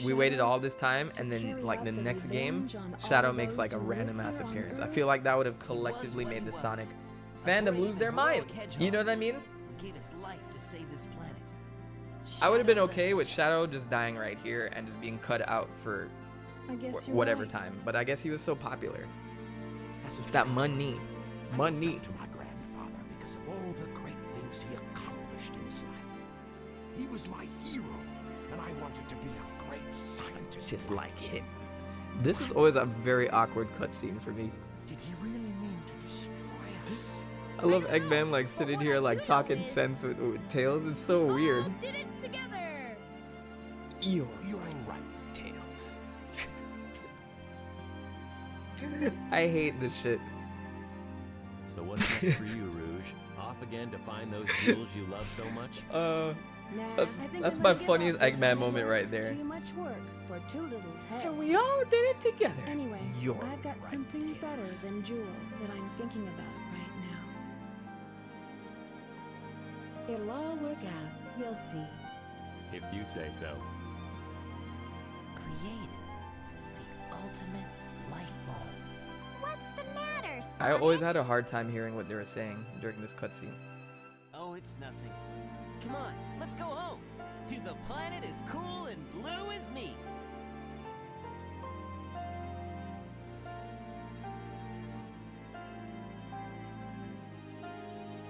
we waited all this time and then like the next game Shadow makes like a random ass appearance. I feel like that would have collectively made the Sonic fandom lose their minds. You know what I mean? Gave his life to save this planet. I would have been okay with Shadow just dying right here and just being cut out for I guess you're whatever right. time. But I guess he was so popular. It's that money. Money. To my grandfather because of all the great things he accomplished in his life. He was my hero, and I wanted to be a great scientist. Just like him. This is always a very awkward cutscene for me. Did he really mean to destroy us? I love Eggman like sitting here like talking sense with Tails. It's so weird. All did it together. You're right, Tails. I hate this shit. So what's next for you, Rouge? Off again to find those jewels you love so much? That's my funniest Eggman moment right there. Too much work for too little pay. And we all did it together. Anyway, You're I've got something better than jewels that I'm thinking about right now. It'll all work out. You'll see. If you say so. Created the ultimate life form. What's the matter, I always had a hard time hearing what they were saying during this cutscene. Oh, it's nothing. Come on, let's go home. To the planet as cool and blue as me.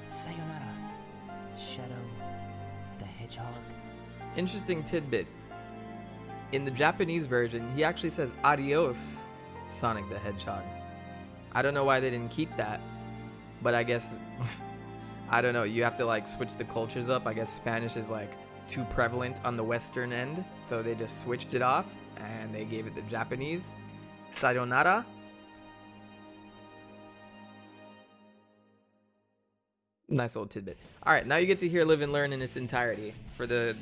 Sayonara, Shadow the Hedgehog. Interesting tidbit. In the Japanese version, he actually says adios, Sonic the Hedgehog. I don't know why they didn't keep that, but I guess, I don't know, you have to like switch the cultures up. I guess Spanish is like too prevalent on the Western end, so they just switched it off and they gave it the Japanese. Sayonara. Nice little tidbit. All right, now you get to hear Live and Learn in its entirety for the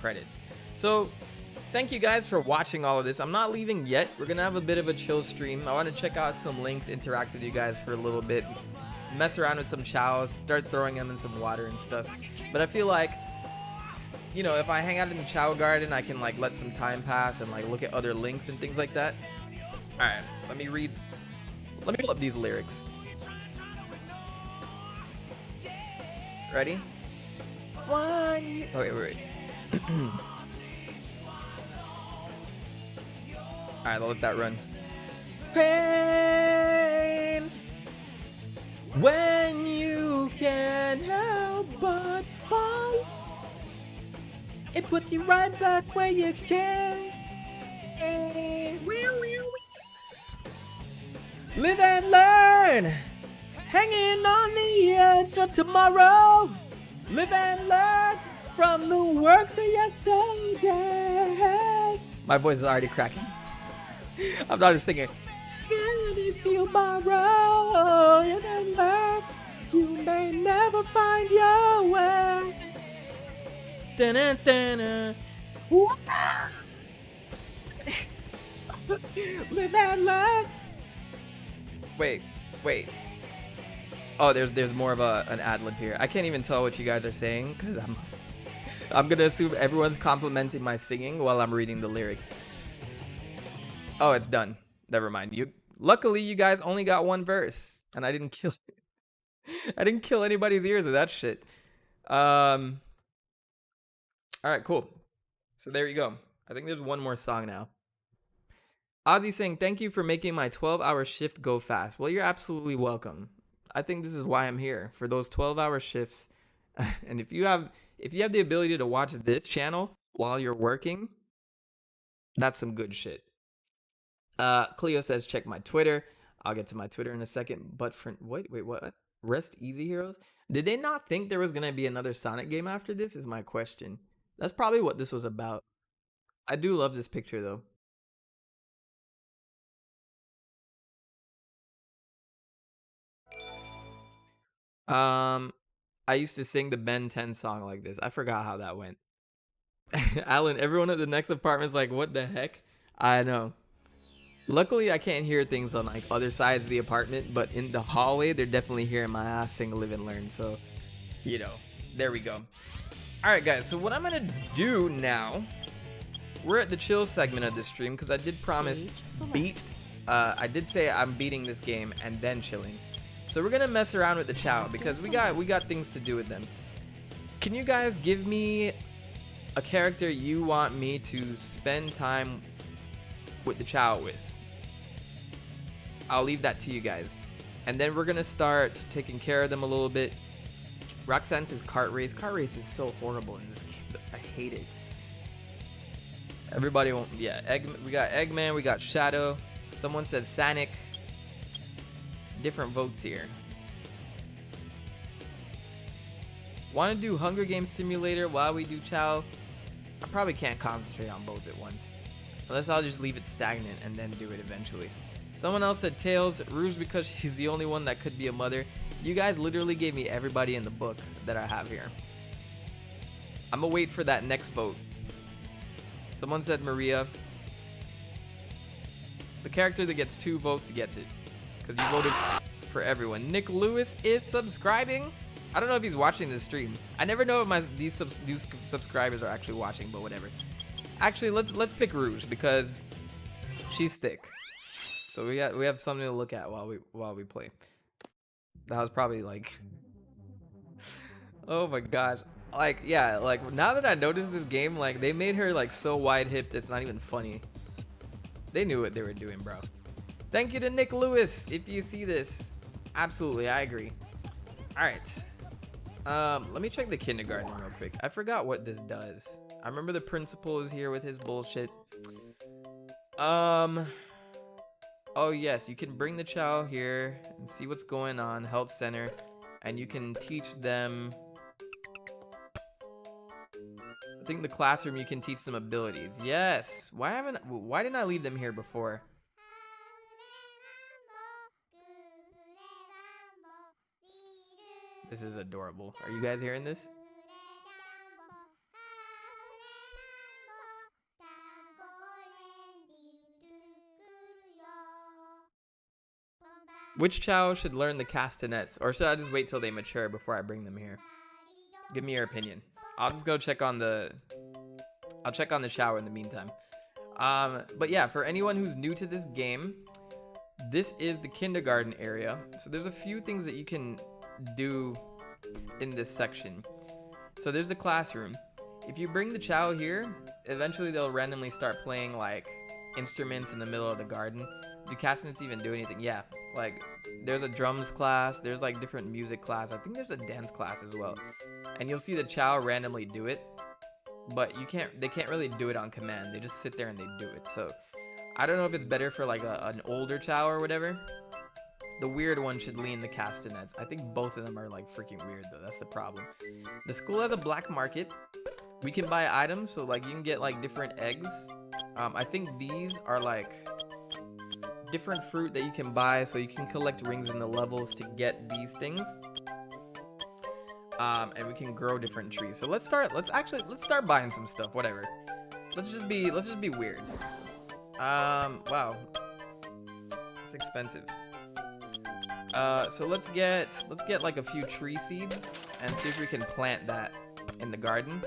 credits. So thank you guys for watching all of this. I'm not leaving yet. We're gonna have a bit of a chill stream. I want to check out some links, interact with you guys for a little bit, mess around with some chows, start throwing them in some water and stuff. But I feel like, you know, if I hang out in the chow garden, I can like let some time pass and like look at other links and things like that. All right, let me pull up these lyrics. Ready? One. Oh, wait. Alright, I'll let that run. Pain when you can't help but fall. It puts you right back where you can. Live and learn. hanging on the edge of tomorrow. Live and learn from the works of yesterday. My voice is already cracking. I'm not a singer. If you borrow, you can learn. You may never find your way. Dun-dun-dun-dun. Live and learn. Wait. Oh, there's more of an ad lib here. I can't even tell what you guys are saying because I'm gonna assume everyone's complimenting my singing while I'm reading the lyrics. Oh, it's done. Never mind. Luckily, you guys only got one verse, and I didn't kill anybody's ears with that shit. All right, cool. So there you go. I think there's one more song now. Ozzy saying, "Thank you for making my 12-hour shift go fast." Well, you're absolutely welcome. I think this is why I'm here, for those 12-hour shifts. And if you have the ability to watch this channel while you're working, that's some good shit. Cleo says, "Check my Twitter." I'll get to my Twitter in a second. But for wait, what? Rest easy, heroes. Did they not think there was gonna be another Sonic game after this? Is my question. That's probably what this was about. I do love this picture though. I used to sing the Ben 10 song like this. I forgot how that went. Alan, everyone at the next apartment's like, what the heck? I know. Luckily, I can't hear things on like other sides of the apartment, but in the hallway, they're definitely hearing my ass sing Live and Learn. So, you know, there we go. All right, guys. So what I'm going to do now, we're at the chill segment of this stream because I did promise beat. I did say I'm beating this game and then chilling. So we're gonna mess around with the Chow because we got things to do with them. Can you guys give me a character you want me to spend time with the Chow with? I'll leave that to you guys. And then we're gonna start taking care of them a little bit. Roxanne says kart race. Kart race is so horrible in this game. I hate it. Everybody won't. Yeah, we got Eggman. We got Shadow. Someone says Sonic. Different votes here. Want to do Hunger Games Simulator while we do Chow? I probably can't concentrate on both at once. Unless I'll just leave it stagnant and then do it eventually. Someone else said Tails. Rouge because she's the only one that could be a mother. You guys literally gave me everybody in the book that I have here. I'm gonna wait for that next vote. Someone said Maria. The character that gets 2 votes gets it. Because you voted for everyone. Nick Lewis is subscribing. I don't know if he's watching this stream. I never know if these new subscribers are actually watching, but whatever. Actually, let's pick Rouge because she's thick. So we have something to look at while we play. That was probably like, oh my gosh. Like, yeah, like now that I noticed this game, like they made her like so wide hipped, it's not even funny. They knew what they were doing, bro. Thank you to Nick Lewis. If you see this, absolutely, I agree. All right. Let me check the kindergarten real quick. I forgot what this does. I remember the principal is here with his bullshit. Oh yes, you can bring the child here and see what's going on. Help center, and you can teach them. I think the classroom you can teach them abilities. Yes. Why didn't I leave them here before? This is adorable. Are you guys hearing this? Which Chow should learn the castanets, or should I just wait till they mature before I bring them here? Give me your opinion. I'll just go check on the. I'll check on the Chow in the meantime. But yeah, for anyone who's new to this game, this is the kindergarten area. So there's a few things that you can do in this section. So there's the classroom. If you bring the Chow here, eventually they'll randomly start playing like instruments in the middle of the garden. Do castanets even do anything? Yeah, like there's a drums class, there's like different music class. I think there's a dance class as well. And you'll see the Chow randomly do it, but they can't really do it on command. They just sit there and they do it. So I don't know if it's better for like an older Chow or whatever, the weird one should lean the castanets. I think both of them are like freaking weird though. That's the problem. The school has a black market. We can buy items, so like you can get like different eggs. I think these are like different fruit that you can buy, so you can collect rings in the levels to get these things. And we can grow different trees. So let's start buying some stuff. Whatever. Let's just be weird. Wow, it's expensive. So let's get like a few tree seeds and see if we can plant that in the garden.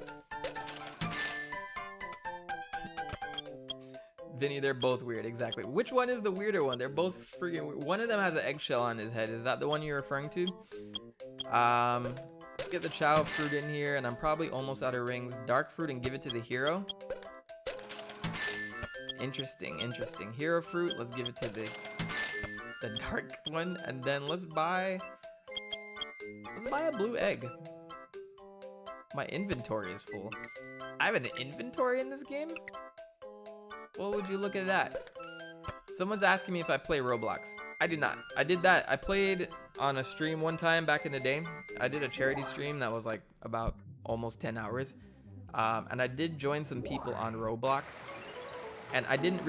Vinny, they're both weird. Exactly. Which one is the weirder one? They're both freaking weird. One of them has an eggshell on his head. Is that the one you're referring to? Let's get the chow fruit in here, and I'm probably almost out of rings. Dark fruit and give it to the hero. Interesting. Hero fruit. Let's give it to the dark one, and then let's buy a blue egg. My inventory is full. I have an inventory in this game? Well, would you look at that? Someone's asking me if I play Roblox. I do not. I did that. I played on a stream one time back in the day. I did a charity stream that was like about almost 10 hours. And I did join some people on Roblox. And I didn't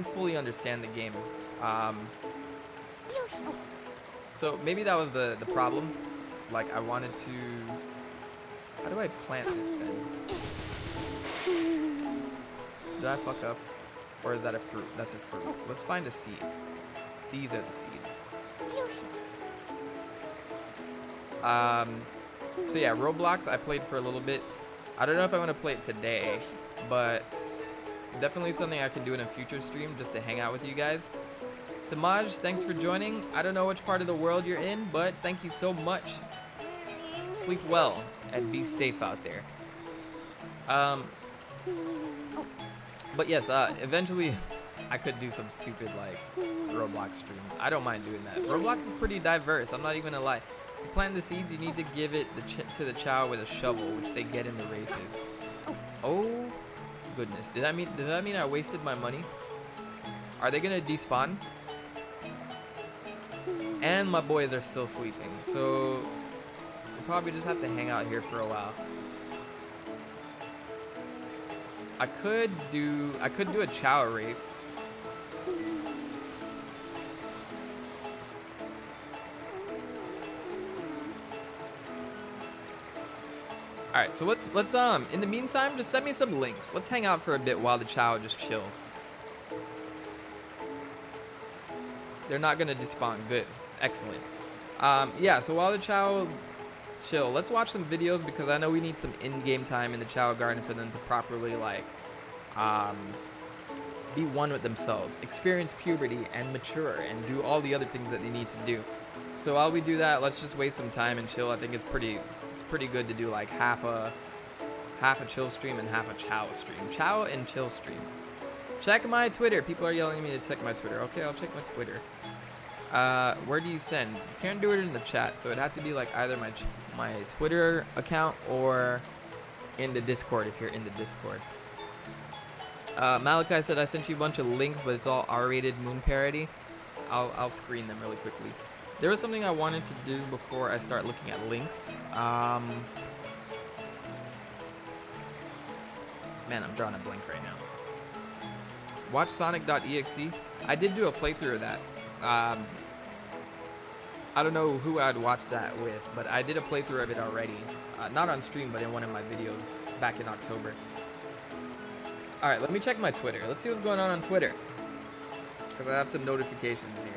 fully understand the game. So maybe that was the problem. Like I wanted to, how do I plant this then? Did I fuck up? Or is that a fruit? That's a fruit. So let's find a seed. These are the seeds. So yeah, Roblox I played for a little bit. I don't know if I want to play it today, but definitely something I can do in a future stream just to hang out with you guys. Samaj, thanks for joining. I don't know which part of the world you're in, but thank you so much. Sleep well and be safe out there. But yes, eventually I could do some stupid like Roblox stream. I don't mind doing that. Roblox is pretty diverse. I'm not even gonna lie. To plant the seeds, you need to give it to the chow with a shovel, which they get in the races. Oh goodness! Did that mean I wasted my money? Are they gonna despawn? And my boys are still sleeping, so we'll probably just have to hang out here for a while. I could do a chow race. All right, so let's in the meantime, just send me some links. Let's hang out for a bit while the chow just chill. They're not gonna despawn. Good, excellent. Yeah, so while the chow chill, let's watch some videos because I know we need some in-game time in the chow garden for them to properly like be one with themselves, experience puberty and mature and do all the other things that they need to do. So while we do that, let's just waste some time and chill. I think it's pretty good to do like half a chill stream and half a chow stream. Chow and chill stream. Check my Twitter. People are yelling at me to check my Twitter. Okay, I'll check my Twitter. Where do you send? You can't do it in the chat, so it'd have to be like either my Twitter account or in the Discord if you're in the Discord. Malachi said I sent you a bunch of links, but it's all R-rated moon parody. I'll screen them really quickly. There was something I wanted to do before I start looking at links. Man, I'm drawing a blank right now. Watch Sonic.exe. I did do a playthrough of that. I don't know who I'd watch that with, but I did a playthrough of it already. Not on stream, but in one of my videos back in October. All right, let me check my Twitter. Let's see what's going on Twitter. Because I have some notifications here.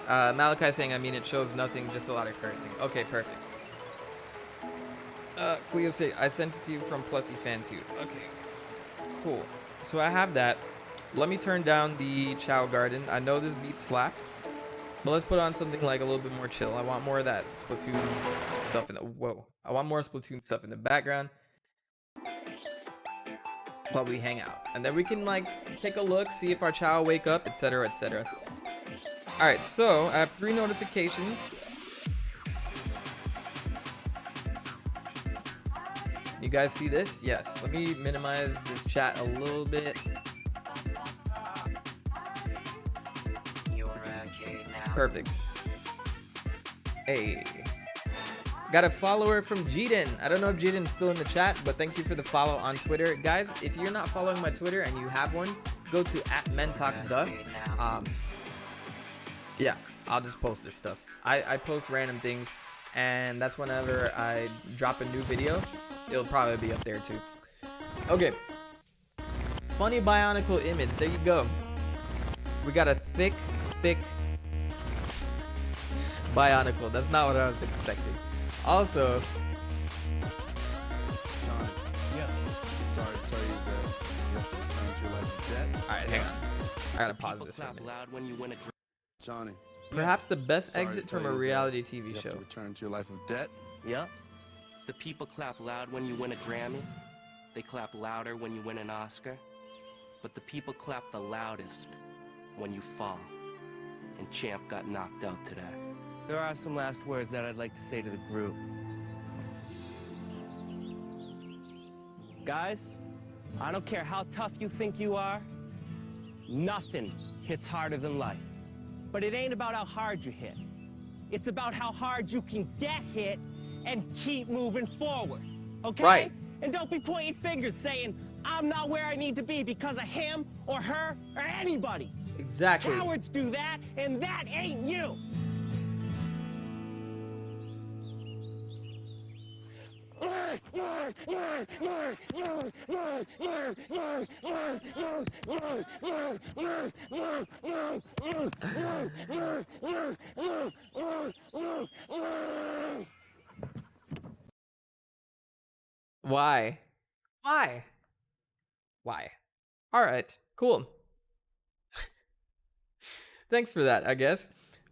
Malachi saying, I mean, it shows nothing, just a lot of cursing. Okay, perfect. Cleo say, I sent it to you from Plussy Fan 2. Okay, cool. So I have that. Let me turn down the Chow Garden. I know this beat slaps, but let's put on something like a little bit more chill. I want more of that Splatoon stuff in the, I want more Splatoon stuff in the background while we hang out. And then we can like take a look, see if our Chow wake up, etc, etc. All right, so I have 3 notifications. You guys see this? Yes. Let me minimize this chat a little bit. Perfect. Hey. Got a follower from Jiden. I don't know if Jiden's still in the chat, but thank you for the follow on Twitter. Guys, if you're not following my Twitter and you have one, go to @Mentok. Yeah, I'll just post this stuff. I post random things, and that's whenever I drop a new video. It'll probably be up there too. Okay. Funny Bionicle image. There you go. We got a thick Bionicle. That's not what I was expecting. Also, John. Yeah. Sorry to tell you that you have to return to your life of debt. all right, hang on. I gotta pause People this for a clap minute. loud when you win a Johnny. Perhaps the best Sorry to exit tell from a you that reality TV you have show. to return to your life of debt. Yeah. The people clap loud when you win a Grammy. They clap louder when you win an Oscar. But the people clap the loudest when you fall. And Champ got knocked out today. There are some last words that I'd like to say to the group. Guys, I don't care how tough you think you are. Nothing hits harder than life. But it ain't about how hard you hit. It's about how hard you can get hit and keep moving forward. Okay? Right. And don't be pointing fingers saying, I'm not where I need to be because of him or her or anybody. Exactly. Cowards do that, and that ain't you. Why? Why? Why? All right, cool. Thanks for that, I guess.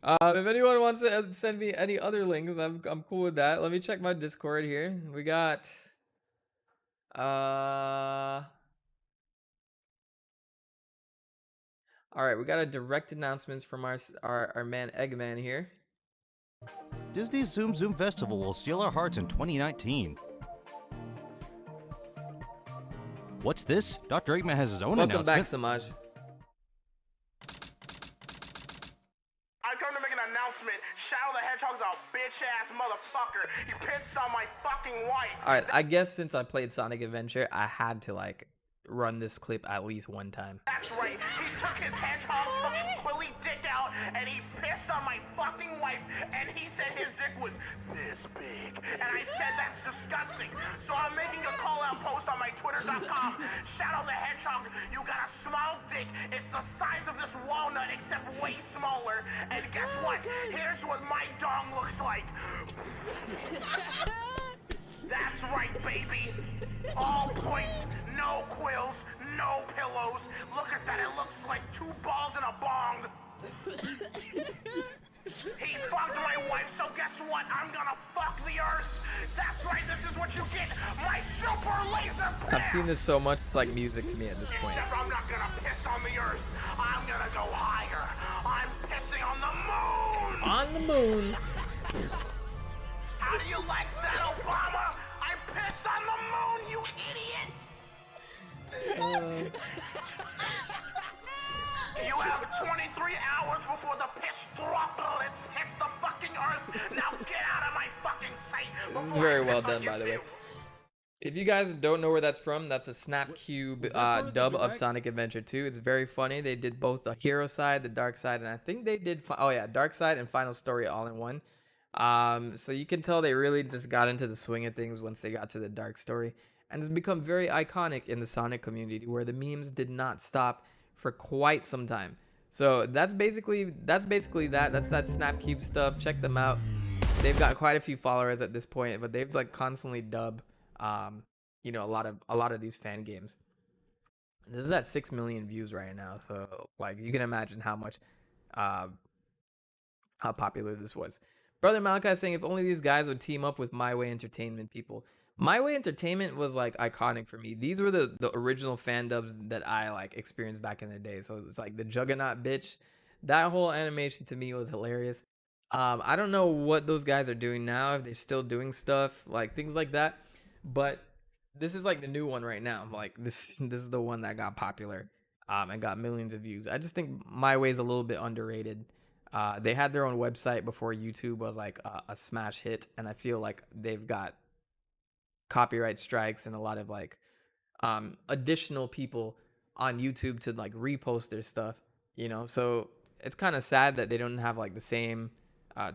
If anyone wants to send me any other links, I'm cool with that. Let me check my Discord here. We got all right, we got a direct announcements from our man Eggman here. Disney's Zoom Zoom Festival will steal our hearts in 2019. What's this? Dr. Eggman has his own Welcome announcement. back, Samaj. I come to make an announcement. Shadow the Hedgehog's a bitch-ass motherfucker. He pissed on my fucking wife. All right, I guess since I played Sonic Adventure, I had to like run this clip at least one time. That's right. He took his hedgehog fucking quilly dick out and he pissed on my fucking wife and he said his dick was this big. And I said that's disgusting. So I'm making a call-out post on my twitter.com. Shadow the Hedgehog, you got a small dick. It's the size of this walnut except way smaller. And guess what? Here's what my dong looks like. That's right, baby. All points, no quills, no pillows. Look at that, it looks like two balls in a bong. He fucked my wife, so guess what? I'm gonna fuck the earth. That's right, this is what you get. My super laser piss. I've seen this so much, it's like music to me at this point. Except I'm not gonna piss on the earth. I'm gonna go higher. I'm pissing on the moon. On the moon. How do you like that, Obama? I pissed on the moon, you idiot! You have 23 hours before the piss droplets hit the fucking earth. Now get out of my fucking sight. This is very well done, by the way. If you guys don't know where that's from, that's a Snapcube dub of Sonic Adventure 2. It's very funny. They did both the hero side, the dark side, and I think they did, dark side and final story all in one. So you can tell they really just got into the swing of things once they got to the dark story. And it's become very iconic in the Sonic community where the memes did not stop for quite some time. So that's basically that. That's that Snapcube stuff. Check them out. They've got quite a few followers at this point, but they've like constantly dubbed you know, a lot of these fan games. This is at 6 million views right now, so like you can imagine how much how popular this was. Brother Malachi is saying if only these guys would team up with My Way Entertainment people. My Way Entertainment was like iconic for me. These were the original fan dubs that I like experienced back in the day. So it's like the Juggernaut bitch. That whole animation to me was hilarious. I don't know what those guys are doing now, if they're still doing stuff like things like that, but this is like the new one right now. Like this is the one that got popular and got millions of views. I just think My Way is a little bit underrated. They had their own website before YouTube was like a smash hit, and I feel like they've got copyright strikes and a lot of like additional people on YouTube to like repost their stuff, you know. So it's kind of sad that they don't have like the same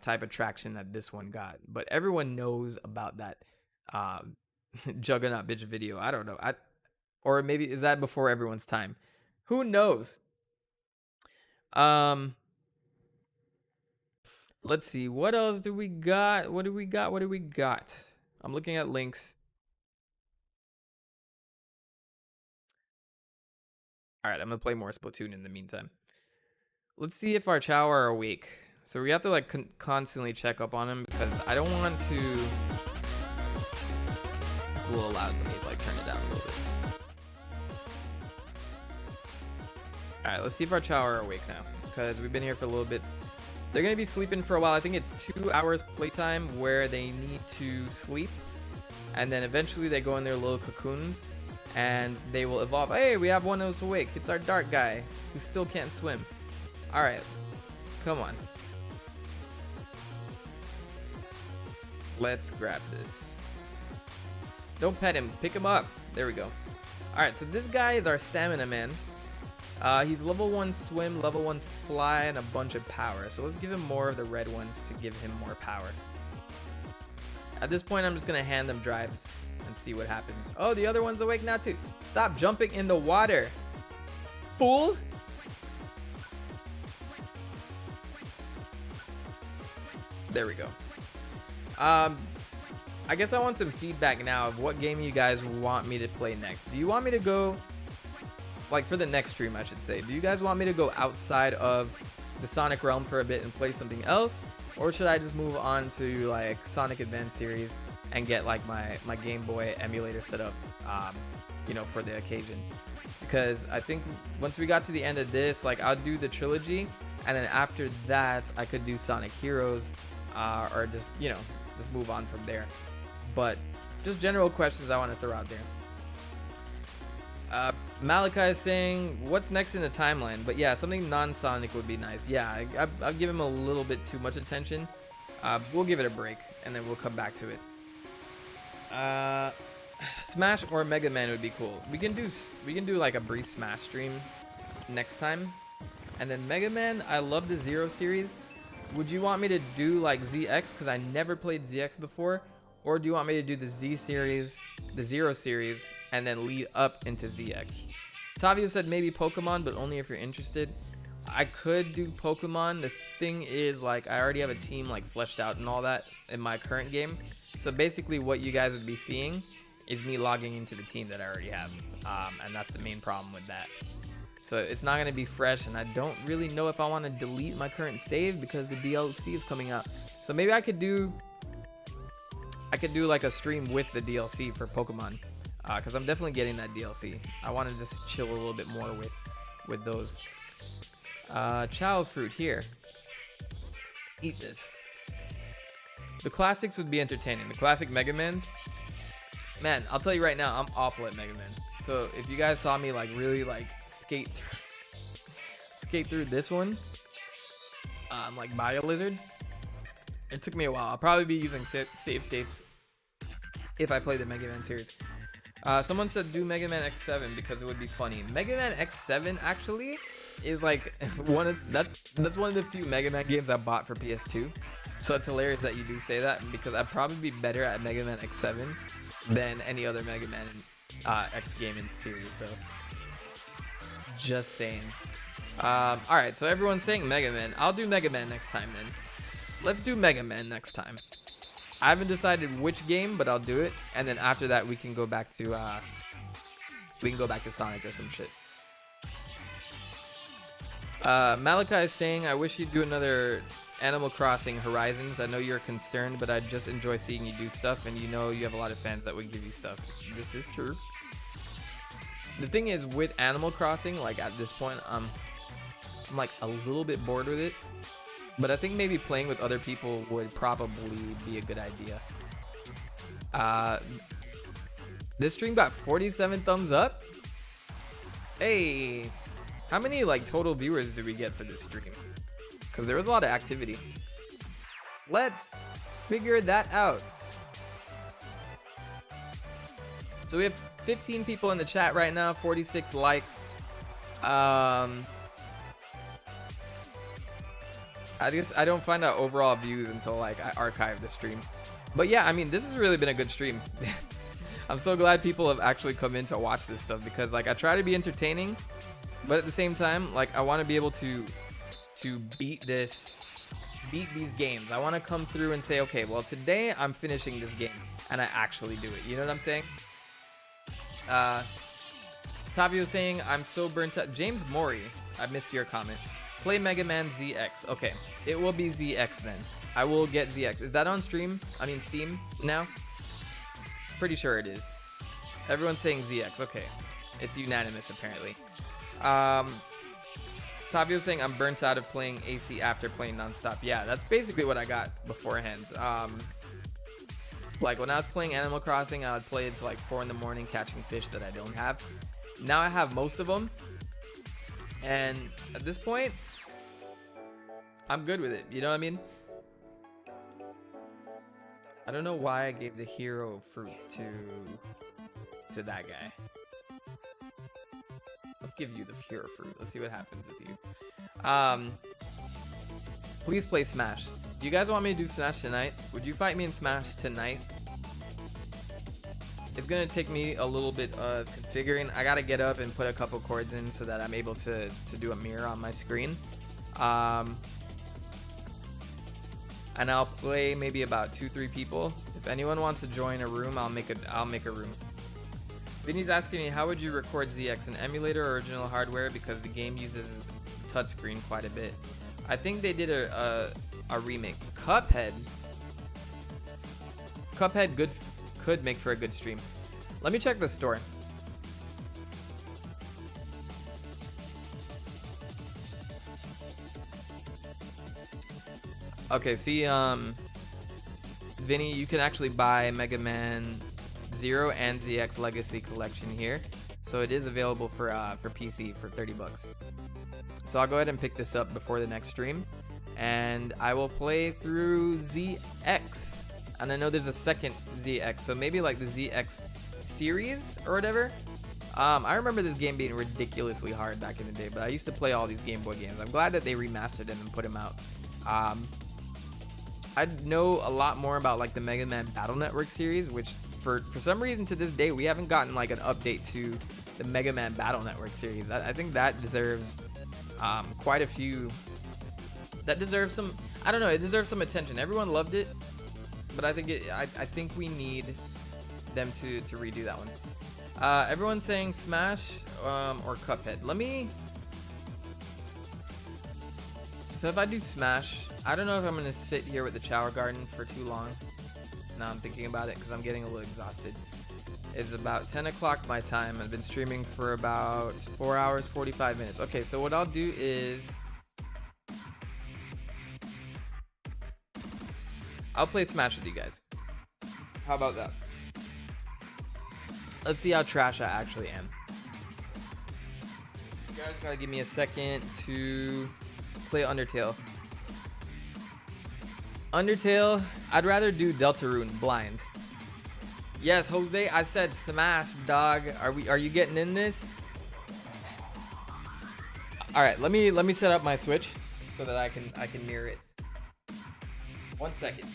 type of traction that this one got. But everyone knows about that Juggernaut bitch video. I don't know. Or maybe is that before everyone's time? Who knows? Let's see. What else do we got? What do we got? What do we got? I'm looking at links. All right, I'm gonna play more Splatoon in the meantime. Let's see if our Chow are awake. So we have to like constantly check up on them because I don't want to. It's a little loud. Let me like turn it down a little bit. All right, let's see if our Chow are awake now because we've been here for a little bit. They're gonna be sleeping for a while. I think it's 2 hours playtime where they need to sleep, and then eventually they go in their little cocoons. And they will evolve. Hey, we have one who's awake. It's our dark guy who still can't swim. All right, come on. Let's grab this. Don't pet him. Pick him up. There we go. All right, so this guy is our stamina man. He's level 1 swim, level 1 fly, and a bunch of power. So let's give him more of the red ones to give him more power. At this point, I'm just going to hand them drives and see what happens. Oh, the other one's awake now too. Stop jumping in the water, fool. There we go. I guess I want some feedback now of what game you guys want me to play next. Do you want me to go, like for the next stream I should say, do you guys want me to go outside of the Sonic realm for a bit and play something else? Or should I just move on to like Sonic Advance series and get like my Game Boy emulator set up, you know, for the occasion? Because I think once we got to the end of this, like I'll do the trilogy, and then after that I could do Sonic Heroes, or just, you know, just move on from there. But just general questions I want to throw out there. Malachi is saying, what's next in the timeline? But yeah, something non-Sonic would be nice. Yeah, I'll give him a little bit too much attention. We'll give it a break, and then we'll come back to it. Smash or Mega Man would be cool. We can do like a brief Smash stream next time, and then Mega Man. I love the Zero series. Would you want me to do like ZX because I never played ZX before, or do you want me to do the Z series, the Zero series, and then lead up into ZX? Tavio said maybe Pokemon, but only if you're interested. I could do Pokemon. The thing is, like, I already have a team like fleshed out and all that in my current game. So basically what you guys would be seeing is me logging into the team that I already have. And that's the main problem with that. So it's not going to be fresh, and I don't really know if I want to delete my current save because the DLC is coming out. So maybe I could do like a stream with the DLC for Pokemon, because I'm definitely getting that DLC. I want to just chill a little bit more with those. Chow fruit here. Eat this. The classics would be entertaining. The classic Mega Mans. Man, I'll tell you right now, I'm awful at Mega Man. So if you guys saw me like really like skate through this one, like Bio Lizard, it took me a while. I'll probably be using save states if I play the Mega Man series. Someone said do Mega Man X7 because it would be funny. Mega Man X7 actually is like that's one of the few Mega Man games I bought for PS2. So it's hilarious that you do say that, because I'd probably be better at Mega Man X7 than any other Mega Man X game in the series. So just saying. Alright, so everyone's saying Mega Man. I'll do Mega Man next time then. Let's do Mega Man next time. I haven't decided which game, but I'll do it, and then after that we can go back to Sonic or some shit. Malachi is saying, I wish you'd do another Animal Crossing Horizons. I know you're concerned, but I just enjoy seeing you do stuff, and you know you have a lot of fans that would give you stuff. This is true. The thing is, with Animal Crossing, like at this point, I'm like a little bit bored with it, but I think maybe playing with other people would probably be a good idea. This stream got 47 thumbs up. Hey, how many like total viewers did we get for this stream? because there was a lot of activity. Let's figure that out. So we have 15 people in the chat right now, 46 likes. I guess I don't find out overall views until like I archive the stream. But yeah, I mean, this has really been a good stream. I'm so glad people have actually come in to watch this stuff, because like I try to be entertaining, but at the same time, like I want to be able to beat these games. I want to come through and say, okay, well today I'm finishing this game, and I actually do it. You know what I'm saying? Tavio saying I'm so burnt out. James Mori, I missed your comment. Play Mega Man ZX. Okay, it will be ZX then. I will get ZX. Is that on stream? I mean Steam now? Pretty sure it is. Everyone's saying ZX. Okay, it's unanimous apparently. Tavio saying I'm burnt out of playing AC after playing nonstop. Yeah, that's basically what I got beforehand. Like when I was playing Animal Crossing, I would play until like 4 in the morning catching fish that I don't have. Now I have most of them, and at this point I'm good with it. You know what I mean? I don't know why I gave the hero fruit to that guy. Let's give you the hero fruit. Let's see what happens with you. Please play Smash. Do you guys want me to do Smash tonight? Would you fight me in Smash tonight? It's gonna take me a little bit of configuring. I gotta get up and put a couple chords in so that I'm able to do a mirror on my screen. And I'll play maybe about 2-3 people. If anyone wants to join a room, I'll make a room. Vinny's asking me, how would you record ZX, an emulator or original hardware, because the game uses touchscreen quite a bit. I think they did a remake. Cuphead could make for a good stream. Let me check the store. Okay, see, Vinny, you can actually buy Mega Man 0 and ZX Legacy Collection here. So it is available for PC for 30 bucks. So I'll go ahead and pick this up before the next stream, and I will play through ZX. And I know there's a second ZX, so maybe like the ZX series or whatever. I remember this game being ridiculously hard back in the day, but I used to play all these Game Boy games. I'm glad that they remastered them and put them out. I know a lot more about like the Mega Man Battle Network series, which for some reason to this day we haven't gotten like an update to the Mega Man Battle Network series. I think that deserves quite a few. That deserves some. I don't know. It deserves some attention. Everyone loved it, but I think I think we need them to redo that one. Everyone's saying Smash or Cuphead. Let me. So if I do Smash, I don't know if I'm gonna sit here with the Shower Garden for too long. Now I'm thinking about it because I'm getting a little exhausted. It's about 10 o'clock my time. I've been streaming for about 4 hours, 45 minutes. Okay, so what I'll do is I'll play Smash with you guys. How about that? Let's see how trash I actually am. You guys gotta give me a second to play Undertale. Undertale, I'd rather do Deltarune blind. Yes, Jose, I said Smash, dog. Are you getting in this? All right, let me set up my Switch so that I can mirror it. 1 second.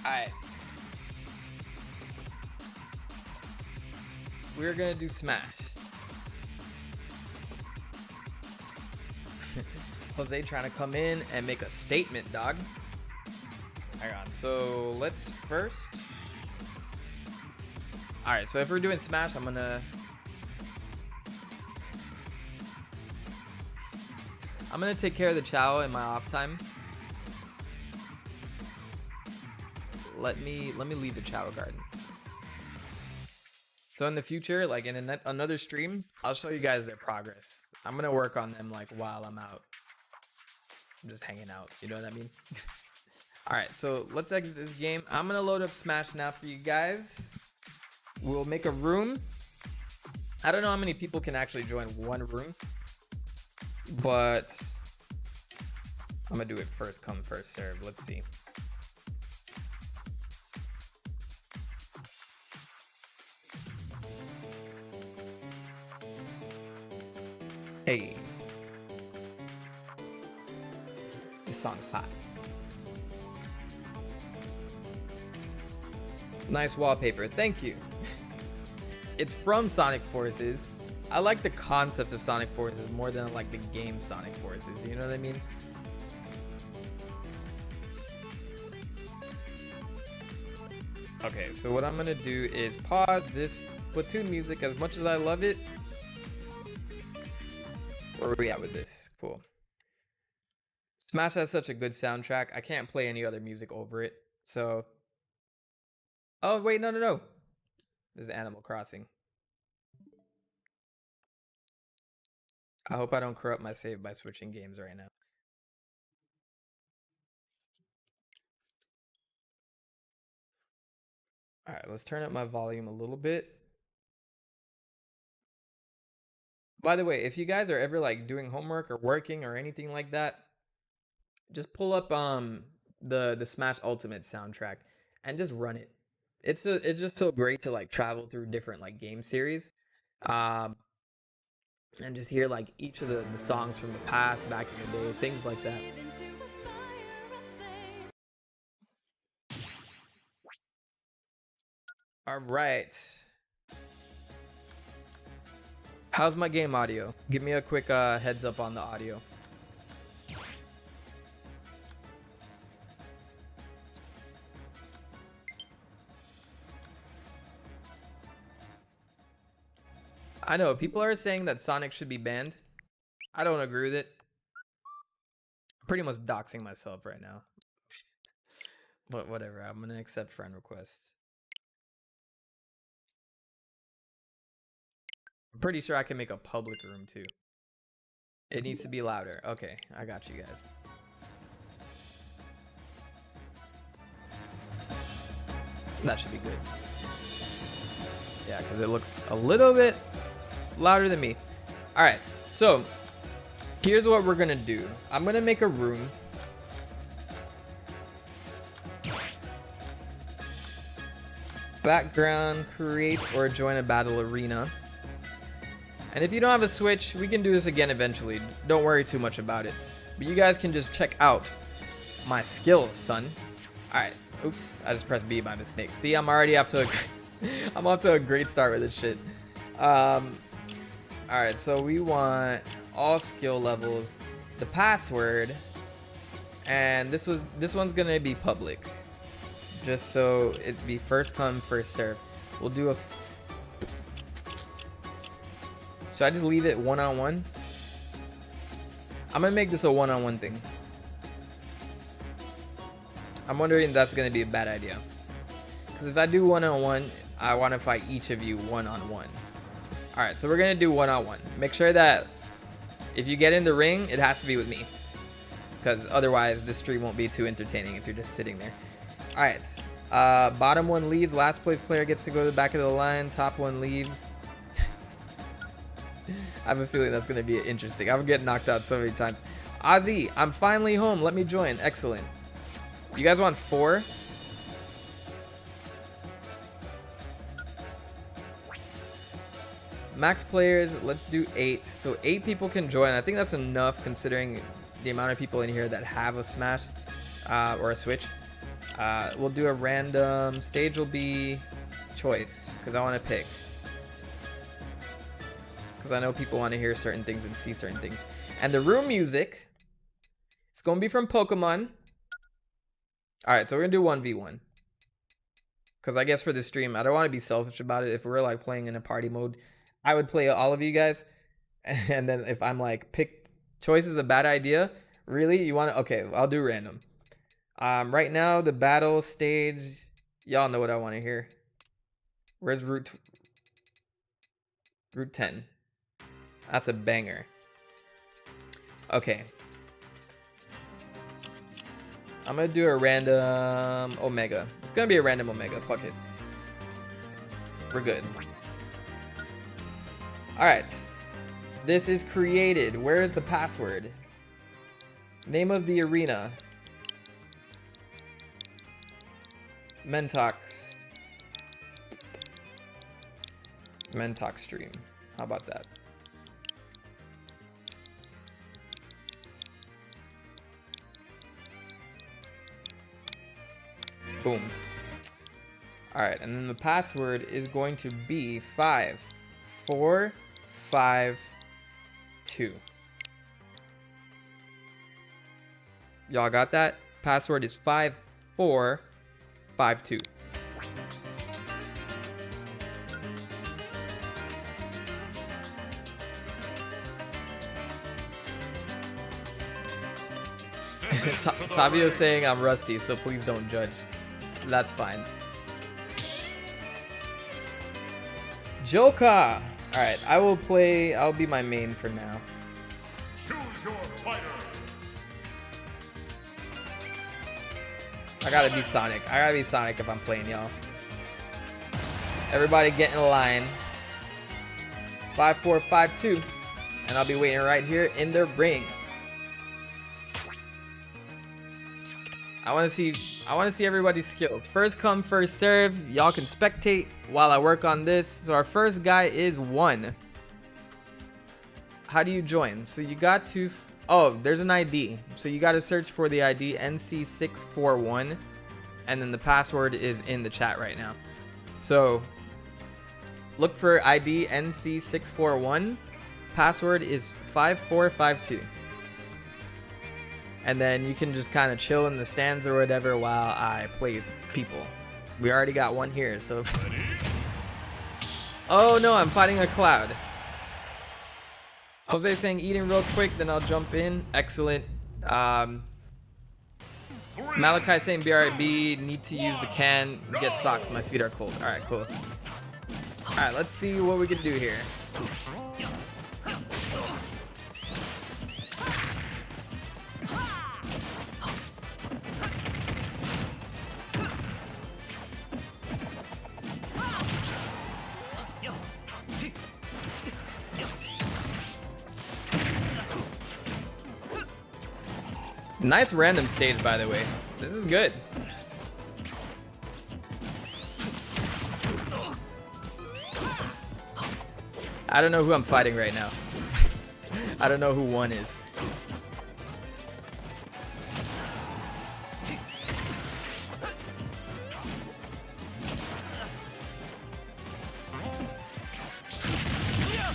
Alright. We're gonna do Smash. Jose trying to come in and make a statement, dog. Hang on. So let's first. Alright, so if we're doing Smash, I'm gonna take care of the Chow in my off time. Let me leave the Chow garden. So in the future, like in another stream, I'll show you guys their progress. I'm gonna work on them like while I'm out. I'm just hanging out, you know what I mean? Alright, so let's exit this game. I'm gonna load up Smash now for you guys. We'll make a room. I don't know how many people can actually join one room, but I'm gonna do it first come, first serve. Let's see. Hey. This song's hot. Nice wallpaper, thank you. It's from Sonic Forces. I like the concept of Sonic Forces more than I like the game Sonic Forces, you know what I mean? Okay, so what I'm gonna do is pause this Splatoon music. As much as I love it, where are we at with this? Cool. Smash has such a good soundtrack. I can't play any other music over it. So, oh wait, no. This is Animal Crossing. I hope I don't corrupt my save by switching games right now. All right, let's turn up my volume a little bit. By the way, if you guys are ever like doing homework or working or anything like that, just pull up the Smash Ultimate soundtrack and just run it. It's just so great to like travel through different like game series, and just hear like each of the songs from the past, back in the day, things like that. All right. How's my game audio? Give me a quick heads up on the audio. I know people are saying that Sonic should be banned. I don't agree with it. I'm pretty much doxing myself right now. But whatever, I'm gonna accept friend requests. I'm pretty sure I can make a public room too. It needs to be louder. Okay, I got you guys. That should be good. Yeah, because it looks a little bit louder than me. All right, so here's what we're gonna do. I'm gonna make a room. Background, create or join a battle arena. And if you don't have a Switch, we can do this again eventually. Don't worry too much about it. But you guys can just check out my skills, son. All right. Oops, I just pressed B by mistake. See, I'm already off to I'm off to a great start with this shit. All right, so we want all skill levels, the password, and this one's gonna be public, just so it'd be first come, first serve. We'll do a. Should I just leave it one-on-one? I'm gonna make this a one-on-one thing. I'm wondering if that's gonna be a bad idea. Because if I do one-on-one, I want to fight each of you one-on-one. All right, so we're gonna do one-on-one. Make sure that if you get in the ring, it has to be with me. Because otherwise, this stream won't be too entertaining if you're just sitting there. All right, bottom one leaves. Last place player gets to go to the back of the line. Top one leaves. I have a feeling that's gonna be interesting. I'm getting knocked out so many times. Ozzy, I'm finally home. Let me join. Excellent. You guys want 4? Max players, let's do 8. So 8 people can join. I think that's enough considering the amount of people in here that have a Smash or a Switch. We'll do a random. Stage will be choice, because I want to pick. Because I know people want to hear certain things and see certain things. And the room music, it's going to be from Pokemon. Alright, so we're going to do 1v1. Because I guess for the stream, I don't want to be selfish about it. If we're like playing in a party mode, I would play all of you guys. And then if I'm like, pick choice is a bad idea. Really? You want to? Okay, I'll do random. Right now, the battle stage, y'all know what I want to hear. Where's Route 10? That's a banger. Okay. I'm gonna do a random Omega. It's gonna be a random Omega. Fuck it. We're good. Alright. This is created. Where is the password? Name of the arena. Mentok stream. How about that? Boom. Alright, and then the password is going to be 5452. Y'all got that? Password is 5452. Tavio's saying I'm rusty, so please don't judge. That's fine. Joka! Alright, I'll be my main for now. Choose your fighter. I gotta be Sonic. I gotta be Sonic if I'm playing, y'all. Everybody get in line. 5452. And I'll be waiting right here in the ring. I want to see everybody's skills. First come, first serve. Y'all can spectate while I work on this. So our first guy is 1. How do you join? So you got to there's an ID. So you got to search for the ID NC641 and then the password is in the chat right now. So look for ID NC641. Password is 5452. And then you can just kind of chill in the stands or whatever while I play people. We already got one here, so... Oh no, I'm fighting a Cloud. Jose saying eating real quick, then I'll jump in. Excellent. Malachi saying BRB, need to use the can, get socks, my feet are cold. Alright, cool. Alright, let's see what we can do here. Nice random stage, by the way. This is good. I don't know who I'm fighting right now. I don't know who 1 is.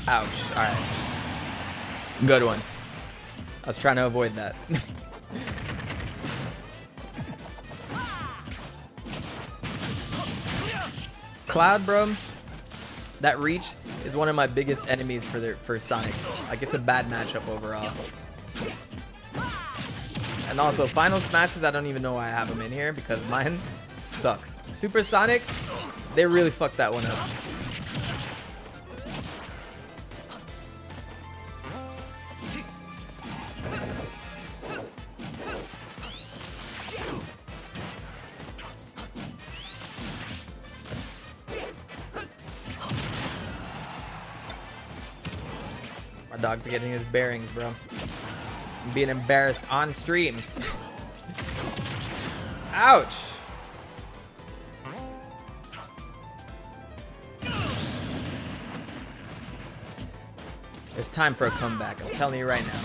Ouch. Alright. Good one. I was trying to avoid that. Cloud, bro, that reach is one of my biggest enemies for Sonic. Like, it's a bad matchup overall. And also, final smashes, I don't even know why I have them in here because mine sucks. Super Sonic, they really fucked that one up. My dog's getting his bearings, bro. I'm being embarrassed on stream. Ouch! There's time for a comeback, I'm telling you right now.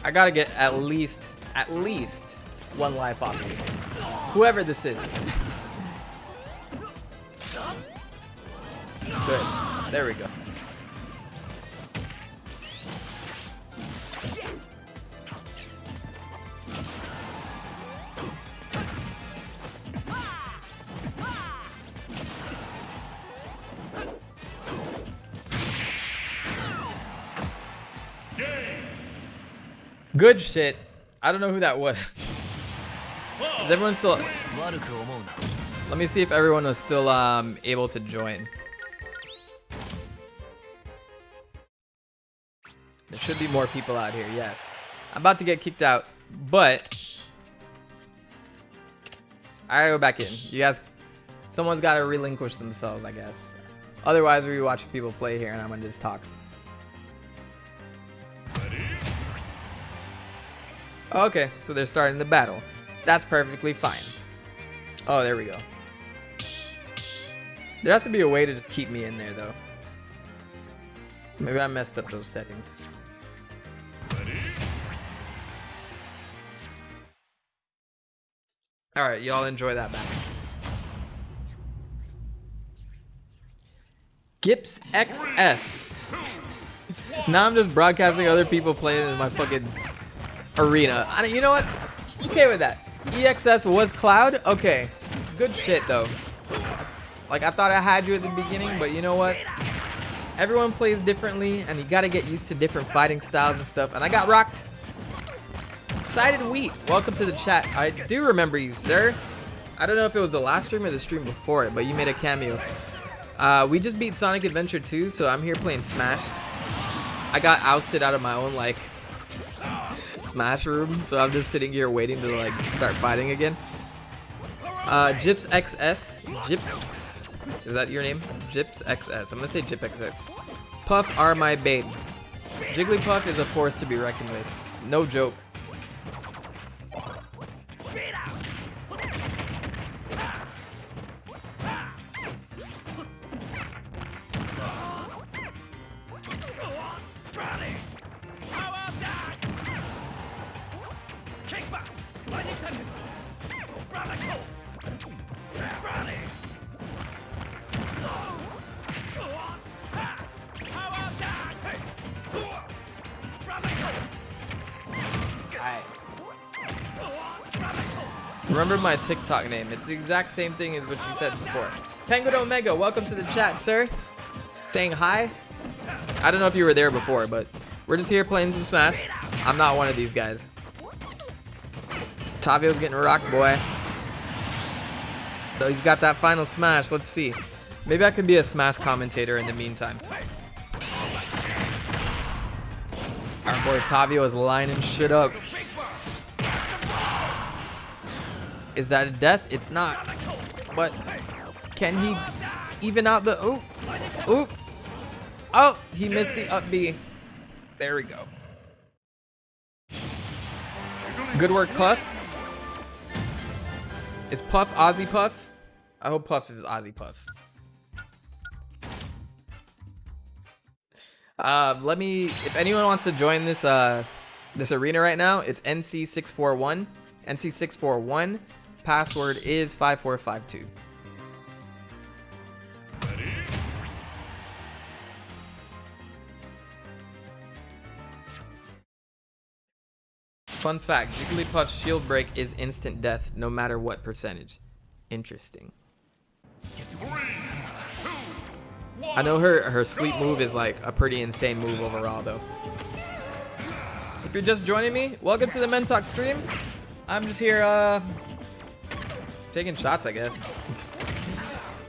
I gotta get at least one life off me. Whoever this is. Good. There we go. Good shit. I don't know who that was. Is everyone still... Let me see if everyone was still able to join. There should be more people out here, yes. I'm about to get kicked out, but... I gotta go back in. You guys... Someone's gotta relinquish themselves, I guess. Otherwise, we'll be watching people play here and I'm gonna just talk. Okay, so they're starting the battle. That's perfectly fine. Oh, there we go. There has to be a way to just keep me in there, though. Maybe I messed up those settings. Alright, y'all enjoy that battle. Gips XS. Now I'm just broadcasting other people playing in my fucking arena. You know what? Okay with that. EXS was Cloud? Okay. Good shit, though. Like, I thought I had you at the beginning, but you know what? Everyone plays differently, and you gotta get used to different fighting styles and stuff. And I got rocked. Sided Wheat, welcome to the chat. I do remember you, sir. I don't know if it was the last stream or the stream before it, but you made a cameo. We just beat Sonic Adventure 2, so I'm here playing Smash. I got ousted out of my own, like, Smash room, so I'm just sitting here waiting to, like, start fighting again. Jips XS. Jips. Is that your name? Jips XS. I'm gonna say Jip XS. Puff are my babe. Jigglypuff is a force to be reckoned with. No joke. Remember my TikTok name. It's the exact same thing as what you said before. Penguin Omega, welcome to the chat, sir. Saying hi. I don't know if you were there before, but we're just here playing some Smash. I'm not one of these guys. Tavio's getting rocked, boy. So he's got that final Smash. Let's see. Maybe I could be a Smash commentator in the meantime. Our boy Tavio is lining shit up. Is that a death? It's not. But can he even out the... Oop. Oop. Oh, he missed the up B. There we go. Good work, Puff. Is Puff Ozzy Puff? I hope Puff is Ozzy Puff. Let me... If anyone wants to join this this arena right now, it's NC641. NC641. Password is 5452. Fun fact, Jigglypuff's shield break is instant death no matter what percentage. Interesting. I know her sleep move is like a pretty insane move overall though. If you're just joining me, welcome to the Mentok stream. I'm just here taking shots, I guess.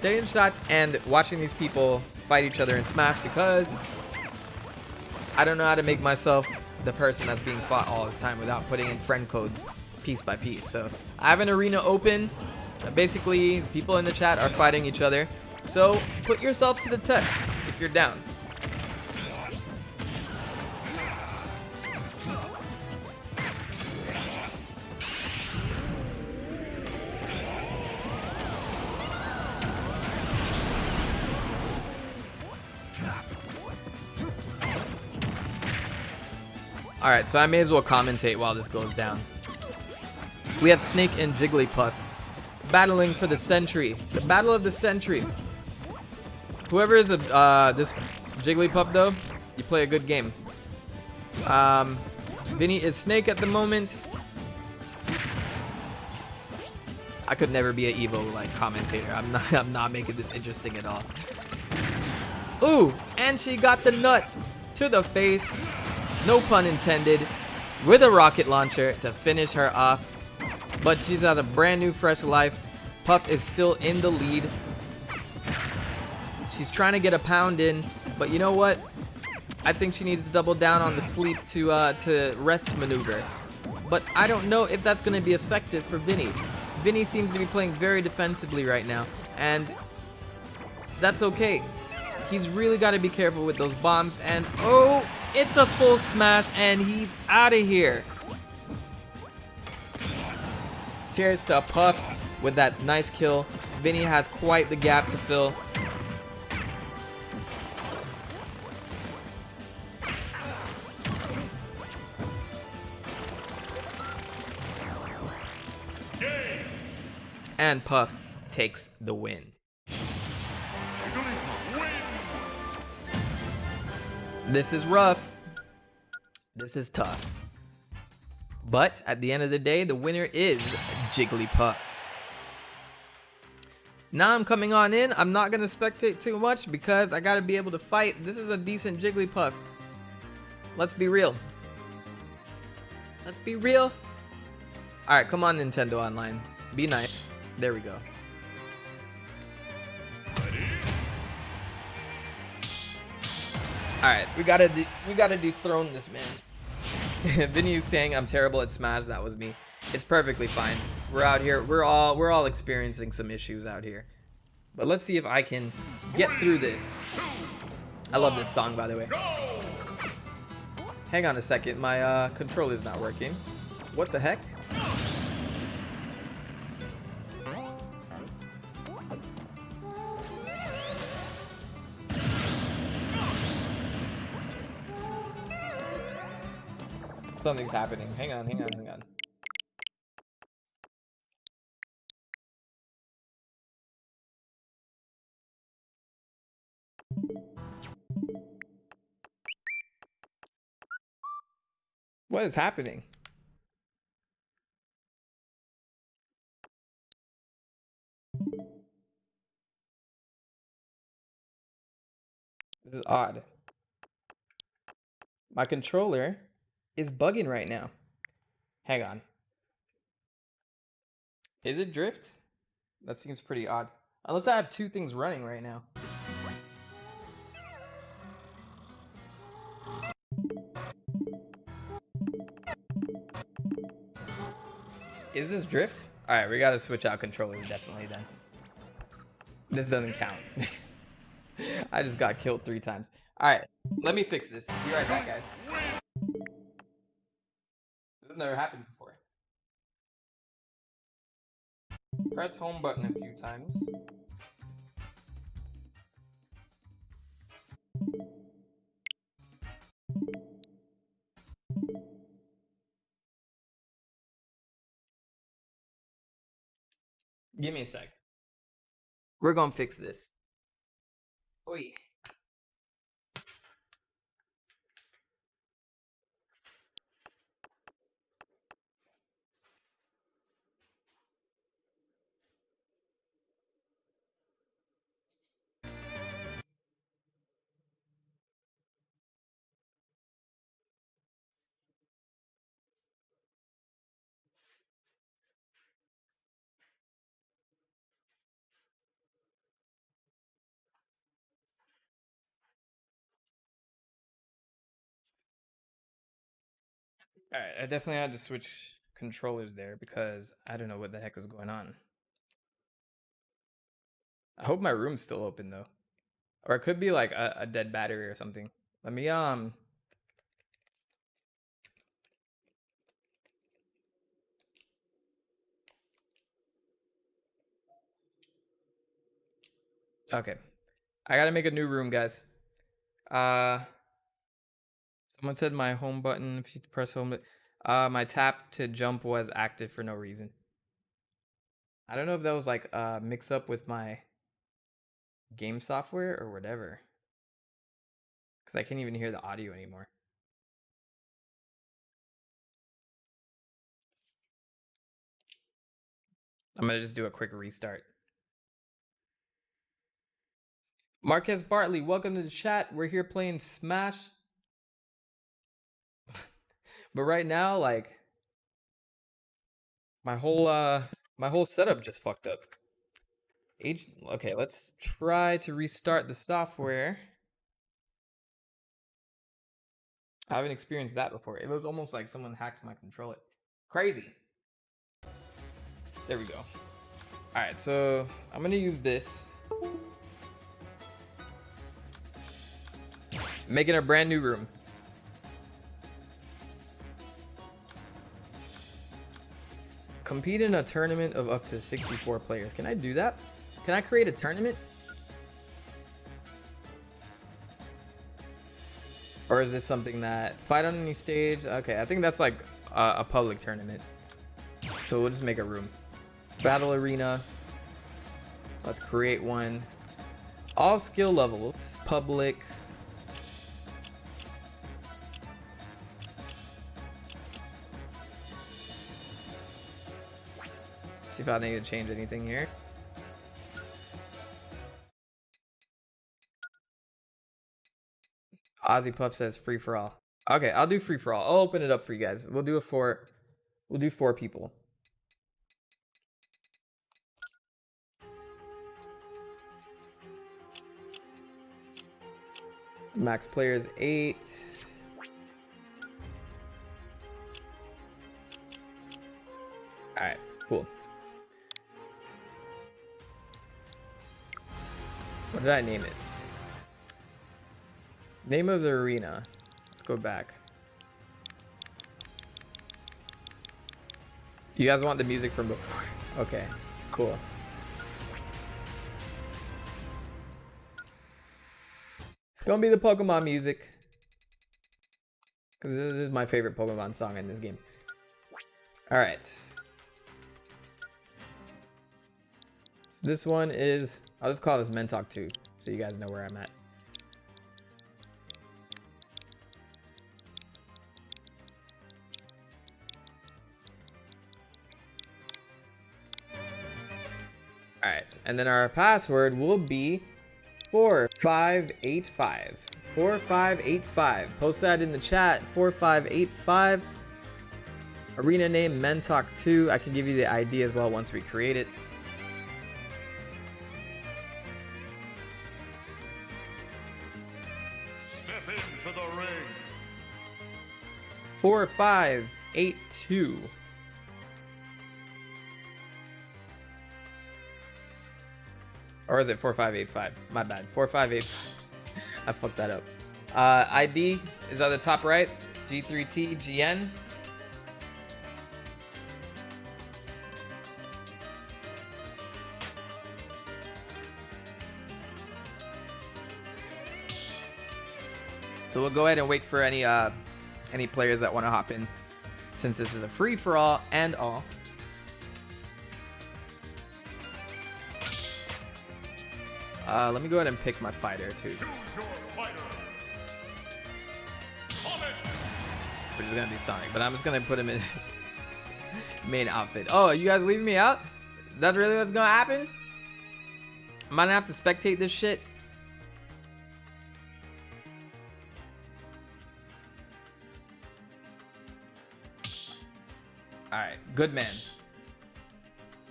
Taking shots and watching these people fight each other in Smash because I don't know how to make myself the person that's being fought all this time without putting in friend codes piece by piece. So I have an arena open. Basically, people in the chat are fighting each other. So put yourself to the test if you're down. Alright, so I may as well commentate while this goes down. We have Snake and Jigglypuff battling for the century. The battle of the century. Whoever is this Jigglypuff though, you play a good game. Vinny is Snake at the moment. I could never be an Evo like commentator. I'm not making this interesting at all. Ooh, and she got the nut to the face. No pun intended. With a rocket launcher to finish her off. But she has a brand new fresh life. Puff is still in the lead. She's trying to get a pound in, but you know what? I think she needs to double down on the sleep to rest maneuver. But I don't know if that's going to be effective for Vinny. Vinny seems to be playing very defensively right now, and that's okay. He's really got to be careful with those bombs, and oh, it's a full smash, and he's out of here. Cheers to Puff with that nice kill. Vinny has quite the gap to fill. And Puff takes the win. This is rough. This is tough. But at the end of the day, the winner is Jigglypuff. Now I'm coming on in. I'm not going to spectate too much because I got to be able to fight. This is a decent Jigglypuff. Let's be real. Let's be real. All right, come on, Nintendo Online. Be nice. There we go. All right, we gotta dethrone this man. Vinny saying I'm terrible at Smash. That was me. It's perfectly fine. We're out here. We're all experiencing some issues out here. But let's see if I can get through this. I love this song, by the way. Hang on a second. My controller's not working. What the heck? Something's happening. Hang on. What is happening? This is odd. My controller is bugging right now. Hang on. Is it drift? That seems pretty odd. Unless I have two things running right now. Is this drift? Alright, we gotta switch out controllers definitely then. This doesn't count. I just got killed 3 times. Alright, let me fix this. Be right back, guys. This has never happened before. Press home button a few times. Give me a sec. We're gonna fix this. Oi. Alright, I definitely had to switch controllers there because I don't know what the heck was going on. I hope my room's still open though. Or it could be like a dead battery or something. Let me okay. I gotta make a new room, guys. So Someone said my home button, if you press home, my tap to jump was active for no reason. I don't know if that was like a mix up with my game software or whatever. Because I can't even hear the audio anymore. I'm going to just do a quick restart. Marquez Bartley, welcome to the chat. We're here playing Smash. But right now, like, my whole setup just fucked up. Okay, let's try to restart the software. I haven't experienced that before. It was almost like someone hacked my controller. Crazy. There we go. All right, so I'm gonna use this. Making a brand new room. Compete in a tournament of up to 64 players. Can I do that? Can I create a tournament? Or is this something that fight on any stage? Okay, I think that's like a public tournament. So we'll just make a room. Battle arena. Let's create one. All skill levels. Public. See if I need to change anything here. Ozzy Puff says free for all. Okay, I'll do free for all. I'll open it up for you guys. We'll do we'll do 4 people. Max players 8. All right, cool. What did I name it? Name of the arena. Let's go back. You guys want the music from before? Okay, cool. It's gonna be the Pokemon music. Because this is my favorite Pokemon song in this game. Alright. So this one is, I'll just call this Mentok 2, so you guys know where I'm at. Alright, and then our password will be 4585. 4585. Post that in the chat. 4585. Arena name Mentok 2. I can give you the ID as well once we create it. Step into the ring. 4582. Or is it 4585? My bad. 4585. I fucked that up. ID is at the top right. G3T GN. So we'll go ahead and wait for any players that want to hop in, since this is a free for all and all. Let me go ahead and pick my fighter too. Which is gonna be Sonic, but I'm just gonna put him in his main outfit. Oh, you guys leaving me out? That's really what's gonna happen? Am I gonna have to spectate this shit? Alright, good man.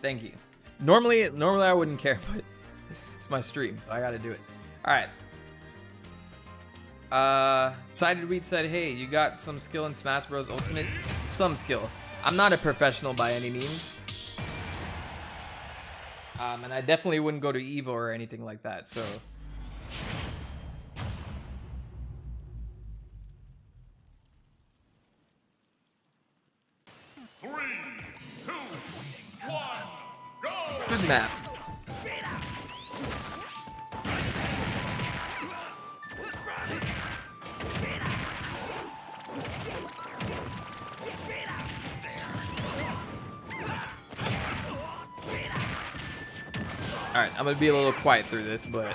Thank you. Normally I wouldn't care, but it's my stream, so I gotta do it. Alright. Sided Wheat said, hey, you got some skill in Smash Bros. Ultimate? Some skill. I'm not a professional by any means. And I definitely wouldn't go to Evo or anything like that, so... Good map. Alright, I'm gonna be a little quiet through this, but...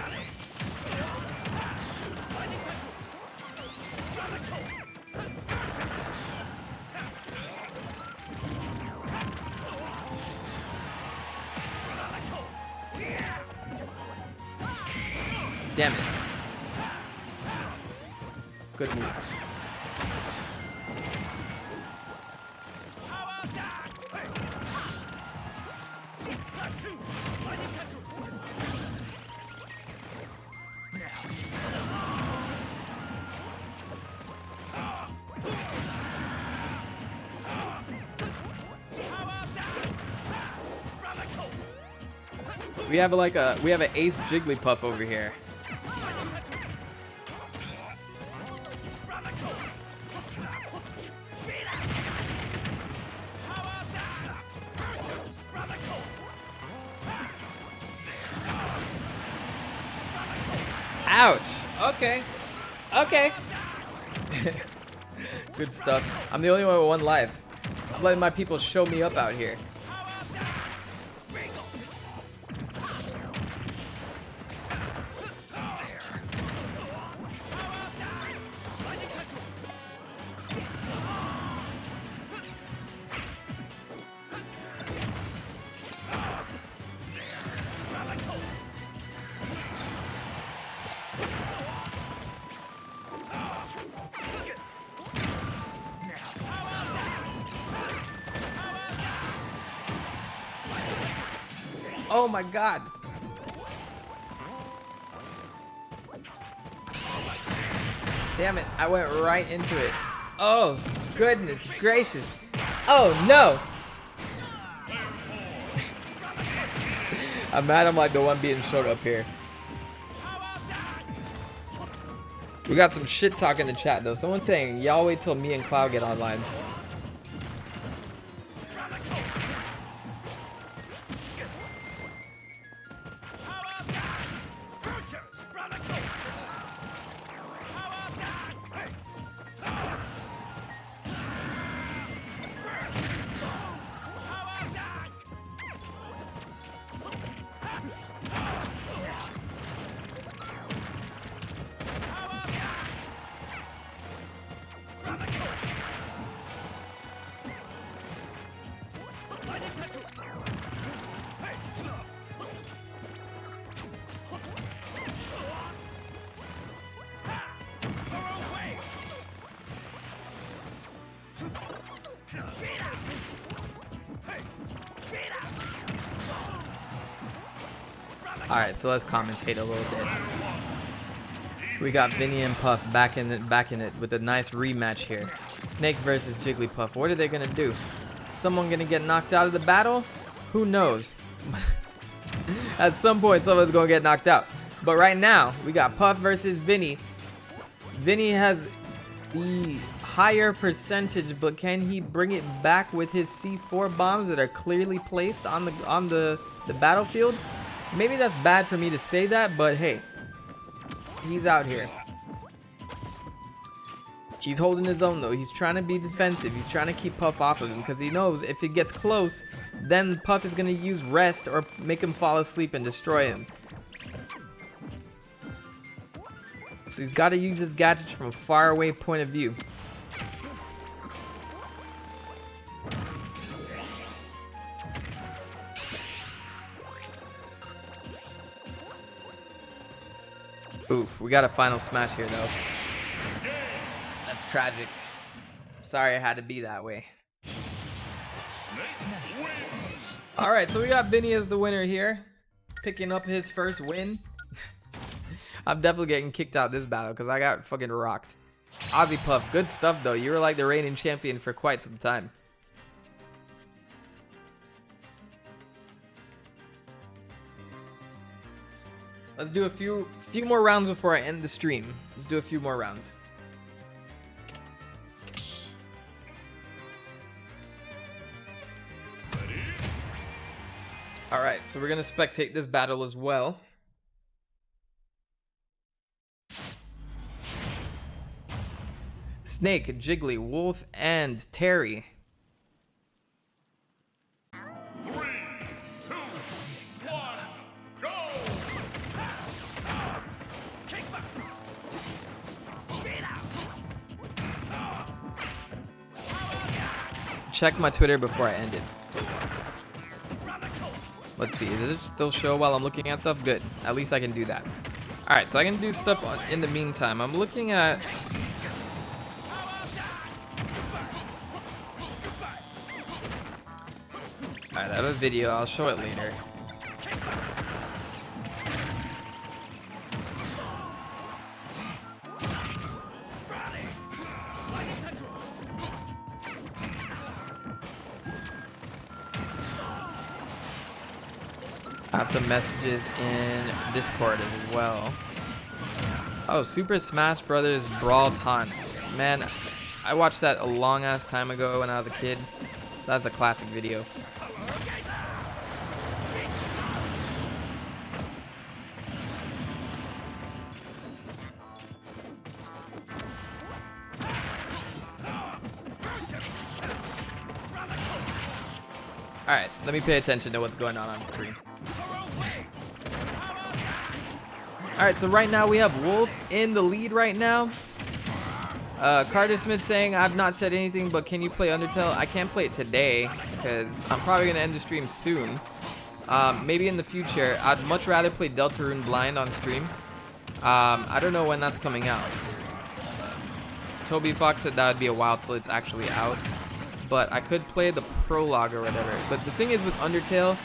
Damn it. Good move. We have an ace Jigglypuff over here. Ouch. Okay. Okay. Good stuff. I'm the only one with one life. I'm letting my people show me up out here. Oh my god. Damn it, I went right into it. Oh, goodness gracious. Oh no. I'm mad I'm like the one being showed up here. We got some shit talk in the chat though. Someone's saying, y'all wait till me and Cloud get online. Alright, so let's commentate a little bit. We got Vinny and Puff back in it with a nice rematch here. Snake versus Jigglypuff. What are they gonna do? Someone gonna get knocked out of the battle? Who knows? At some point someone's gonna get knocked out. But right now, we got Puff versus Vinny. Vinny has the higher percentage, but can he bring it back with his C4 bombs that are clearly placed on the battlefield? Maybe that's bad for me to say that, but hey, he's out here. He's holding his own though. He's trying to be defensive. He's trying to keep Puff off of him because he knows if it gets close, then Puff is going to use rest or make him fall asleep and destroy him. So he's got to use his gadgets from a far away point of view. Oof, we got a final smash here though. That's tragic. Sorry it had to be that way. Alright, so we got Vinny as the winner here. Picking up his first win. I'm definitely getting kicked out this battle because I got fucking rocked. Ozzy Puff, good stuff though. You were like the reigning champion for quite some time. Let's do a few more rounds before I end the stream. Let's do a few more rounds. Alright, so we're gonna spectate this battle as well. Snake, Jiggly, Wolf, and Terry. 3, 2, 1, go! check my Twitter before I end it. Let's see. Does it still show while I'm looking at stuff? Good. At least I can do that. All right, so I can do stuff in the meantime. I'm looking at. All right, I have a video. I'll show it later. I have some messages in Discord as well. Oh, Super Smash Brothers Brawl Taunts. Man, I watched that a long ass time ago when I was a kid. That's a classic video. Alright, let me pay attention to what's going on screen. Alright, so right now we have Wolf in the lead right now. Carter Smith saying, I've not said anything, but can you play Undertale? I can't play it today, because I'm probably going to end the stream soon. Maybe in the future. I'd much rather play Deltarune Blind on stream. I don't know when that's coming out. Toby Fox said that would be a while till it's actually out. But I could play the prologue or whatever. But the thing is with Undertale,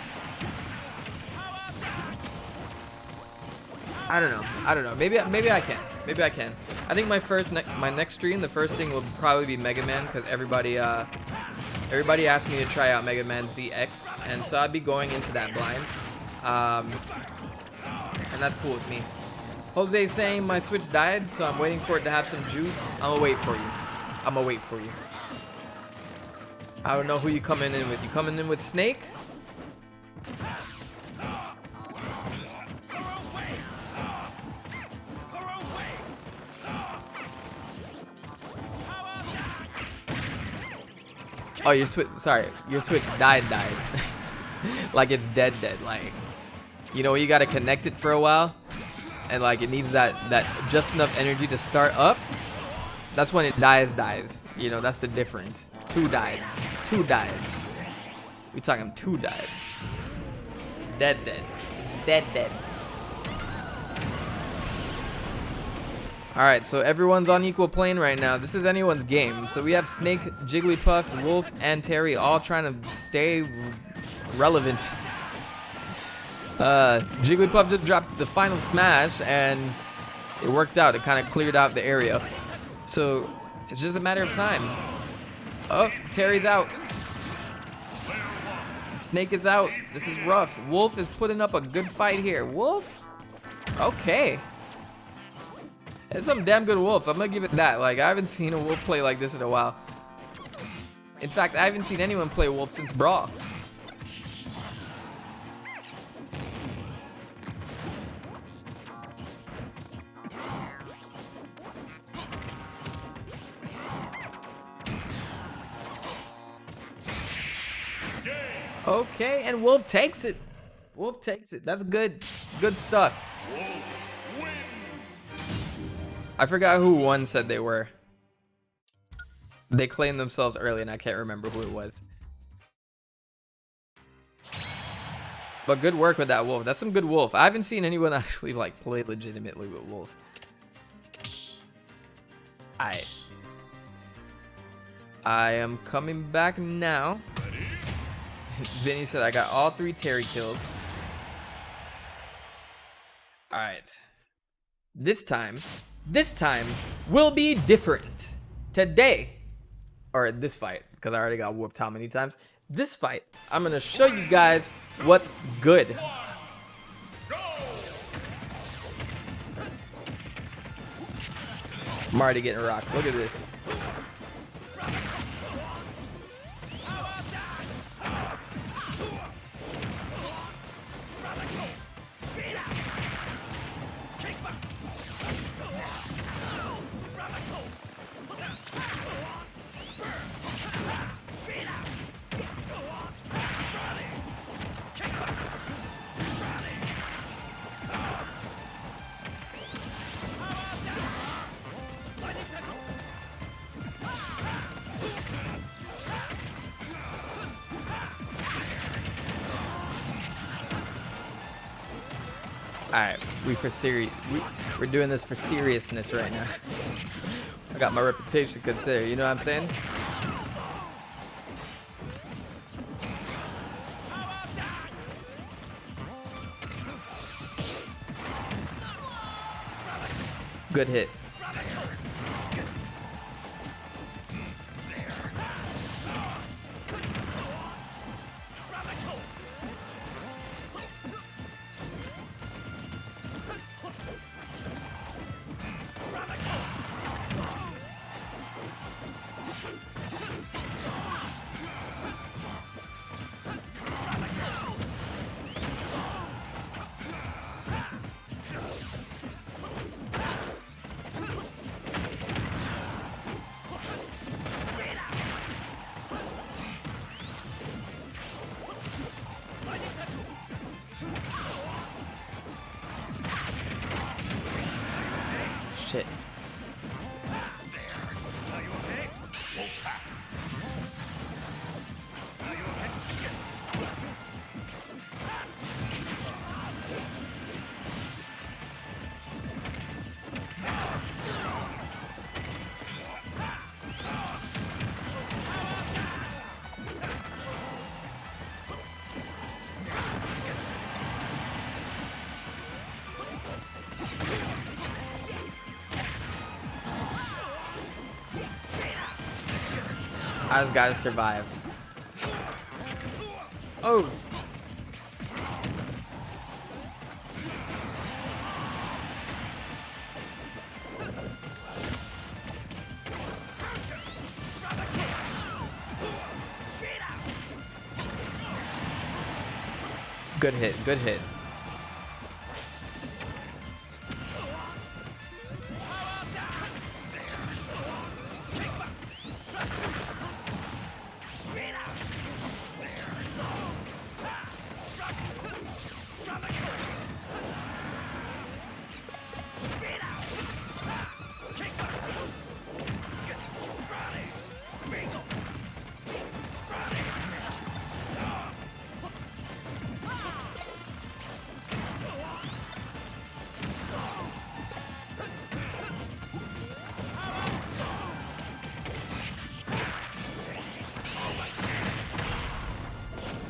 I don't know. Maybe I can. I think my next stream, the first thing will probably be Mega Man, because everybody asked me to try out Mega Man ZX, and so I'd be going into that blind, and that's cool with me. Jose's saying my Switch died, so I'm waiting for it to have some juice. I'm gonna wait for you. I don't know who you coming in with. You coming in with Snake? Oh, your Switch died. Like it's dead. Like, you know, you gotta connect it for a while, and like it needs that just enough energy to start up. That's when it dies. You know, that's the difference. Two died. We talking 2 dies. Dead. It's dead. Alright, so everyone's on equal plane right now. This is anyone's game. So we have Snake, Jigglypuff, Wolf, and Terry all trying to stay relevant. Jigglypuff just dropped the final smash, and it worked out. It kind of cleared out the area. So it's just a matter of time. Oh, Terry's out. Snake is out. This is rough. Wolf is putting up a good fight here. Wolf? Okay. It's some damn good Wolf. I'm gonna give it that. Like, I haven't seen a Wolf play like this in a while. In fact, I haven't seen anyone play Wolf since Brawl. Okay, and Wolf takes it. That's good stuff. I forgot who one said they were. They claimed themselves early, and I can't remember who it was. But good work with that Wolf. That's some good Wolf. I haven't seen anyone actually like play legitimately with Wolf. I am coming back now. Vinny said I got all 3 Terry kills. Alright. This time will be different. Today, or this fight, because I already got whooped how many times. This fight, I'm gonna show you guys what's good. I'm already getting rocked. Look at this. Alright, we're doing this for seriousness right now. I got my reputation to consider, you know what I'm saying? Good hit. Shit. I just gotta survive. Oh! Good hit, good hit.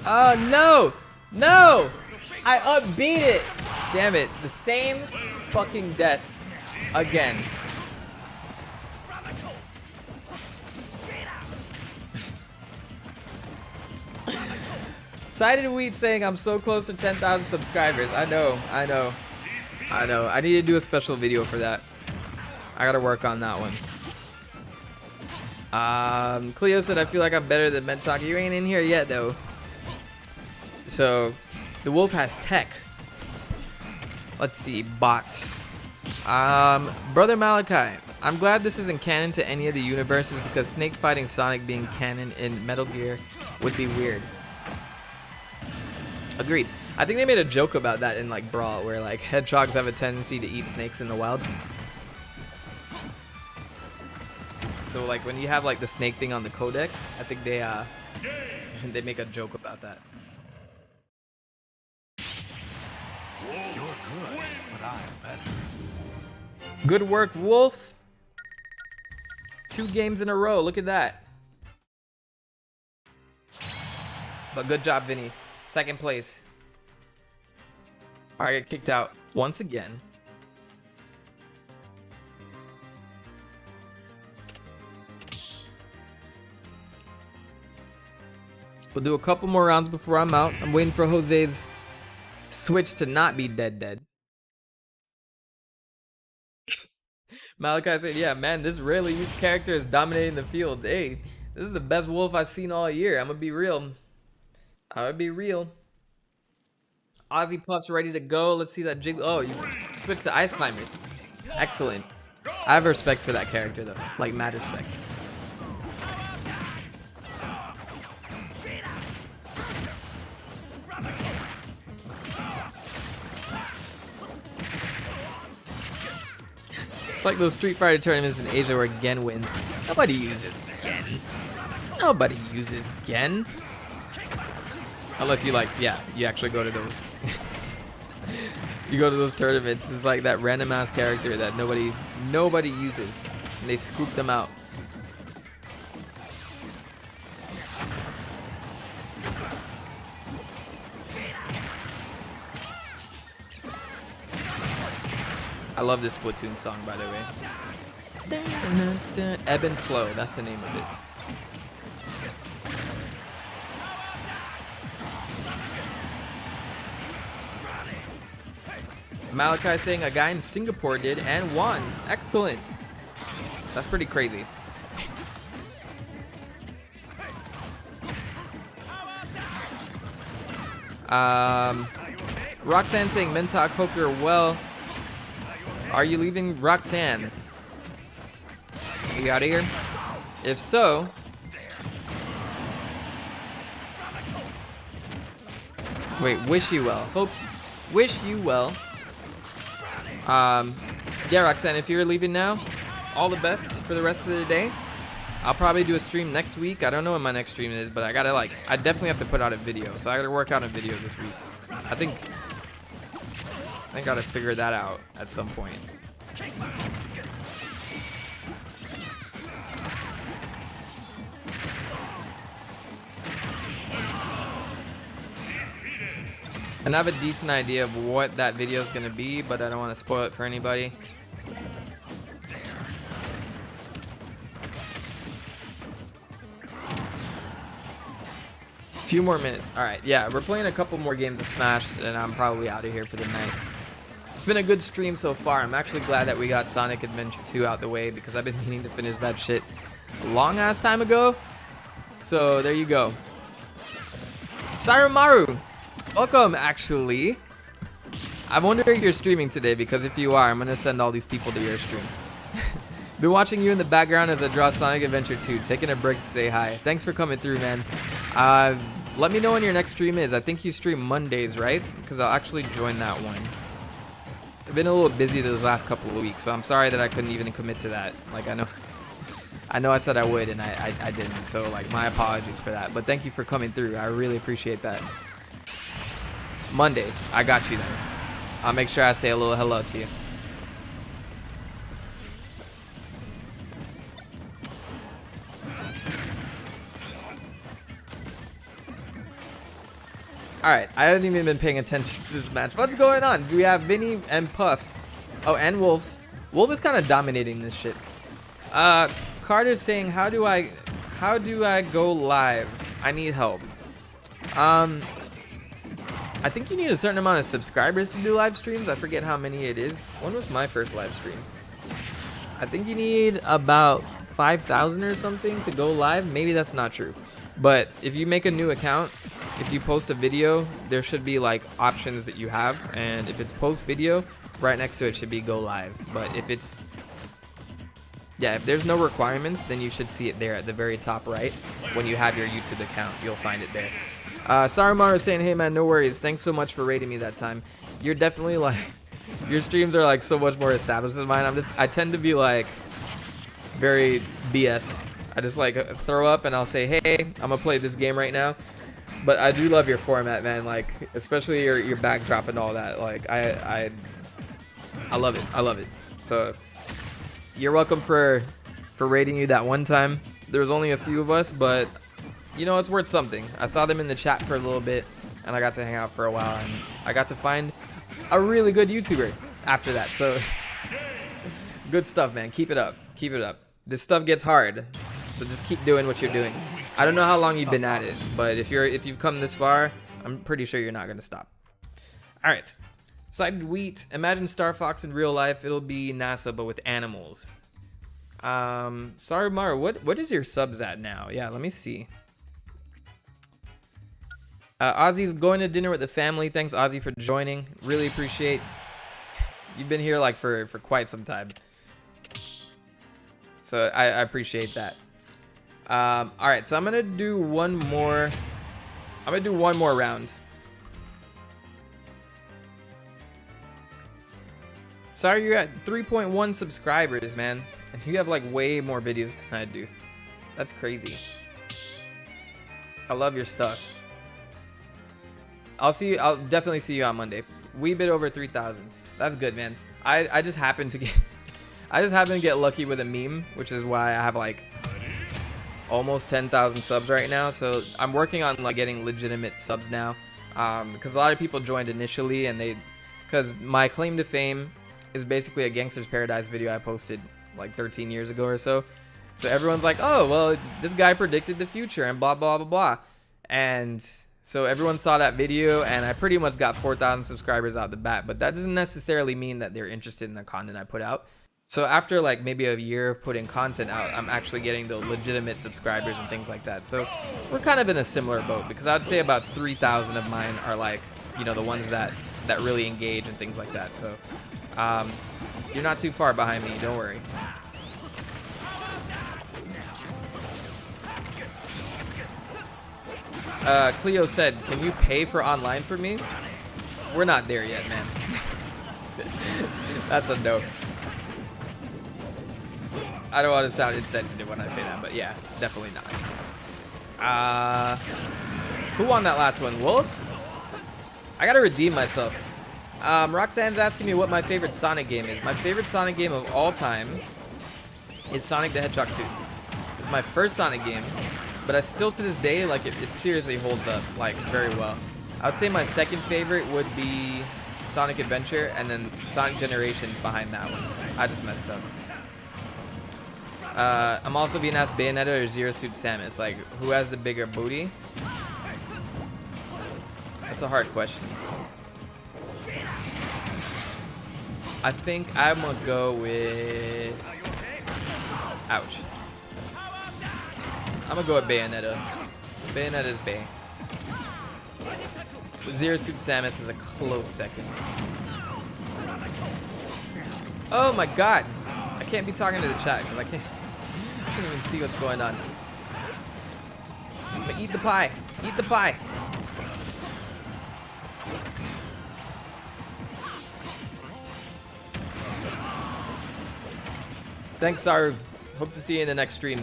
Oh no! No! I upbeat it! Damn it, the same fucking death again. Sided Wheat saying I'm so close to 10,000 subscribers. I know. I need to do a special video for that. I gotta work on that one. Cleo said I feel like I'm better than Mentok. You ain't in here yet though. So, the wolf has tech. Let's see, bots. Brother Malachi, I'm glad this isn't canon to any of the universes because Snake fighting Sonic being canon in Metal Gear would be weird. Agreed. I think they made a joke about that in like Brawl, where like hedgehogs have a tendency to eat snakes in the wild. So like when you have like the snake thing on the codec, I think they they make a joke about that. You're good, but I'm better. Good work, Wolf. 2 games in a row. Look at that. But good job, Vinny. 2nd place. I get kicked out once again. We'll do a couple more rounds before I'm out. I'm waiting for Jose's Switch to not be dead. Malachi said, yeah, man, this rarely used character is dominating the field. Hey, this is the best wolf I've seen all year. I'm gonna be real. Ozzy Puff's ready to go. Let's see that jig. Oh, you switched to Ice Climbers. Excellent. I have respect for that character, though. Like, mad respect. It's like those Street Fighter tournaments in Asia where Gen wins. Nobody uses Gen. Nobody uses Gen. Unless you like, yeah, you actually go to those. You go to those tournaments, it's like that random ass character that nobody uses, and they scoop them out. I love this Splatoon song, by the way. Ebb and Flow, that's the name of it. Malachi saying a guy in Singapore did and won. Excellent. That's pretty crazy. Roxanne saying Mentok, hope you're well. Are you leaving, Roxanne? Are you out of here? If so, wait, wish you well. Hope, wish you well. Yeah, Roxanne, if you're leaving now, all the best for the rest of the day. I'll probably do a stream next week. I don't know when my next stream is, but I definitely have to put out a video. So I gotta work out a video this week. I think I gotta figure that out at some point. And I have a decent idea of what that video is gonna be, but I don't want to spoil it for anybody. Few more minutes. All right, yeah, we're playing a couple more games of Smash, and I'm probably out of here for the night. It's been a good stream so far. I'm actually glad that we got Sonic Adventure 2 out the way because I've been meaning to finish that shit a long ass time ago. So there you go. Sarumaru, welcome. Actually, I wonder if you're streaming today, because if you are, I'm gonna send all these people to your stream. Been watching you in the background as I draw Sonic Adventure 2. Taking a break to say hi. Thanks for coming through, man. Let me know when your next stream is. I think you stream Mondays, right? Because I'll actually join that one. I've been a little busy those last couple of weeks, so I'm sorry that I couldn't even commit to that. Like, I know I said I would, and I didn't. So, like, my apologies for that. But thank you for coming through. I really appreciate that. Monday, I got you then. I'll make sure I say a little hello to you. Alright, I haven't even been paying attention to this match. What's going on? We have Vinny and Puff. Oh, and Wolf. Wolf is kind of dominating this shit. Carter's saying, how do I go live? I need help. I think you need a certain amount of subscribers to do live streams. I forget how many it is. When was my first live stream? I think you need about 5,000 or something to go live. Maybe that's not true. But if you make a new account, if you post a video, there should be like options that you have, and if it's post video, right next to it should be go live. But if it's, yeah, if there's no requirements, then you should see it there at the very top right. When you have your YouTube account, you'll find it there. Sarumaru saying, hey man, no worries, thanks so much for rating me that time. You're definitely like, your streams are like so much more established than mine. I tend to be like very BS. I just like throw up and I'll say, hey, I'm gonna play this game right now. But I do love your format, man. Like, especially your backdrop and all that. Like, I love it. I love it. So, you're welcome for rating you that one time. There was only a few of us, but you know, it's worth something. I saw them in the chat for a little bit, and I got to hang out for a while, and I got to find a really good YouTuber after that. So, good stuff, man. Keep it up. Keep it up. This stuff gets hard, so just keep doing what you're doing. I don't know how long you've been at it, but if you've come this far, I'm pretty sure you're not gonna stop. All right, Cited Wheat. Imagine Star Fox in real life. It'll be NASA, but with animals. Sorry, Mara. What is your subs at now? Yeah, let me see. Ozzy's going to dinner with the family. Thanks, Ozzy, for joining. Really appreciate. You've been here like for quite some time, so I appreciate that. All right, so I'm gonna do one more. I'm gonna do one more round. Sorry, you're at 3.1 subscribers, man. And you have like way more videos than I do. That's crazy. I love your stuff. I'll definitely see you on Monday. wee bit over 3,000. That's good, man. I just happened to get I just happened to get lucky with a meme, which is why I have like almost 10,000 subs right now. So I'm working on like getting legitimate subs now, because a lot of people joined initially, and because my claim to fame is basically a Gangster's Paradise video I posted like 13 years ago or so. So everyone's like, oh, well, this guy predicted the future and blah, blah, blah, blah. And so everyone saw that video, and I pretty much got 4,000 subscribers out the bat. But that doesn't necessarily mean that they're interested in the content I put out. So after like maybe a year of putting content out, I'm actually getting the legitimate subscribers and things like that. So we're kind of in a similar boat, because I would say about 3,000 of mine are like, you know, the ones that really engage and things like that. So you're not too far behind me, don't worry. Cleo said, can you pay for online for me? We're not there yet, man. That's a no. I don't want to sound insensitive when I say that, but yeah, definitely not. Who won that last one? Wolf? I gotta redeem myself. Roxanne's asking me what my favorite Sonic game is. My favorite Sonic game of all time is Sonic the Hedgehog 2. It's my first Sonic game, but I still to this day, like, it seriously holds up, like, very well. I would say my second favorite would be Sonic Adventure, and then Sonic Generations behind that one. I just messed up. I'm also being asked Bayonetta or Zero Suit Samus. Like, who has the bigger booty? That's a hard question. I think I'm gonna go with... Ouch. I'm gonna go with Bayonetta. Bayonetta's Bay. Zero Suit Samus is a close second. Oh my god! I can't be talking to the chat because I can't even see what's going on. But eat the pie. Eat the pie. Thanks, Saru. Hope to see you in the next stream.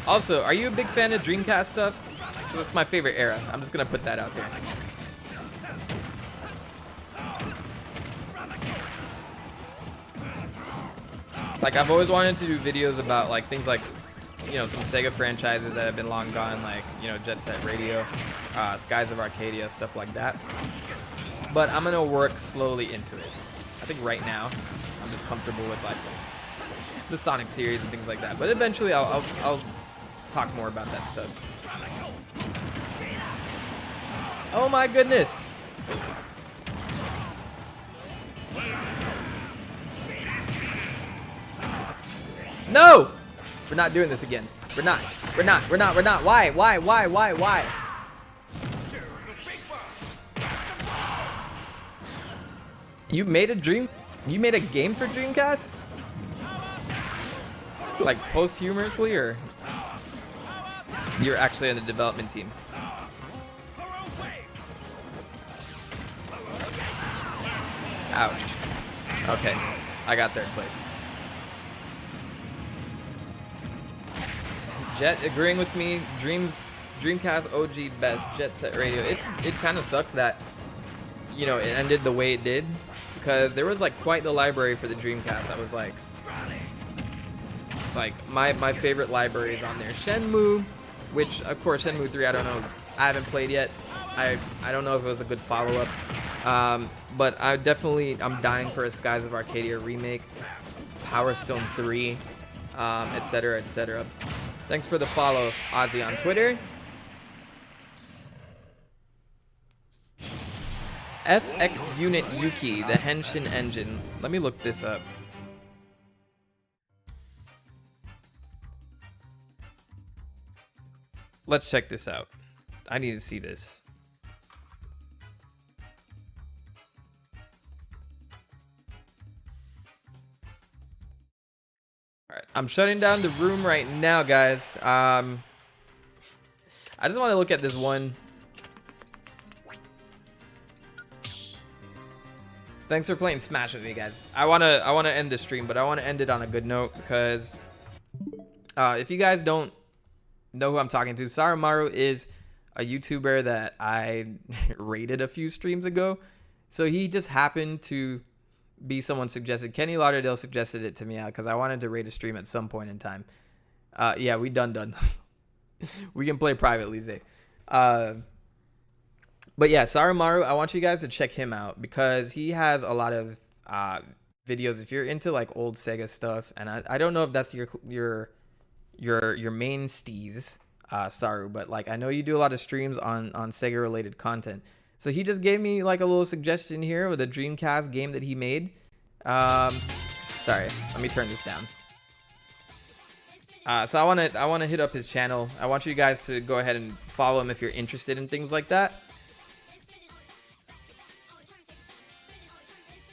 Also, are you a big fan of Dreamcast stuff? That's my favorite era. I'm just gonna put that out there. Like, I've always wanted to do videos about like things like, you know, some Sega franchises that have been long gone, like, you know, Jet Set Radio, Skies of Arcadia, stuff like that. But I'm gonna work slowly into it. I think right now I'm just comfortable with like the Sonic series and things like that. But eventually I'll talk more about that stuff. Oh my goodness! No! We're not doing this again. We're not. Why? You made a game for Dreamcast? Like posthumously, or you're actually on the development team? Ouch. Okay, I got third place. Jet agreeing with me. Dreamcast OG best. Jet Set Radio. It kind of sucks that, you know, it ended the way it did, because there was like quite the library for the Dreamcast. That was like my favorite libraries on there. Shenmue, which of course Shenmue 3 I don't know. I haven't played yet. I don't know if it was a good follow-up. But I'm dying for a Skies of Arcadia remake, Power Stone 3, etc., etc. Thanks for the follow, Ozzy, on Twitter. FX Unit Yuki, the Henshin engine. Let me look this up. Let's check this out. I need to see this. Alright, I'm shutting down the room right now, guys. I just want to look at this one. Thanks for playing Smash with me, guys. I wanna end this stream, but I want to end it on a good note, because if you guys don't know who I'm talking to, Saramaru is a YouTuber that I rated a few streams ago. So he just happened to be someone suggested. Kenny Lauderdale suggested it to me because I wanted to rate a stream at some point in time. Yeah, we done. We can play privately, Zay. But yeah, Sarumaru, I want you guys to check him out because he has a lot of videos. If you're into like old Sega stuff, and I don't know if that's your main steez, Saru, but like I know you do a lot of streams on Sega related content. So he just gave me like a little suggestion here with a Dreamcast game that he made. Sorry, let me turn this down. So I wanna hit up his channel. I want you guys to go ahead and follow him if you're interested in things like that.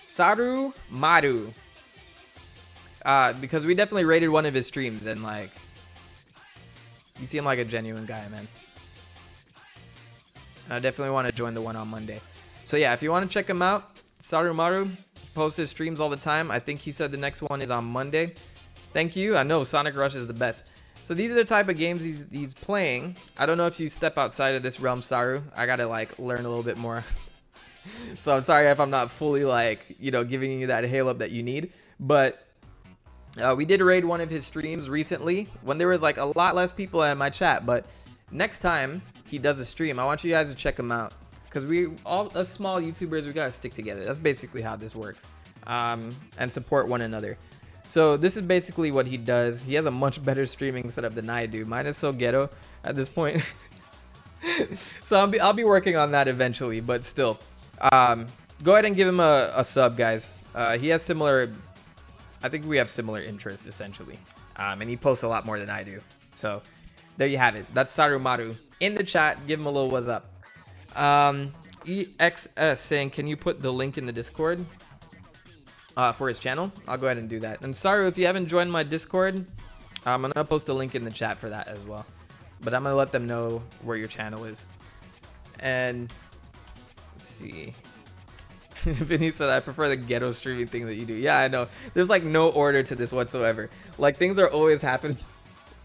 Sarumaru. Because we definitely rated one of his streams and like you seem like a genuine guy, man. I definitely want to join the one on Monday. So yeah, if you want to check him out, Sarumaru posts his streams all the time. I think he said the next one is on Monday. Thank you. I know Sonic Rush is the best. So these are the type of games he's playing. I don't know if you step outside of this realm, Saru. I gotta like learn a little bit more. So I'm sorry if I'm not fully like, you know, giving you that hail up that you need. But we did raid one of his streams recently when there was like a lot less people in my chat. But next time he does a stream, I want you guys to check him out. Because we all, as small YouTubers, we gotta stick together. That's basically how this works. And support one another. So this is basically what he does. He has a much better streaming setup than I do. Mine is so ghetto at this point. So I'll be working on that eventually, but still. Go ahead and give him a sub, guys. He has similar, I think we have similar interests essentially. And he posts a lot more than I do. So there you have it. That's Sarumaru. In the chat, give him a little what's up. EXS saying, can you put the link in the Discord for his channel? I'll go ahead and do that. And sorry if you haven't joined my Discord, I'm gonna post a link in the chat for that as well. But I'm gonna let them know where your channel is. And let's see. Vinny said, I prefer the ghetto streaming thing that you do. Yeah, I know. There's like no order to this whatsoever. Like things are always happening.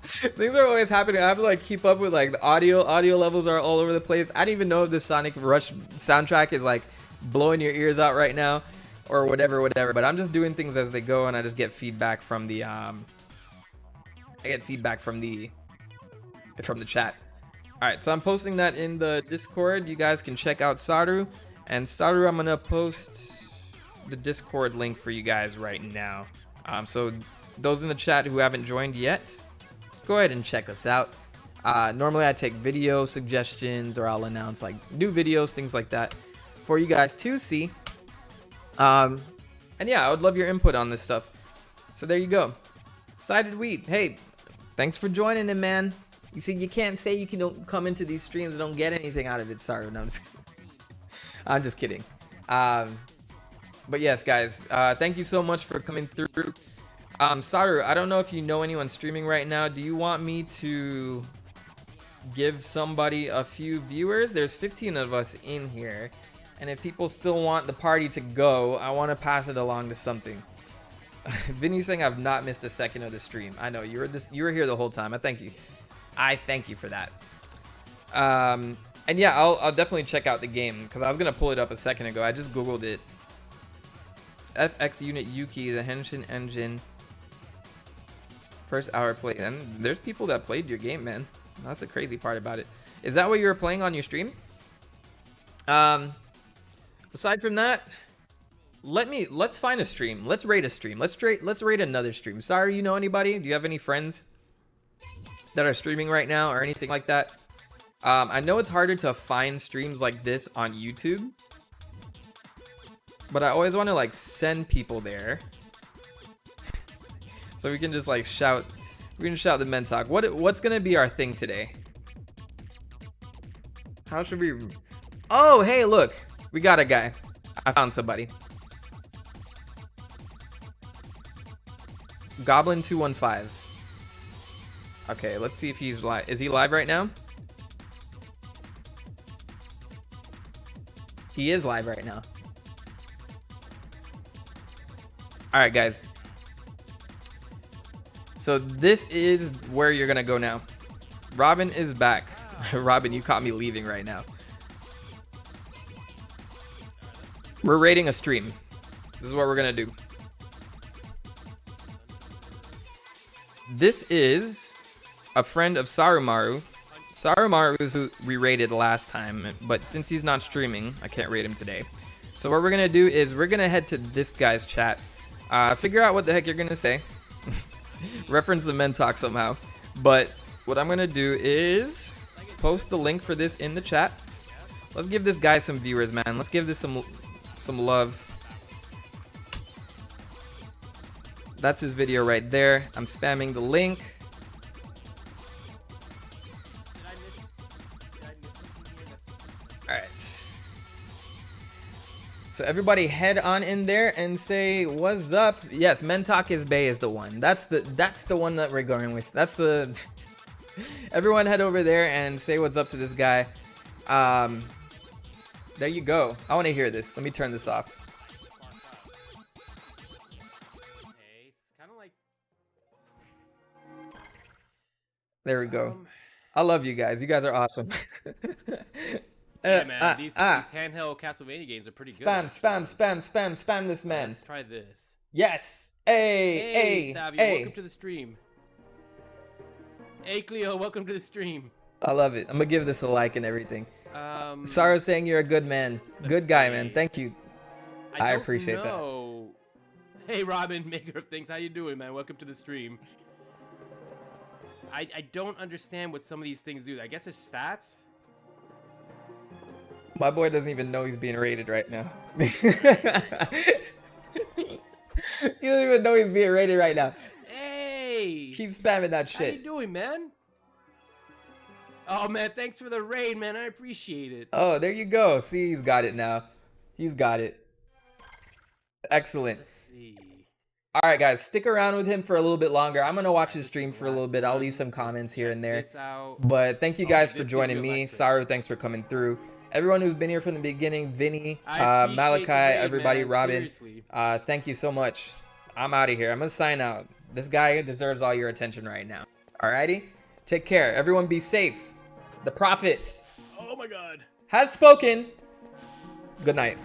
Things are always happening. I have to like keep up with like the audio levels are all over the place. I don't even know if this Sonic Rush soundtrack is like blowing your ears out right now or whatever, but I'm just doing things as they go and I just get feedback from the from the chat. All right, so I'm posting that in the Discord. You guys can check out Saru. And Saru, I'm gonna post the Discord link for you guys right now. So those in the chat who haven't joined yet, go ahead and check us out. Normally I take video suggestions or I'll announce like new videos, things like that for you guys to see. And yeah, I would love your input on this stuff. So there you go. Sided Wheat, hey, thanks for joining in, man. You see, you can't say you can come into these streams and don't get anything out of it. Sorry, no, I'm just kidding. But yes, guys, thank you so much for coming through. Saru, I don't know if you know anyone streaming right now. Do you want me to give somebody a few viewers? There's 15 of us in here. And if people still want the party to go, I want to pass it along to something. Vinny's saying I've not missed a second of the stream. I know, you were here the whole time. I thank you for that. And yeah, I'll definitely check out the game because I was gonna pull it up a second ago. I just googled it. FX Unit Yuki, the Henshin engine. First hour play, and there's people that played your game, man. That's the crazy part about it. Is that what you were playing on your stream? Aside from that, let's find a stream. Let's rate a stream. Let's rate another stream. Sorry, you know anybody? Do you have any friends that are streaming right now or anything like that? I know it's harder to find streams like this on YouTube, but I always want to like send people there so we can just like shout. We can shout the Mentok. What's gonna be our thing today? How should we? Oh, hey, look, we got a guy. I found somebody. Goblin 215. Okay, let's see if he's live. Is he live right now? He is live right now. All right, guys. So this is where you're gonna go now. Robin is back. Robin, you caught me leaving right now. We're rating a stream. This is what we're gonna do. This is a friend of Sarumaru. Sarumaru is who we rated last time, but since he's not streaming, I can't rate him today. So what we're gonna do is we're gonna head to this guy's chat, figure out what the heck you're gonna say, reference the Mentok somehow. But what I'm gonna do is post the link for this in the chat. Let's give this guy some viewers, man. Let's give this some love. That's his video right there. I'm spamming the link. Alright. So everybody head on in there and say what's up. Yes, Mentok is Bay is the one. That's the one that we're going with. That's the everyone head over there and say what's up to this guy. There you go. I want to hear this. Let me turn this off. There we go. I love you guys. You guys are awesome. Yeah, man. These handheld Castlevania games are pretty good. Spam this man. Let's try this. Yes. Hey, Tavia, hey. welcome to the stream. Hey, Cleo, welcome to the stream. I love it. I'm gonna give this a like and everything. Sarah saying you're a good man. Good guy, man. Thank you. I appreciate that. Hey, Robin, maker of things. How you doing, man? Welcome to the stream. I don't understand what some of these things do. I guess it's stats. My boy doesn't even know he's being rated right now. He doesn't even know he's being rated right now. Hey! Keep spamming that shit. How you doing, man? Oh, man, thanks for the raid, man. I appreciate it. Oh, there you go. See, he's got it now. He's got it. Excellent. Let's see. All right, guys, stick around with him for a little bit longer. I'm going to watch his stream for a little bit. I'll leave some comments here and there. But thank you guys for joining me. Saru, thanks for coming through. Everyone who's been here from the beginning, Vinny, Malachi, everybody, man. Robin, thank you so much. I'm out of here. I'm going to sign out. This guy deserves all your attention right now. Alrighty? Take care. Everyone be safe. The Prophet Oh, my God. has spoken. Good night.